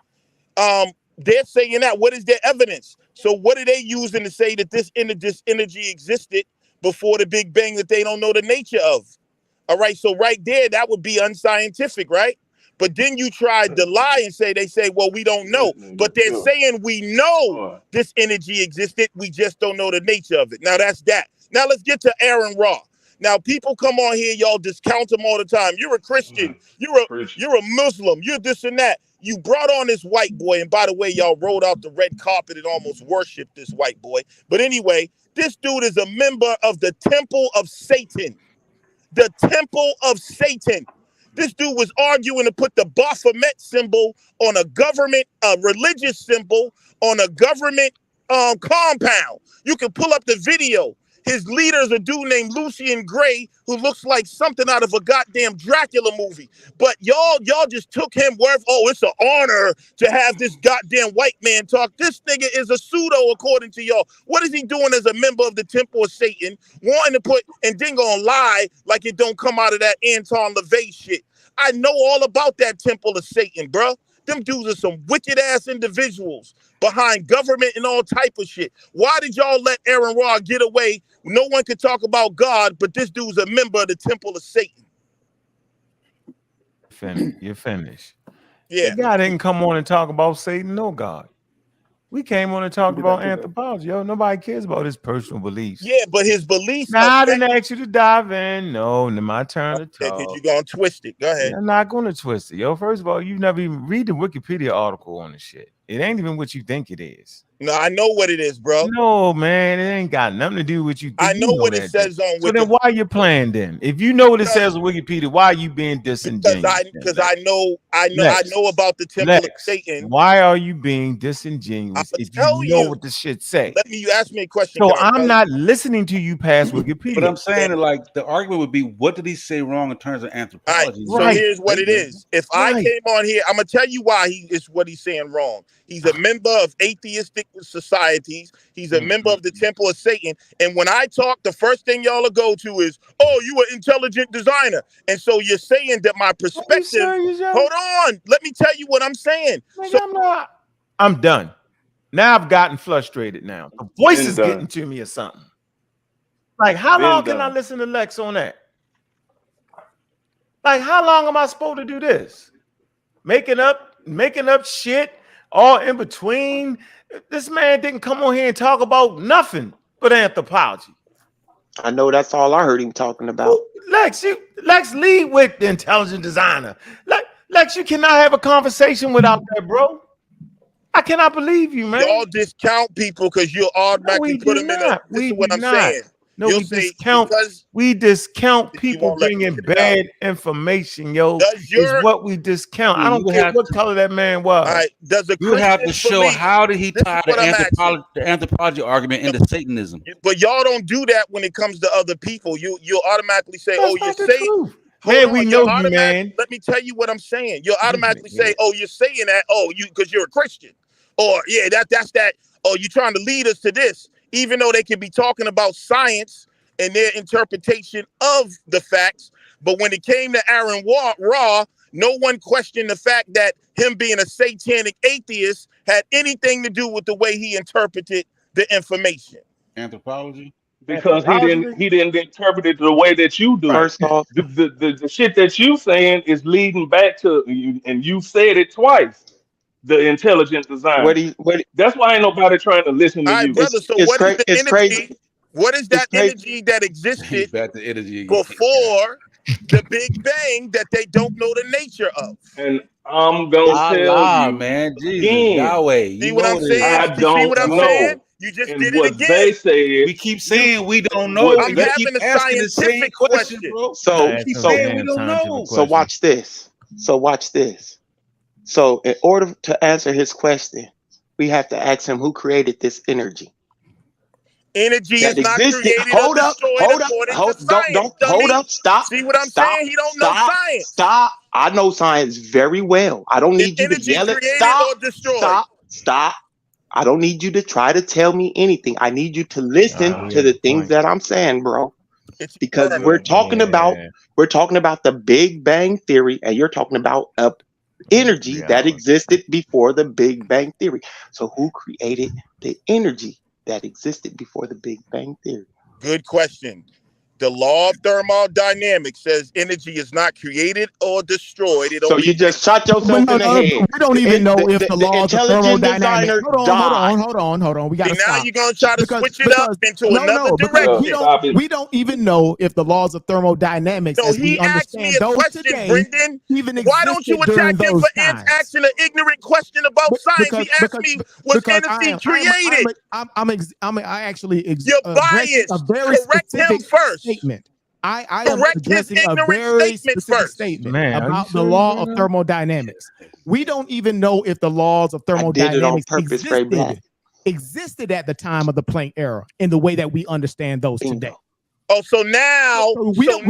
they're saying that? What is their evidence? So what are they using to say that this energy existed before the Big Bang that they don't know the nature of? All right, so right there, that would be unscientific, right? But then you tried to lie and they say, well, we don't know. But they're saying we know this energy existed. We just don't know the nature of it. Now that's that. Now let's get to Aaron Ra. Now people come on here, y'all discount him all the time. You're a Christian. You're a Muslim. You're this and that. You brought on this white boy, and by the way, y'all rolled out the red carpet and almost worshipped this white boy. But anyway, this dude is a member of the Temple of Satan. The Temple of Satan. This dude was arguing to put the Baphomet symbol on a government, religious symbol on a government compound. You can pull up the video. His leader is a dude named Lucian Gray, who looks like something out of a goddamn Dracula movie. But y'all just took him where, oh, it's an honor to have this goddamn white man talk. This nigga is a pseudo, according to y'all. What is he doing as a member of the Temple of Satan, wanting to put, and then gonna lie like it don't come out of that Anton LaVey shit? I know all about that Temple of Satan, bro. Them dudes are some wicked ass individuals behind government and all type of shit. Why did y'all let Aaron Ra get away? No one could talk about God, but this dude's a member of the Temple of Satan. You're finished. Yeah. The guy didn't come on and talk about Satan, no God. We came on and talked about anthropology. Yo, nobody cares about his personal beliefs. Yeah, but his beliefs. Now, I didn't ask you to dive in. No, my turn to talk. Because you're going to twist it. Go ahead. I'm not going to twist it. Yo, first of all, you never even read the Wikipedia article on the shit. It ain't even what you think it is. No, I know what it is, bro. No, man, it ain't got nothing to do with you. I know what it says on Wikipedia. So then why are you playing then? If you know what it says on Wikipedia, why are you being disingenuous? Because I know about the Temple of Satan. Why are you being disingenuous if you know what the shit say? You ask me a question. So I'm not listening to you past Wikipedia. But I'm saying that, like, the argument would be, what did he say wrong in terms of anthropology? So here's what it is. If I came on here, I'm gonna tell you why what he's saying wrong. He's a member of atheistic societies. He's a member of the Temple of Satan. And when I talk, the first thing y'all will go to is, oh, you an intelligent designer. And so you're saying that my perspective. Hold on. Let me tell you what I'm saying. I'm done. Now I've gotten frustrated now. The voice is getting to me or something. Like, how long can I listen to Lex on that? Like, how long am I supposed to do this? Making up shit all in between. This man didn't come on here and talk about nothing but anthropology. I know that's all I heard him talking about. Lex lead with the intelligent designer. Lex, you cannot have a conversation without that, bro. I cannot believe you, man. Y'all discount people because you'll automatically put them in a. This is what I'm saying. No, we discount people bringing bad information, yo. Is what we discount. I don't care what color that man was. All right, you have to show how did he tie the anthropology argument into Satanism. But y'all don't do that when it comes to other people. You'll automatically say, "Oh, you're saying." Man, we know you, man. Let me tell you what I'm saying. You'll automatically say, "Oh, you're saying that. Oh, because you're a Christian." Or that's that. Oh, you're trying to lead us to this. Even though they can be talking about science and their interpretation of the facts. But when it came to Aaron Ra, no one questioned the fact that him being a satanic atheist had anything to do with the way he interpreted the information. Anthropology? Because he didn't interpret it the way that you do. First off, the shit that you saying is leading back to you, and you said it twice. The intelligent design. That's why ain't nobody trying to listen to you. Brother, so what is the energy? What is that energy that existed before the Big Bang that they don't know the nature of. And I'm gonna tell you, man, Jesus, again, Yahweh. See what I'm saying? I You see don't what I'm know. saying? You just And did it what again. they said, we keep saying we don't know. I'm We having keep a asking the same scientific question, question. bro. So, Keep saying we don't know. so watch this. So watch this. So in order to answer his question, we have to ask him who created this energy. Energy That is not existed. created Hold or up, destroyed hold up, according hold, to don't, science. hold dummy. up, stop. See what I'm Stop, saying? He don't know stop, science. Stop. I know science very well. I don't Is need you to energy yell it. created Stop, or destroyed? stop. I don't need you to try to tell me anything. I need you to listen to the things that I'm saying, bro. Because we're talking about the Big Bang Theory, and you're talking about energy that existed before the Big Bang Theory. So who created the energy that existed before the Big Bang Theory? Good question. The law of thermodynamics says energy is not created or destroyed. It So only you just shot yourself in the head. We don't even know if the laws of intelligent thermodynamics. designer Hold on. We got to See, now stop. you're gonna try to switch it up into another direction. We don't even know if the laws of thermodynamics, No, as we he asked me understand a those question, today, Brendan. even Why don't you existed during attack him those for times. asking an ignorant question about science? He asked me, was energy created? I actually You're addressing biased. a very Correct him specific first. statement. I am Correct his addressing a ignorant very statement specific first. statement Man, are you about the serious law right of now? thermodynamics. We don't even know if the laws of I did it on thermodynamics purpose, Ray Black. existed at the time of the Planck era in the way that we understand those today. Oh, so now, we don't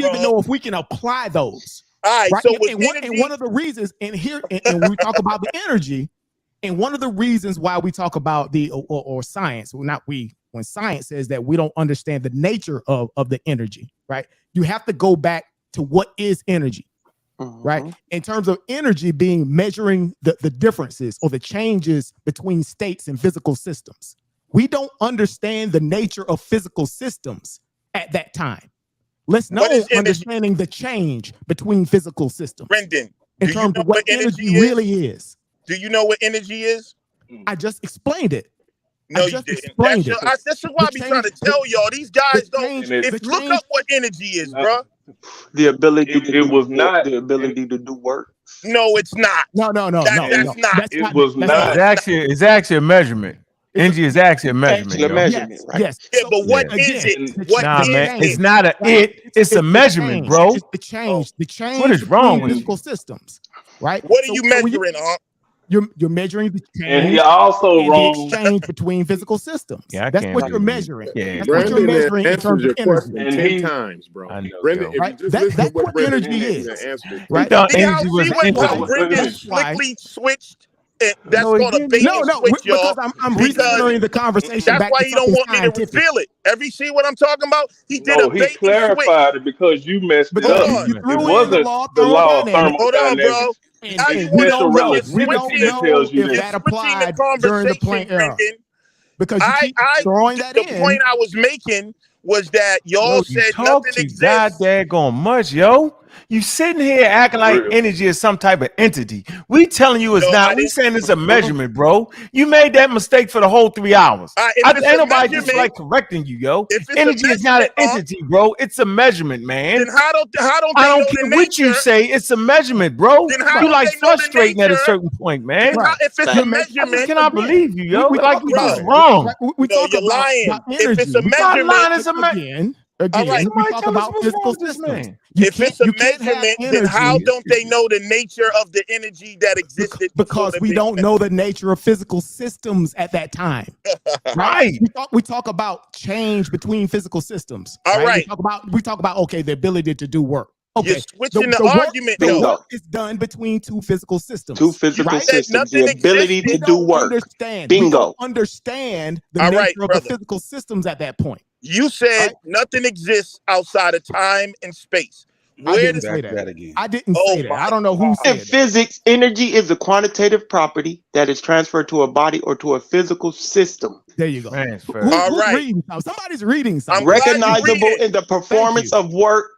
even know if we can apply those. All right, right? so and one of the reasons, and we talk about the energy, and one of the reasons why we talk about the or science, well, not we, when science says that we don't understand the nature of the energy, right? You have to go back to what is energy, right? In terms of energy being measuring the differences or the changes between states and physical systems. We don't understand the nature of physical systems at that time. Let's know understanding the change between physical systems. Brendan, in terms of what energy really is. Do you know what energy is? I just explained it. No, you didn't. That's why I be trying to tell y'all. These guys don't. Look up what energy is, bro. The ability the ability to do work. No, it's not. No. That's not. It was not. It's actually a measurement. Energy is actually a measurement. Yes. Yeah, but what is it? What nah, is man, it? it's not it's a measurement, bro. It's the change. The change. What is wrong with physical systems? Right. What are you measuring, You're measuring the change. And he also wrong. The exchange between physical systems. Yeah, that's what you're measuring. Yeah, that's what you're measuring in terms of energy. And 10 times, bro. I know, Brendan, right? if you just listen to what Brendan energy is. Right? See how Brendan slickly switched? That's called a bait and switch, y'all. Because I'm recentering the conversation. That's back why to he don't want me to scientific. reveal it. See what I'm talking about? He did a he bait clarified it because you messed it up. It wasn't the law of thermodynamics. Hold on, bro. Now you We don't know relativity that tells you if this. that applied during the Planck era. Because you keep throwing that in. The point I was making was that y'all said nothing exists. God daggone much, yo. You sitting here acting like energy is some type of entity. We telling you it's not. We saying it's a measurement, bro. You made that mistake for the whole 3 hours. Ain't nobody just like correcting you, yo. Energy is not an entity, bro. It's a measurement, man. Then how don't I don't care what you say. It's a measurement, bro. You like frustrating at a certain point, man. If it's a measurement, I cannot believe you, yo. We Like you just wrong. You're lying. If it's a measurement, again, we talk about physical systems. If it's a measurement, then how don't they know the nature of the energy that existed? Because we don't know the nature of physical systems at that time. Right. We talk about change between physical systems. All right. We talk about okay, the ability to do work. Okay. You're switching the argument, the though. work is done between two physical systems. Two physical systems. The ability to do work. We don't understand the nature of the physical systems at that point. You said nothing exists outside of time and space. I didn't say that again. I didn't say that. I don't know who said that. In physics, energy is a quantitative property that is transferred to a body or to a physical system. There you go. Who's reading something? Somebody's reading something. Recognizable in the performance of work.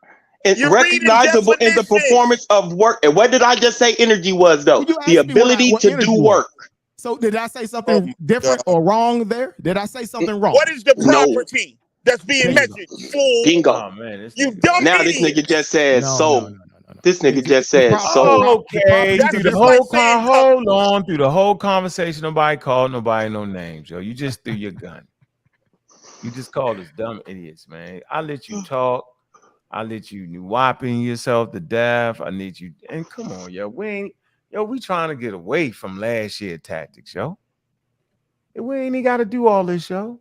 It's recognizable in the performance of work. And what did I just say energy was, though? The ability to do work. So did I say something different or wrong there? Did I say something wrong? What is the property? that's being measured. Fool. Bingo. Oh man, You dumb Now idiot. this nigga just said soul. No. This nigga just said soul. Okay, That's through the just whole like saying hold on, through the whole conversation, nobody called nobody no names, yo. You just threw your gun. You just called us dumb idiots, man. I let you talk. I let you whopping yourself to death. I need you. And come on, yo. We trying to get away from last year tactics, yo. We ain't even got to do all this, yo.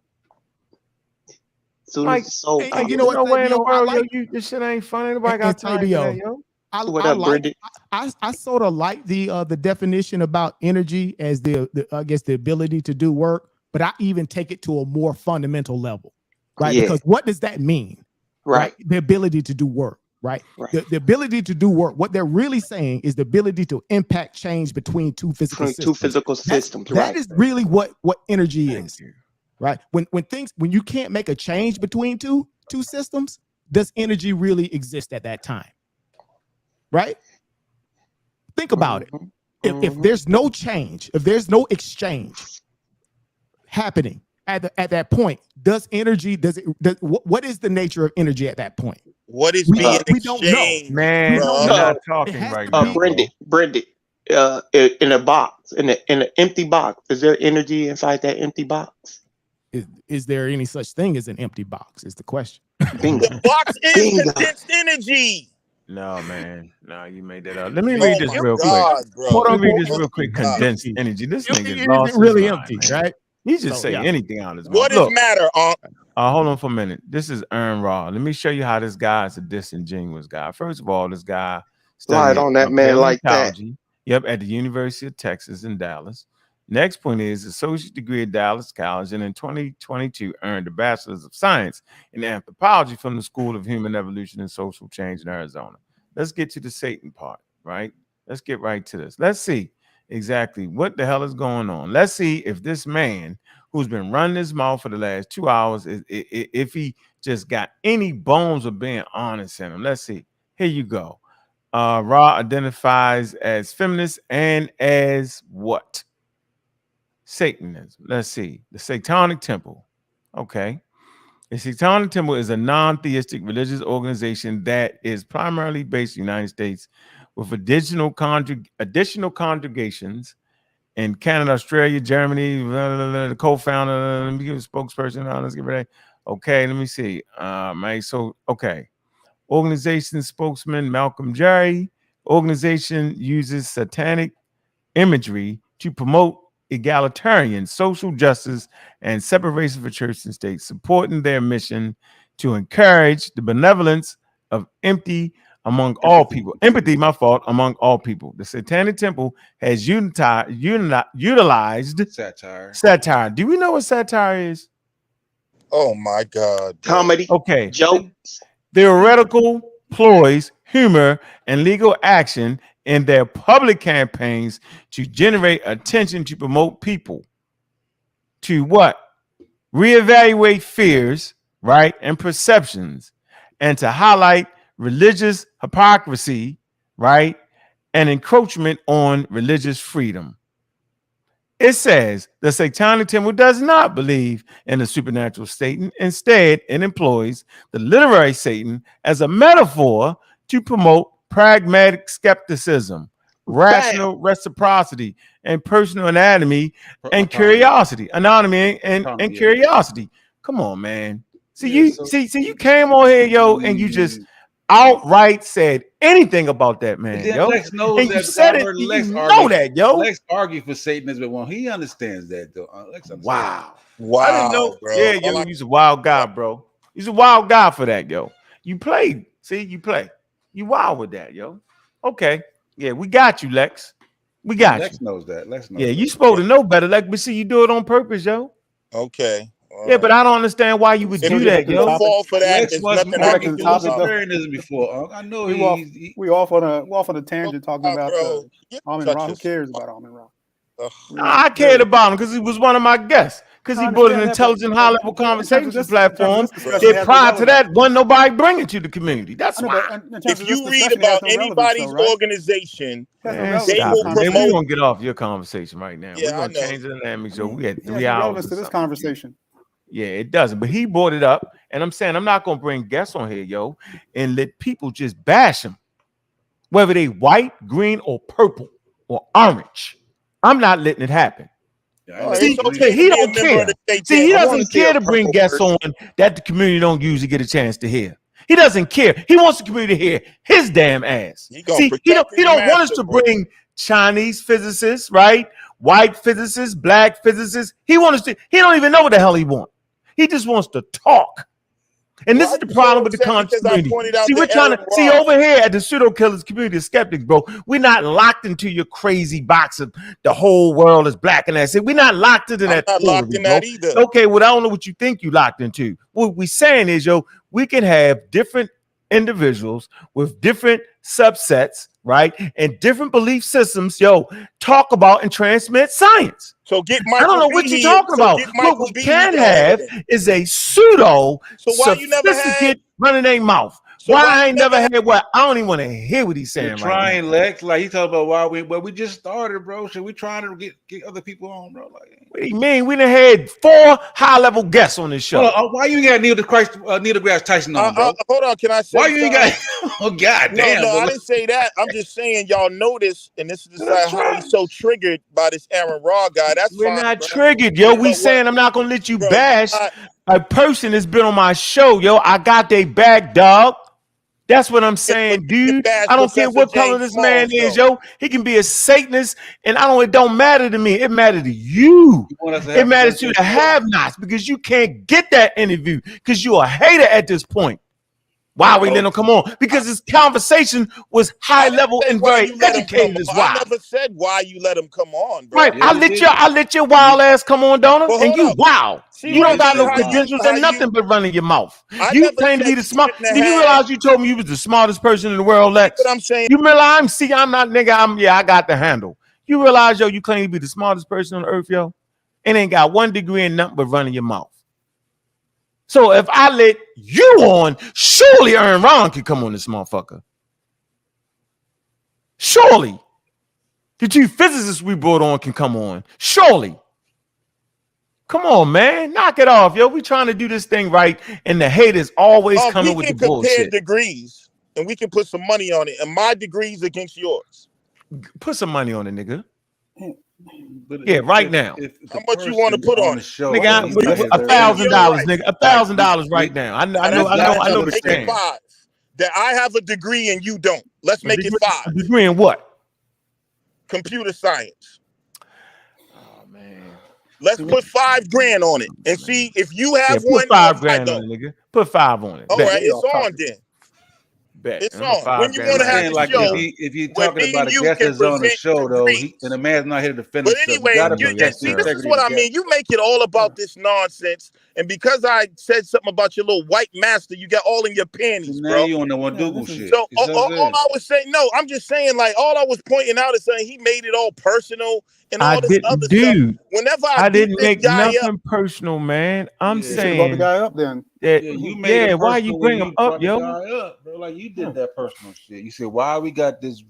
Soon Like, as the soul and comes you know what, no way in the Fabio, I world, like, yo. This shit ain't funny. Nobody got time for that, yo. What up, Brendan? I sort of like the definition about energy as the I guess the ability to do work, but I even take it to a more fundamental level, right? Yeah. Because what does that mean? Right. The ability to do work, right? The ability to do work. What they're really saying is the ability to impact change between two physical systems. That is really what energy is, right? When you can't make a change between two systems, does energy really exist at that time? Right? Think about it. If there's no change, if there's no exchange happening at that point, what is the nature of energy at that point? What is we being don't know. exchanged? Man, bro? we're not talking right now. Brendan, in a box, in an empty box, is there energy inside that empty box? Is there any such thing as an empty box? Is the question. The box is condensed energy. No, man. No, you made that up. Let me read this real God, quick. bro. Hold on, read this real quick. Condensed energy. This nigga's lost his really mind, empty, man. right? He just So, say yeah. anything out of his mouth. What is matter? Hold on for a minute. This is Aaron Raw. Let me show you how this guy is a disingenuous guy. First of all, this guy Lied on that man like that. Yep, at the University of Texas in Dallas. Next point is associate degree at Dallas College, and in 2022 earned a bachelor's of science in anthropology from the School of Human Evolution and Social Change in Arizona. Let's get to the Satan part, right? Let's get right to this. Let's see exactly what the hell is going on. Let's see if this man who's been running his mouth for the last 2 hours, if he just got any bones of being honest in him. Let's see. Here you go. Ra identifies as feminist and as what? Satanism. Let's see. The Satanic Temple. Okay. The Satanic Temple is a non-theistic religious organization that is primarily based in the United States with additional congregations in Canada, Australia, Germany. The co-founder, let me give a spokesperson. Let's get ready. Okay, let me see. Okay. Organization spokesman Malcolm Jerry. Organization uses satanic imagery to promote egalitarian social justice and separation for church and state, supporting their mission to encourage the benevolence of empathy among all people. Empathy, among all people. The Satanic Temple has utilized satire. Do we know what satire is? Oh my God. Comedy. Okay. Jokes. Theoretical ploys, humor, and legal action in their public campaigns to generate attention to promote people to what? Reevaluate fears, right, and perceptions, and to highlight religious hypocrisy, right, and encroachment on religious freedom. It says the Satanic Temple does not believe in the supernatural Satan. Instead, it employs the literary Satan as a metaphor to promote pragmatic skepticism, rational reciprocity, and personal anatomy and curiosity. Anatomy and curiosity. Come on, man. See, you came on here, yo, and you just outright said anything about that man, yo. Lex knows and that. you said it. Lex you know that, yo. Lex argued for Satanism, but he understands that, though. Lex understands. Wow. Wow. I didn't know. Bro. Yeah, yo, he's a wild guy, bro. He's a wild guy for that, yo. You played. See, you play. You wild with that, yo. Okay. Yeah, we got you, Lex. We got Lex you. knows that. Lex knows Yeah, that. you supposed to know better, Lex, but see, you do it on purpose, yo. Okay. Yeah, but I don't understand why you would do that, yo. Fall for that. Lex There's must nothing I can do about it. Sumerianism before. I know we off on a tangent talking about Amun Ra. Who cares about Amun Ra? I cared about him because he was one of my guests. Because he built an intelligent, high-level conversation platform. That prior to that, wasn't nobody bringing to the community. That's why. If you read about anybody's organization, they will promote. We're gonna get off your conversation right now. Yeah, we're gonna change the dynamic. So we had 3 hours. Relevance to this conversation. Yeah, it doesn't. But he brought it up, and I'm saying I'm not gonna bring guests on here, yo, and let people just bash him, whether they white, green, or purple or orange. I'm not letting it happen. See, he don't care. See, he doesn't care to bring guests on that the community don't usually get a chance to hear. He doesn't care. He wants the community to hear his damn ass. See, he don't want us to bring Chinese physicists, right? White physicists, black physicists. He wants us to. He don't even know what the hell he wants. He just wants to talk. And this is the problem with the conscious community. See, we're trying to see over here at the pseudo killers community of skeptics, bro. We're not locked into your crazy box of the whole world is black and that's it. We're not locked into that. I'm not locked in that either. Okay, well, I don't know what you think you locked into. What we're saying is, yo, we can have different individuals with different subsets, right, and different belief systems, yo, talk about and transmit science. So get I don't know what you're talking about. What we can have is a pseudo sophisticated running their mouth. Why I ain't never had what? I don't even want to hear what he's saying. You're trying, Lex. Like he talking about why we just started, bro. So we trying to get other people on, bro. Like, what do you mean? We done had 4 high-level guests on this show. Why you got Neil deGrasse Tyson on, bro? Hold on, can I say? Why you ain't got? Oh God damn! No, I didn't say that. I'm just saying y'all notice, and this is how he's so triggered by this Aaron Raw guy. That's we're fine, not triggered, yo. We saying I'm not gonna let you bash a person that's been on my show, yo. I got they back, dog. That's what I'm saying, dude. I don't care what color this man is, yo. He can be a Satanist, and it don't matter to me. It matters to you. It matters to the have-nots because you can't get that interview because you're a hater at this point. Why we let him come on? Because this conversation was high level and very educated. Is why. I never said why you let him come on, bro. Right, I let your wild ass come on, Donna, and you wow. You don't got no credentials and nothing but running your mouth. You claim to be the smart. Did you realize you told me you was the smartest person in the world, Lex? What I'm saying. You realize I'm not nigga. I got the handle. You realize, yo, you claim to be the smartest person on earth, yo, and ain't got 1 degree in nothing but running your mouth. So if I let you on, surely Aaron Ron could come on this motherfucker. Surely. The 2 physicists we brought on can come on. Surely. Come on, man. Knock it off, yo. We trying to do this thing right, and the haters always coming with the bullshit. We can compare degrees, and we can put some money on it, and my degrees against yours. Put some money on it, nigga. Yeah, right now. How much you want to put on it, nigga? $1,000, nigga. $1,000 right now. I know the scam. That I have a degree and you don't. Let's make it 5. A degree in what? Computer science. Oh man. Let's put $5,000 on it and see if you have one. Put $5,000 on it, nigga. Put 5 on it. All right, it's on then. Bet. It's on. When you want to have like show, if you're talking about a guest that's on the show, though, and the man's not here to defend himself. But anyway, this is what I mean. You make it all about this nonsense, and because I said something about your little white master, you got all in your panties, bro. Now you on the one Dougal shit. So all I was saying, no, I'm just saying, like, all I was pointing out is saying he made it all personal and all this other stuff. Whenever I didn't make nothing personal, man. I'm saying brought the guy up then. Why you bring him up, yo? Bro, like you did that personal shit. You said, why we got this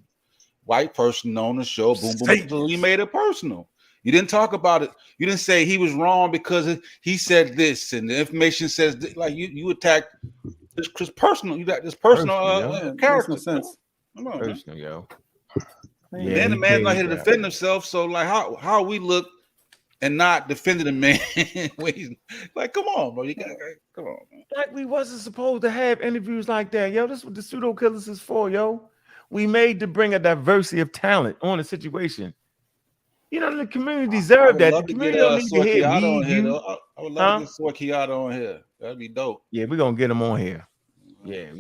white person on the show? Boom, boom, boom. You made it personal. You didn't talk about it. You didn't say he was wrong because he said this and the information says this. Like you attacked this personal. You got this personal character. Sense. Come on, personal, yo. Yeah, then the man's not here to defend himself. So like how we look and not defending the man. Like, come on, bro. Come on, man. Like we wasn't supposed to have interviews like that, yo. This is what the pseudo killers is for, yo. We made to bring a diversity of talent on a situation. You know, the community deserve that. The community don't need to hear me. I would love to get Sorkiata on here. That'd be dope. Yeah, we're gonna get him on here. Yeah,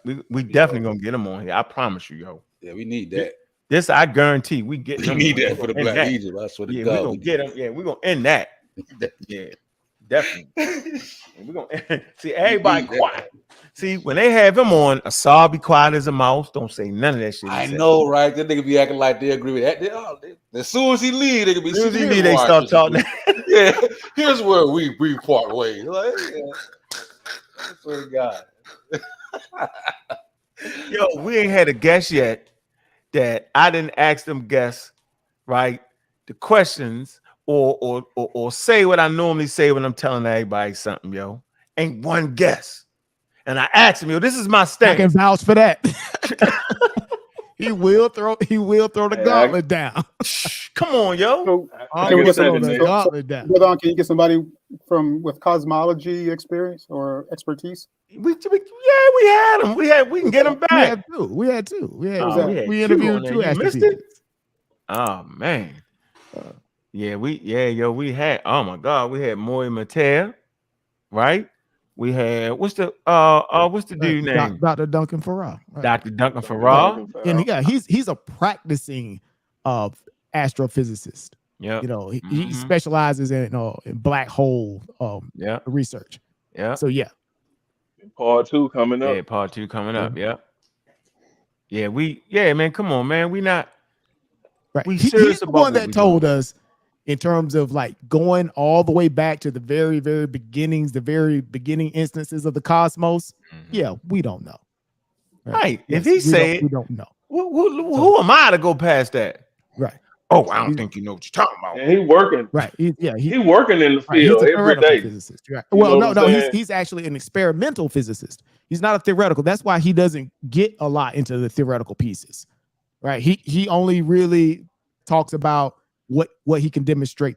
we definitely gonna get him on here. I promise you, yo. Yeah, we need that. This I guarantee we get. We need that for the Black Egypt. I swear to God. We're gonna get him. Yeah, we're gonna end that. Yeah, definitely. We're gonna see everybody quiet. See, when they have him on, Asar be quiet as a mouse. Don't say none of that shit. I know, right? That nigga be acting like they agree with that. As soon as he leave, they can be. As soon as he leave, they start talking. Yeah, here's where we part ways. Like, I swear to God. Yo, we ain't had a guest yet that I didn't ask them guests, right? The questions or say what I normally say when I'm telling everybody something, yo. Ain't one guess. And I asked him, yo, this is my stance. I can vouch for that. He will throw the gauntlet down. Come on, yo. So, Can you get somebody with cosmology experience or expertise? We had him. We can get him back. We had two. We interviewed two astrophysics. Oh man. We had, oh my God, we had Moy Mateo, right? We had what's the dude name? Dr. Duncan Farrar. Right. Dr. Duncan Farrar. And he's a practicing astrophysicist. Yeah. You know, he specializes in black hole research. Yeah. So yeah. Part 2 coming up. Yeah, part 2 coming up. Yeah. Yeah, man. Come on, man. We not right. We He's the one that told us, in terms of like going all the way back to the very, very beginnings, the very beginning instances of the cosmos. Yeah, we don't know. Right. If he said, we don't know. Who am I to go past that? Right. Oh, I don't think you know what you're talking about. And he working. Right. He working in the field every day. Physicist. Right. Well, no, he's actually an experimental physicist. He's not a theoretical. That's why he doesn't get a lot into the theoretical pieces. Right. He only really talks about what he can demonstrate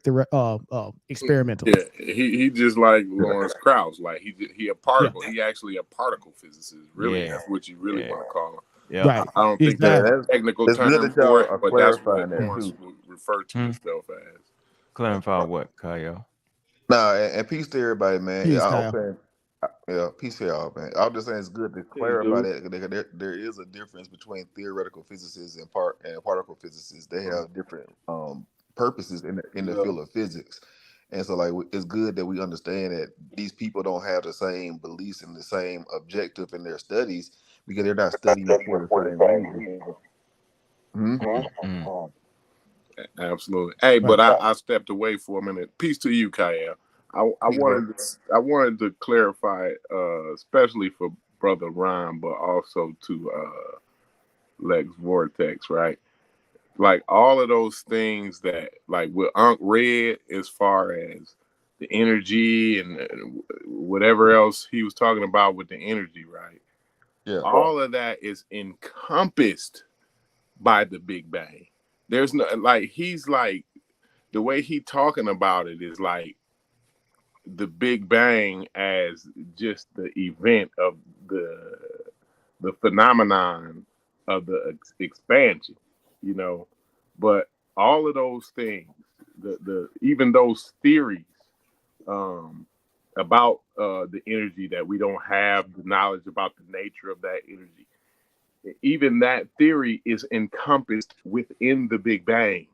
experimentally. Yeah, he just like Lawrence Krauss, like he a particle. He actually a particle physicist. Really, that's what you really want to call him. Yeah, right. I don't think that's a technical term for it, but that's what Lawrence would refer to himself as. Clarify what, Kyle? Nah, and peace to everybody, man. Peace, peace to y'all, man. I'm just saying it's good to clarify that there is a difference between theoretical physicists and particle physicists. They have different purposes in the field of physics, and so like it's good that we understand that these people don't have the same beliefs and the same objective in their studies because they're not studying for the same reason. Absolutely. Hey, but I stepped away for a minute. Peace to you, Kyle. I wanted to clarify, especially for Brother Ryan, but also to Lex Vortex, right? Like all of those things that, like what Ankh read, as far as the energy and whatever else he was talking about with the energy, right? Yeah. All of that is encompassed by the Big Bang. There's no, like, he's like, the way he talking about it is like the Big Bang as just the event of the phenomenon of the expansion, you know. But all of those things, even those theories about the energy, that we don't have the knowledge about the nature of that energy, even that theory is encompassed within the Big Bang.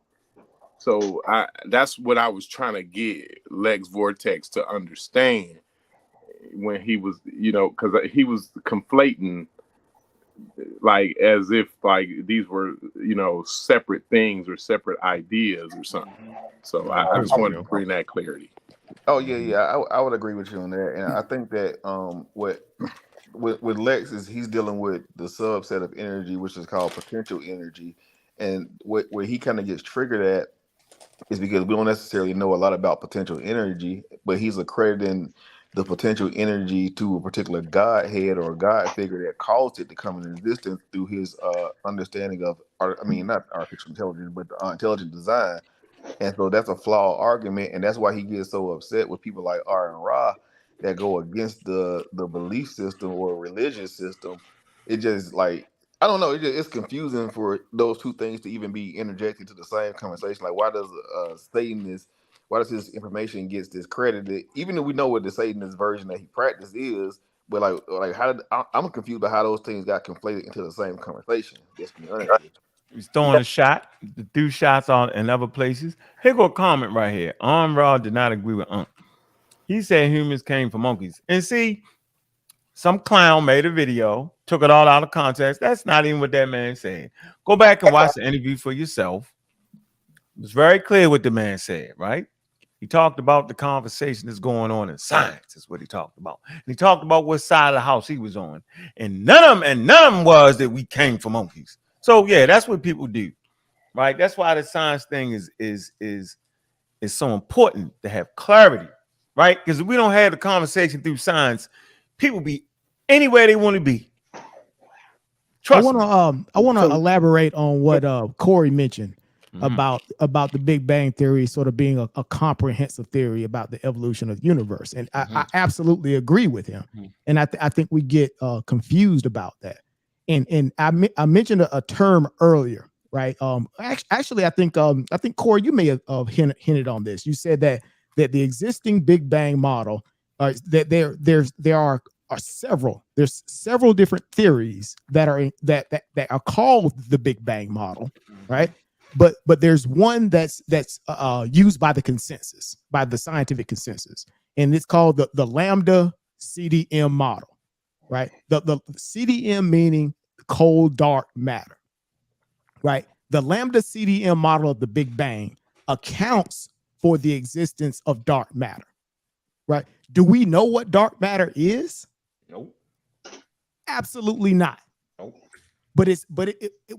So that's what I was trying to get Lex Vortex to understand when he was, you know, because he was conflating, like, as if like these were, you know, separate things or separate ideas or something. So I just wanted to bring that clarity. Oh yeah, I would agree with you on that, and I think that with Lex is he's dealing with the subset of energy, which is called potential energy, and where he kind of gets triggered at is because we don't necessarily know a lot about potential energy, but he's accrediting the potential energy to a particular godhead or a god figure that caused it to come into existence through his understanding of, not artificial intelligence, but intelligent design. And so that's a flawed argument, and that's why he gets so upset with people like R and Ra that go against the belief system or religious system. It just, like, I don't know, it's confusing for those two things to even be interjected to the same conversation. Like, why does why does his information gets discredited, even if we know what the Satanist version that he practiced is? But like I'm confused by how those things got conflated into the same conversation. Just to be honest with you. He's throwing a shot, threw shots on in other places. Here go a comment right here. Ra did not agree with Ankh. He said humans came from monkeys. And see, some clown made a video, took it all out of context. That's not even what that man said. Go back and watch the interview for yourself. It was very clear what the man said, right? He talked about the conversation that's going on in science, is what he talked about. And he talked about what side of the house he was on. And none of them was that we came from monkeys. So yeah, that's what people do, right? That's why the science thing is it's so important to have clarity, right? Because if we don't have the conversation through science, people be anywhere they want to be. Trust me. I want to elaborate on what Corey mentioned about the Big Bang Theory sort of being a comprehensive theory about the evolution of the universe, and I absolutely agree with him. And I think we get confused about that. And I mentioned a term earlier, right? Actually, I think Corey, you may have hinted on this. You said that the existing Big Bang model, that there are there's several different theories that are called the Big Bang model, right? But there's one that's used by the consensus, by the scientific consensus, and it's called the lambda CDM model, right? The CDM meaning cold dark matter, right? The lambda CDM model of the Big Bang accounts for the existence of dark matter, right? Do we know what dark matter is? Nope. Absolutely not. Nope. But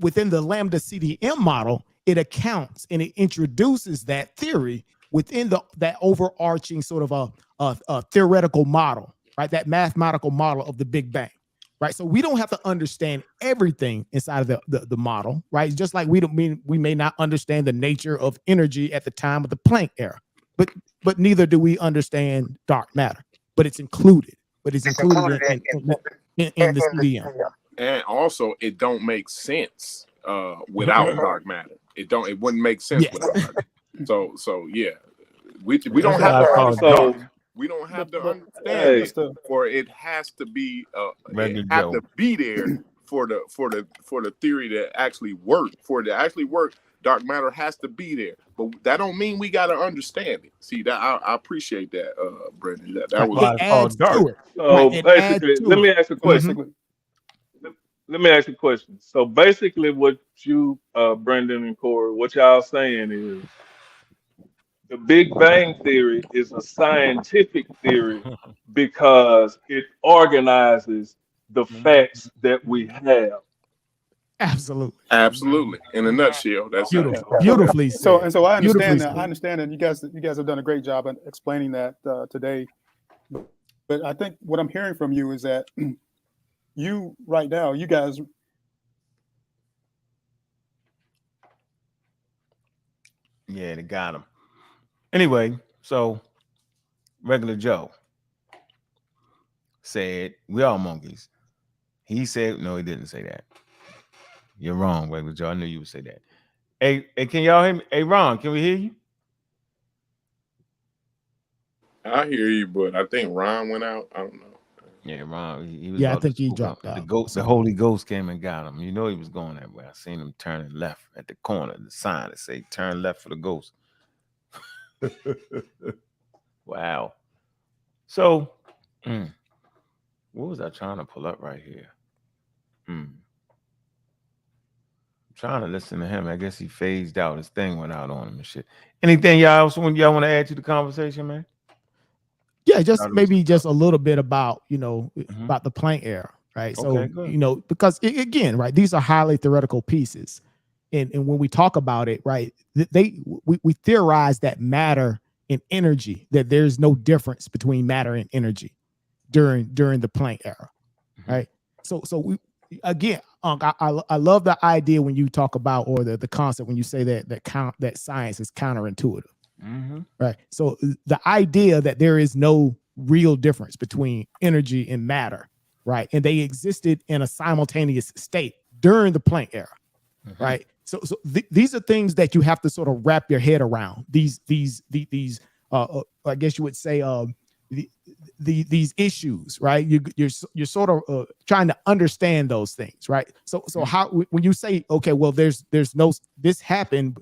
within the lambda CDM model, it accounts and it introduces that theory within that overarching sort of a theoretical model, right? That mathematical model of the Big Bang, right? So we don't have to understand everything inside of the model, right? Just like we may not understand the nature of energy at the time of the Planck era, but neither do we understand dark matter. But it's included. But it's included in the CDM. And also, it don't make sense without dark matter. It wouldn't make sense without dark matter. So yeah, we don't have to. We don't have to understand it, for it has to be to be there for the theory to actually work. For it to actually work, dark matter has to be there. But that don't mean we got to understand it. See, that I appreciate that, Brendan. That was adds to it. So basically, let me ask a question. Let me ask you a question. So basically, what you, Brendan and Corey, what y'all saying is the Big Bang Theory is a scientific theory because it organizes the facts that we have. Absolutely. In a nutshell, that's beautifully. So I understand that. I understand that you guys have done a great job at explaining that today. But I think what I'm hearing from you is that you right now, you guys. Yeah, they got him. Anyway, so Regular Joe said, we all monkeys. He said, no, he didn't say that. You're wrong, Regular Joe. I knew you would say that. Hey, can y'all hear me? Hey, Ron, can we hear you? I hear you, but I think Ron went out. I don't know. Yeah, Ron. He was I think he dropped out. The Holy Ghost came and got him. You know he was going that way. I seen him turning left at the corner. The sign that say "Turn left for the ghost." Wow. So, what was I trying to pull up right here? I'm trying to listen to him. I guess he phased out. His thing went out on him and shit. Anything y'all want to add to the conversation, man? Yeah, just maybe just a little bit about, about the Planck era, right? Okay, so, because again, right, these are highly theoretical pieces. And when we talk about it, right, we theorize that matter and energy, that there's no difference between matter and energy during the Planck era, right? So we, again, I love the idea when you talk about, or the concept when you say that science is counterintuitive. Right. So the idea that there is no real difference between energy and matter, right? And they existed in a simultaneous state during the Planck era, right? So these are things that you have to sort of wrap your head around. These I guess you would say these issues, right? You're sort of trying to understand those things, right? So how, when you say, okay, well, there's no, this happened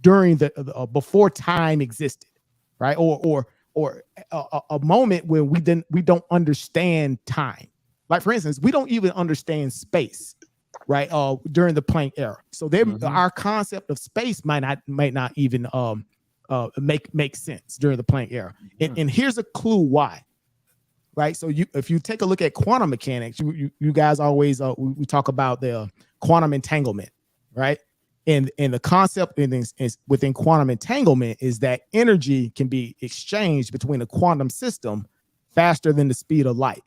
during the before time existed, right? Or a moment where we don't understand time. Like, for instance, we don't even understand space, right? During the Planck era. So our concept of space might not even make sense during the Planck era. And here's a clue why, right? So if you take a look at quantum mechanics, you guys always we talk about the quantum entanglement, right? And the concept is within quantum entanglement is that energy can be exchanged between a quantum system faster than the speed of light.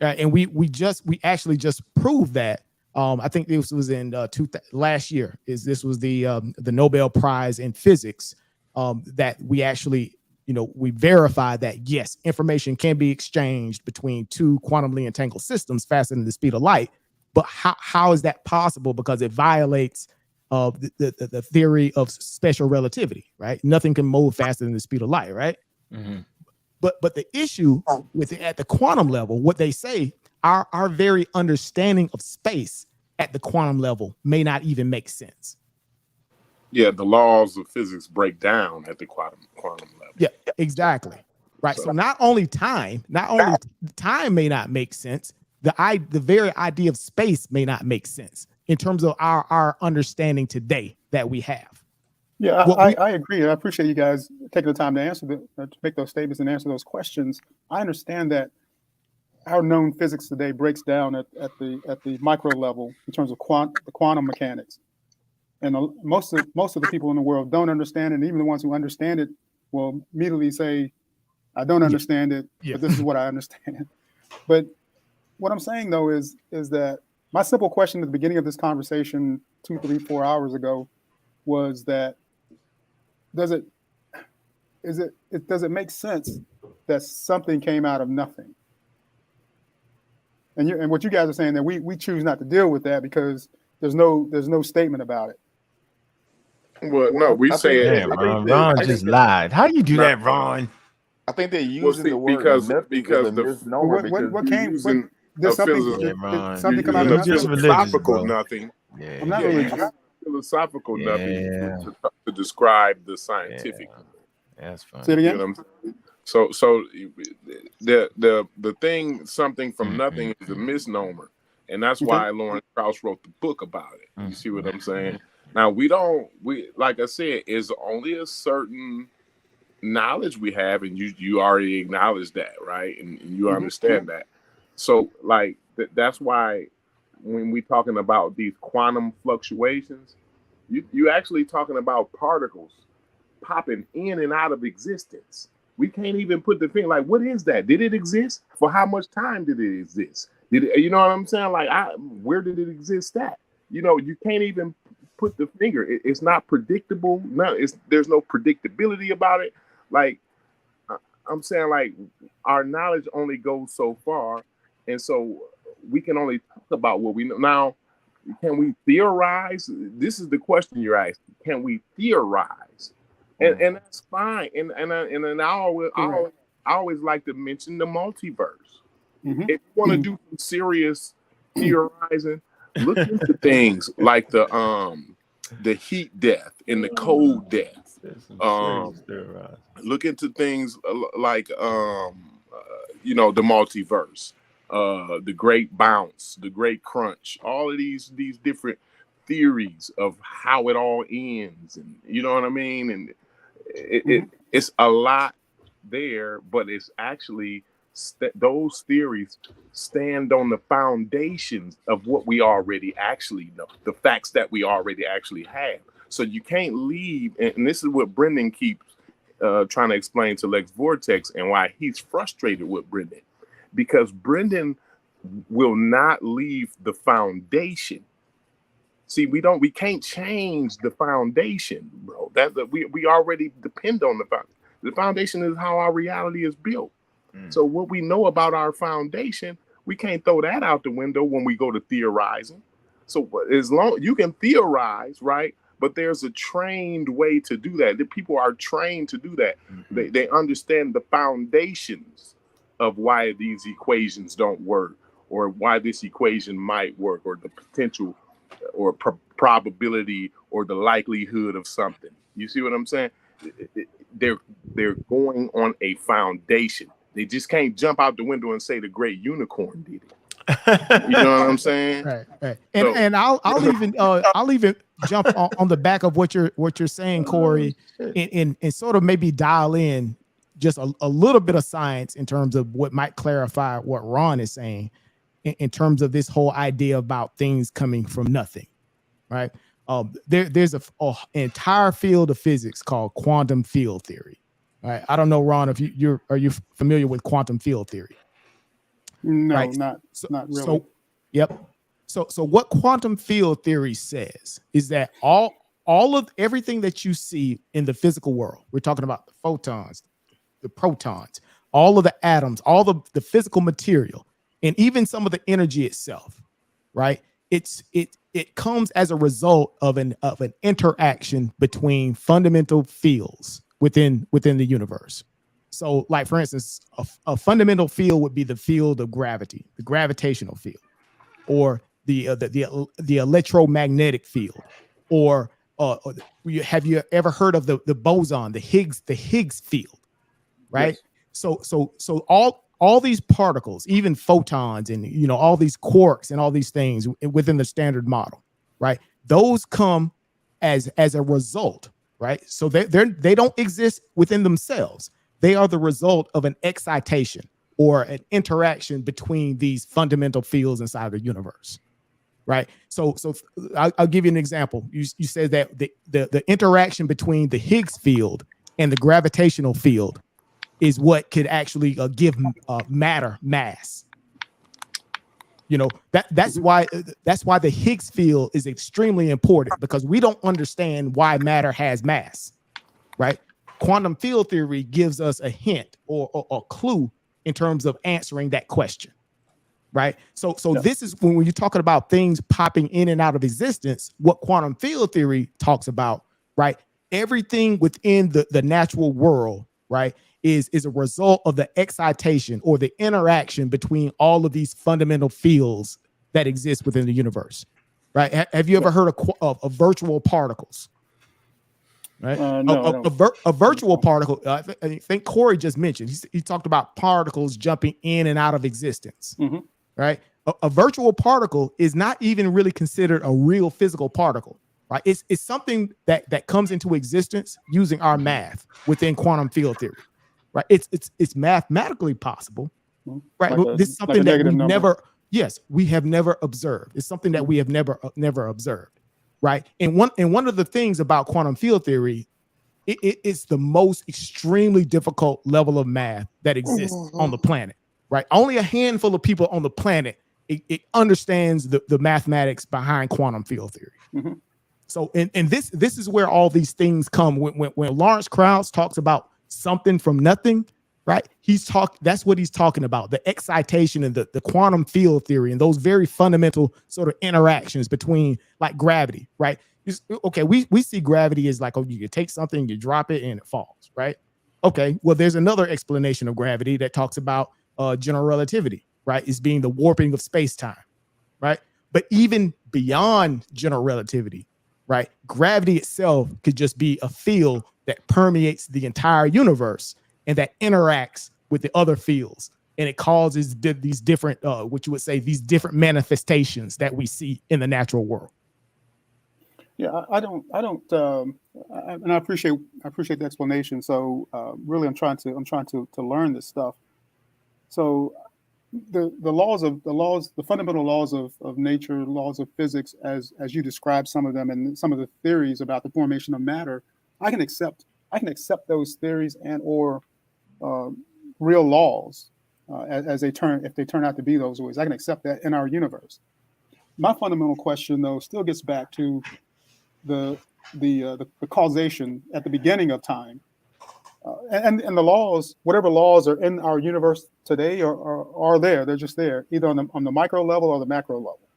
And we actually just proved that. I think this was in last year. This was the Nobel Prize in physics that we actually, we verified that yes, information can be exchanged between two quantumly entangled systems faster than the speed of light. But how is that possible? Because it violates the theory of special relativity, right? Nothing can move faster than the speed of light, right? Mm-hmm. But the issue with at the quantum level, what they say, our very understanding of space at the quantum level may not even make sense. Yeah, the laws of physics break down at the quantum level. Yeah, exactly. Right. So not only time may not make sense, the very idea of space may not make sense in terms of our understanding today that we have. Yeah, I agree. I appreciate you guys taking the time to answer to make those statements and answer those questions. I understand that our known physics today breaks down at the micro level in terms of the quantum mechanics, and most of the people in the world don't understand it. And even the ones who understand it will immediately say, "I don't understand it, but this is what I understand." But what I'm saying though is that my simple question at the beginning of this conversation 2, 3, 4 hours ago was that does it make sense that something came out of nothing? And what you guys are saying that we choose not to deal with that because there's no statement about it. Well, no, we say Ron just lied. How do you do that, Ron? I think they're using the word because the misnomer. What came from something come out of nothing? Philosophical nothing. Yeah. I'm not religious. Philosophical nothing to describe the scientific. That's fine. Say it again. So the thing, something from nothing, is a misnomer, and that's why Lawrence Krauss wrote the book about it. You see what I'm saying? Now we like I said, is only a certain knowledge we have, and you already acknowledge that, right? And you understand that. So like that's why when we talking about these quantum fluctuations, you actually talking about particles popping in and out of existence. We can't even put the finger, like, what is that? Did it exist? For how much time did it exist? Did it, you know what I'm saying? Like, where did it exist at? You can't even put the finger. It's not predictable. No, there's no predictability about it. Like, I'm saying, like, our knowledge only goes so far, and so we can only talk about what we know. Now, can we theorize? This is the question you're asking. Can we theorize? And that's fine. And I always like to mention the multiverse. If you want to do some serious theorizing, look into things like the heat death and the cold death. Look into things like the multiverse, the great bounce, the great crunch, all of these different theories of how it all ends, and you know what I mean? And it's a lot there, but it's actually those theories stand on the foundations of what we already actually know, the facts that we already actually have. So you can't leave, and this is what Brendan keeps trying to explain to Lex Vortex, and why he's frustrated with Brendan, because Brendan will not leave the foundation. See, we can't change the foundation, bro. We already depend on the foundation. The foundation is how our reality is built. So what we know about our foundation, we can't throw that out the window when we go to theorizing. So as long you can theorize, right? But there's a trained way to do that. The people are trained to do that. They understand the foundations of why these equations don't work, or why this equation might work, or the potential or probability or the likelihood of something. You see what I'm saying? They're going on a foundation. They just can't jump out the window and say the great unicorn did it. You know what I'm saying? Right. And I'll even jump on the back of what you're saying, Corey, and sort of maybe dial in just a little bit of science in terms of what might clarify what Ron is saying in terms of this whole idea about things coming from nothing, right? there's an entire field of physics called quantum field theory. All right. I don't know, Ron, if are you familiar with quantum field theory? No, right? not really. So, yep. So what quantum field theory says is that all of everything that you see in the physical world, we're talking about the photons, the protons, all of the atoms, all the physical material, and even some of the energy itself, right? It comes as a result of an interaction between fundamental fields within the universe. So, like for instance, a fundamental field would be the field of gravity, the gravitational field, or the electromagnetic field, or have you ever heard of the boson, the Higgs field, right? Yes. So all these particles, even photons, and all these quarks and all these things within the standard model, right? Those come as a result, right? So they don't exist within themselves. They are the result of an excitation or an interaction between these fundamental fields inside the universe, right? So I'll give you an example. You said that the interaction between the Higgs field and the gravitational field is what could actually give matter mass. That's why the Higgs field is extremely important, because we don't understand why matter has mass, right? Quantum field theory gives us a hint or a clue in terms of answering that question, right? So this is when you're talking about things popping in and out of existence, what quantum field theory talks about, right? Everything within the natural world, right, is a result of the excitation or the interaction between all of these fundamental fields that exist within the universe, right? Have you ever heard of virtual particles? Right, no, a virtual particle. I think Corey just mentioned. He talked about particles jumping in and out of existence. Mm-hmm. Right, a virtual particle is not even really considered a real physical particle. Right, it's something that comes into existence using our math within quantum field theory. Right, it's mathematically possible. Right, this is something that we never. Yes, we have never observed. It's something that we have never observed. Right. And one of the things about quantum field theory, it's the most extremely difficult level of math that exists on the planet. Right. Only a handful of people on the planet it understands the mathematics behind quantum field theory. Mm-hmm. So and this is where all these things come. When Lawrence Krauss talks about something from nothing, right? That's what he's talking about, the excitation and the quantum field theory and those very fundamental sort of interactions between, like, gravity, right? Okay, we see gravity as like, you take something, you drop it, and it falls, right? Okay, well, there's another explanation of gravity that talks about general relativity, right? It's being the warping of space-time, right? But even beyond general relativity, right? Gravity itself could just be a field that permeates the entire universe and that interacts with the other fields, and it causes these different, what you would say, these different manifestations that we see in the natural world. Yeah, I don't, and I appreciate the explanation. So really, I'm trying to learn this stuff. So the fundamental laws of nature, laws of physics, as you described some of them, and some of the theories about the formation of matter, I can accept those theories and or real laws if they turn out to be those ways. I can accept that in our universe. My fundamental question, though, still gets back to the causation at the beginning of time, and the laws, whatever laws are in our universe today are there. They're just there, either on the micro level or the macro level.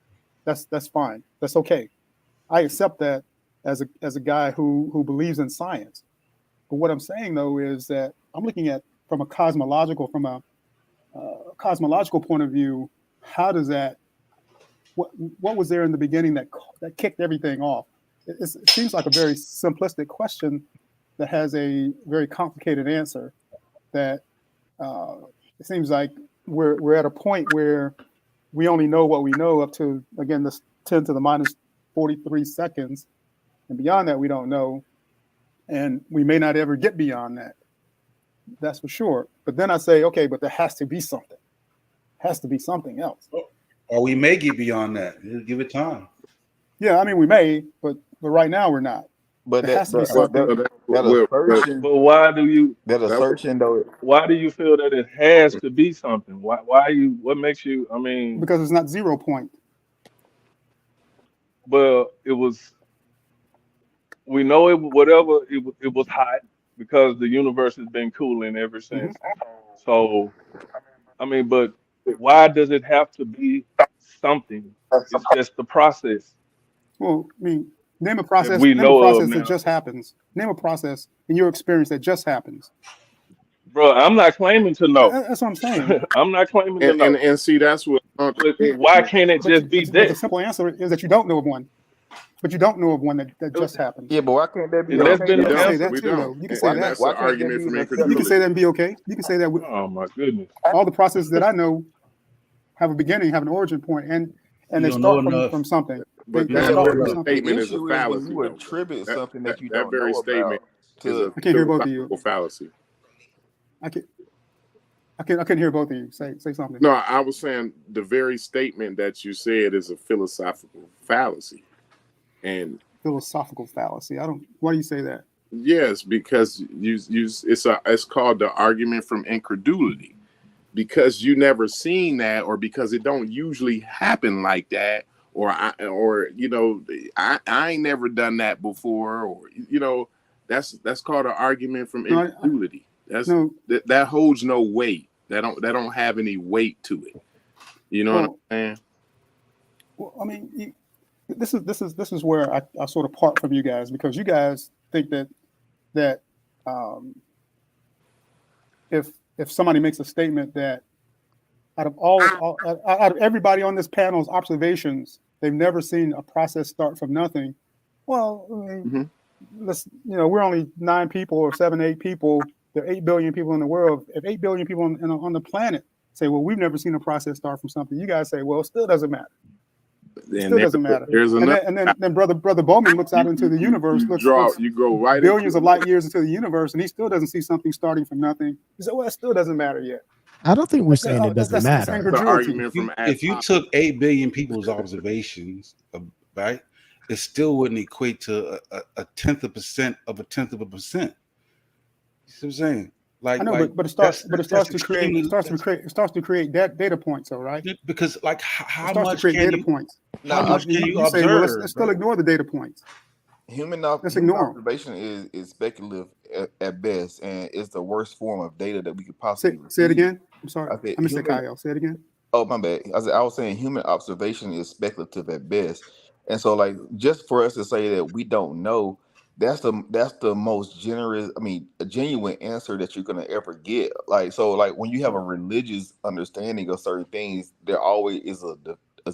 That's fine. That's okay. I accept that as a guy who believes in science. But what I'm saying, though, is that I'm looking at from a cosmological point of view. How does that? What was there in the beginning that kicked everything off? It seems like a very simplistic question that has a very complicated answer. That it seems like we're at a point where we only know what we know up to, again, this 10 to the minus 43 seconds, and beyond that we don't know, and we may not ever get beyond that. That's for sure. But then I say, okay, but there has to be something. Has to be something else. Or we may get beyond that. Give it time. Yeah, I mean, we may, but But right now we're not. But there has to be something. that assertion. But why do you? That assertion though. Why do you feel that it has to be something? Why you? What makes you? I mean, because it's not 0 point. Well, it was. We know it. Whatever it was hot because the universe has been cooling ever since. So, I mean, but why does it have to be something? It's just the process. Well, I mean, name a process. We Name a know process of that now. just happens. Name a process in your experience that just happens. Bro, I'm not claiming to know. That's what I'm saying. I'm not claiming to know. And see, that's what. But why can't it just be But this? the simple answer is that you don't know of one. But you don't know of one that just happened. Yeah, but why can't that be? And that's been You the can say answer. that too, though. You can say that. That's the argument from incredulity. You can say that and be okay. You can say that. Oh my goodness! All the processes that I know have a beginning, have an origin point, and they start from something. But They start from the something. statement is a fallacy. You attribute something that you that don't very know statement about is a I can't hear both of you. fallacy. I couldn't hear both of you. Say something. No, I was saying the very statement that you said is a philosophical fallacy, and philosophical fallacy. Why do you say that? Yes, because it's called the argument from incredulity, because you never seen that, or because it don't usually happen like that, or I ain't never done that before, or that's called an argument from incredulity. That holds no weight. That don't have any weight to it. You know what I'm saying? Well, I mean, this is where I sort of part from you guys, because you guys think that if somebody makes a statement that out of everybody on this panel's observations, they've never seen a process start from nothing. Well, I mean, we're only 9 people or 7, 8 people. There are 8 billion people in the world. If 8 billion people on the planet say, well, we've never seen a process start from something, you guys say, well, it still doesn't matter. It still doesn't matter. And then brother Bowman looks out into the universe, looks billions of light years into the universe, and he still doesn't see something starting from nothing. He said, well, it still doesn't matter yet. I don't think we're saying it doesn't matter. If you took 8 billion people's observations, right, it still wouldn't equate to a 10% of a 10%. You see what I'm saying? I know, but it starts to create data points, though, right? Because how much to create data points? How much can you say? Well, let's still ignore the data points. Human observation is speculative at best, and it's the worst form of data that we could possibly say it again. I'm sorry, I missed that, Kyle. Say it again. Oh, my bad. I was saying human observation is speculative at best, and so just for us to say that we don't know, that's the most genuine answer that you're gonna ever get. When you have a religious understanding of certain things, there always is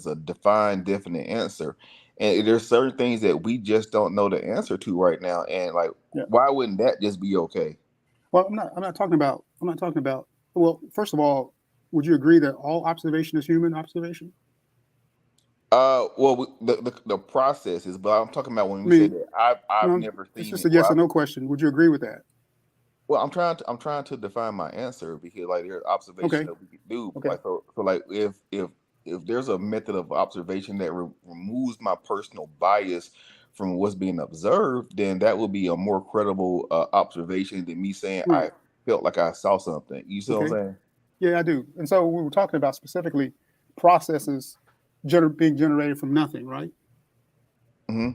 a defined, definite answer. And there's certain things that we just don't know the answer to right now. And why wouldn't that just be okay? Well, I'm not talking about. Well, first of all, would you agree that all observation is human observation? Well, the process is, but I'm talking about when we say that I've never seen. It's just a yes or no question. Would you agree with that? Well, I'm trying to define my answer, because there's observation that we could do. Okay. If there's a method of observation that removes my personal bias from what's being observed, then that would be a more credible observation than me saying I felt like I saw something. You see what I'm saying? Yeah, I do. And so we were talking about specifically processes being generated from nothing, right? Mm-hmm.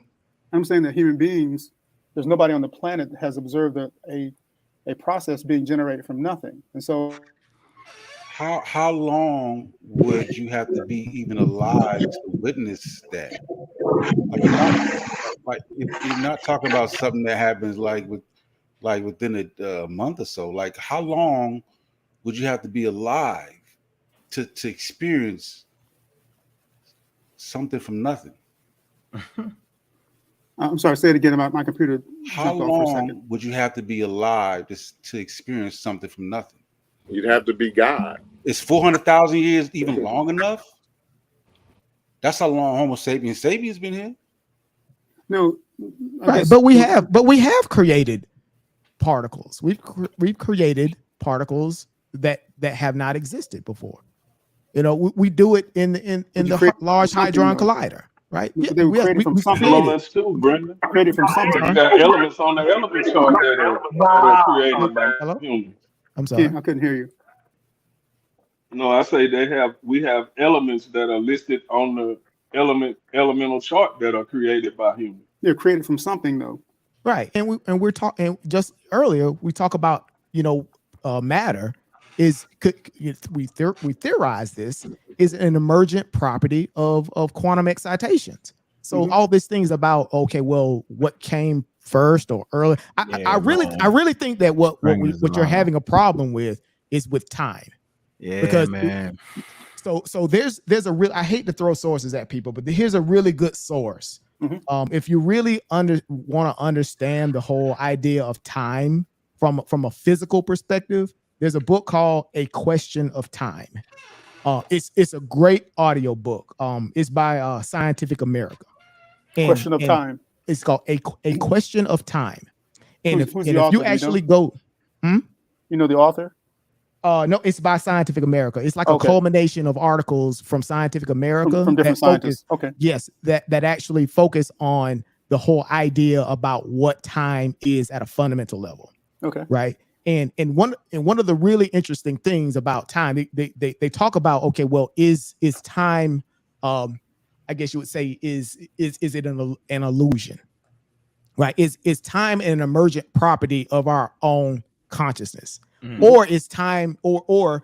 I'm saying that human beings, there's nobody on the planet that has observed a process being generated from nothing. And so how long would you have to be even alive to witness that? You're not talking about something that happens within a month or so. How long would you have to be alive to experience something from nothing? I'm sorry, say it again. About my computer. How long would you have to be alive to experience something from nothing? You'd have to be God. Is 400,000 years even long enough? That's how long Homo sapiens been here. No, right. But we have created particles. We've created particles that have not existed before. We do it in the Large Hadron Collider. right? Yeah, they were created from something. Elements too, Brendan. Created from something. You got elements on the element chart that are created by humans. I'm sorry, I couldn't hear you. No, I say we have elements that are listed on the elemental chart that are created by humans. They're created from something, though. right? And we're talking just earlier. We talk about matter we theorize this is an emergent property of quantum excitations. So all these things about what came first or early. I really think that what you're having a problem with is with time. Yeah, because man. So there's a real. I hate to throw sources at people, but here's a really good source. If you really want to understand the whole idea of time from a physical perspective, there's a book called A Question of Time. It's a great audio book. It's by Scientific America. Question of Time. It's called A Question of Time. And who's if the author, you actually go, you know the author? No, it's by Scientific America. It's like a culmination of articles from Scientific America from different scientists. Yes, that actually focus on the whole idea about what time is at a fundamental level. Right. And one of the really interesting things about time, they talk about, is time, I guess you would say, is it an illusion? Right? Is time an emergent property of our own consciousness? Or is time or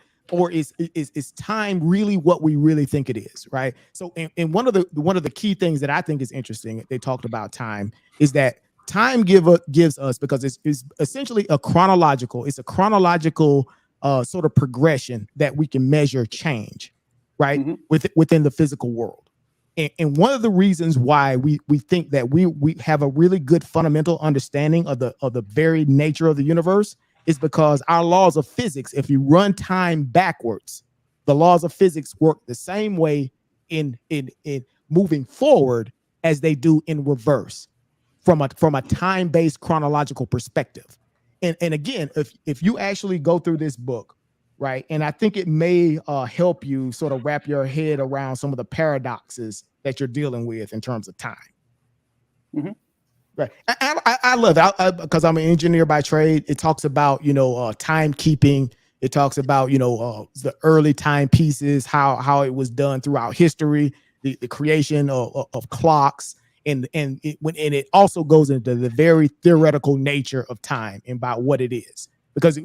is time really what we really think it is, right? So and one of the key things that I think is interesting, they talked about time, is that time gives us, because it's essentially a chronological sort of progression that we can measure change, right? Within the physical world. And one of the reasons why we think that we have a really good fundamental understanding of the very nature of the universe is because our laws of physics, if you run time backwards, the laws of physics work the same way in moving forward as they do in reverse from a time-based chronological perspective. And again, if you actually go through this book, right, and I think it may help you sort of wrap your head around some of the paradoxes that you're dealing with in terms of time. Right. I love it because I'm an engineer by trade. It talks about, timekeeping. It talks about, the early timepieces, how it was done throughout history, the creation of clocks. And it also goes into the very theoretical nature of time and about what it is. Because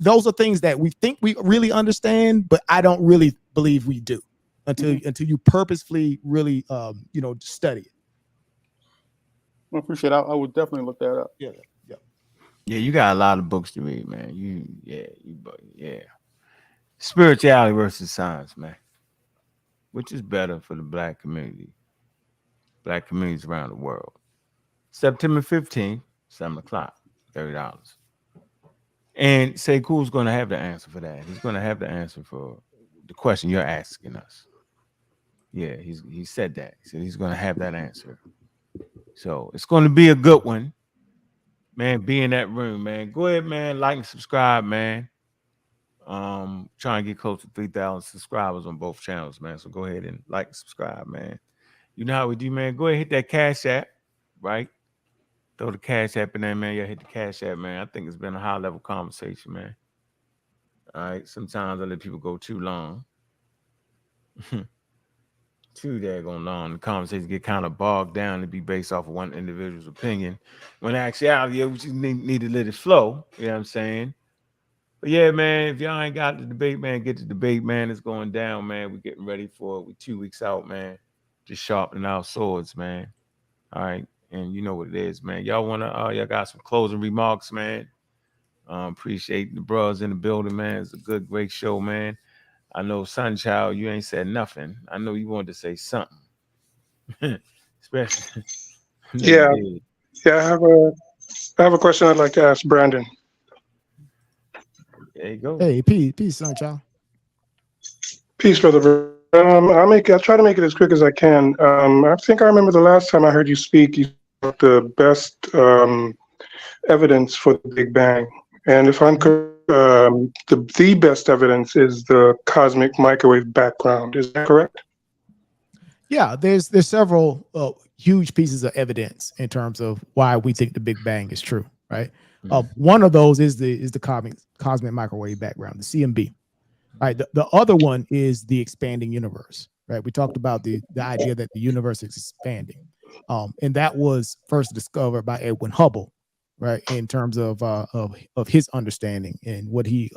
those are things that we think we really understand, but I don't really believe we do until you purposefully really, study it. I appreciate it. I would definitely look that up. Yeah. Yeah, you got a lot of books to read, man. Spirituality versus science, man. Which is better for the black community? Black communities around the world. September 15th, 7 o'clock, $30. And Sekou's going to have the answer for that. He's going to have the answer for the question you're asking us. Yeah, he said that. He said he's going to have that answer. So it's going to be a good one, man. Be in that room, man. Go ahead, man. Like and subscribe, man. Trying to get close to 3,000 subscribers on both channels, man. So go ahead and like and subscribe, man. You know how we do, man. Go ahead, hit that Cash App, right? Throw the Cash App in there, man. Yeah, hit the Cash App, man. I think it's been a high level conversation, man. All right. Sometimes I let people go too long. Too daggone long. The conversations get kind of bogged down to be based off of one individual's opinion. When actuality, we just need to let it flow. You know what I'm saying? But yeah, man, if y'all ain't got the debate, man, get the debate, man. It's going down, man. We're getting ready for it. We're 2 weeks out, man. Just sharpening our swords, man. All right. And you know what it is, man. Y'all y'all got some closing remarks, man. Appreciate the bros in the building, man. It's a good, great show, man. I know, Sunchild, you ain't said nothing. I know you wanted to say something. Especially. Yeah. I have a question I'd like to ask Brandon. There you go. Hey, peace, Sunchild. Peace, brother. I'll try to make it as quick as I can. I think I remember the last time I heard you speak, you spoke the best evidence for the Big Bang. And if I'm correct, the best evidence is the cosmic microwave background. Is that correct? Yeah, there's several huge pieces of evidence in terms of why we think the Big Bang is true, right? One of those is the cosmic microwave background, the CMB. Right. The other one is the expanding universe. Right. We talked about the idea that the universe is expanding, and that was first discovered by Edwin Hubble, right? In terms of his understanding and what he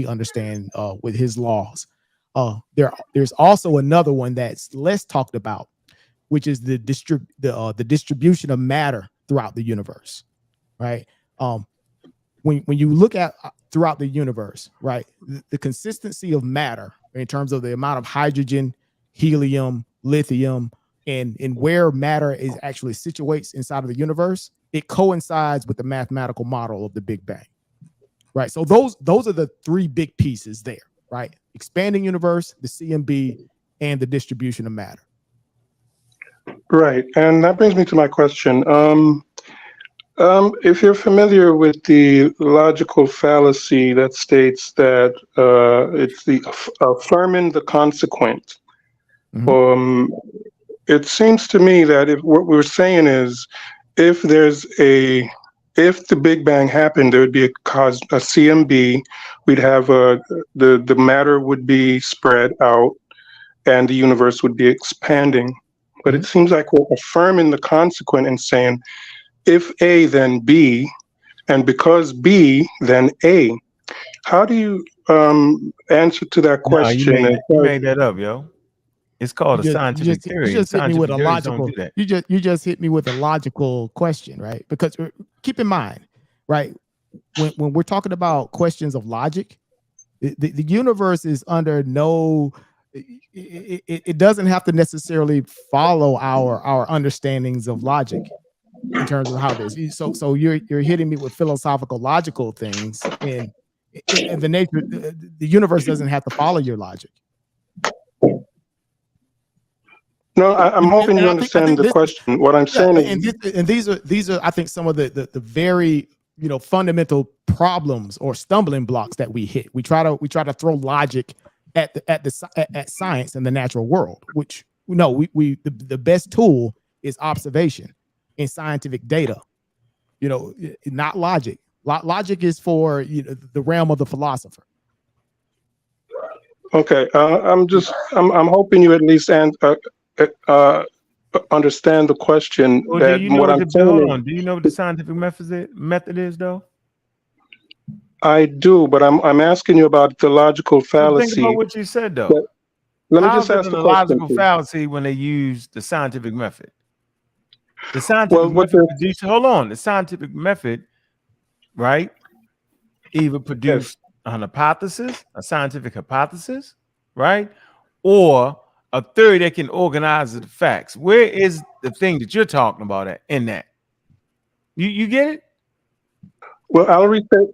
understands with his laws. There's also another one that's less talked about, which is the distribution of matter throughout the universe, right? When you look at throughout the universe, right, the consistency of matter in terms of the amount of hydrogen, helium, lithium, and where matter is actually situates inside of the universe, it coincides with the mathematical model of the Big Bang, right? So those are the three big pieces there, right? Expanding universe, the CMB, and the distribution of matter. Right, and that brings me to my question. If you're familiar with the logical fallacy that states that it's the affirming the consequent, it seems to me that if what we're saying is, if the Big Bang happened, there would be a CMB. We'd have the matter would be spread out, and the universe would be expanding. But it seems like we're affirming the consequent and saying, if A, then B, and because B, then A. How do you answer to that question? No, you made that up, yo. It's called a scientific theory. You just hit me with a logical. You just hit me with a logical question, right? Because keep in mind, right, when we're talking about questions of logic, the universe is under no. It doesn't have to necessarily follow our understandings of logic in terms of how this. So you're hitting me with philosophical, logical things, and the nature, the universe doesn't have to follow your logic. No, I'm hoping you understand the question. What I'm saying is, these are I think some of the very fundamental problems or stumbling blocks that we hit. We try to throw logic at science and the natural world, which the best tool is observation and scientific data. Not logic. Logic is for the realm of the philosopher. Okay, I'm hoping you at least understand the question. Well, do you know what the scientific method is, though? I do, but I'm asking you about the logical fallacy. Think about what you said, though. Let me just ask the question. Logical fallacy when they use the scientific method. The scientific method produced. Hold on, the scientific method, right? Either produce an hypothesis, a scientific hypothesis, right, or a theory that can organize the facts. Where is the thing that you're talking about in that? You get it? Well, I'll restate.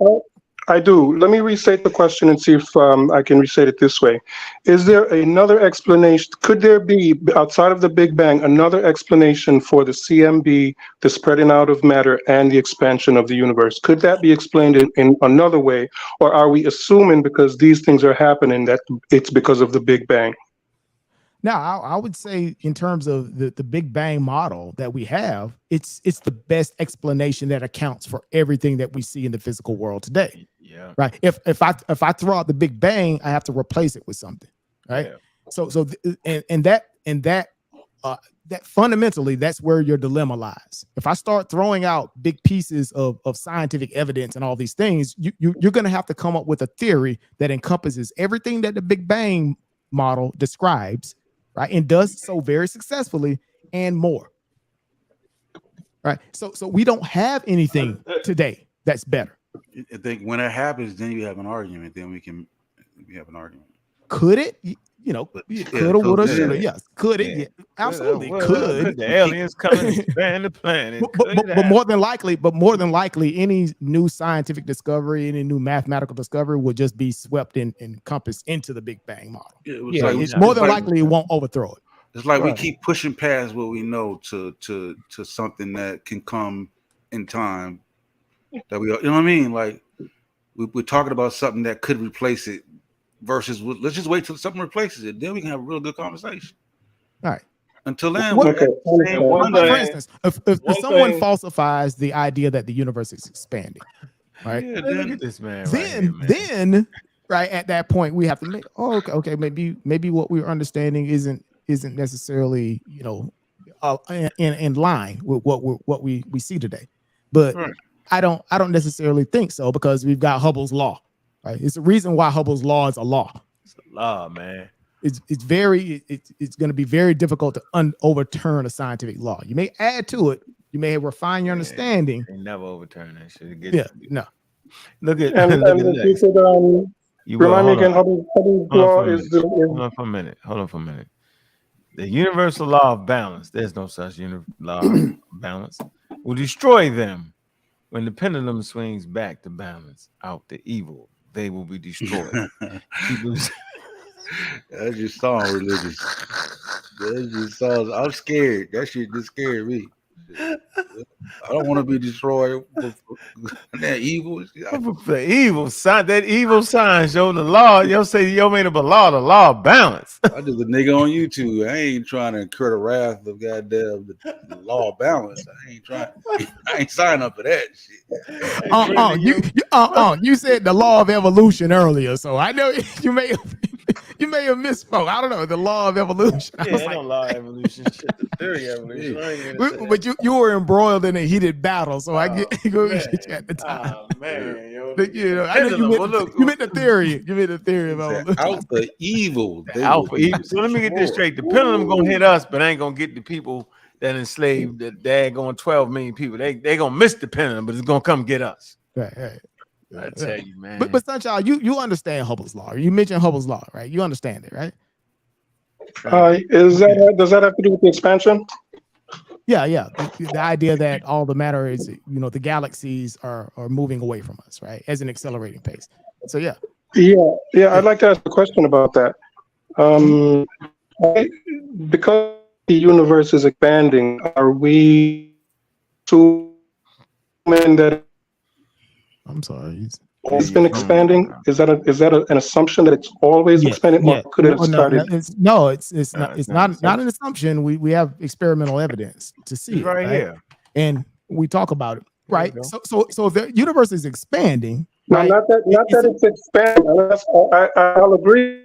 I do. Let me restate the question and see if I can restate it this way. Is there another explanation? Could there be, outside of the Big Bang, another explanation for the CMB, the spreading out of matter, and the expansion of the universe? Could that be explained in another way? Or are we assuming because these things are happening that it's because of the Big Bang? Now, I would say in terms of the Big Bang model that we have, it's the best explanation that accounts for everything that we see in the physical world today. Yeah. Right. If I throw out the Big Bang, I have to replace it with something. Right. Yeah. That fundamentally, that's where your dilemma lies. If I start throwing out big pieces of scientific evidence and all these things, you're going to have to come up with a theory that encompasses everything that the Big Bang model describes. Right, and does so very successfully and more. Right, so we don't have anything today that's better. I think when it happens, then you have an argument. Then we have an argument. Could it? Coulda, woulda, shoulda. Yes, could it? Yeah, absolutely could. The aliens come and expand the planet. But more than likely, any new scientific discovery, any new mathematical discovery will just be swept and encompassed into the Big Bang model. It's more than likely it won't overthrow it. It's like we keep pushing past what we know to something that can come in time. That we, you know what I mean? Like we're talking about something that could replace it. Versus, let's just wait till something replaces it. Then we can have a real good conversation. All right. Until then, for instance, if someone falsifies the idea that the universe is expanding, right? Yeah, look at this man. Then right at that point we have to make okay, maybe what we're understanding isn't necessarily in line with what we see today. But I don't necessarily think so, because we've got Hubble's law, right? It's the reason why Hubble's law is a law. It's a law, man. It's going to be very difficult to overturn a scientific law. You may add to it, you may refine your understanding. They never overturn that shit. No. Look at and you could remind me again, Hubble's law is hold on for a minute. The universal law of balance, there's no such law of balance, will destroy them when the pendulum swings back to balance out the evil. They will be destroyed. That's just song religious. That's just songs. I'm scared. That shit just scared me. I don't want to be destroyed. That evil. The evil sign. That evil sign show the law. Say made up a law. The law of balance. I just a nigga on YouTube. I ain't trying to incur the wrath of goddamn the law of balance. I ain't signing up for that shit. You said the law of evolution earlier, so I know you may have misspoke. I don't know the law of evolution. Yeah, no law of evolution. Shit, the theory of evolution. But you were embroiled in a heated battle, so I get you at the time. Oh man, I know you meant the theory. You meant the theory of evolution. Alpha evil. Alpha evil. So let me get this straight. The pendulum gonna hit us, but ain't gonna get the people that enslaved that daggone 12 million people. They gonna miss the pendulum, but it's gonna come get us. Right. I tell you, man. But Sunshine, you understand Hubble's law. You mentioned Hubble's law, right? You understand it, right? Does that have to do with the expansion? Yeah. The idea that all the matter is, the galaxies are moving away from us, right? As an accelerating pace. So yeah. I'd like to ask a question about that. Because the universe is expanding, are we assuming that I'm sorry. It's been expanding. Is that an assumption that it's always expanding, or could it have started? It's not an assumption. We have experimental evidence to see it, right here, and we talk about it, right? So if the universe is expanding, right? Not that it's expanding. I'll agree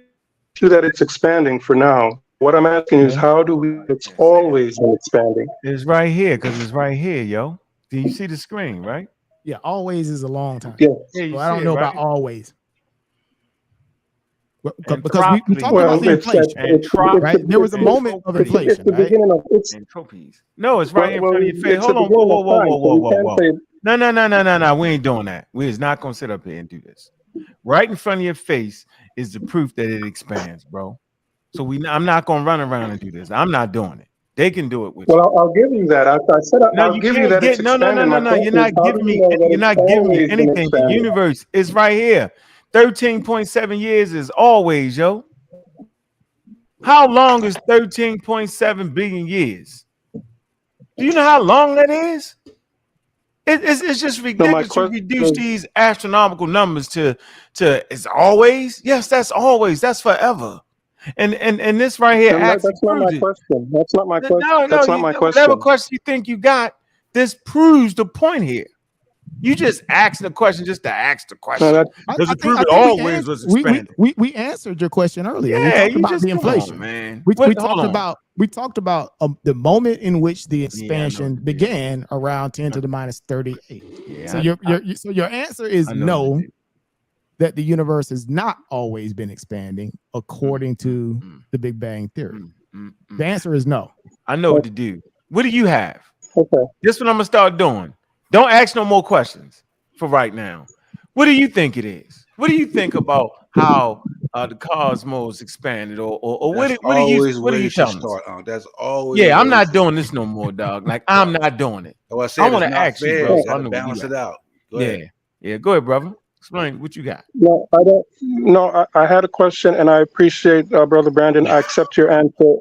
to that it's expanding for now. What I'm asking is, how do we? It's always been expanding. It's right here, because it's right here, yo. Do you see the screen, right? Yeah, always is a long time. Yeah, so I don't know about always. Because we talked about the inflation, right? There was a moment of inflation, right? Entropies. No, it's right in front of your face. Hold on, whoa. No. We ain't doing that. We is not gonna sit up here and do this. Right in front of your face is the proof that it expands, bro. So I'm not gonna run around and do this. I'm not doing it. They can do it with you. Well, I'll give you that. I said I'll give you that. No. You're not giving me anything. The universe is right here. 13.7 years is always, yo. How long is 13.7 billion years? Do you know how long that is? It's just ridiculous to reduce these astronomical numbers to it's always. Yes, that's always. That's forever. And this right here, that's not my question. That's not my question. That's not my question. Whatever question you think you got, this proves the point here. You just asked the question just to ask the question. Does it prove it always was expanding? We answered your question earlier. Yeah, we talked about the inflation, man. We talked about the moment in which the expansion began around 10 to the minus 38. Yeah, so your answer is no. That the universe has not always been expanding according to the Big Bang Theory. The answer is no. I know what to do. What do you have? Okay. This is what I'm gonna start doing. Don't ask no more questions for right now. What do you think it is? What do you think about how the cosmos expanded, or what do you tell us? That's always. Yeah, I'm not doing this no more, dog. Like I'm not doing it. I want to ask you, bro. Gotta balance it out. Go ahead. Go ahead, brother. Explain what you got. No, I don't. No, I had a question, and I appreciate, Brother Brandon. I accept your answer.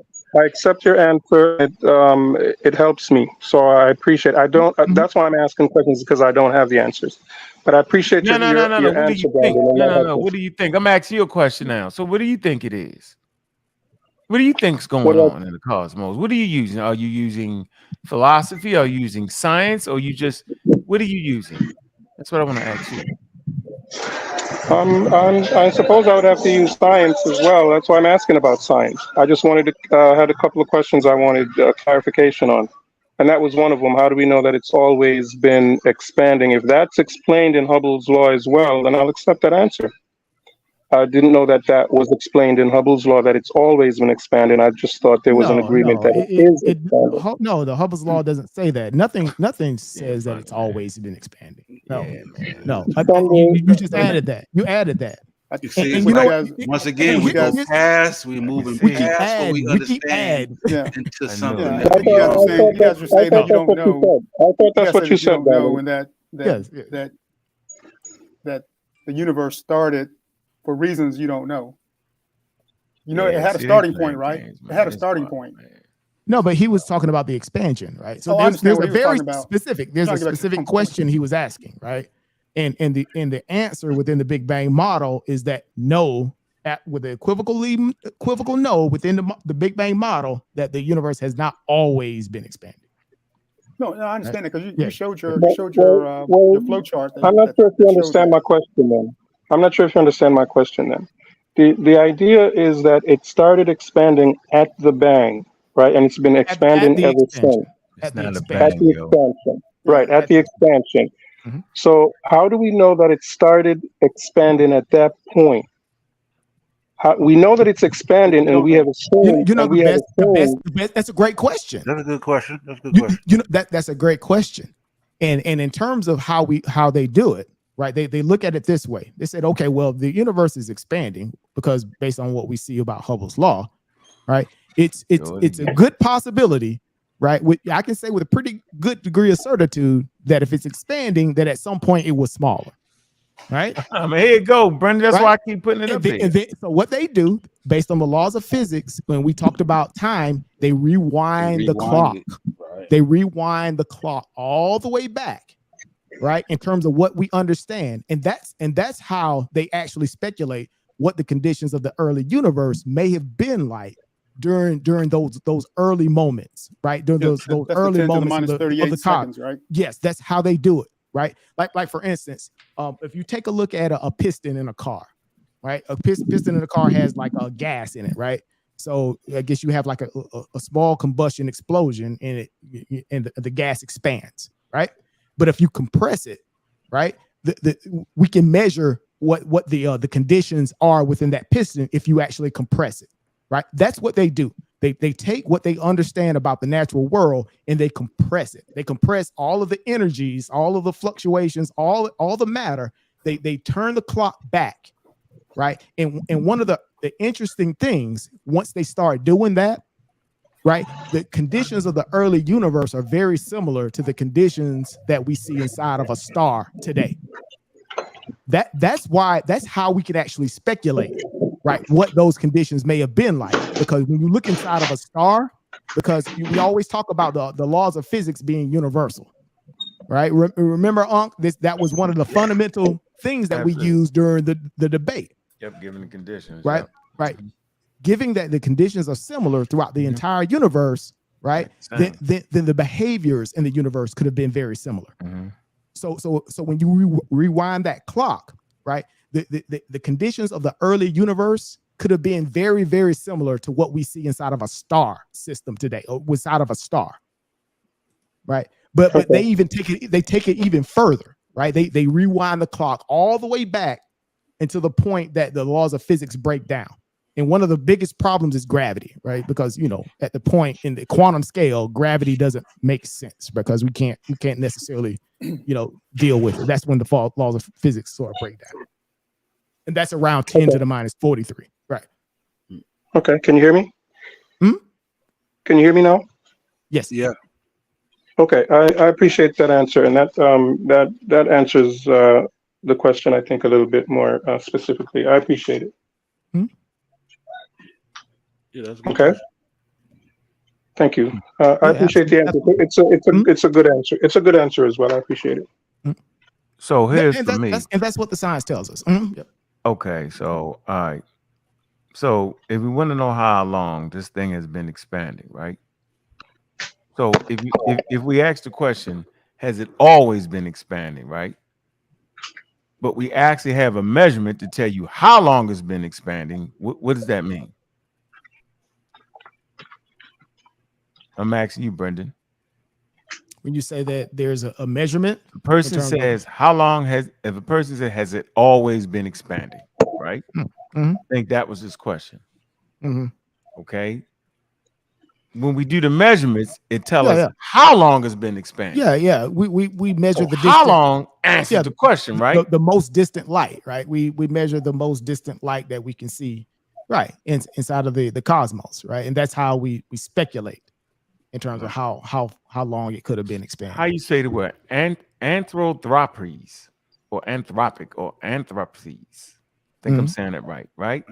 It helps me, so I appreciate. I don't. That's why I'm asking questions, because I don't have the answers. But I appreciate your answer, Brandon. No. What do you think? I'm asking you a question now. So, what do you think it is? What do you think's going on in the cosmos? What are you using? Are you using philosophy? Are you using science? Or you just, what are you using? That's what I want to ask you. I suppose I would have to use science as well. That's why I'm asking about science. I just wanted to had a couple of questions I wanted clarification on, and that was one of them. How do we know that it's always been expanding? If that's explained in Hubble's law as well, then I'll accept that answer. I didn't know that that was explained in Hubble's law, that it's always been expanding. I just thought there was an agreement that it is expanding. No, the Hubble's law doesn't say that. Nothing says that it's always been expanding. No, no. You just added that. You added that. You see, and you know, once again, we go past, we're moving past what we understand into something. I thought that's what you said. When that the universe started for reasons you don't know. You know, it had a starting point, right? It had a starting point. No, but he was talking about the expansion, right? So there's a very specific. There's a specific question he was asking, right? And the answer within the Big Bang model is that no, with the equivocal no within the Big Bang model, that the universe has not always been expanding. No, I understand it because you showed your flow chart. I'm not sure if you understand my question then. I'm not sure if you understand my question then. The idea is that it started expanding at the bang, right? And it's been expanding ever since. At the expansion. Right, at the expansion. Mm-hmm. So how do we know that it started expanding at that point? We know that it's expanding, and we have assumed. That's a great question. That's a good question. That's a great question. And in terms of how they do it, right? They look at it this way. They said, okay, well, the universe is expanding because based on what we see about Hubble's law, right? It's a good possibility, right? I can say with a pretty good degree of certitude that if it's expanding, that at some point it was smaller, right? I mean, here you go, Brendan. That's why I keep putting it up there. So what they do, based on the laws of physics, when we talked about time, they rewind the clock. Right. They rewind the clock all the way back, right? In terms of what we understand, and that's how they actually speculate what the conditions of the early universe may have been like during those early moments, right? During those early moments of the seconds, right? Yes, that's how they do it, right? Like for instance, if you take a look at a piston in a car, right? A piston in a car has like a gas in it, right? So I guess you have like a small combustion explosion in it, and the gas expands, right? But if you compress it, right, we can measure what the conditions are within that piston if you actually compress it. Right, that's what they do. They take what they understand about the natural world and they compress it. They compress all of the energies, all of the fluctuations, all the matter. They turn the clock back, right? And one of the interesting things, once they start doing that, right, the conditions of the early universe are very similar to the conditions that we see inside of a star today. That's how we can actually speculate, right, what those conditions may have been like. Because when you look inside of a star, because we always talk about the laws of physics being universal, right? Remember, Ankh, that was one of the fundamental things that we used during the debate. Yep, given the conditions. Right, right. Given that the conditions are similar throughout the entire universe, right, then the behaviors in the universe could have been very similar. Mm-hmm. So when you rewind that clock, right, the conditions of the early universe could have been very, very similar to what we see inside of a star system today, or inside of a star, right? But they even take it even further, right? They rewind the clock all the way back until the point that the laws of physics break down. And one of the biggest problems is gravity, right? Because, at the point in the quantum scale, gravity doesn't make sense because we can't necessarily, deal with it. That's when the laws of physics sort of break down. And that's around 10 to the minus 43, right? Okay, can you hear me? Hmm? Can you hear me now? Yes. Yeah. Okay, I appreciate that answer, and that answers the question, I think, a little bit more specifically. I appreciate it. Hmm? Yeah, that's good. Okay. Thank you. I appreciate the answer. It's a good answer. It's a good answer as well. I appreciate it. So here's and for me. That's what the science tells us. Mm-hmm. Yep. Okay, so all right. So if we want to know how long this thing has been expanding, right? So if we ask the question, has it always been expanding, right? But we actually have a measurement to tell you how long it's been expanding. What does that mean? I'm asking you, Brendan. When you say that there's a measurement, a person says, how long has, if a person says, has it always been expanding, right? Mm-hmm. I think that was his question. Mm-hmm. Okay. When we do the measurements, it tells us how long it's been expanding. Yeah. We measure the how long answers the question, right? The most distant light, right? We measure the most distant light that we can see, right, inside of the cosmos, right? And that's how we speculate in terms of how long it could have been expanded. How you say the word anthropopes or anthropic or anthropes? I think I'm saying it right, right?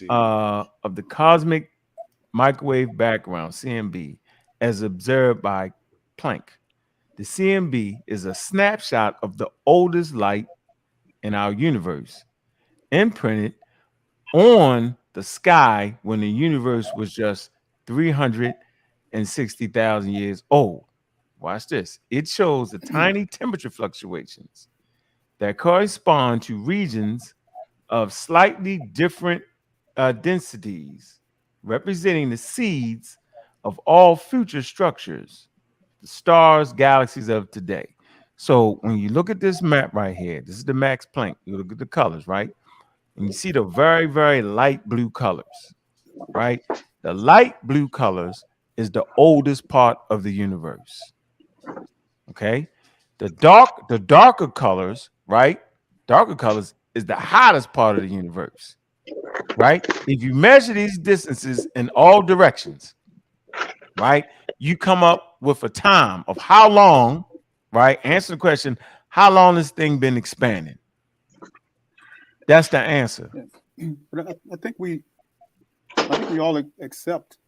Of the cosmic microwave background, CMB, as observed by Planck. The CMB is a snapshot of the oldest light in our universe, imprinted on the sky when the universe was just 360,000 years old. Watch this. It shows the tiny temperature fluctuations that correspond to regions of slightly different densities, representing the seeds of all future structures, the stars, galaxies of today. So when you look at this map right here, this is the Max Planck. You look at the colors, right? And you see the very, very light blue colors, right? The light blue colors is the oldest part of the universe. Okay. The darker colors, right? Darker colors is the hottest part of the universe, right? If you measure these distances in all directions, right, you come up with a time of how long, right? Answer the question, how long this thing been expanding? That's the answer. But I think we all accept,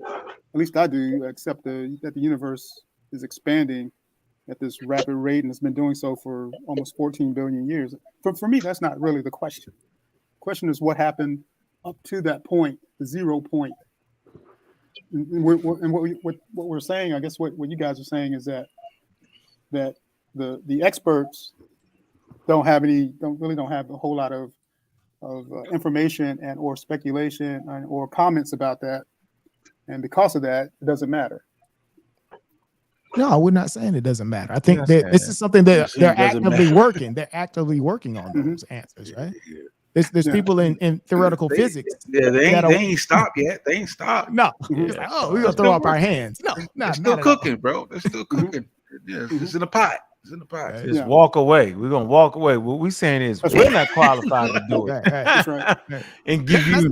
at least I do, accept that the universe is expanding at this rapid rate, and it's been doing so for almost 14 billion years. For me, that's not really the question. The question is what happened up to that point, the 0 point. And what we're saying, I guess what you guys are saying is that the experts don't have a whole lot of information and or speculation or comments about that, and because of that, it doesn't matter. No, we're not saying it doesn't matter. I think that this is something that they're actively working. They're actively working on those answers, right? There's people in theoretical physics. Yeah, they ain't stopped yet. They ain't stopped. No, it's like, oh, we're gonna throw up our hands. No, they're still cooking, bro. They're still cooking. Yeah, it's in the pot. It's in the pot. Just walk away. We're gonna walk away. What we're saying is we're not qualified to do it. That's right. And give you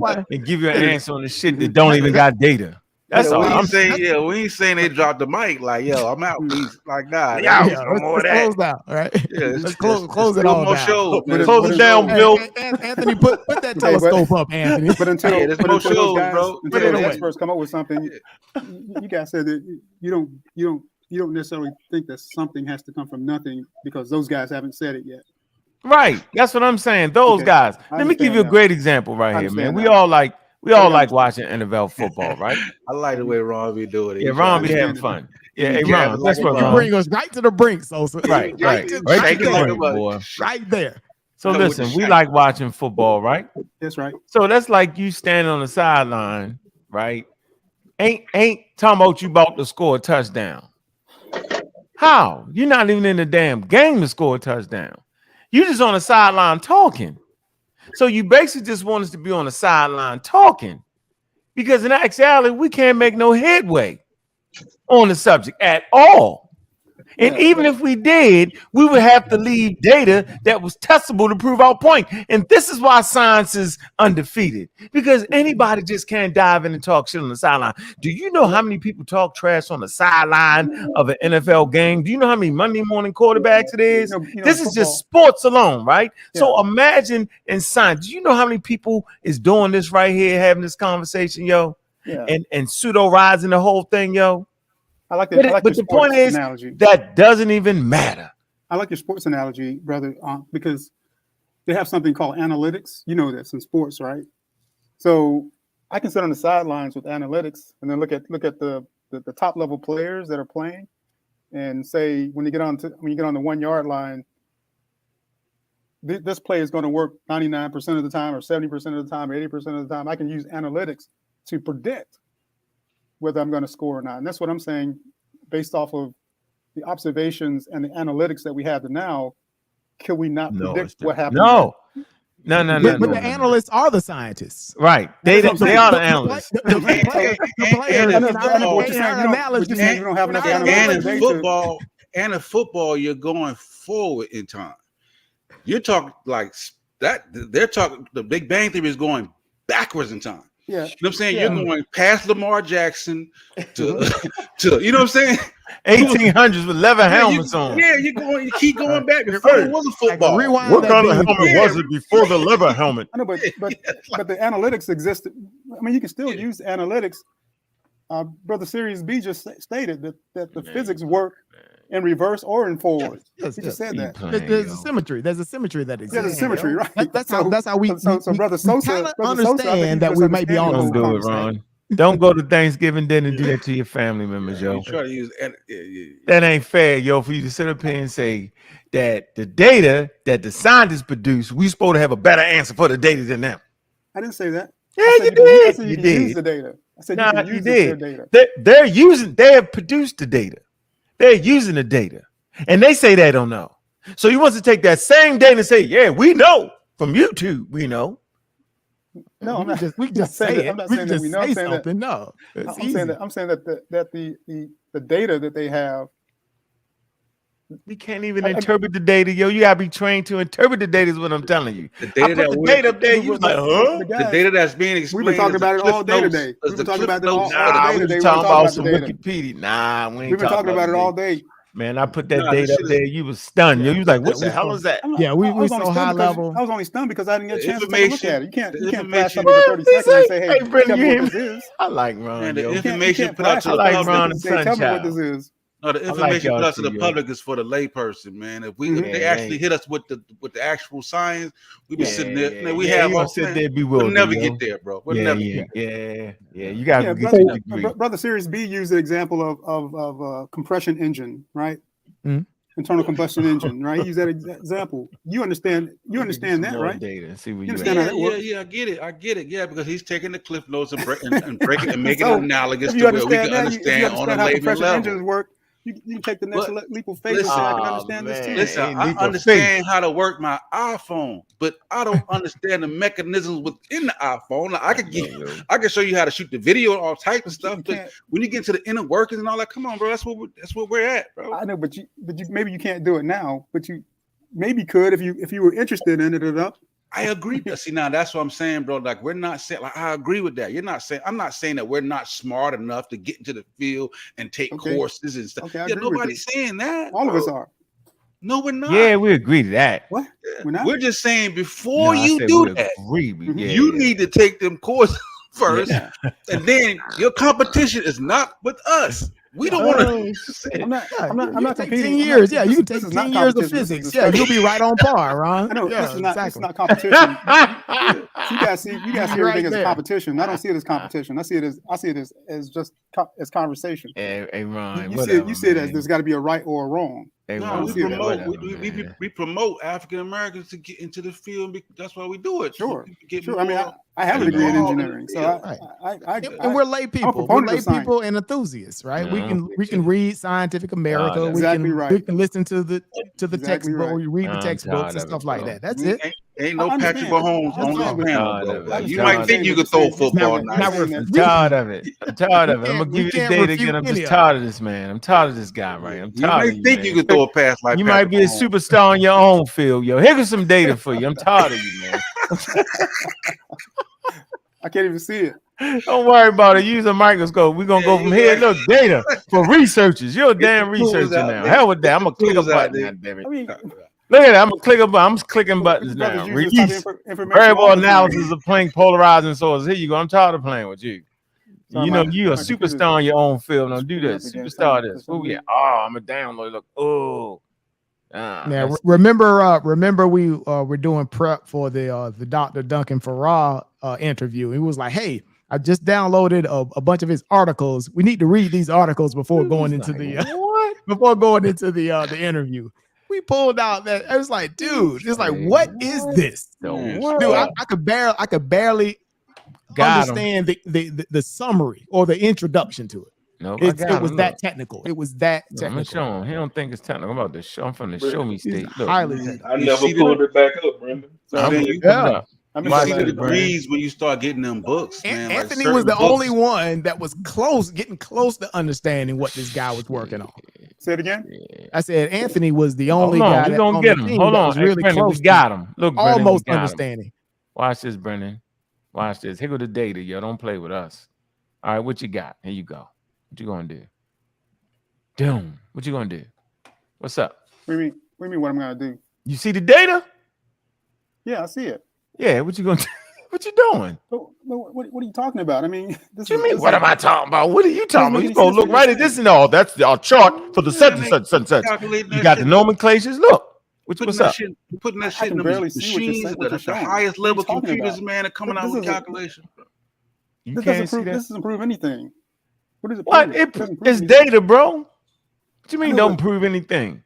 an answer on the shit that don't even got data. That's all I'm saying. Yeah, we ain't saying they dropped the mic. Like, yo, I'm out. Please, like, nah. Let's close down. All right. Yeah, let's close it all down. Close it down, Bill. Anthony, put that telescope up, Anthony. But until there's no shows, bro. Until the experts come up with something, you guys said that you don't necessarily think that something has to come from nothing because those guys haven't said it yet. Right. That's what I'm saying. Those guys. Let me give you a great example right here, man. We all like watching NFL football, right? I like the way Ron be doing it. Yeah, Ron be having fun. Yeah, hey, Ron, that's what you bring us right to the brink, Sosa. Right to the brink, boy. Right there. So listen, we like watching football, right? That's right. So that's like you standing on the sideline, right? Ain't talking about you about to score a touchdown. How? You're not even in the damn game to score a touchdown. You just on the sideline talking. So you basically just want us to be on the sideline talking because in actuality, we can't make no headway on the subject at all. And even if we did, we would have to leave data that was testable to prove our point. And this is why science is undefeated, because anybody just can't dive in and talk shit on the sideline. Do you know how many people talk trash on the sideline of an NFL game? Do you know how many Monday morning quarterbacks it is? This is just sports alone, right? Yeah. So imagine in science, do you know how many people is doing this right here, having this conversation, yo? Yeah. And pseudo-rising the whole thing, yo? I like that. But the point is that doesn't even matter. I like your sports analogy, brother, because they have something called analytics. You know this in sports, right? So I can sit on the sidelines with analytics and then look at the top level players that are playing and say when you get on the 1 yard line, this play is going to work 99% of the time or 70% of the time, 80% of the time. I can use analytics to predict whether I'm going to score or not. And that's what I'm saying based off of the observations and the analytics that we have now. Can we not predict what happens? No. But the analysts are the scientists. Right. They are the analysts. The players and in football, you're going forward in time. You're talking like that. They're talking. The Big Bang Theory is going backwards in time. Yeah. You know what I'm saying? Yeah. You're going past Lamar Jackson to you know what I'm saying? 1800s with leather helmets on. Yeah, you keep going back before it was a football. What kind of helmet was it before the leather helmet? I know, but the analytics existed. I mean, you can still use analytics. Brother Series B just stated that the physics work in reverse or in forward. He just said that. There's a symmetry. There's a symmetry that exists. Yeah, there's a symmetry, right? That's how we Brother Sosa understand that we might be on. Don't do it, Ron. Don't go to Thanksgiving dinner and do that to your family members, yo. Try to use that ain't fair, yo, for you to sit up here and say that the data that the scientists produce, we supposed to have a better answer for the data than them. I didn't say that. Yeah, you did. I said you did. Use the data. I said nah, you did. Their data. They have produced the data. They're using the data. And they say they don't know. So you want to take that same data and say, yeah, we know from YouTube, we know. No, I'm not. We just say it. I'm not saying that we know. I'm saying something. No, I'm saying that the data that they have. We can't even interpret the data, yo. You gotta be trained to interpret the data. Is what I'm telling you. The data up there, you was like, huh? The data that's being explained. We've been talking about it all day today. We've been talking about it all day today. We're talking about some Wikipedia. Nah, we've been talking about it all day. Man, I put that data up there. You was stunned. Yo, you was like, what the hell is that? Yeah, we so high level. I was only stunned because I didn't get a chance to take a look at it. You can't flash something for 30 seconds and say, hey, Brendan, tell me what this is. I like Ron. The information put out to the public. Tell me what this is. No, the information put out to the public is for the layperson, man. If they actually hit us with the actual science, we be sitting there. We have all sit there, we'll never get there, bro. We'll never get there. Yeah. You gotta get your degree. Brother Series B used the example of compression engine, right? Mm-hmm. Internal combustion engine, right? He used that example. You understand that, right? Data. See where you understand how that works? Yeah, I get it. Yeah, because he's taking the cliff notes and breaking and making it analogous to where we can understand on a layman level. Engines work. You can take the next leap of faith and say, I can understand this too. Listen, I understand how to work my iPhone, but I don't understand the mechanisms within the iPhone. Like, I can show you how to shoot the video and all types of stuff, but when you get to the inner workings and all that, come on, bro, that's what we're at, bro. I know, but you maybe you can't do it now, but you maybe could if you were interested in it. I agree. See, now that's what I'm saying, bro. Like, we're not saying, like, I agree with that. I'm not saying that we're not smart enough to get into the field and take courses and stuff. Okay, nobody's saying that. All of us are. No, we're not. Yeah, we agree to that. What? We're not. We're just saying before you do that, you need to take them courses first, and then your competition is not with us. We don't want to. I'm not competing. 10 years. Yeah, you can take 10 years of physics. Yeah, you'll be right on par, Ron. I know. This is not competition. You guys see everything as a competition. I don't see it as competition. I see it as just as conversation. Hey, Ron. You see it as there's got to be a right or a wrong. No, we promote African Americans to get into the field. That's why we do it. Sure. I mean, I have a degree in engineering, so and we're lay people. We're lay people and enthusiasts, right? We can read Scientific America. We can listen to the textbook. We read the textbooks and stuff like that. That's it. Ain't no Patrick Mahomes on this panel, bro. You might think you could throw football. I'm tired of it. I'm gonna give you the data again. I'm just tired of this, man. I'm tired of this guy, right? I'm tired of you. You might think you could throw a pass like you might be a superstar in your own field, yo. Here's some data for you. I'm tired of you, man. I can't even see it. Don't worry about it. Use a microscope. We're gonna go from here. Look, data for researchers. You're a damn researcher now. Hell with that. I'm gonna click a button. Damn it. Look at that. I'm gonna click a button. I'm clicking buttons now. Release variable analysis of playing polarizing sources. Here you go. I'm tired of playing with you. You know, you're a superstar in your own field. Don't do this. Superstar this. Oh, yeah. Oh, I'm a download. Look. Oh. Now remember we were doing prep for the Dr. Duncan Farrar interview. He was like, "Hey, I just downloaded a bunch of his articles. We need to read these articles before going into the interview." We pulled out that I was like, dude, it's like, what is this? Dude, I could barely understand the summary or the introduction to it. No, it was that technical. It was that technical. I'm show him. He don't think it's technical. I'm about to show him from the show me state. Look, highly technical. I never pulled it back up, Brendan. You see the degrees when you start getting them books, man. Anthony was the only one that was getting close to understanding what this guy was working on. Say it again. I said Anthony was the only guy that gonna get him. Hold on, really Brendan, close. We got him. Look, Brendan, almost understanding. Watch this, Brendan. Watch this. Here go the data, yo. Don't play with us. All right, what you got? Here you go. What you gonna do? Doom. What you gonna do? What's up? What do you mean what I'm gonna do? You see the data? Yeah, I see it. Yeah, what you gonna do? What you doing? What are you talking about? I mean, what am I talking about? What are you talking about? You gonna look right at this and all. That's our chart for the such. You got the nomenclatures. Look. What's up? Putting that shit in the machines, the highest level computers, man, are coming out with calculations. This doesn't prove anything. What is it? What? It's data, bro. What you mean don't prove anything?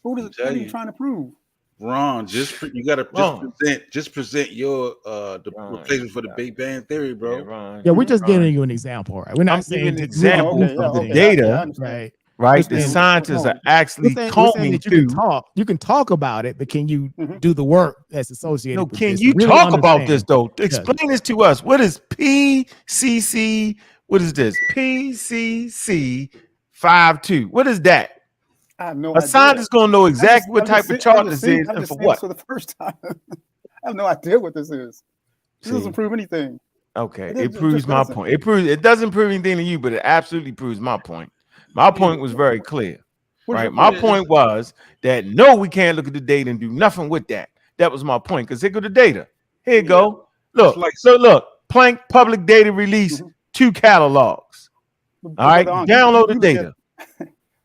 What are you trying to prove? Ron, you gotta present your replacement for the Big Bang Theory, bro. Yeah, we're just giving you an example, right? We're not saying an example of the data, right? The scientists are actually combing through. You can talk about it, but can you do the work that's associated? No, with can this? you Really talk about understand? this though? Explain this to us. What is PCC? What is this? PCC 52. What is that? I have no idea. A scientist gonna know exactly what type of chart this is and for what. For the first time, I have no idea what this is. This doesn't prove anything. Okay, it proves my point. It doesn't prove anything to you, but it absolutely proves my point. My point was very clear, right? My point was that no, we can't look at the data and do nothing with that. That was my point. Because here go the data. Here you go. Look, look. Planck public data release 2 catalogs. All right, download the data.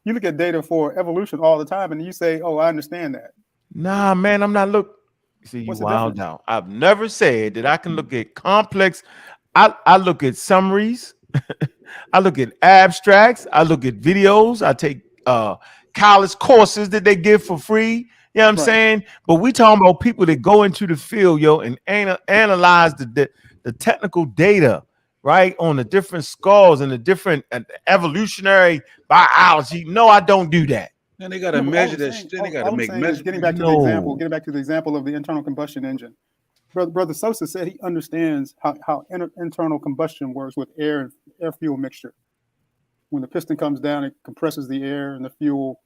You look at data for evolution all the time, and you say, "Oh, I understand that." Nah, man, I'm not See, you wild out. I've never said that I can look at complex. I look at summaries. I look at abstracts. I look at videos. I take college courses that they give for free. You know what I'm saying? But we talking about people that go into the field, yo, and analyze the technical data, right, on the different skulls and the different evolutionary biology. No, I don't do that. And they got to measure that shit. They got to make measures. Getting back to the example of the internal combustion engine. Brother Sosa said he understands how internal combustion works with air fuel mixture. When the piston comes down, it compresses the air and the fuel.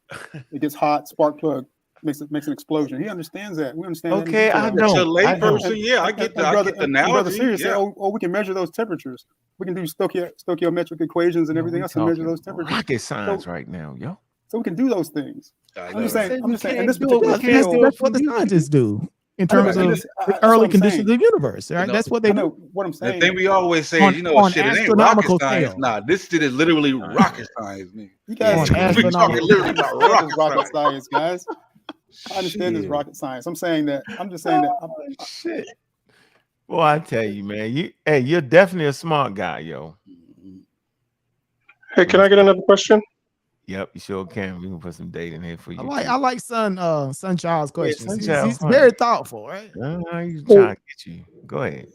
It gets hot. Spark plug makes an explosion. He understands that. We understand. Okay, that. I know. To a layperson, yeah, I get the analogy. Brother Sirius said, "Oh, we can measure those temperatures. We can do stoichiometric equations and everything else to measure those temperatures." Rocket science right now, yo. So we can do those things. I'm just saying. And this particular field, that's what the scientists do. In terms of the early conditions of the universe, right? That's what they know. What I'm saying. The thing we always say is, shit, it ain't rocket science. Nah, this shit is literally rocket science, man. You guys we talking literally about rocket science, guys. I understand this rocket science. I'm just saying that. Shit. Well, I tell you, man, you're definitely a smart guy, yo. Hey, can I get another question? Yep, you sure can. We can put some data in here for you. I like Son Child's questions. He's very thoughtful, right? He's trying to get you. Go ahead.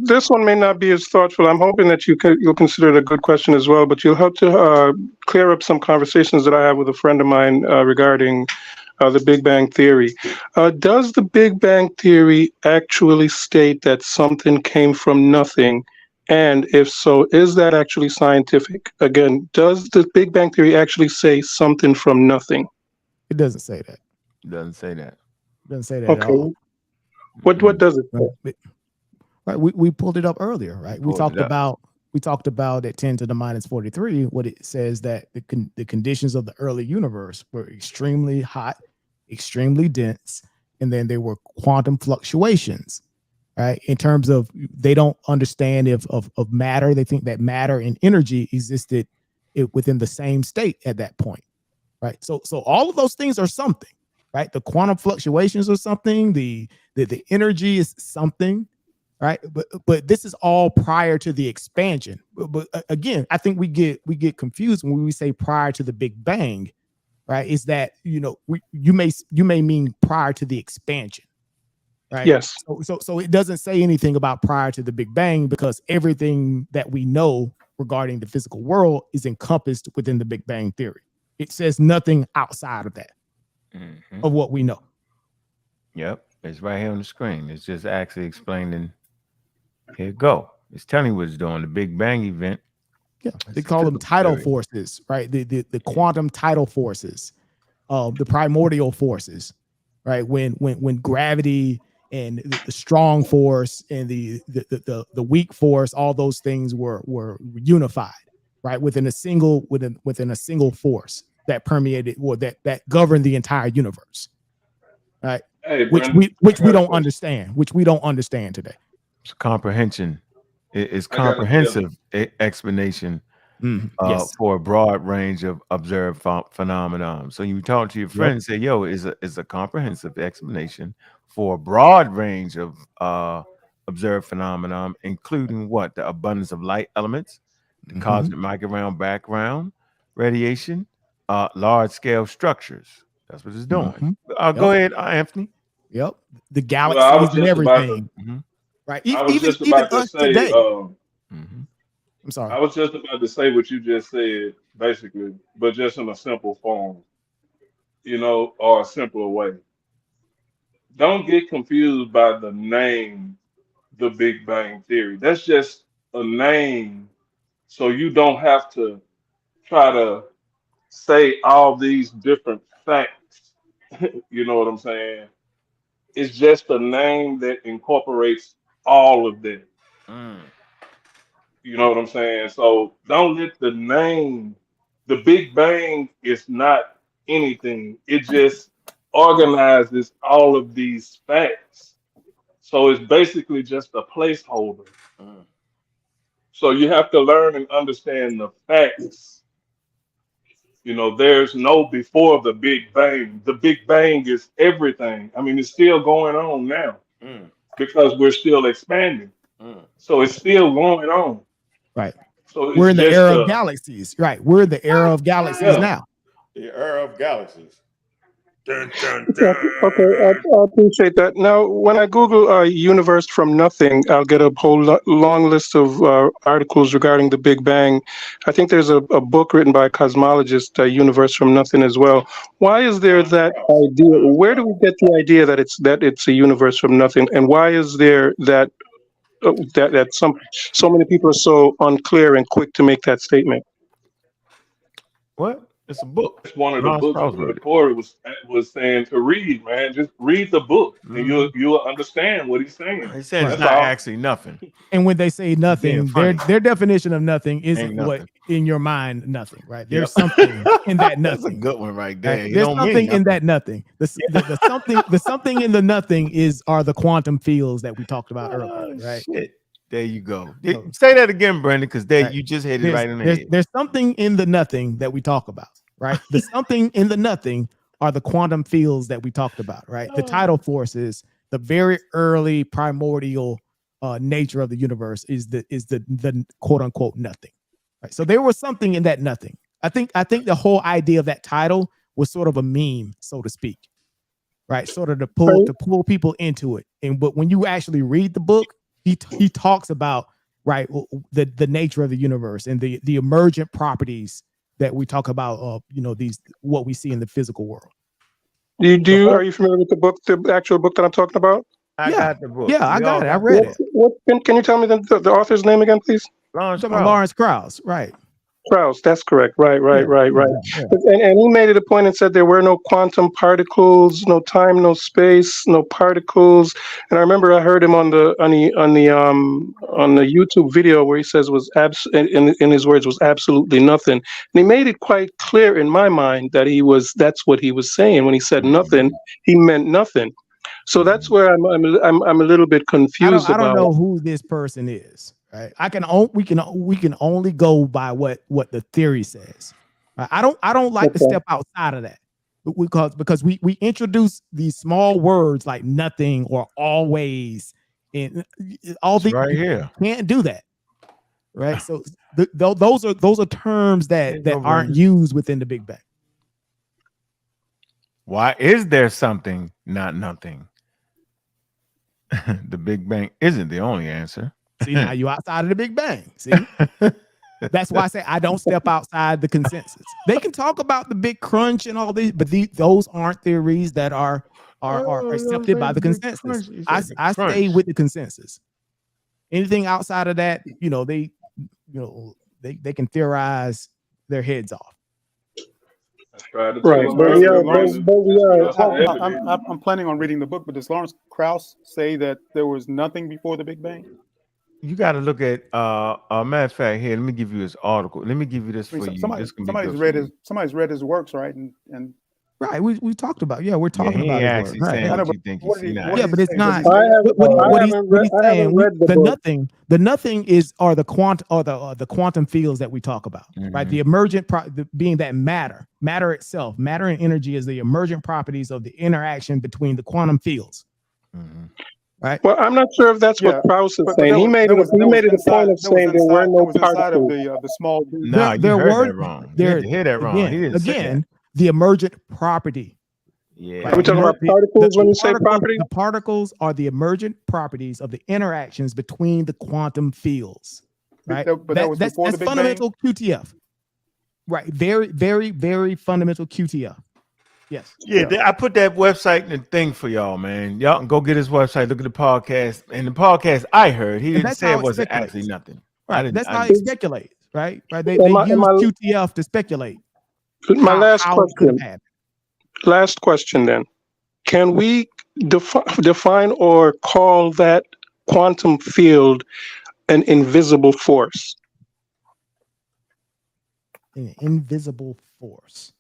This one may not be as thoughtful. I'm hoping that you'll consider it a good question as well, but you'll help to clear up some conversations that I have with a friend of mine regarding the Big Bang Theory. Does the Big Bang Theory actually state that something came from nothing? And if so, is that actually scientific? Again, does the Big Bang Theory actually say something from nothing? It doesn't say that. It doesn't say that. It doesn't say that at all. What does it say? Right. We pulled it up earlier, right? We talked about at 10 to the minus 43, what it says that the conditions of the early universe were extremely hot, extremely dense, and then there were quantum fluctuations. Right, in terms of they don't understand of matter. They think that matter and energy existed within the same state at that point. right? So all of those things are something, right? The quantum fluctuations are something. The energy is something, right? But this is all prior to the expansion. But again, I think we get confused when we say prior to the Big Bang, right? Is that you may mean prior to the expansion, right? Yes. So it doesn't say anything about prior to the Big Bang, because everything that we know regarding the physical world is encompassed within the Big Bang theory. It says nothing outside of that, of what we know. Yep, it's right here on the screen. It's just actually explaining. Here you go. It's telling you what it's doing. The Big Bang event. Yeah, they call them tidal forces, right? The quantum tidal forces, the primordial forces, right? When gravity and the strong force and the weak force, all those things were unified, right? Within a single force that permeated, or that governed the entire universe, right? Hey, which we don't understand, today. It's comprehension. It's I got a comprehensive explanation yes. for a broad range of observed phenomenon. So you talk to your friend and say, "Yo, is a comprehensive explanation for a broad range of observed phenomenon, including what? The abundance of light elements, the cosmic microwave background radiation, large scale structures." That's what it's doing. Go ahead, Anthony. Yep, the Well, galaxies and everything. Right. I was just even about to us say. today. I'm sorry. I was just about to say what you just said, basically, but just in a simple form, or a simpler way. Don't get confused by the name, the Big Bang Theory. That's just a name, so you don't have to try to say all these different facts. You know what I'm saying? It's just a name that incorporates all of them. You know what I'm saying? So don't let the name, the Big Bang is not anything. It just organizes all of these facts. So it's basically just a placeholder. So you have to learn and understand the facts. There's no before the Big Bang. The Big Bang is everything. I mean, it's still going on now because we're still expanding. So it's still going on. Right. So we're it's in the just era of galaxies. Right. We're in the era of galaxies now. The era of galaxies. Dun, dun, dun. Okay, I appreciate that. Now, when I Google universe from nothing, I'll get a whole long list of articles regarding the Big Bang. I think there's a book written by a cosmologist, Universe from Nothing, as well. Why is there that idea? Where do we get the idea that it's a universe from nothing? And why is there that so many people are so unclear and quick to make that statement? What? It's a book. It's one of the books that Corey was saying to read, man. Just read the book, and you'll understand what he's saying. He's saying it's not actually nothing. And when they say nothing, their definition of nothing isn't what in your mind nothing, right? There's something in that nothing. That's a good one right there. Right? There's something in that nothing. The something in the nothing are the quantum fields that we talked about earlier, right? Shit. There you go. Say that again, Brandon, because you just hit it right in the head. There's something in the nothing that we talk about, right? The something in the nothing are the quantum fields that we talked about, right? The tidal forces, the very early primordial nature of the universe is the quote unquote nothing, right? So there was something in that nothing. I think the whole idea of that title was sort of a meme, so to speak, right? Sort of to pull people into it. But when you actually read the book, he talks about the nature of the universe and the emergent properties that we talk about. These what we see in the physical world. Are you familiar with the book, the actual book that I'm talking about? I got the book. Yeah, I got it. I read it. Can you tell me the author's name again, please? Lawrence Krauss, right? Krauss, that's correct. Right. Yeah. And he made it a point and said there were no quantum particles, no time, no space, no particles. And I remember I heard him on the YouTube video where he says in his words was absolutely nothing. And he made it quite clear in my mind that that's what he was saying when he said nothing. He meant nothing. So that's where I'm a little bit confused. I don't know who this person is. Right. We can only go by what the theory says. I don't like to step outside of that because we introduce these small words like nothing or always, and all the right here. Can't do that, right? So those are terms that aren't used within the Big Bang. Why is there something, not nothing? The Big Bang isn't the only answer. See, now you're outside of the Big Bang. See, that's why I say I don't step outside the consensus. They can talk about the Big Crunch and all these, but those aren't theories that are accepted by the consensus. I stay with the consensus. Anything outside of that, they can theorize their heads off. Right, I'm planning on reading the book, but does Lawrence Krauss say that there was nothing before the Big Bang? You got to look at a matter of fact here. Let me give you his article. Let me give you this for you. Somebody's read his works, right? And right, we talked about. Yeah, we're talking about actually it. Saying right. what you think. Yeah, but it's not. What he's saying, the nothing are the quantum fields that we talk about, right? The emergent being that matter itself, matter and energy is the emergent properties of the interaction between the quantum fields. Right. Well, I'm not sure if that's what Krauss is saying. He made it a point of saying there were no particles. The small. No, you heard that wrong. You heard that wrong. Again, the emergent property. Yeah. Are we talking about particles when you say property? The particles are the emergent properties of the interactions between the quantum fields. Right. That's fundamental QTF. Right. Very, very, very fundamental QTF. Yes. Yeah, I put that website in the thing for y'all, man. Y'all can go get his website, look at the podcast. And the podcast I heard, he didn't say it wasn't actually nothing. Right. That's how he speculates, right? They use QTF to speculate. My last question then. Can we define or call that quantum field an invisible force? An invisible force.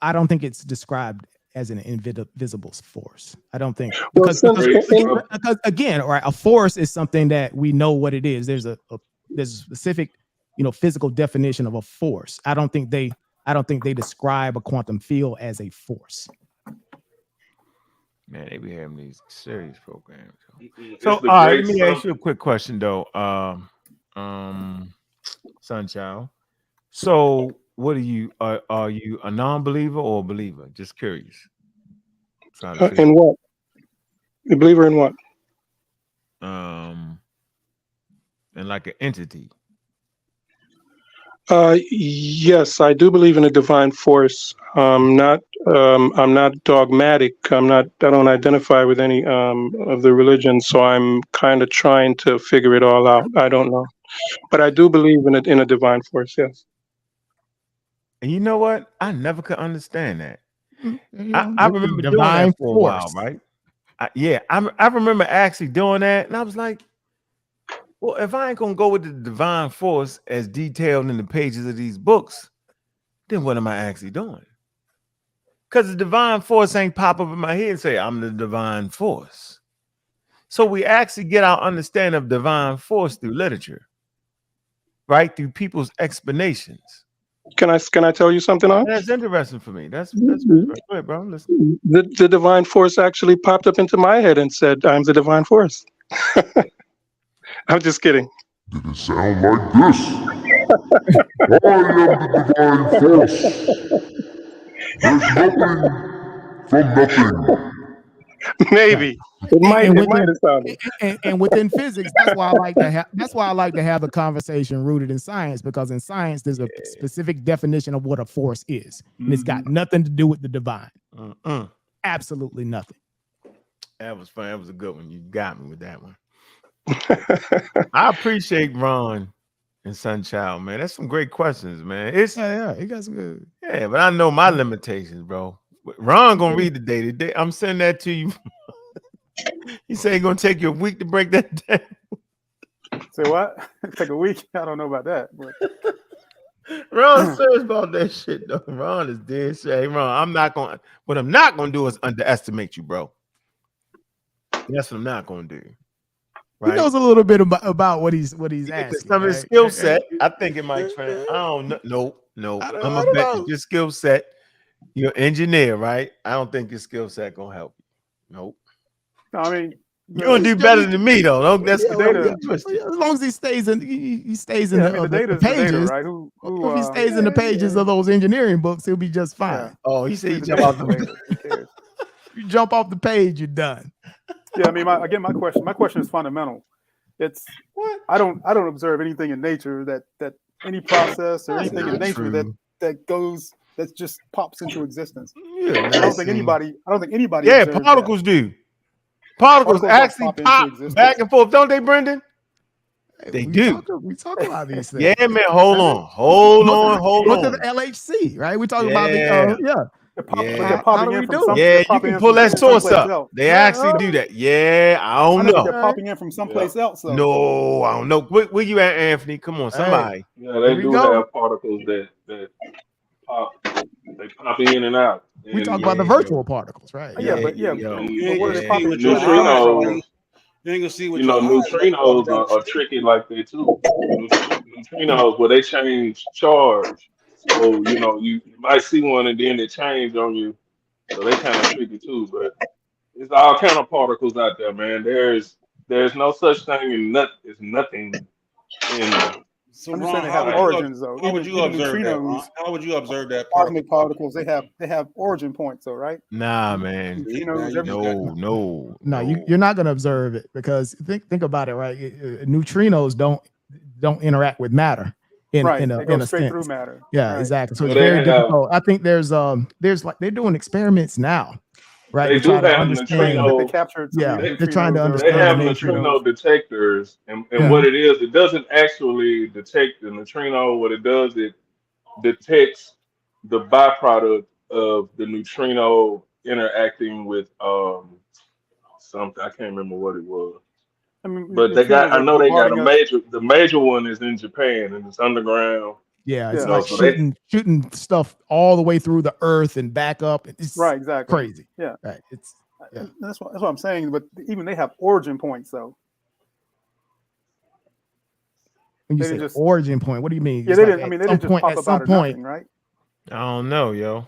I don't think it's described as an invisible force. I don't think because again, right, a force is something that we know what it is. There's a specific, physical definition of a force. I don't think they describe a quantum field as a force. Man, they be having these serious programs. So, all right, let me ask you a quick question though, Sunchild. So, what are you? Are you a non-believer or a believer? Just curious. In what? A believer in what? In like an entity. Yes, I do believe in a divine force. I'm not dogmatic. I don't identify with any of the religions, so I'm kind of trying to figure it all out. I don't know, but I do believe in a divine force. Yes. And you know what? I never could understand that. I remember doing that for a while, right? I remember actually doing that, and I was like, well, if I ain't gonna go with the divine force as detailed in the pages of these books, then what am I actually doing? Because the divine force ain't pop up in my head and say, I'm the divine force. So we actually get our understanding of divine force through literature, right? Through people's explanations. Can I tell you something else? That's interesting for me. That's go ahead, bro. Listen. The divine force actually popped up into my head and said, I'm the divine force. I'm just kidding. Did it sound like this? I am the divine force. There's nothing from nothing. Maybe. It might have sounded. And within physics, that's why I like to have the conversation rooted in science, because in science there's a specific definition of what a force is, and it's got nothing to do with the divine. Absolutely nothing. That was fun. That was a good one. You got me with that one. I appreciate Ron and Sunchild, man. That's some great questions, man. You got some good. Yeah, but I know my limitations, bro. Ron gonna read the day. I'm sending that to you. He said it's gonna take you a week to break that down. Say what? Take a week? I don't know about that. But Ron's serious about that shit, though. Ron is dead shit. Hey, Ron, what I'm not gonna do is underestimate you, bro. That's what I'm not gonna do. He knows a little bit about what he's asking. Some of his skill set, I think it might trans. I don't know. No. I'm gonna bet that your skill set, you're an engineer, right? I don't think your skill set gonna help you. Nope. I mean, you're gonna do better than me, though. Don't that's the data. As long as he stays in, he stays in the the pages, data, right? If he stays in the pages of those engineering books, he'll be just fine. Yeah. Oh, he said you jump off the page. You jump off the page, you're done. Yeah, I mean, my question is fundamental. It's I don't observe anything in nature that any process or anything in nature that just pops into existence. Yeah, I don't think anybody. Yeah, particles do. Particles actually pop back and forth, don't they, Brendan? They do. We talk about these things. Yeah, man. Hold on. Look at the LHC, right? We talking about the They're popping in from some. Yeah, you can pull that source up. They actually do that. Yeah, I don't know. They're popping in from someplace else. So. No, I don't know. Where you at, Anthony? Come on, somebody. Yeah, they do have particles that pop. They pop in and out. We talk about the virtual particles, right? But what are they popping in? Neutrinos. You ain't gonna see what neutrinos are tricky like that too. Neutrinos, where they change charge. So you might see one and then it change on you. So they kind of tricky too. But it's all kind of particles out there, man. There's no such thing as nothing in. So I'm just saying they have origins though. How would you observe that? How would you observe that? Cosmic particles, they have origin points, though, right? Nah, man. No. You're not going to observe it because think about it, right? Neutrinos don't interact with matter in a straight sense. through matter. Yeah, right. exactly. So it's very difficult. I think there's like they're doing experiments now. Right, they do have neutrino. They captured. They're trying to understand. They have neutrino detectors, and what it is, it doesn't actually detect the neutrino. What it does, it detects the byproduct of the neutrino interacting with something. I can't remember what it was. But I know they got the major one is in Japan, and it's underground. Yeah, it's like shooting stuff all the way through the earth and back up. It's exactly crazy. Yeah, right. That's what I'm saying. But even they have origin points, though. When you say origin point, what do you mean? Yeah, they didn't. I mean, they didn't just pop up out of nothing, right? I don't know, yo.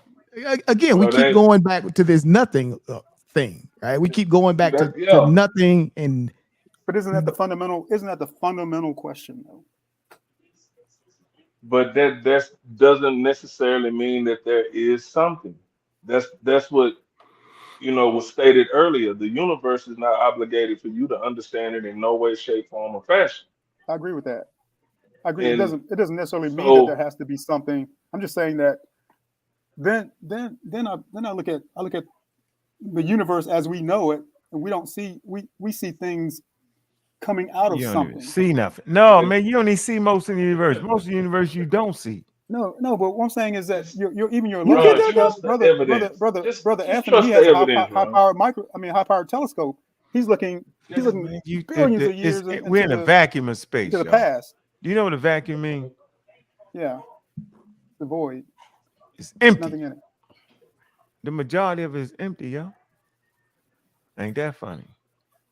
Again, we keep going back to this nothing thing, right? We keep going back to nothing, and but isn't that the fundamental question, though? But that doesn't necessarily mean that there is something. That's what was stated earlier. The universe is not obligated for you to understand it in no way, shape, form, or fashion. I agree with that. I agree. It doesn't necessarily mean that there has to be something. I'm just saying that then I look at the universe as we know it, and we don't see we see things coming out of something. Don't even see nothing. No, man, you only see most of the universe. Most of the universe you don't see. No, but what I'm saying is that your brother Anthony, he has high powered telescope. He's looking billions of years. We're in a vacuum of space. To the past. Do you know what a vacuum means? Yeah, the void. It's empty. Nothing in it. The majority of it is empty, yo. Ain't that funny?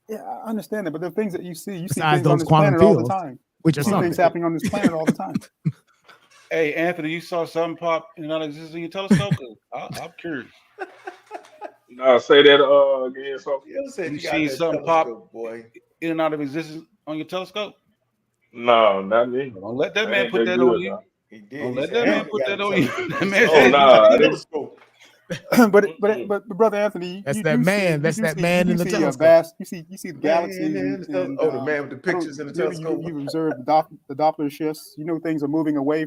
Yeah, I understand that, but the things that you see things those on this quantum planet fields, all the time. Which you see things happening on this planet all the time. Hey, Anthony, you saw something pop and not exist in your telescope? I'm curious. No, say that again. So you see something pop in and out of existence on your telescope? No, not me. Don't let that man put that on you. Don't let that man put that on you. But brother Anthony, that's that man in the telescope. You see the galaxies. The man with the pictures in the telescope. You observe the Doppler shifts. Things are moving away.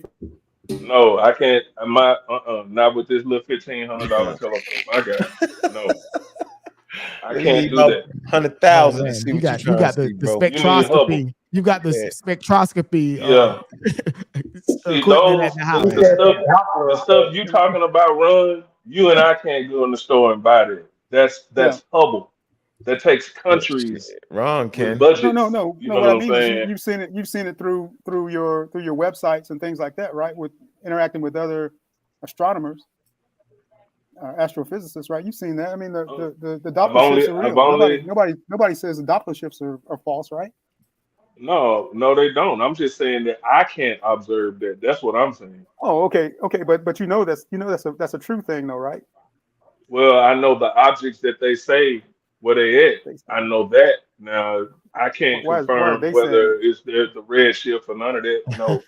No, I can't. Not with this little $1,500 telescope. I got no. I can't do that. 100,000. You got the spectroscopy. You got the spectroscopy. See, the stuff you talking about, Ron. You and I can't go in the store and buy that. That's Hubble. That takes countries. Wrong, Ken. No. What I mean is you've seen it through your websites and things like that, right? With interacting with other astronomers, astrophysicists, right? You've seen that. I mean, the Doppler shifts are real. Nobody says the Doppler shifts are false, right? No, they don't. I'm just saying that I can't observe that. That's what I'm saying. Oh, okay, but that's a true thing, though, right? Well, I know the objects that they say where they at. I know that. Now I can't Why are confirm they saying? whether it's there's the red shift or none of that. No.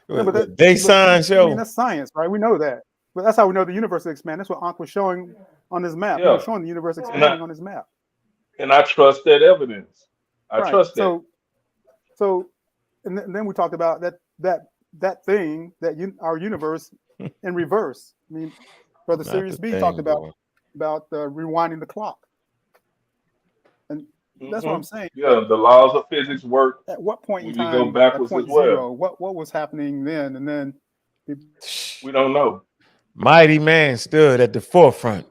No, but they sign show. I mean, that's science, right? We know that. But that's how we know the universe is expanding. That's what Ankh was showing on his map. He Yeah. was showing the universe expanding on his map. And I trust that evidence. I trust that. So, and then we talked about that thing that our universe in reverse. I mean, Brother Sirius B talked about rewinding the clock, and that's what I'm saying. Yeah, the laws of physics work. At what point in when time, you go backwards at point as well. zero, what was happening then, and then we don't know. Mighty man stood at the forefront.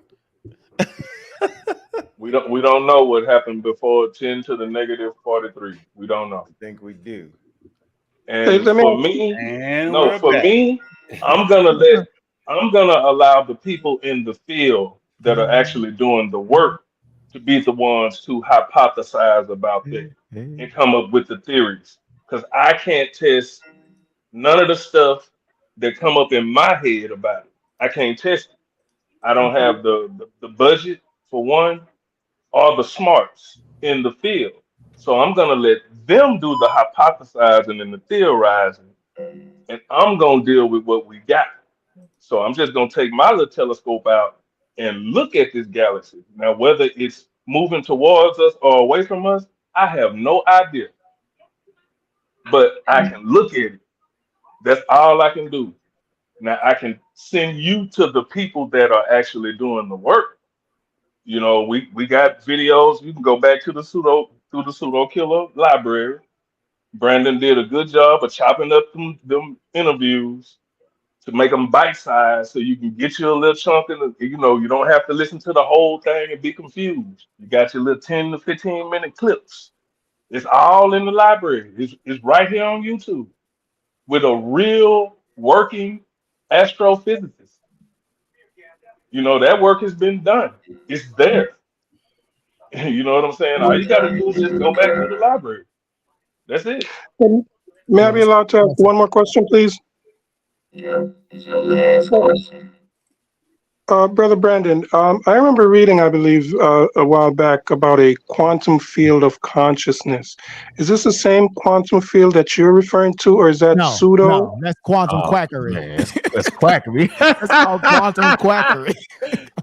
We don't know what happened before 10 to the negative 43. We don't know. I think we do. And for me, I'm gonna allow the people in the field that are actually doing the work to be the ones to hypothesize about that and come up with the theories. Because I can't test none of the stuff that come up in my head about it. I can't test it. I don't have the budget for one, or the smarts in the field. So I'm gonna let them do the hypothesizing and the theorizing, and I'm gonna deal with what we got. So I'm just gonna take my little telescope out and look at this galaxy. Now, whether it's moving towards us or away from us, I have no idea. But I can look at it. That's all I can do. Now I can send you to the people that are actually doing the work. You know, we got videos. You can go back to the pseudo killer library. Brandon did a good job of chopping up them interviews to make them bite sized, so you can get you a little chunk of the, you know, you don't have to listen to the whole thing and be confused. You got your little 10 to 15-minute clips. It's all in the library. It's right here on YouTube with a real working astrophysicist. You know, that work has been done. It's there. You know what I'm saying? All you got to do is just go back to the library. That's it. May I be allowed to ask one more question, please? Yeah, it's your last question. Brother Brandon, I remember reading, I believe, a while back about a quantum field of consciousness. Is this the same quantum field that you're referring to, or is that pseudo? No, that's quantum quackery. Man, that's quackery. That's called quantum quackery.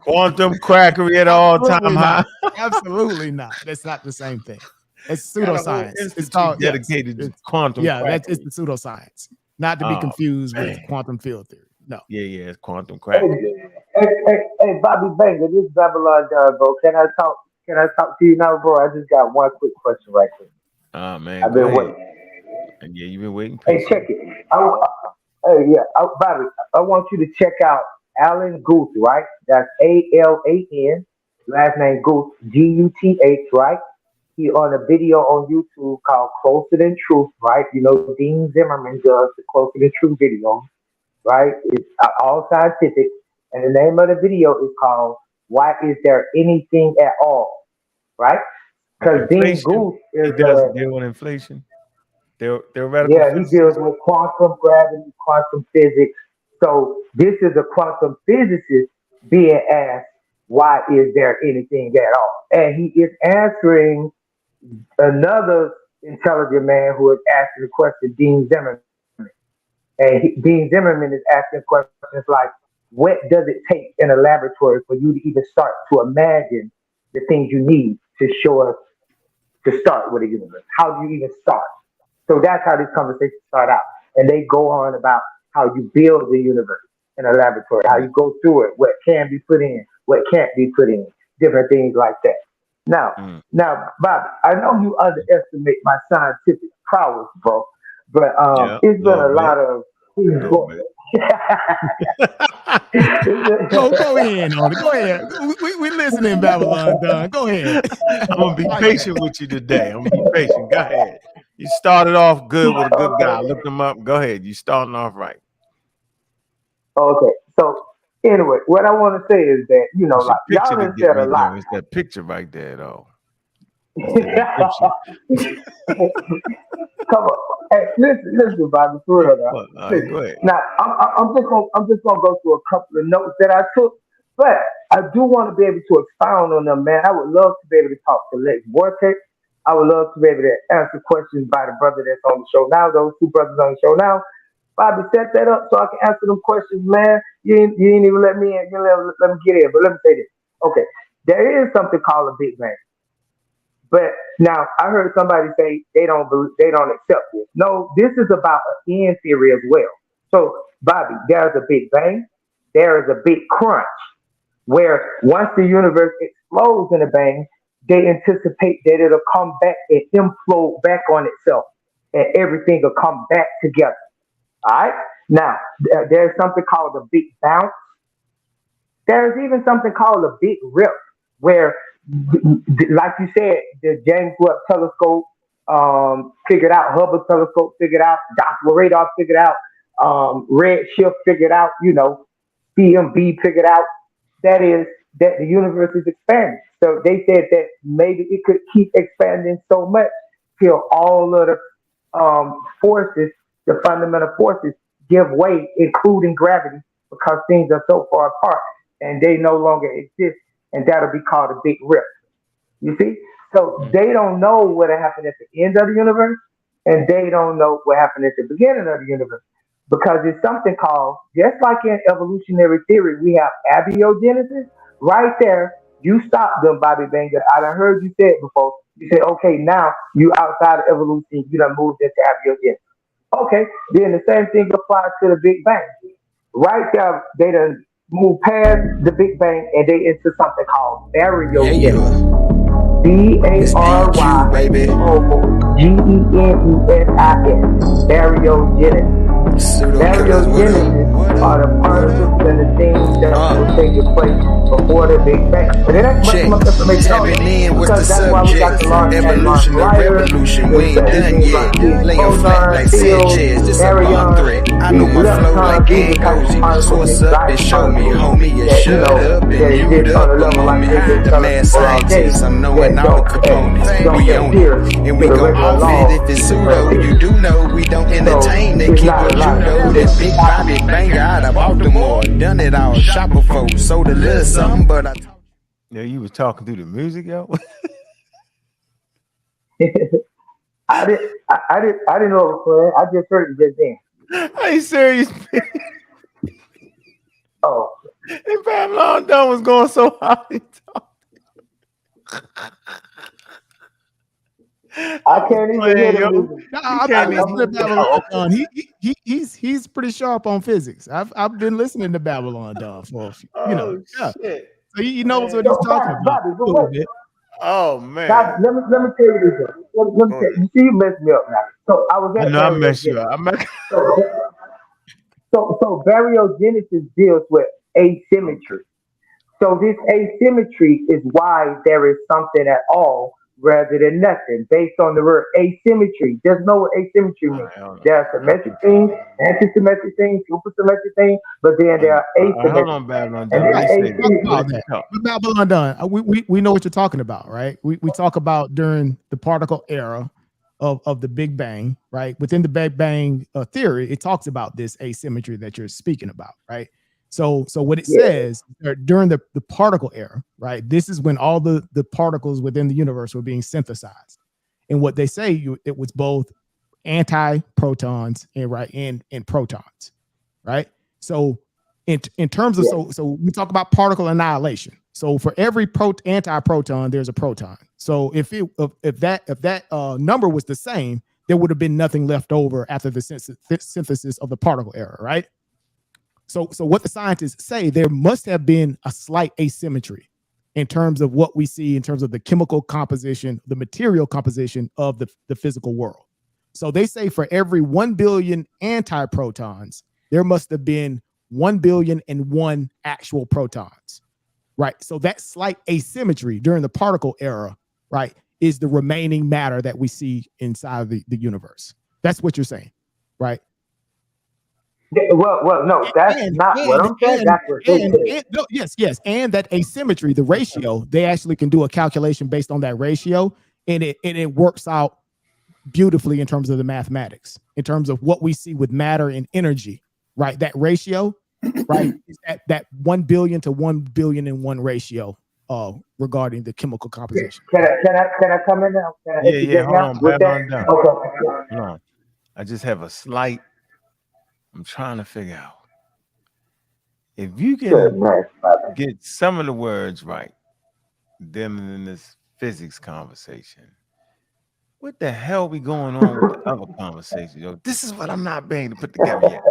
Quantum quackery at all time high. Absolutely not. That's not the same thing. It's pseudoscience. It's called dedicated to quantum. Yeah, it's the pseudoscience, not to be confused with quantum field theory. No. Yeah, it's quantum quackery. Hey, Bobby Banger, this is Babylon John, bro. Can I talk to you now, bro? I just got one quick question right quick. Oh man, I've been waiting. Yeah, you've been waiting. Hey, check it. Bobby, I want you to check out Alan Guth, right? That's ALAN, last name Guth, GUTH, right? He on a video on YouTube called Closer Than Truth, right? You know, Dean Zimmerman does the Closer Than Truth video, right? It's all scientific. And the name of the video is called "Why Is There Anything at All?" Right? Because Dean Guth is deal with inflation. Theoretical. Yeah, he deals with quantum gravity, quantum physics. So this is a quantum physicist being asked, "Why is there anything at all?" And he is answering another intelligent man who is asking the question, Dean Zimmerman. And Dean Zimmerman is asking questions like, what does it take in a laboratory for you to even start to imagine the things you need to show us to start with a universe? How do you even start? So that's how this conversation start out. And they go on about how you build the universe in a laboratory, how you go through it, what can be put in, what can't be put in, different things like that. Now, Bob, I know you underestimate my scientific prowess, bro, but it's been a lot of Go ahead on it. Go ahead. We listening, Babylon Don. Go ahead. I'm gonna be patient with you today. I'm gonna be patient. Go ahead. You started off good with a good guy. Look him up. Go ahead. You starting off right. Okay. So anyway, what I want to say is that, you know, like y'all have said a lot. It's that picture right there, though. Come on, hey, listen, Bobby, for real now. All right, go ahead. Now, I'm just gonna go through a couple of notes that I took, but I do want to be able to expound on them, man. I would love to be able to talk to Lex Vortex. I would love to be able to answer questions by the brother that's on the show now. Those two brothers on the show now. Bobby, set that up so I can answer them questions, man. You ain't even let me in. You let me get in. But let me say this. Okay, there is something called a Big Bang. But now I heard somebody say they don't accept this. No, this is about an end theory as well. So, Bobby, there's a Big Bang, there is a big crunch, where once the universe explodes in a bang, they anticipate that it'll come back and implode back on itself, and everything will come back together. All right. Now, there's something called a big bounce. There's even something called a big rip, where, like you said, the James Webb telescope figured out, Hubble telescope figured out, Doppler radar figured out, Redshift figured out, CMB figured out. That is that the universe is expanding. So they said that maybe it could keep expanding so much till all of the forces, the fundamental forces, give way, including gravity, because things are so far apart and they no longer exist, and that'll be called a big rip. You see? So they don't know what happened at the end of the universe, and they don't know what happened at the beginning of the universe, because it's something called, just like in evolutionary theory, we have abiogenesis. Right there, you stop them, Bobby Banger. I done heard you say it before. You say, okay, now you outside of evolution, you done moved into abiogenesis. Okay, then the same thing applies to the Big Bang. Right there, they done moved past the Big Bang and they into something called baryogenesis. BARYOGENESIS. Baryogenesis. Baryogenesis are the particles and the things that were taking place before the Big Bang. But it ain't much information on it, because that's why we got the large evolution and revolution. We ain't done yet. Lay your flat like Sanchez, this a bomb threat. I know my flow like Gangoji. Source up and show me, homie, and shut up and mute up a moment. The mad scientist, I'm knowing all the components. We own it, and we go off it if it's pseudo. You do know we don't entertain, they keep a judo. That big Bobby Banger out of Baltimore. Done it all, shop before, sold a little something, but I... Yeah, you was talking through the music, yo. I didn't know it was playing. I just heard it just then. Are you serious? Oh. And Babylon Dawn was going so hard. I can't even hear the music. No, I've been listening to Babylon Dawn. He's pretty sharp on physics. I've been listening to Babylon Dawn for a few, yeah. Shit. So he knows what he's talking about. Bobby, oh man. Bobby, let me tell you this. Let me tell you. You see, you messed me up now. So I was at I messed you up. So baryogenesis deals with asymmetry. So this asymmetry is why there is something at all rather than nothing, based on the word asymmetry. There's no what asymmetry means. There are symmetric things, anti-symmetric things, supersymmetric things, but then there are asymmetric. Hold on, Babylon Dawn. Babylon Dawn. We know what you're talking about, right? We talk about during the particle era of the Big Bang, right? Within the Big Bang theory, it talks about this asymmetry that you're speaking about, right? So what it says during the particle era, right? This is when all the particles within the universe were being synthesized. And what they say, it was both anti-protons and protons, right? So in terms of, so we talk about particle annihilation. So for every anti-proton, there's a proton. So if that number was the same, there would have been nothing left over after the synthesis of the particle era, right? So what the scientists say, there must have been a slight asymmetry in terms of what we see in terms of the chemical composition, the material composition of the physical world. So they say for every 1 billion antiprotons, there must have been 1 billion and 1 actual protons, right? So that slight asymmetry during the particle era, right, is the remaining matter that we see inside of the universe. That's what you're saying, right? Well, no, that's not what I'm saying. That's what they say. Yes. And that asymmetry, the ratio, they actually can do a calculation based on that ratio. and it works out beautifully in terms of the mathematics, in terms of what we see with matter and energy, right? That ratio, right? Is that 1 billion to 1 billion in 1 ratio regarding the chemical composition. Can I come in now? Hold on, Babylon down. Okay. Hold on. I just have I'm trying to figure out if you can get some of the words right, dealing in this physics conversation. What the hell be going on with the other conversation, yo? This is what I'm not being able to put together yet.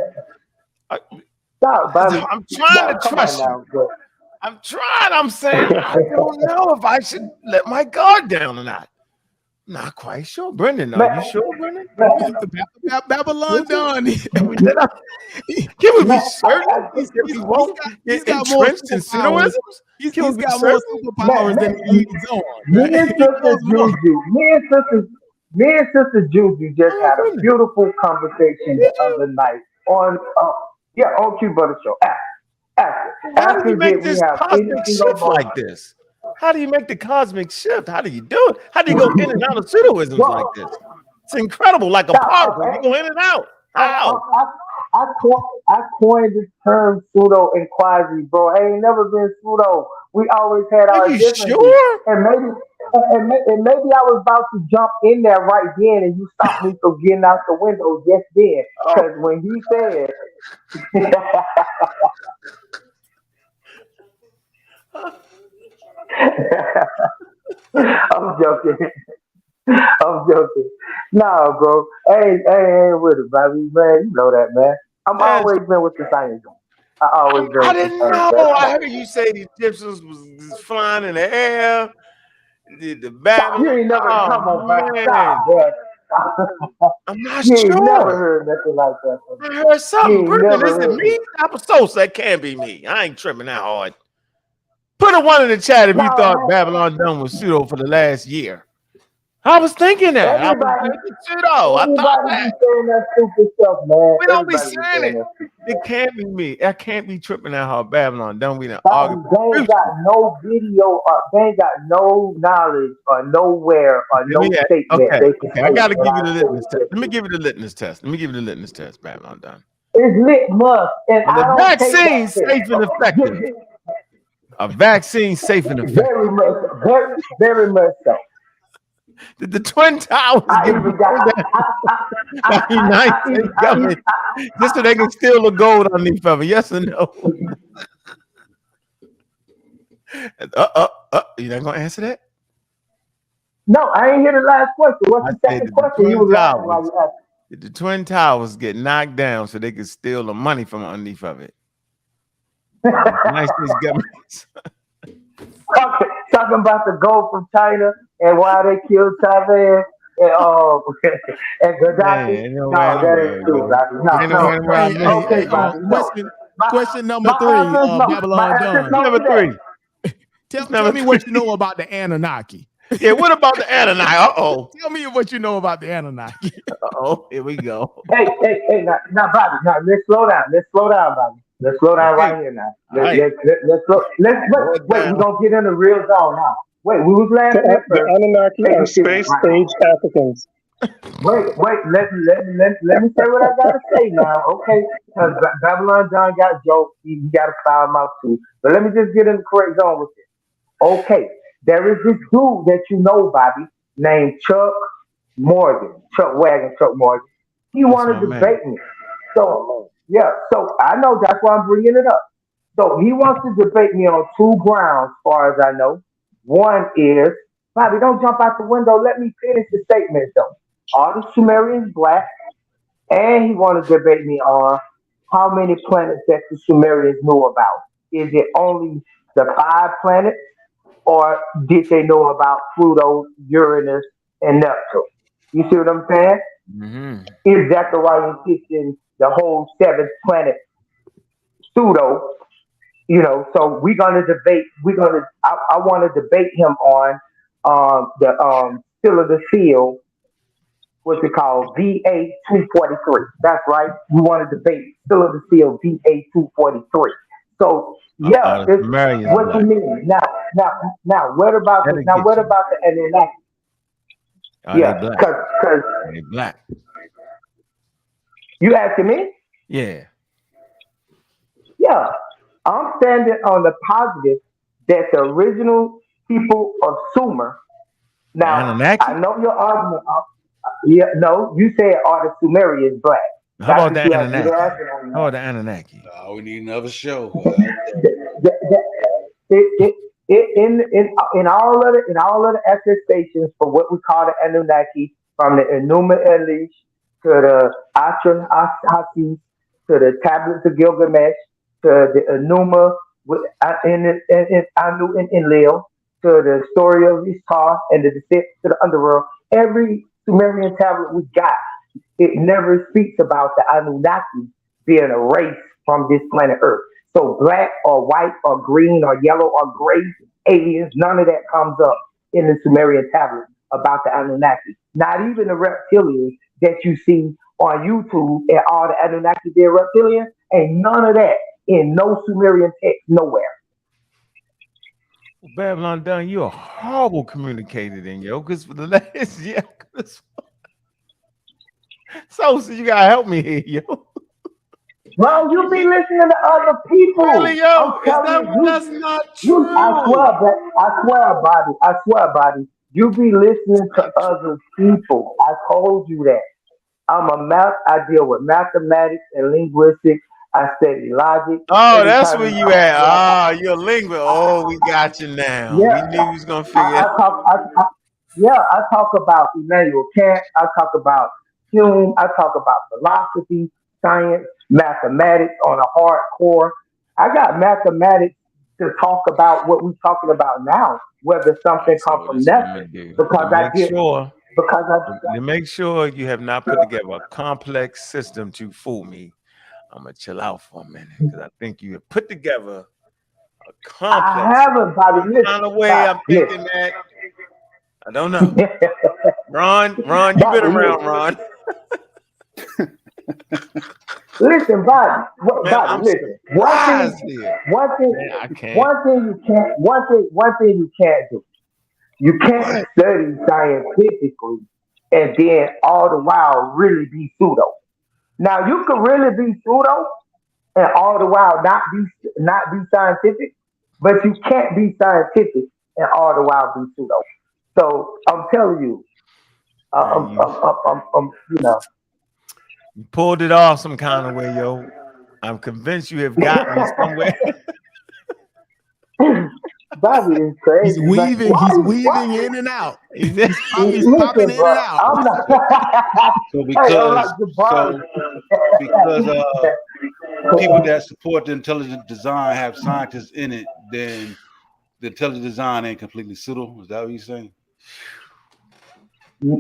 I'm trying to trust you. I'm trying. I'm saying I don't know if I should let my guard down or not. Not quite sure, Brendan. Are you sure, Brendan? Babylon done. Can we be certain? He won't get entrenched in pseudoisms? He's got more superpowers than he's on. Me and Sister Juju just had a beautiful conversation the other night on Q Butter Show. How do you make this cosmic shift like this? How do you make the cosmic shift? How do you do it? How do you go in and out of pseudoisms like this? It's incredible, like a particle. You go in and out. How? I coined this term pseudo and quasi, bro. I ain't never been pseudo. We always had our differences. Sure? And maybe I was about to jump in there right then, and you stopped me from getting out the window just then. Because when he said, I'm joking. Nah, bro. Hey, with it, baby, man. You know that, man. I'm always been with the science. I didn't know. I heard you say the Egyptians was flying in the air. The Babylon. You ain't never come on, man. I'm not you sure. You never heard nothing like that. I heard something. Brendan, is it me? Apostolos, that can't be me. I ain't tripping that hard. Put a 1 in the chat if you thought Babylon done was pseudo for the last year. I was thinking that. Everybody I thought that. Saying that stupid stuff, man. We don't be saying it. It can't be me. I can't be tripping that hard. Babylon done. We done argue. They ain't got no video. They ain't got no knowledge or nowhere or no statement. Okay. I gotta give you the litmus test. Let me give you the litmus test. Babylon done. It's litmus, and the vaccine safe and effective. A vaccine safe and effective. Very much so. The Twin Towers just so they can steal the gold underneath of it. Yes or no? You not gonna answer that? No, I ain't hear the last question. What's the second question? You was asking while you asked. The Twin Towers get knocked down so they can steal the money from underneath of it. Nice governments. Talking about the gold from China and why they killed Chavez and Gaddafi. No, that ain't true, Bobby. Okay, Bobby. Question number 3. Babylon done. Number 3. Tell me what you know about the Anunnaki. Yeah, what about the Anunnaki? Tell me what you know about the Anunnaki. Here we go. Hey, now, Bobby, let's slow down, Bobby. Let's slow down right here now. Let's wait, we're gonna get in the real zone now. Wait, we was laughing at first. The Anunnaki are space-age Africans. Wait, let me say what I gotta say now, okay? Because Babylon John got jokes, he got a foul mouth too. But let me just get in the correct zone with this. Okay, there is this dude that you know, Bobby, named Chuck Morgan. He wanted to debate me. So I know that's why I'm bringing it up. So he wants to debate me on 2 grounds, as far as I know. One is, Bobby, don't jump out the window. Let me finish the statement, though. Are the Sumerians black? And he wanted to debate me on how many planets that the Sumerians knew about. Is it only the 5 planets, or did they know about Pluto, Uranus, and Neptune? You see what I'm saying? Mm-hmm. Is Zechariah teaching the whole 7th planet pseudo? You know, so we're gonna debate. I want to debate him on the Still of the Seal. What's it called? VA 243. That's right. We want to debate Still of the Seal VA 243. So what you mean? Now what about the Anunnaki? Are they black? Because they black. You asking me? Yeah. Yeah. I'm standing on the positive that the original people of Sumer. Now, I know your argument. Yeah, no, you said are the Sumerians black. How about the Anunnaki? How about the Anunnaki? We need another show. In all of the attestations for what we call the Anunnaki, from the Enuma Elish to the Ashran Hasis to the tablets of Gilgamesh to the Enuma in Anu and Enlil to the story of Ishtar and the descent to the underworld. Every Sumerian tablet we got, it never speaks about the Anunnaki being a race from this planet Earth. So black or white or green or yellow or gray aliens, none of that comes up in the Sumerian tablet about the Anunnaki. Not even the reptilians that you see on YouTube and all the Anunnaki being reptilians, ain't none of that in no Sumerian text nowhere. Babylon Dunn, you're a horrible communicator then, yo, because for the last year, so you gotta help me here, yo. Bro, you be listening to other people. Really, yo? That's not true. I swear, Bobby. You be listening to other people. I told you that. I deal with mathematics and linguistics. I study logic. Oh, that's where you at. Ah, you're a linguist. Oh, we got you now. Yeah, we knew we was gonna figure it out. I talk about Immanuel Kant. I talk about Hume. I talk about philosophy, science, mathematics on a hardcore. I got mathematics to talk about what we're talking about now, whether something comes from nothing. To make sure you have not put together a complex system to fool me, I'm gonna chill out for a minute because I think you have put together a complex. I haven't, Bobby. Kind of way I'm thinking that. I don't know. Ron, you been around, Ron. Listen, Bobby. Listen. One thing you can't do. You can't study scientifically and then all the while really be pseudo. Now you could really be pseudo and all the while not be scientific, but you can't be scientific and all the while be pseudo. So I'm telling you, you know. You pulled it off some kind of way, yo. I'm convinced you have got me somewhere. Bobby is crazy. He's weaving in and out. He's popping in and out. So because people that support the intelligent design have scientists in it, then the intelligent design ain't completely pseudo. Is that what you're saying?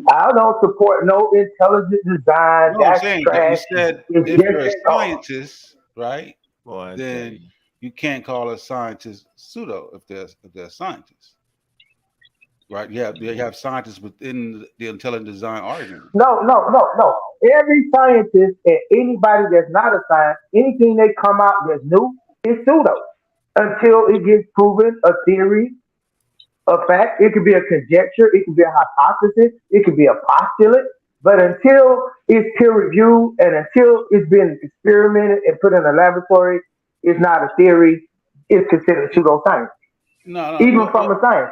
I don't support no intelligent design. No, I'm saying that you said if you're a scientist, right? Boy, then you can't call a scientist pseudo if they're scientists, right? You have scientists within the intelligent design argument. No. Every scientist and anybody that's not a scientist, anything they come out that's new is pseudo until it gets proven a theory, a fact. It could be a conjecture, it could be a hypothesis, it could be a postulate. But until it's peer reviewed and until it's been experimented and put in a laboratory, it's not a theory. It's considered pseudoscience. No, even from a science.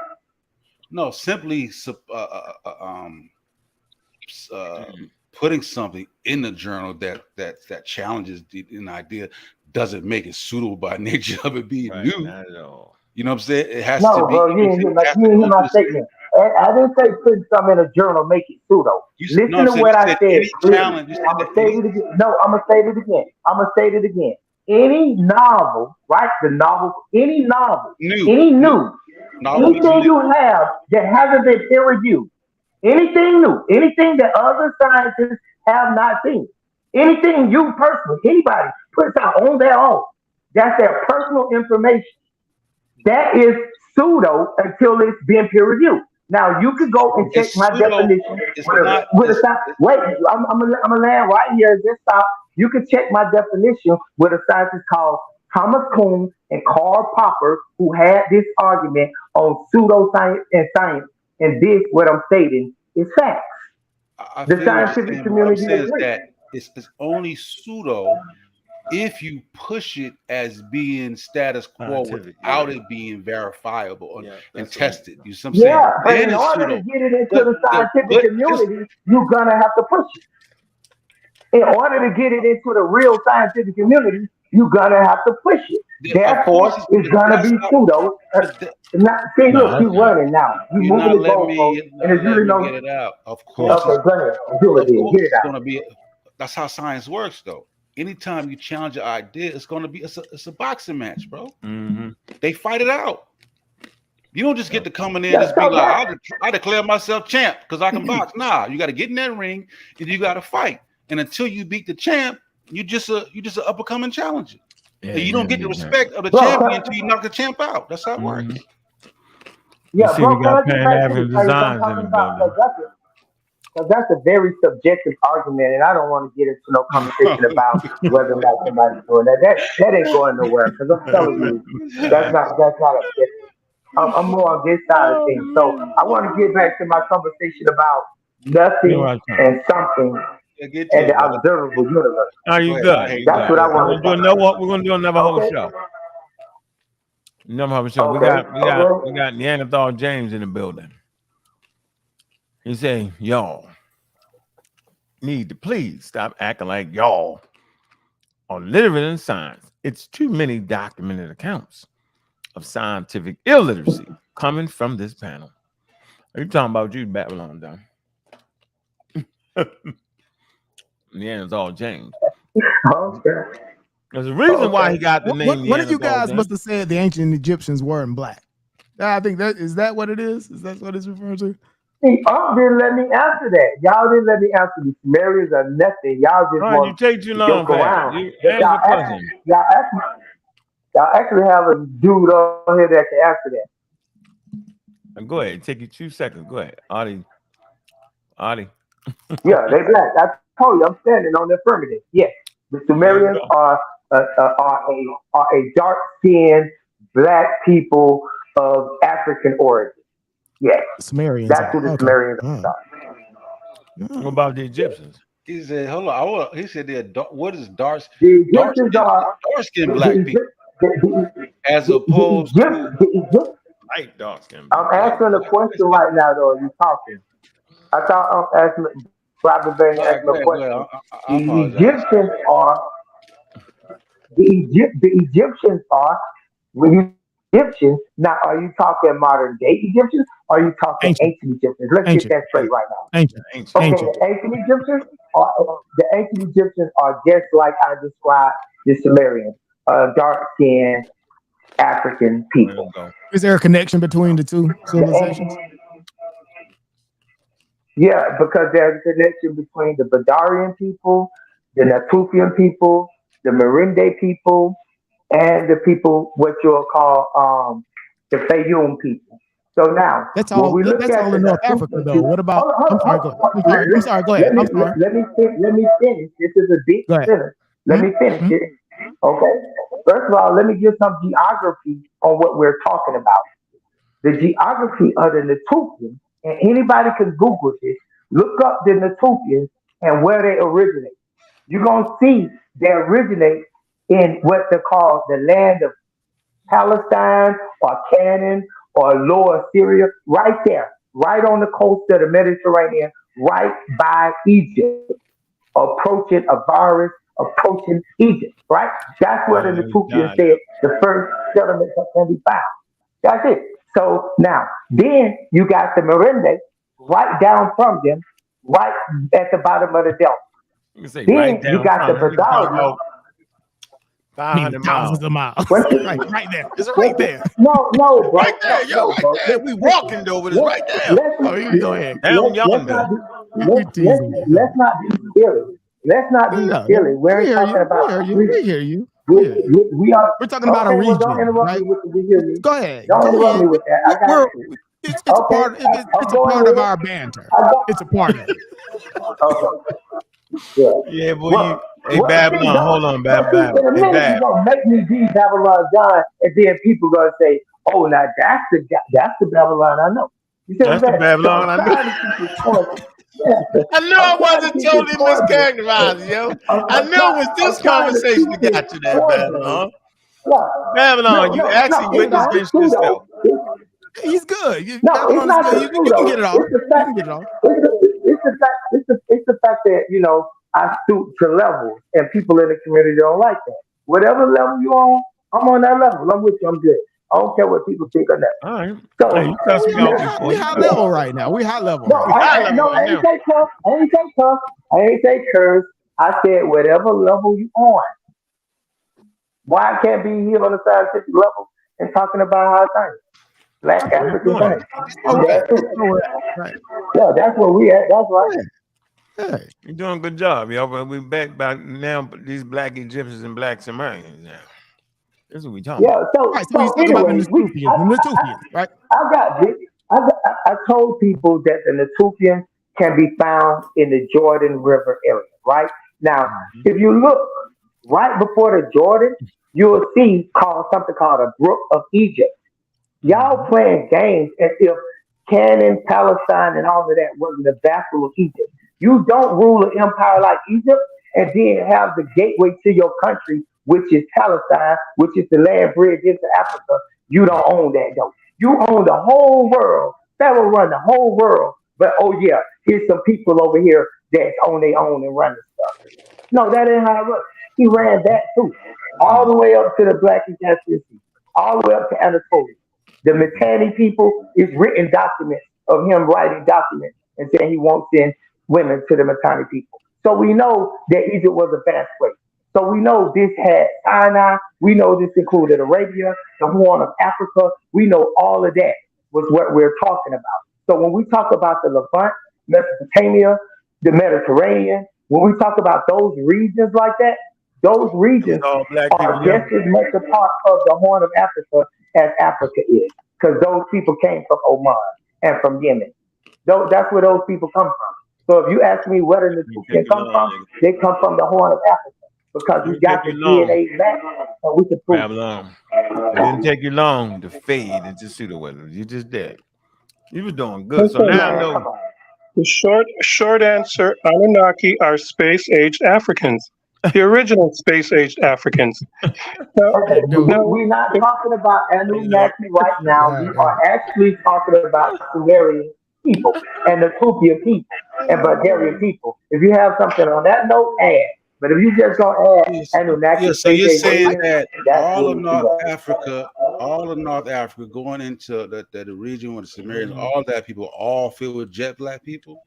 No, simply putting something in the journal that challenges an idea doesn't make it suitable by nature of it being new. Not at all. You know what I'm saying? It has no, to be. Bro, you didn't hear my statement. I didn't say putting something in a journal make it pseudo. Listen to what I said. I'm gonna say it again. No, I'm gonna say it again. Any novel, right? Any new, anything you have that hasn't been peer reviewed, anything new, anything that other scientists have not seen, anything you personally, anybody puts out on their own, that's their personal information. That is pseudo until it's been peer reviewed. Now you could go and check my definition with a wait. I'm gonna land right here. Just stop. You can check my definition with a scientist called Thomas Kuhn and Karl Popper, who had this argument on pseudoscience and science. And this, what I'm stating, is facts. I The feel what you're scientific saying. What I'm community saying is agrees. that it's only pseudo if you push it as being status quo without it being verifiable and tested. You see what I'm saying? Yeah, but Then in it's order pseudo. to get it into But the scientific just community, you're gonna have to push it. In order to get it into the real scientific community, you're gonna have to push it. of course Therefore, it's gonna that's be not, pseudo. Not, see, look, No, you running now. You you're moving not the letting goalpost, me and there's really no. get it out. Of course Okay, go ahead. Do it, then. Get it it's out. gonna be that's how science works though. Anytime you challenge an idea, it's gonna be it's a boxing match, bro. They fight it out. You don't just get to come in there and just be like, I declare myself champ because I can box. Nah, you got to get in that ring and you got to fight. And until you beat the champ, you just an up and coming challenger. And you don't get the respect of the champion until you knock the champ out. That's how it works. Yeah, see, bro, we can I got get back to the Pan-African place I'm designs in talking the about? building. Because that's a very subjective argument, and I don't want to get into no conversation about whether or not somebody's doing that. That ain't going nowhere. Because I'm telling you, that's not objective. I'm more on this side of things. So I want to get back to my conversation about nothing and something and the observable universe. Are you good? That's what I want to talk about. We're gonna do another whole show. Another whole show. Okay. We got Neanderthal James in the building. He say, y'all need to please stop acting like y'all are literate in science. It's too many documented accounts of scientific illiteracy coming from this panel. Are you talking about you, Babylon, Don? Neanderthal James. Okay. There's a reason why he got the name. One of you guys must have said the ancient Egyptians weren't black. I think is that what it is? Is that what it's referring to? See, didn't let me answer that. Y'all didn't let me answer the Sumerians or nothing. Y'all just want you take too long, joke around. Y'all actually have a dude on here that can answer that. Go ahead. Take you 2 seconds. Go ahead. Adi. Yeah, they black. I told you, I'm standing on the affirmative. Yes, the Sumerians are a dark-skinned black people of African origin. Yes, Sumerians. That's who the Sumerians are. What about the Egyptians? He said, "Hold on." He said, "What is dark? The Egyptians are dark-skinned black people, as opposed to light dark-skinned." I'm answering a question right now, though. You talking? I thought I'm asking. Robert Bain asked me a question. The Egyptians are. When you Egyptians, now are you talking modern day Egyptians or are you talking ancient Egyptians? Let's get that straight right now. Ancient. The ancient Egyptians are just like I described the Sumerians, dark-skinned African people. Is there a connection between the two civilizations? Yeah, because there's a connection between the Badarian people, the Natufian people, the Merinde people, and the people what you'll call the Fayum people. So now that's all in North Africa, though. What about? I'm sorry. Go ahead. Let me finish. This is a big sentence. Let me finish it. Okay. First of all, let me give some geography on what we're talking about. The geography of the Natufians, and anybody can Google this. Look up the Natufians and where they originate. You're gonna see they originate in what they call the land of Palestine or Canaan or Lower Syria, right there, right on the coast of the Mediterranean, right by Egypt, approaching approaching Egypt, right? That's where the Natufians said the first settlement can be found. That's it. So now, then you got the Merinde right down from them, right at the bottom of the Delta. Then you got the Badarians. 500 thousands of miles. right there. It's right there. No, bro. Right there, yo. Right there. We walking though, but it's right there. Go ahead. Down yonder. Let's not be silly. Let's not be silly. We're talking about. We hear you. We're talking about a region. Don't interrupt right? me with the Go ahead. Don't interrupt me with that. I got you. It's a part of our banter. It's a part of it. Okay. Yeah, boy. Hey, Babylon, hold on, Babylon. In a minute, you're gonna make me be Babylon John, and then people gonna say, "Oh, now that's the Babylon I know." You see what I'm That's the saying? Babylon I know. I know I wasn't totally mischaracterized, yo. I knew it was this conversation that got you that Babylon. Babylon, you actually witnessed against yourself. He's good. No, it's not good. the You true can though. get it off. It's the fact. You can get it off. It's the fact that I stoop to levels, and people in the community don't like that. Whatever level you on, I'm on that level. I'm with you. I'm good. I don't care what people think of that. All right. So Hey, you cuss me off before. We high level right now. We high level. No, I ain't say cuss. I ain't say cuss. I ain't say curse. I said whatever level you on. Why I can't be here on the scientific level and talking about how things? Black African things. I'm there too. Right. Yeah, that's where we at. That's right. Hey, you're doing a good job, yo. But we back by now these black Egyptians and black Sumerians now. This is what we talking about. So anyway, right? I told people that the Natufians can be found in the Jordan River area, right? Now, if you look right before the Jordan, you'll see something called a Brook of Egypt. Y'all playing games as if Canaan, Palestine, and all of that wasn't the vassal of Egypt. You don't rule an empire like Egypt and then have the gateway to your country, which is Palestine, which is the land bridge into Africa. You don't own that, though. You own the whole world. Pharaoh run the whole world. But, oh, yeah, here's some people over here that's on their own and running stuff. No, that ain't how it works. He ran that, too. All the way up to the Black and Caspian Sea. All the way up to Anatolia. The Mitanni people is written documents of him writing documents and saying he won't send women to the Mitanni people. So we know that Egypt was a vast place. So we know this had Sinai. We know this included Arabia, the Horn of Africa. We know all of that was what we're talking about. So when we talk about the Levant, Mesopotamia, the Mediterranean, when we talk about those regions like that, those regions are just as much a part of the Horn of Africa as Africa is, because those people came from Oman and from Yemen. That's where those people come from. So if you ask me where the Natufians come from, they come from the Horn of Africa, because we got the DNA back and we can prove Babylon. It didn't take you long to fade into pseudo-wisdom. You just did. You were doing good. So now I know. The short answer, Anunnaki are space-aged Africans. The original space-aged Africans. We're not talking about Anunnaki right now. We are actually talking about Sumerian people and the Tupian people and Bulgarian people. If you have something on that note, add. But if you just gonna add Anunnaki, so you're saying that all of North Africa going into the region with the Sumerians, all that people all filled with jet black people?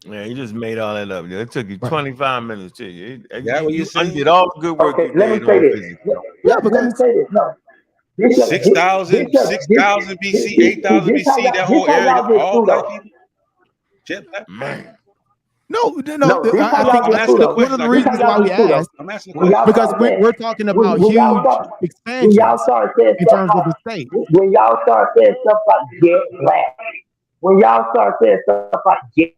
Yeah, you just made all that up. It took you 25 minutes to you. That what you're saying? Did all the good work you let did me say on this. physics. Let me say this. No. 6,000 BC, 8,000 BC, that whole area, all black people? Jet black? Man. No, this how y'all get through, though. One of the reasons why we asked, because we're talking about huge expansions in terms of the state. When y'all start saying stuff like jet black, when y'all start saying stuff like jet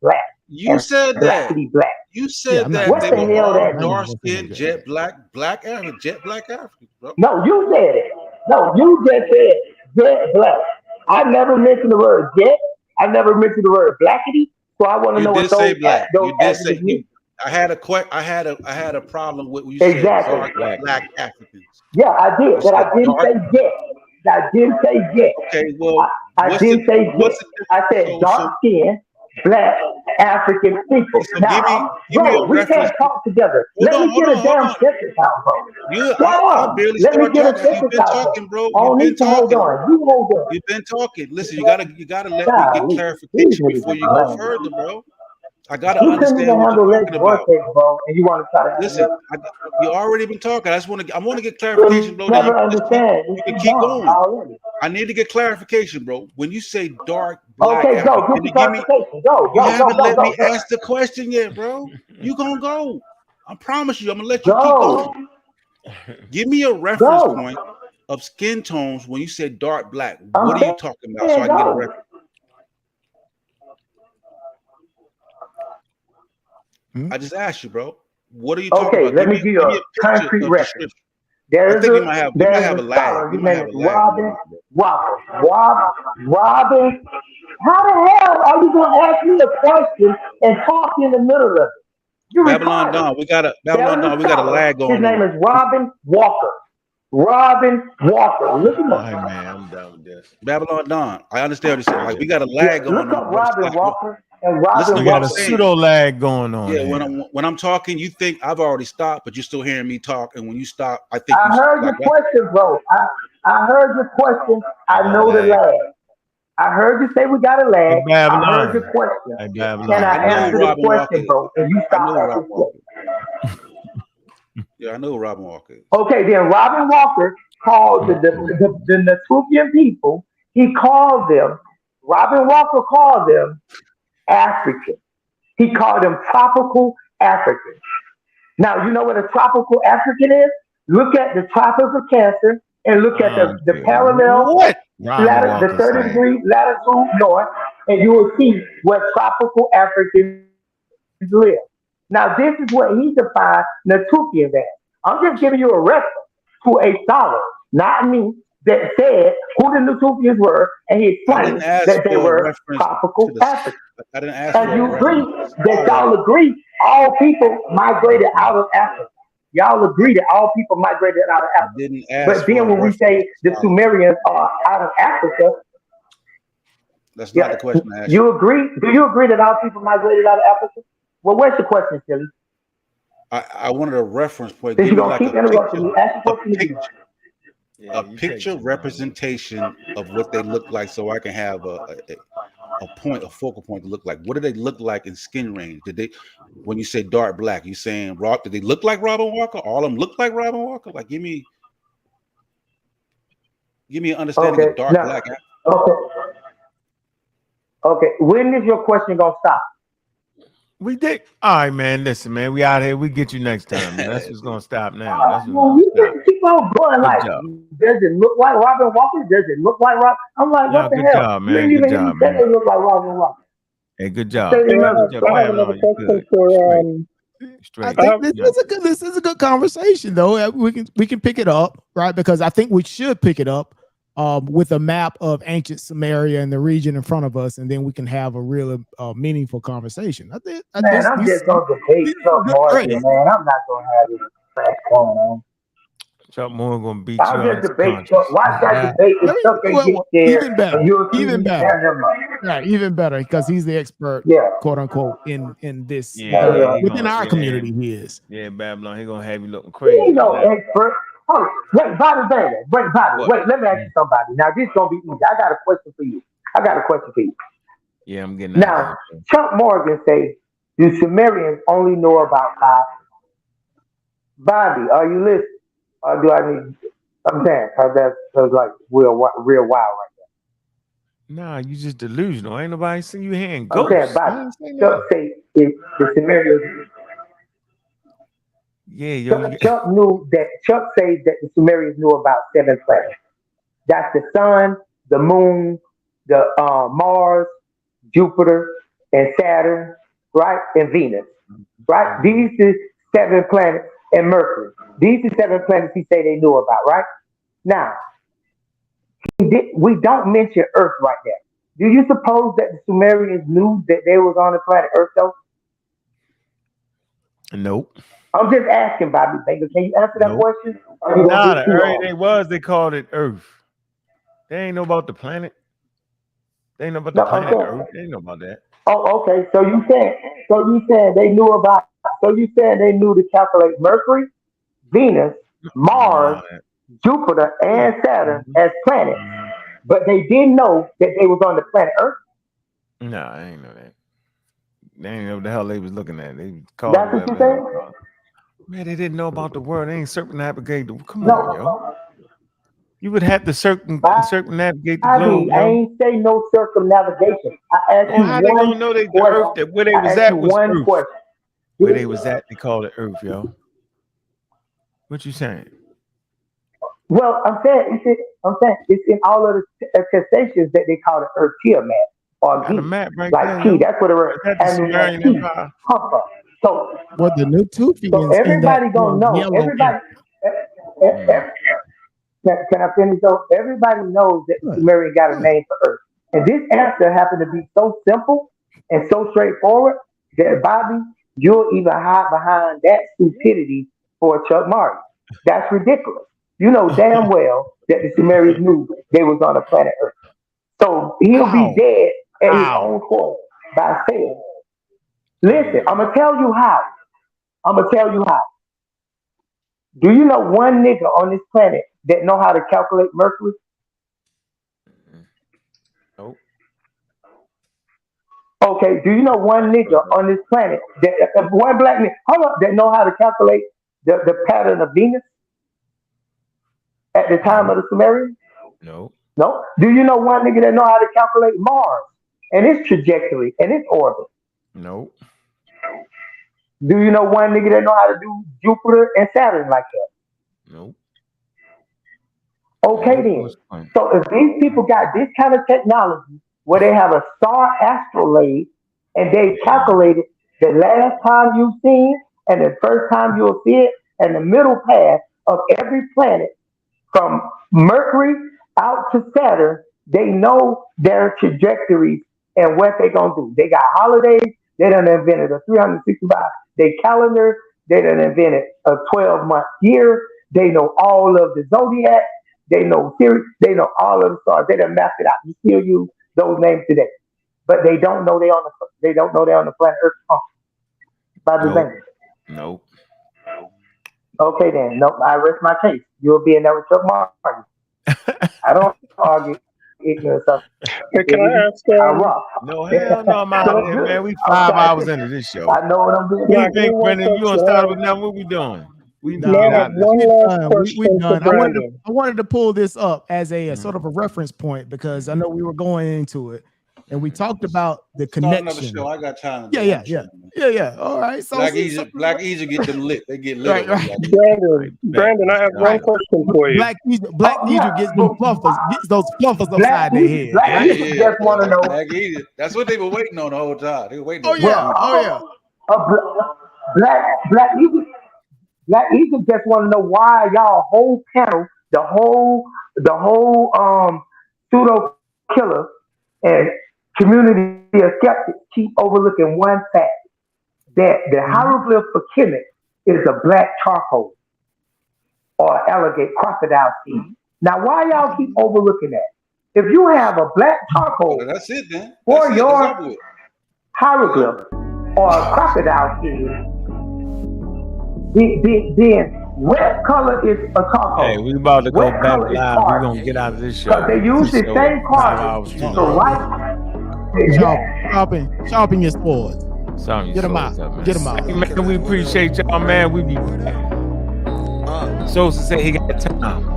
black, you said that. Black. You said that what they the were hell all that dark skinned, jet black Africans, bro. No, you said it. No, you just said jet black. I never mentioned the word jet. I never mentioned the word blackity. So I want to know what those black. Those you did say mean. I had a problem with when you said dark black Africans. Yeah, I did, but I didn't say jet. I didn't say jet. Okay, well, I didn't say jet. I said dark skin, black African people. So now, give me a we reference. can't talk together. Let me get a damn sentence out, bro. I barely started talking. You've been talking, bro. You've been talking. You hold on. You've been talking. Listen, you gotta let me get clarification before you go further, bro. I gotta understand what you're talking about, bro. And you want to try to listen? You already been talking. I want to get clarification, bro. Never understand. You can keep going. Already. I need to get clarification, bro. When you say dark black, okay, go. Get the clarification. Go. You haven't let me ask the question yet, bro. You gonna go? I promise you. I'm gonna let you keep going. Give me a reference point of skin tones when you say dark black. What are you talking about? So I can get a reference. I just asked you, bro. What are you talking about? Let me give you a concrete reference. You might have a lag. Robin, how the hell are you gonna ask me a question and talk in the middle of it? You Babylon retarded. Dawn, we got a lag His going name on. is Robin Walker. Robin Walker. Look him up. All right, man, I'm done with this. Babylon Dawn. I understand what you're saying. Like we got a lag going Look on. up Robin Walker and Robin Listen to We what got I'm a saying. pseudo lag going on. Yeah, here. when I'm talking, you think I've already stopped, but you're still hearing me talk. And when you stop, I think I heard your question, bro. I heard your question. I know the lag. I heard you say we got a lag. I heard your question. And I answered the question, bro. And you stopped asking questions. Yeah, I know Robin Walker. Okay, then Robin Walker called the Natufian people. He called them. Robin Walker called them African. He called them tropical Africans. Now, you know what a tropical African is? Look at the tropics of Cancer and look at the parallel, the 30-degree latitude north, and you will see where tropical Africans live. Now, this is what he defined Natufians as. I'm just giving you a reference to a scholar, not me, that said who the Natufians were, and he explained that they were tropical Africans. I didn't ask And you agree that y'all agree all people migrated out of Africa. Y'all agree that all people migrated out of Africa. I didn't ask but then when we say the Sumerians are out of Africa, that's not the question I asked. You agree? Do you agree that all people migrated out of Africa? Well, where's the question, Silly? I wanted a reference point. Since Give you're me gonna like keep interrupting me, ask your question again. A picture representation of what they look like, so I can have a focal point to look like. What do they look like in skin range? Did they, when you say dark black, you saying rock? Did they look like Robin Walker? All of them look like Robin Walker? Like, give me an understanding of dark black. Okay. When is your question gonna stop? We did. All right, man. Listen, man. We out here. We get you next time, man. That's what's gonna stop now. That's You just keep on going like, does it look like Robin Walker? Does it look like Robin? I'm like, what the hell? Job, man. You Good even job, say man. they look like Robin Walker. Hey, good job. I have another question for I think this is a good conversation though. We can pick it up, right? Because I think we should pick it up with a map of ancient Samaria and the region in front of us, and then we can have a real meaningful conversation. I'm just gonna debate Chuck Morgan, man. I'm not gonna have this crap going on. Chuck Moore gonna beat I'll you. just debate Chuck. Watch that debate. If Chuck ain't get there, even better. Yeah, even better because he's the expert, quote unquote, in this within our community. He is. Yeah, Babylon. He gonna have you looking crazy. He no expert. Oh, wait, Bobby, wait, let me ask you somebody. Now, this is going to be easy. I got a question for you. Yeah, I'm getting now, Chuck Morgan say, the Sumerians only know about 5. Bobby, are you listening? Or do I need, I'm saying, because that's like real wild right there. Nah, you just delusional. Ain't nobody seen you hearing ghosts. Okay, Bobby, Chuck say, if the Sumerians... Yeah, Chuck says that the Sumerians knew about 7 planets. That's the sun, the moon, the Mars, Jupiter, and Saturn, right? And Venus, right? These are 7 planets, and Mercury. These are 7 planets he say they knew about, right? Now, we don't mention Earth right there. Do you suppose that the Sumerians knew that they was on the planet Earth though? Nope. I'm just asking, Bobby Baker. Can you answer that question? Nah, the area they called it Earth. They ain't know about the planet. They ain't know about the planet Earth. They ain't know about that. Oh, okay. So you saying they knew about? So you saying they knew to calculate Mercury, Venus, Mars, Jupiter, and Saturn as planets, but they didn't know that they was on the planet Earth? No, I ain't know that. They ain't know what the hell they was looking at. They called That's what you saying? Man, they didn't know about the world. They ain't circumnavigate. Come on, yo. You would have to circumnavigate the globe. I ain't say no circumnavigation. I asked you how they gonna know the Earth that where they was at was Earth? Question. Where they was at, they called it Earth, yo. What you saying? Well, I'm saying it's in all of the attestations that they call it Earth tier map or got a map right like there, key. yo. That's what it was. That's the Sumerian Empire. So what the Natufians? So everybody gonna know. Can I finish though? Everybody knows that the Sumerian got a name for Earth. And this answer happened to be so simple and so straightforward that Bobby, you'll even hide behind that stupidity for Chuck Martin. That's ridiculous. You know damn well that the Sumerians knew they was on the planet Earth. So he'll be dead at his own court by saying, listen, I'm going to tell you how. Do you know one nigga on this planet that know how to calculate Mercury? Nope. Okay, do you know one nigga on this planet, one black nigga, that know how to calculate the pattern of Venus at the time of the Sumerians? No. No? Do you know one nigga that know how to calculate Mars and its trajectory and its orbit? Nope. Do you know one nigga that know how to do Jupiter and Saturn like that? Nope. Okay then. So if these people got this kind of technology where they have a star astrolabe and they calculated the last time you've seen and the first time you'll see it and the middle path of every planet from Mercury out to Saturn, they know their trajectories and what they're going to do. They got holidays. They done invented a 365-day calendar. They done invented a 12-month year. They know all of the zodiac. They know theory. They know all of the stars. They done mapped it out. You still use those names today, but they don't know they're on the planet Earth. By the name. Nope. Okay then. Nope. I rest my case. You'll be in there with Chuck Martin. I don't argue ignorance of. Hey, can I ask? No, hell no, man. We 5 hours into this show. I know what I'm doing. You think, Brendan, you gonna start with nothing? What we doing? We done. I wanted to pull this up as a sort of a reference point because I know we were going into it and we talked about the connection. Show. I got time. Yeah. All right. So Black Egypt get them lit. They get lit. Right. Brandon, I have one question for you. Black Egypt gets those fluffers upside their head. Black Egypt just want to know. Black Egypt. That's what they were waiting on the whole time. They were waiting. Black Egypt just want to know why y'all whole panel, the whole pseudo killer and community of skeptics keep overlooking one fact, that the hieroglyph for Kemet is a black charcoal or alligator crocodile skin. Now, why y'all keep overlooking that? If you have a black charcoal that's it, then. for your hieroglyph or a crocodile skin, then what color is a charcoal? Hey, we about to go back live. We're gonna get out of this show. Because they use the same card to write. Sharpen your swords. Get them out. Get them out. Hey, man, we appreciate y'all, man. We be back. Sosa said he got time.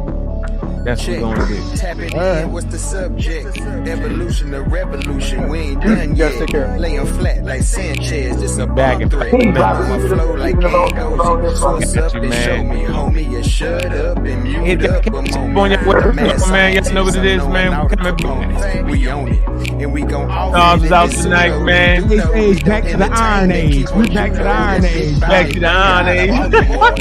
That's what we're gonna do. Tapping in, what's the subject? Evolution or revolution? We ain't done yet. Laying flat like Sanchez. This a bomb threat. Flow like Angozi. Source up and show me, homie. You shut up and mute up a moment. Man, y'all know what it is, man. We coming back. We own it. And we gon' Arms out tonight, man. Back to the Iron Age. We back to the Iron Age. Back to the Iron Age.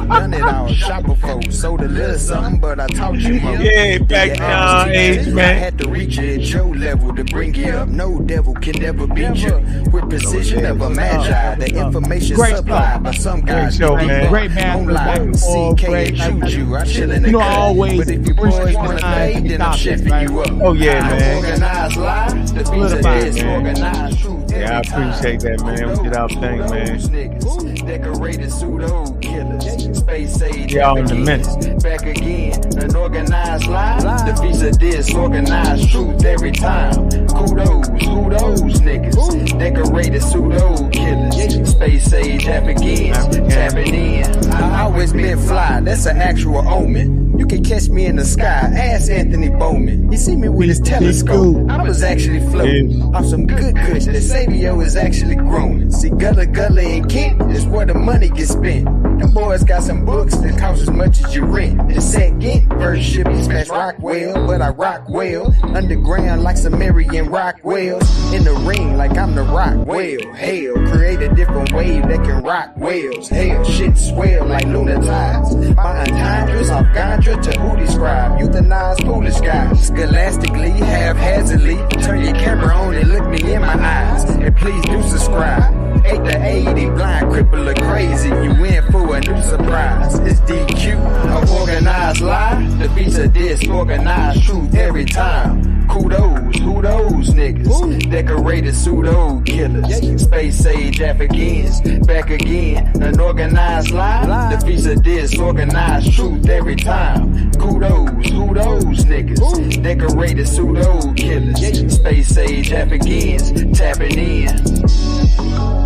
Done it all. Shop before. Sold a little something, but I taught you more. Yeah, back to our age, man. I had to reach it at your level to bring you up. No devil can never beat you. With precision of a magi, the information supplied by some guys. Great man. CK and Juju, I chill in the cut. But if you boys wanna fade, then I'm shifting you up. Oh yeah, man. Organized live, the piece of organized truth. Yeah, I appreciate that, man. We did our thing, man. Decorated pseudo killers, space age. Y'all in the minute. Back again, an organized lie. The piece of disorganized truth every time. Kudos, who those niggas? Decorated pseudo killers, space age again, tapping in. I always been fly, that's an actual omen. You can catch me in the sky, ask Anthony Bowman. You see me with his telescope. I was actually floating off some good kush. The Sabio is actually grown. See, Gullah and Kent is where the money gets spent. Them boys got some books that cost as much as your rent. The second verse should be smash Rockwell, but I rock well. Underground like Sumerian Rockwells. In the ring like I'm the Rockwell. Hell, create a different wave that can rock whales. Hell, shit swell like Luna advertise. My entendres off Gandra to who describe. Euthanize foolish guys. Scholastically, haphazardly. Turn your camera on and look me in my eyes. And please do subscribe. 8 to 80, blind, cripple, or crazy. You in for a new surprise. It's DQ, a organized lie. Defeats a disorganized truth every time. Kudos, who those niggas? Decorated pseudo killers. Space age Africans, back again. An organized lie defeats a disorganized truth every time. Kudos, who those niggas? Decorated pseudo killers. Space age Africans, tapping in.